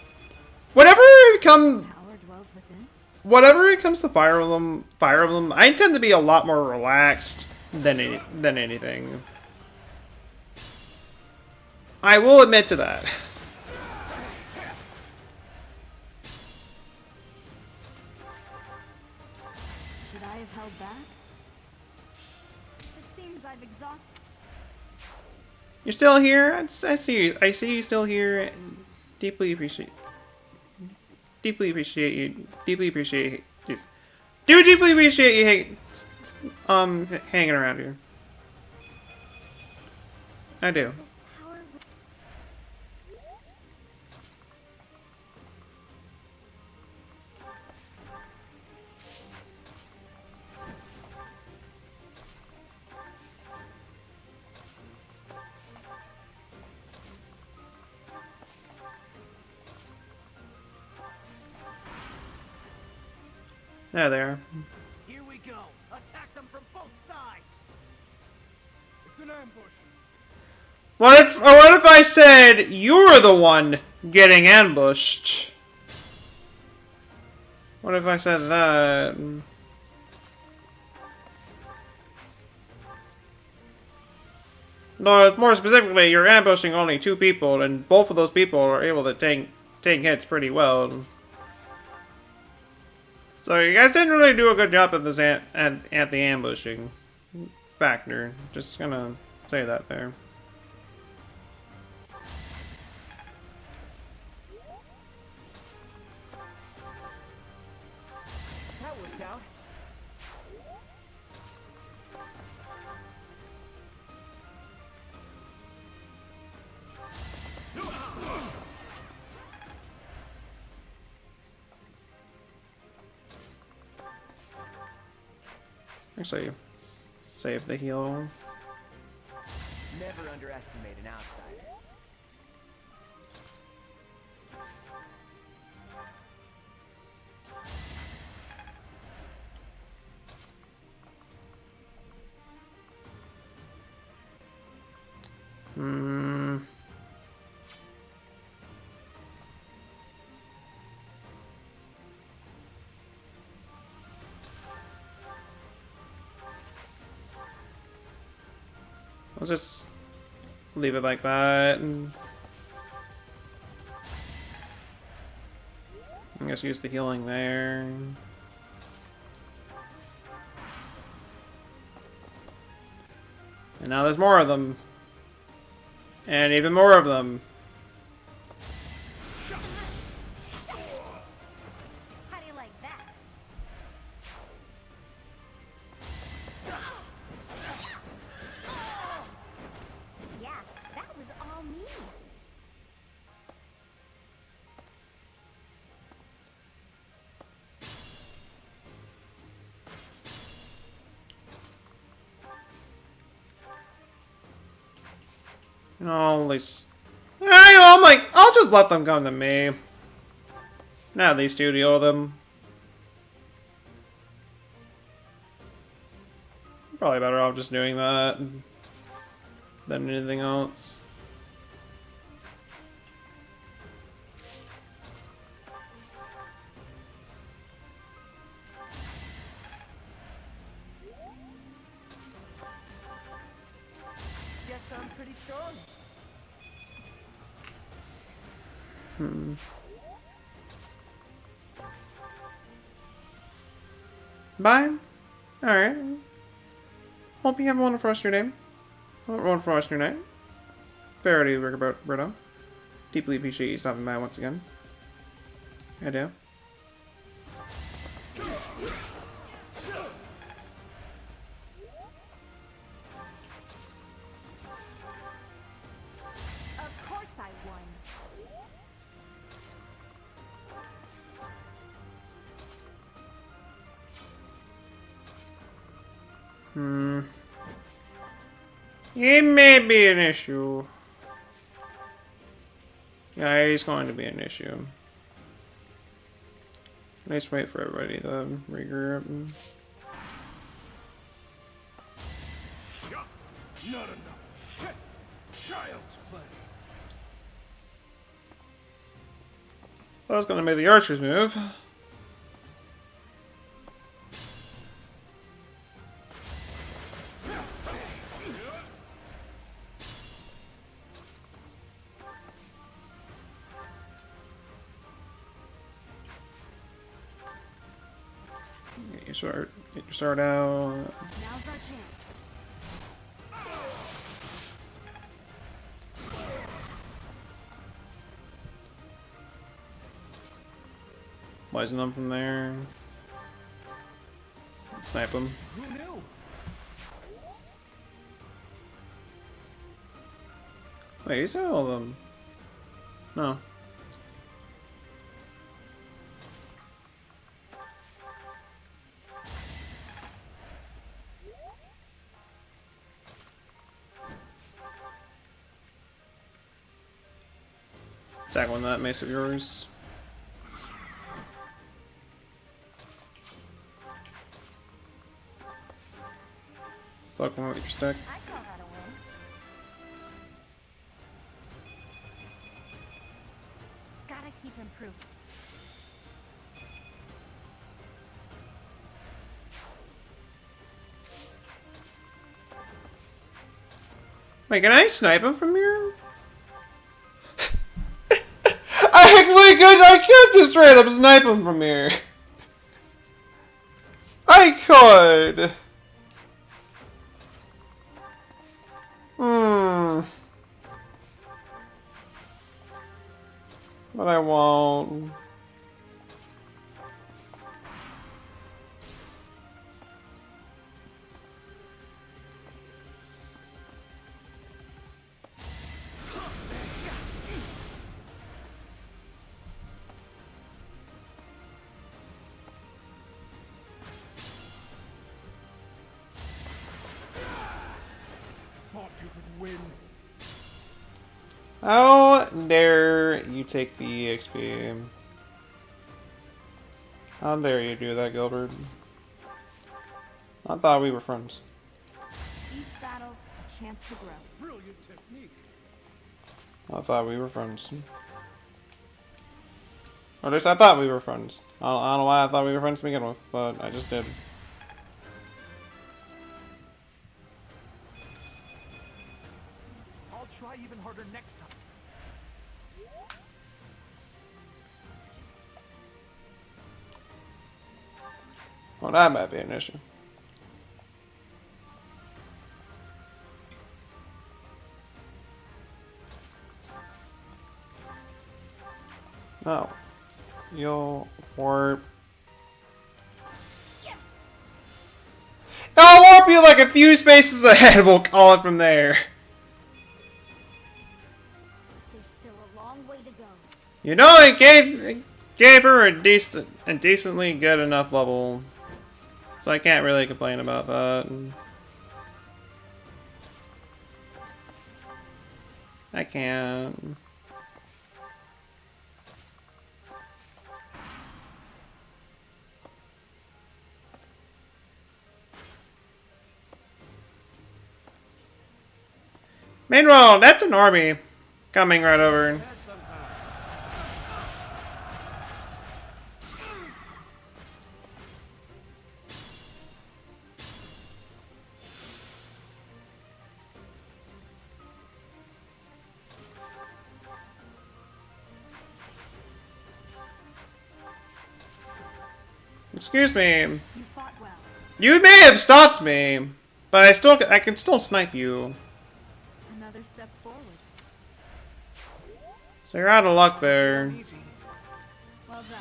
whenever it comes to Fire Emblem, I tend to be a lot more relaxed than anything. I will admit to that. Should I have held back? It seems I've exhausted. You're still here? I see you. I see you still here. Deeply appreciate you. Deeply appreciate you. Deeply appreciate you. Do deeply appreciate you hanging around here. I do. There they are. Here we go. Attack them from both sides. It's an ambush. What if I said you were the one getting ambushed? What if I said that? No, more specifically, you're ambushing only 2 people, and both of those people are able to take hits pretty well. So you guys didn't really do a good job at this at the ambushing factor. Just gonna say that there. That worked out. Actually, save the heal. Never underestimate an outsider. I'll just leave it like that. I guess use the healing there. And now there's more of them. And even more of them. How do you like that? Yeah, that was all me. Oh, at least... I'm like, I'll just let them come to me. Now these two deal with them. Probably better off just doing that than anything else. Guess I'm pretty strong. Bye. Alright. Hope you have a wonderful rest of your day. Wonderful rest of your night. Fairly about Britta. Deeply appreciate you stopping by once again. I do. Of course I won. It may be an issue. Yeah, it's going to be an issue. Let's wait for everybody to regroup. Not enough. Child's play. I was gonna make the archer's move. Get your sword out. Now's our chance. Poison them from there. Snipe them. Who knew? Wait, you said all of them? No. Attack one that mace of yours. Fuck one with your stick. I call that a win. Gotta keep improving. Wait, can I snipe him from here? I could just straight up snipe him from here. I could. But I won't. Thought you could win. How dare you take the EXP? How dare you do that, Gilbert? I thought we were friends. Each battle, a chance to grow. Brilliant technique. I thought we were friends. Or at least I thought we were friends. I don't know why I thought we were friends to begin with, but I just did. I'll try even harder next time. Well, that might be an issue. No. You'll warp. I'll warp you like a few spaces ahead. We'll call it from there. There's still a long way to go. You know, it gave her a decently good enough level, so I can't really complain about that. I can't. Meanwhile, that's an army coming right over. Excuse me. You fought well. You may have stopped me, but I can still snipe you. Another step forward. So you're out of luck there. Well done.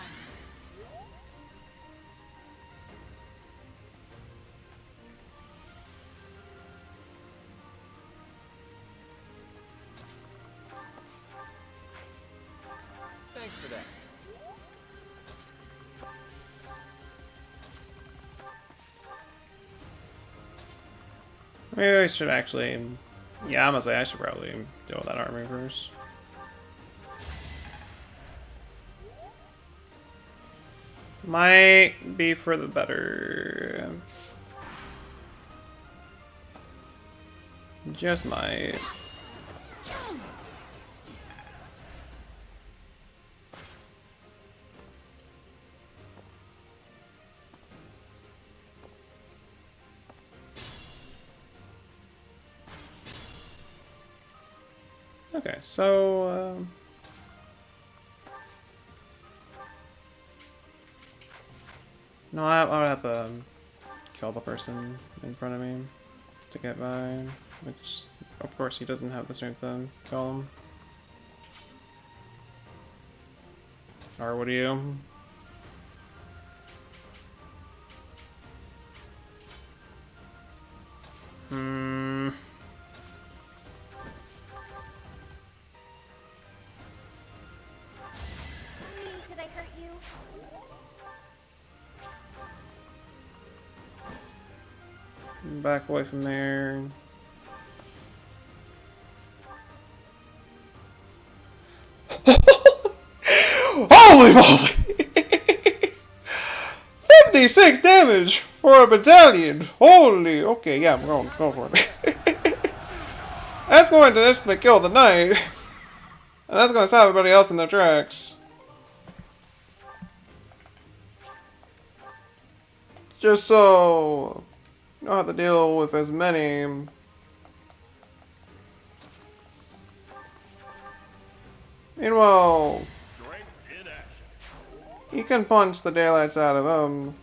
Thanks for that. Maybe I should actually... Yeah, I'm gonna say I should probably deal with that army first. Might be for the better. Just might. Okay, so no, I would have to kill the person in front of me to get by, which of course he doesn't have the strength to kill him. Or would you? Hmm. Sorry, did I hurt you? Back away from there. Holy moly! 56 damage for a battalion! Holy, okay, yeah, I'm going, go for it. That's going to instantly kill the knight. And that's going to stop everybody else in their tracks. Just so you don't have to deal with as many. Meanwhile, you can punch the daylights out of them.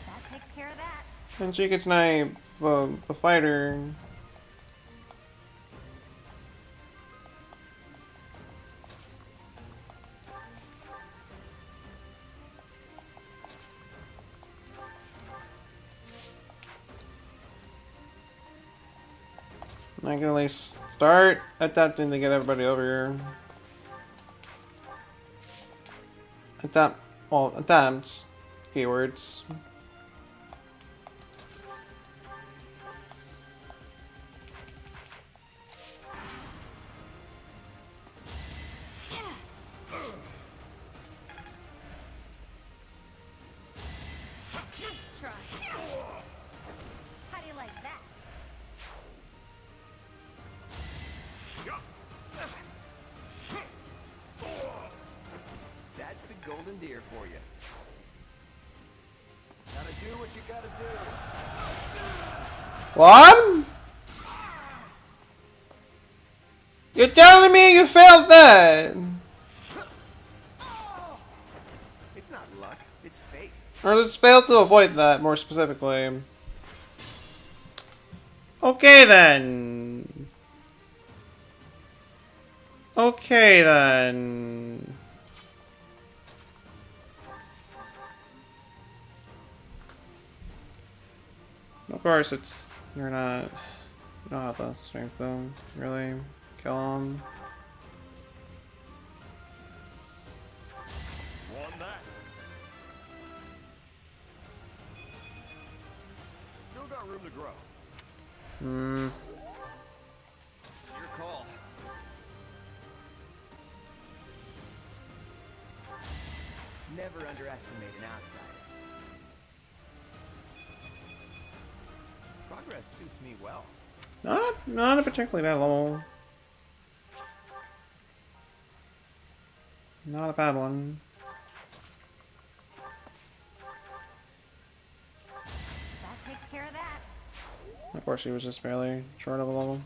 That takes care of that. And she can snipe the fighter. I can at least start attempting to get everybody over here. Attempt. Keywords. Nice try. How do you like that? That's the Golden Deer for you. Gotta do what you gotta do. What? You're telling me you failed that? It's not luck, it's fate. Or just failed to avoid that, more specifically. Okay then. Okay then. Of course, you're not. You don't have the strength though. Really, kill him. Won that. Still got room to grow. Hmm. It's your call. Never underestimate an outsider. Progress suits me well. Not a particularly bad level. Not a bad one. That takes care of that. Of course, he was just barely short of a level.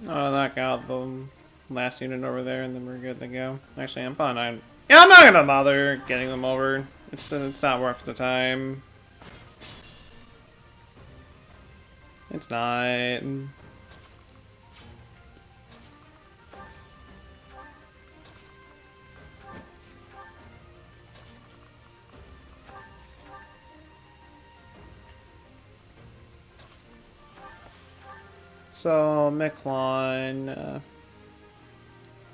I'll knock out the last unit over there, and then we're good to go. Actually, I'm not gonna bother getting them over. It's not worth the time. It's not. So, Miklon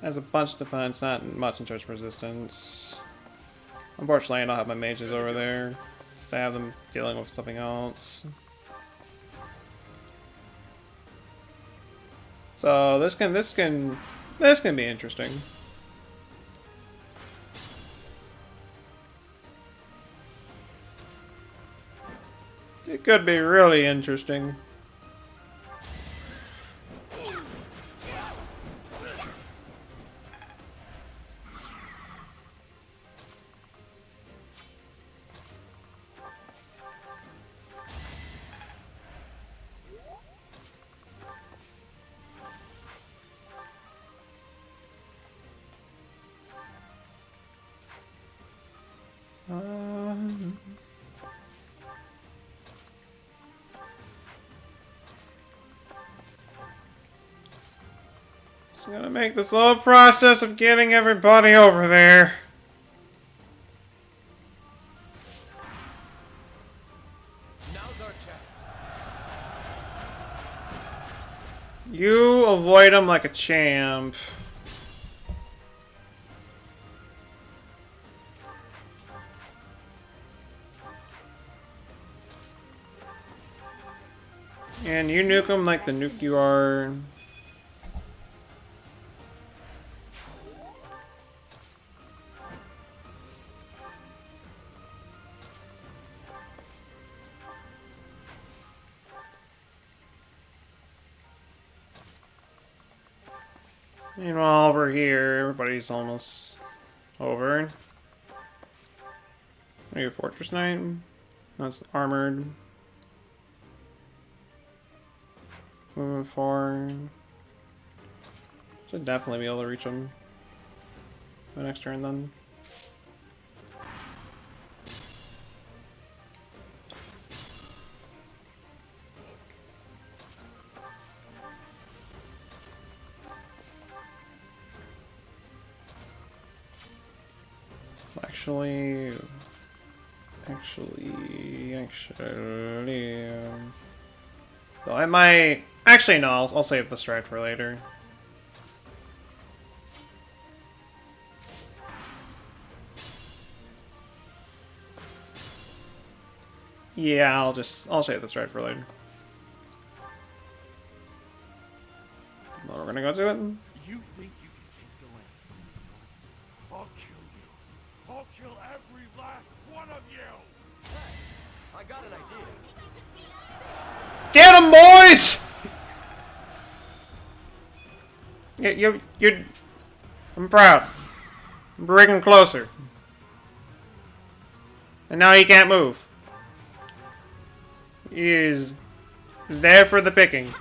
has a bunch of defense, not much in charge of resistance. Unfortunately, I don't have my mages over there. Just to have them dealing with something else. So this can be interesting. It could be really interesting. It's gonna make this whole process of getting everybody over there. Now's our chance. You avoid them like a champ. And you nuke them like the nuke you are. Meanwhile, over here, everybody's almost over. Are you a Fortress Knight? That's armored. Moving forward. Should definitely be able to reach him the next turn then. Actually, so I might. Actually, no. I'll save the stride for later. Yeah, I'll save the stride for later. Well, we're gonna go to it. You think you can take the lands from me? I'll kill you. I'll kill every last one of you. Hey, I got an idea. Get 'em, boys! You. I'm proud. I'm bringing closer. And now he can't move. He is there for the picking.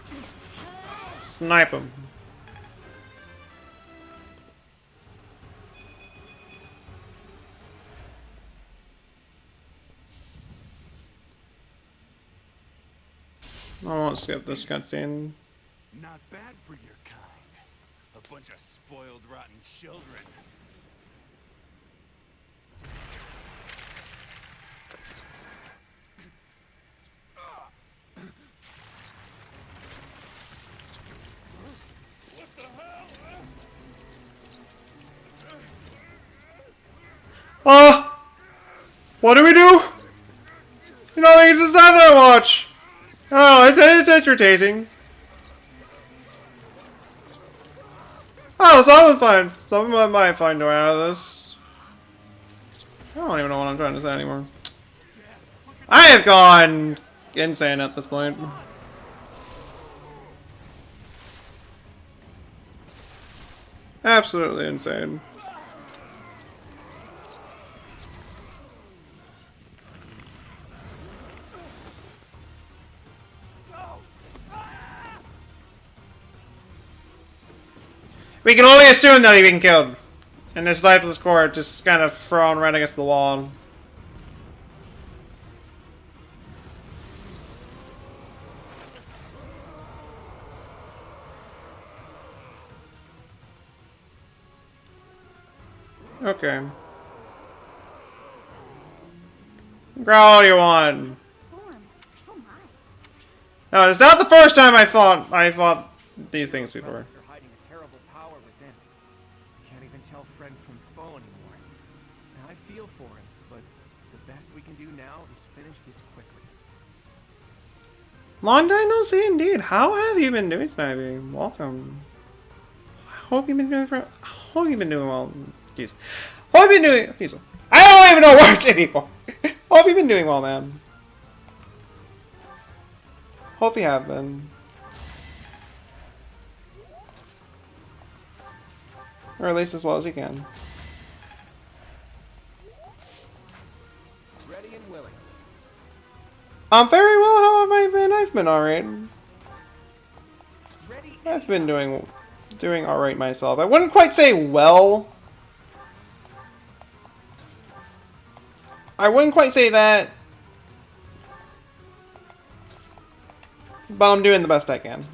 Snipe him. I won't skip this cutscene. Not bad for your kind. A bunch of spoiled, rotten children. What the hell? Oh! What do we do? You know, we can just stand there and watch. Oh, it's entertaining. Oh, someone might find a way out of this. I don't even know what I'm trying to say anymore. I have gone insane at this point. Absolutely insane. We can only assume that he's been killed. And this lifeless core just kind of thrown right against the wall. Okay. Growl all you want. Form. Oh my. No, it's not the first time I thought these things before. Relics are hiding a terrible power within. Can't even tell friend from foe anymore. Now, I feel for him, but the best we can do now is finish this quickly. Long time no see, indeed. How have you been doing, Snivy? Welcome. Hope you've been doing well. Jeez. Hope you've been doing. Jeez. I don't even know words anymore. Hope you've been doing well, man. Hope you have been. Or at least as well as you can. Ready and willing. I'm very well. How have I been? I've been alright. I've been doing alright myself. I wouldn't quite say well. I wouldn't quite say that. But I'm doing the best I can.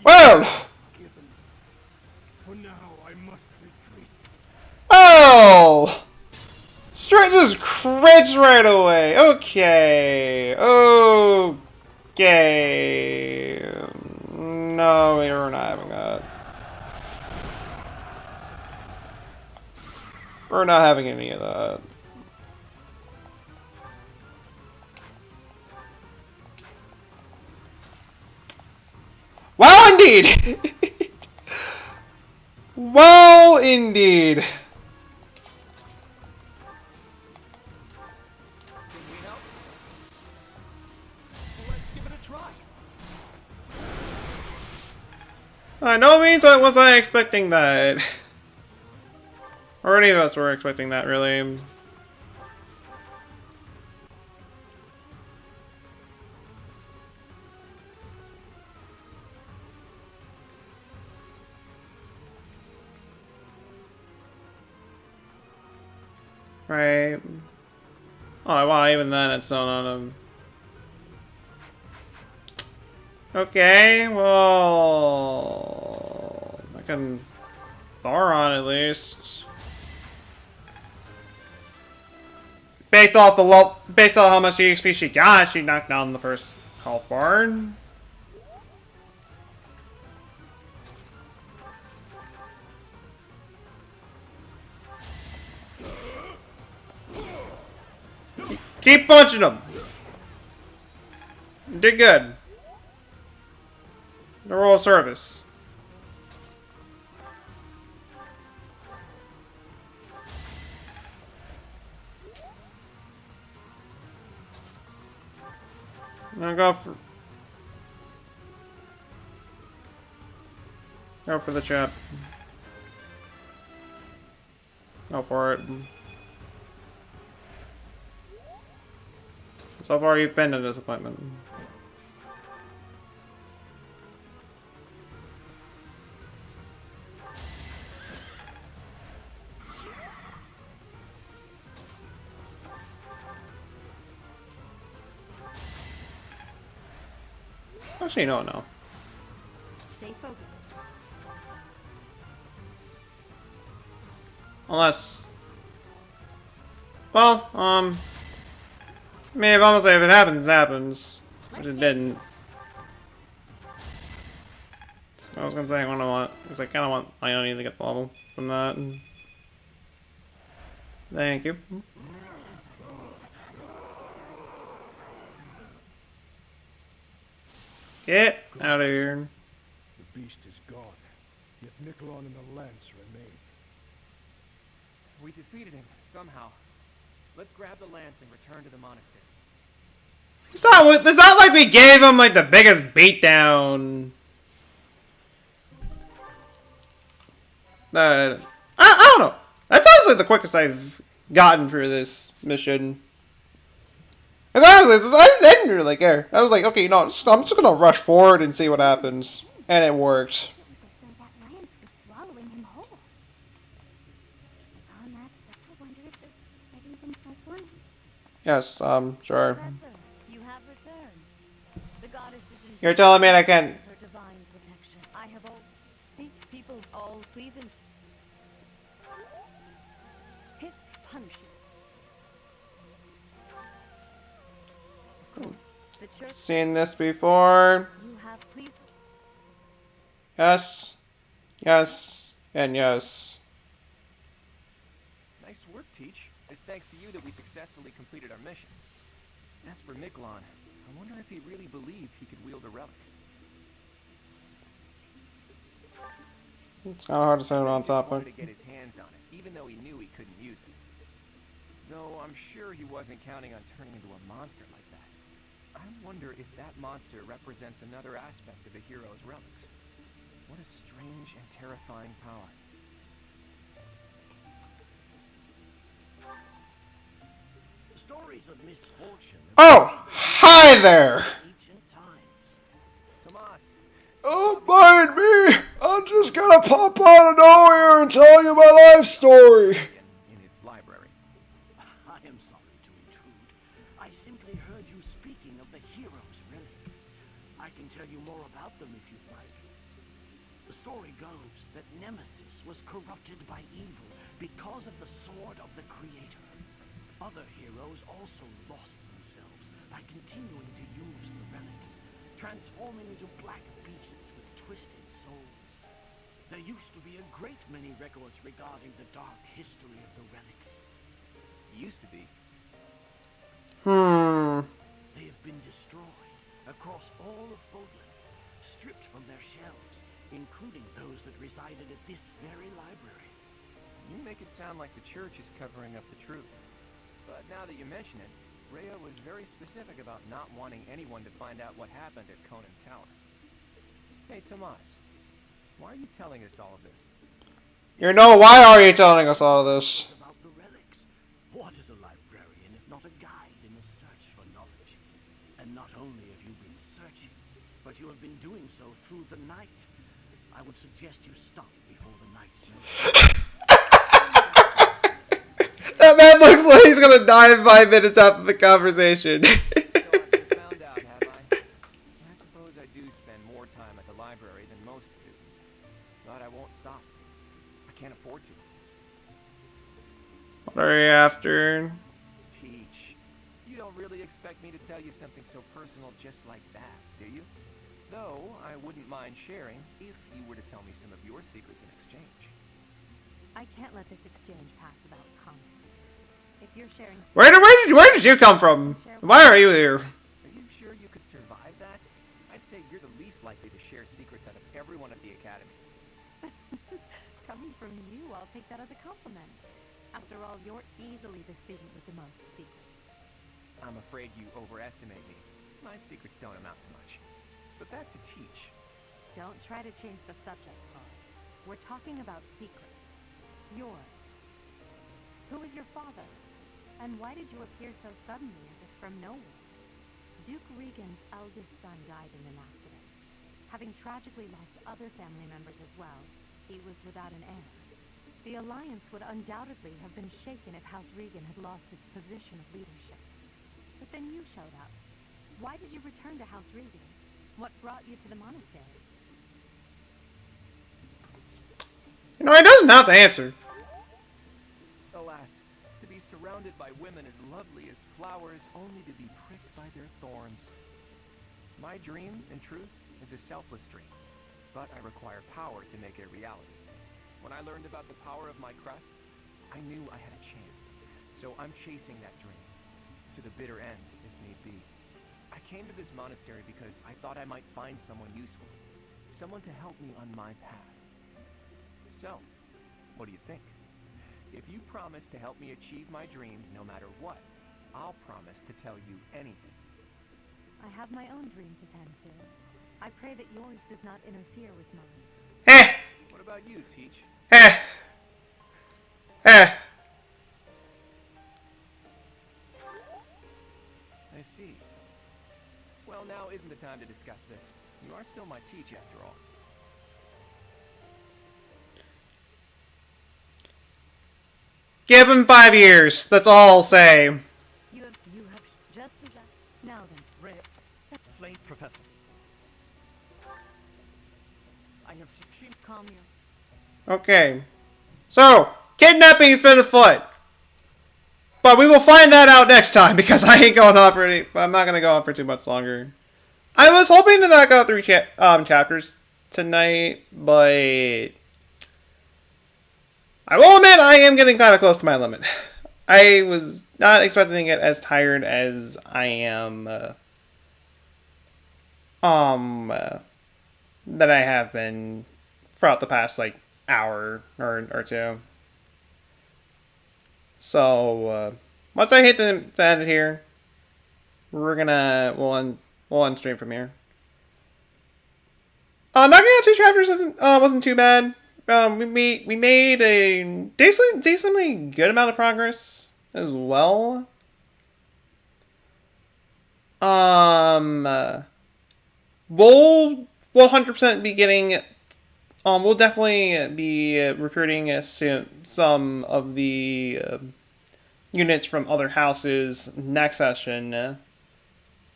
Well! For now, I must retreat. Oh! Straight just crits right away. Okay. Okay. No, we're not having that. We're not having any of that. Well, indeed! Well, indeed. Let's give it a try. By no means was I expecting that. Or any of us were expecting that, really. Right. Oh, wow, even then it's still not a... Okay, well... I can... Thoron, at least. Based off how much EXP she got, she knocked down the first health bar. Keep punching them. Did good. The royal service. Now go for the chap. Go for it. So far, you've been a disappointment. Actually, no. Stay focused. Unless... Well, I mean, if honestly, if it happens, it happens. Which it didn't. I was gonna say, I kinda want Ione to get the level from that. Thank you. Get out of here. The beast is gone, yet Nikolon and the lance remain. We defeated him, somehow. Let's grab the lance and return to the monastery. It's not like we gave him, like, the biggest beatdown. I don't know. That's honestly the quickest I've gotten through this mission. Because honestly, I didn't really care. I was like, okay, no, I'm just gonna rush forward and see what happens. And it worked. It was as though that lance was swallowing him whole. On that side, I wonder if it even has one. Yes, sure. Professor, you have returned. The goddess is in You're telling me I can't... her divine protection. I have all seat. The church. Seen this before. You have, please. Yes. Yes. And yes. Nice work, Teach. It's thanks to you that we successfully completed our mission. As for Miklon, I wonder if he really believed he could wield a relic. It's kind of hard to say He on just topic. wanted to get his hands on it, even though he knew he couldn't use it. Though I'm sure he wasn't counting on turning into a monster like that. I wonder if that monster represents another aspect of a hero's relics. What a strange and terrifying power. Stories of misfortune. Oh! Hi there! Ancient times. Tomas! Don't mind me! I'm just gonna pop out of nowhere and tell you my life story! In his library. I am sorry to intrude. I simply heard you speaking of the hero's relics. I can tell you more about them if you'd like. The story goes that Nemesis was corrupted by evil because of the sword of the Creator. Other heroes also lost themselves by continuing to use the relics, transforming into black beasts with twisted souls. There used to be a great many records regarding the dark history of the relics. Used to be. They have been destroyed across all of Fodlan, stripped from their shelves, including those that resided at this very library. You make it sound like the church is covering up the truth. But now that you mention it, Rhea was very specific about not wanting anyone to find out what happened at Conan Tower. Hey, Tomas, why are you telling us all of this? Why are you telling us all of this? About the relics. What is a librarian if not a guide in the search for knowledge? And not only have you been searching, but you have been doing so through the night. I would suggest you stop before the night's noon. That man looks like he's gonna die in 5 minutes after the conversation. So I've been found out, have I? I suppose I do spend more time at the library than most students. But I won't stop. I can't afford to. What are you after? Teach. You don't really expect me to tell you something so personal just like that, do you? Though, I wouldn't mind sharing if you were to tell me some of your secrets in exchange. I can't let this exchange pass without comment. If you're sharing Where did you come from? Why are you here? Are you sure you could survive that? I'd say you're the least likely to share secrets out of everyone at the academy. Coming from you, I'll take that as a compliment. After all, you're easily the student with the most secrets. I'm afraid you overestimate me. My secrets don't amount to much. But back to Teach. Don't try to change the subject, Carl. We're talking about secrets. Yours. Who is your father? And why did you appear so suddenly, as if from nowhere? Duke Regan's eldest son died in an accident. Having tragically lost other family members as well, he was without an heir. The alliance would undoubtedly have been shaken if House Regan had lost its position of leadership. But then you showed up. Why did you return to House Regan? What brought you to the monastery? He doesn't have to answer. Alas, to be surrounded by women as lovely as flowers, only to be pricked by their thorns. My dream, in truth, is a selfless dream, but I require power to make it a reality. When I learned about the power of my crest, I knew I had a chance, so I'm chasing that dream, to the bitter end, if need be. I came to this monastery because I thought I might find someone useful, someone to help me on my path. So, what do you think? If you promise to help me achieve my dream no matter what, I'll promise to tell you anything. I have my own dream to tend to. I pray that yours does not interfere with mine. What about you, Teach? I see. Well, now isn't the time to discuss this. You are still my Teach, after all. Give him 5 years. That's all I'll say. You have just as now then. Rhea, Flame Professor. I have seen. Calm your. Okay. So, kidnapping has been afoot. But we will find that out next time, because I ain't going on for any. I'm not gonna go on for too much longer. I was hoping to knock out 3 chapters tonight, but I will admit I am getting kind of close to my limit. I was not expecting to get as tired as I am. That I have been throughout the past like hour or two. So once I hit the end here, we'll end stream from here. Knocking out 2 chapters wasn't too bad. We made a decently good amount of progress as well. We'll 100% be getting. We'll definitely be recruiting some of the units from other houses next session.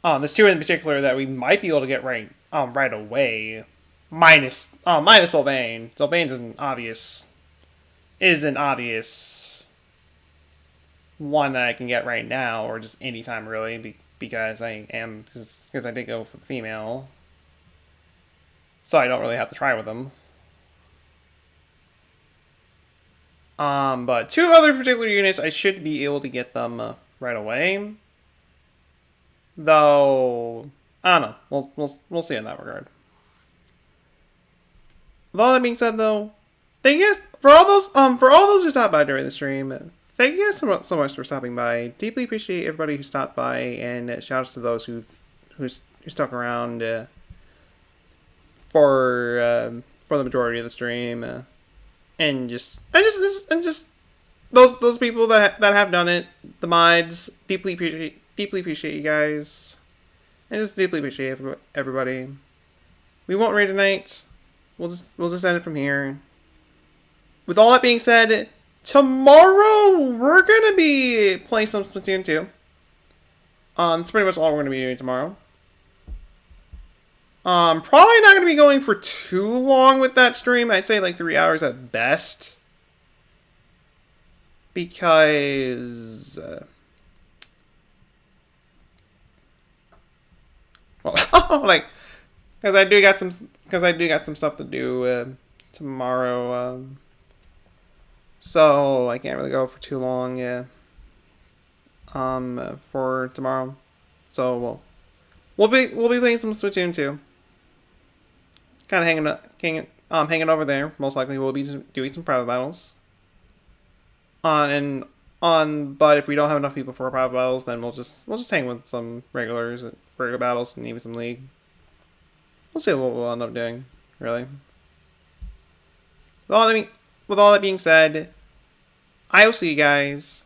There's 2 in particular that we might be able to get right away. Minus Sylvain. Sylvain's an obvious one that I can get right now, or just anytime really, because I did go for the female, so I don't really have to try with them. But 2 other particular units, I should be able to get them right away. Though I don't know. We'll see in that regard. With all that being said, though, thank you guys for all those who stopped by during the stream. Thank you guys so much for stopping by. Deeply appreciate everybody who stopped by, and shout outs to those who stuck around for the majority of the stream, and just those people that have done it. The mods, deeply appreciate you guys, and just deeply appreciate everybody. We won't raid tonight. We'll just end it from here. With all that being said, tomorrow we're gonna be playing some Splatoon 2. That's pretty much all we're gonna be doing tomorrow. Probably not gonna be going for too long with that stream. I'd say like 3 hours at best. Because because I do got some stuff to do tomorrow, so I can't really go for too long. For tomorrow, so we'll be playing some Splatoon 2. Kind of hanging over there. Most likely we'll be doing some private battles. But if we don't have enough people for private battles, then we'll just hang with some regular battles and even some league. We'll see what we'll end up doing, really. With all that being said, I will see you guys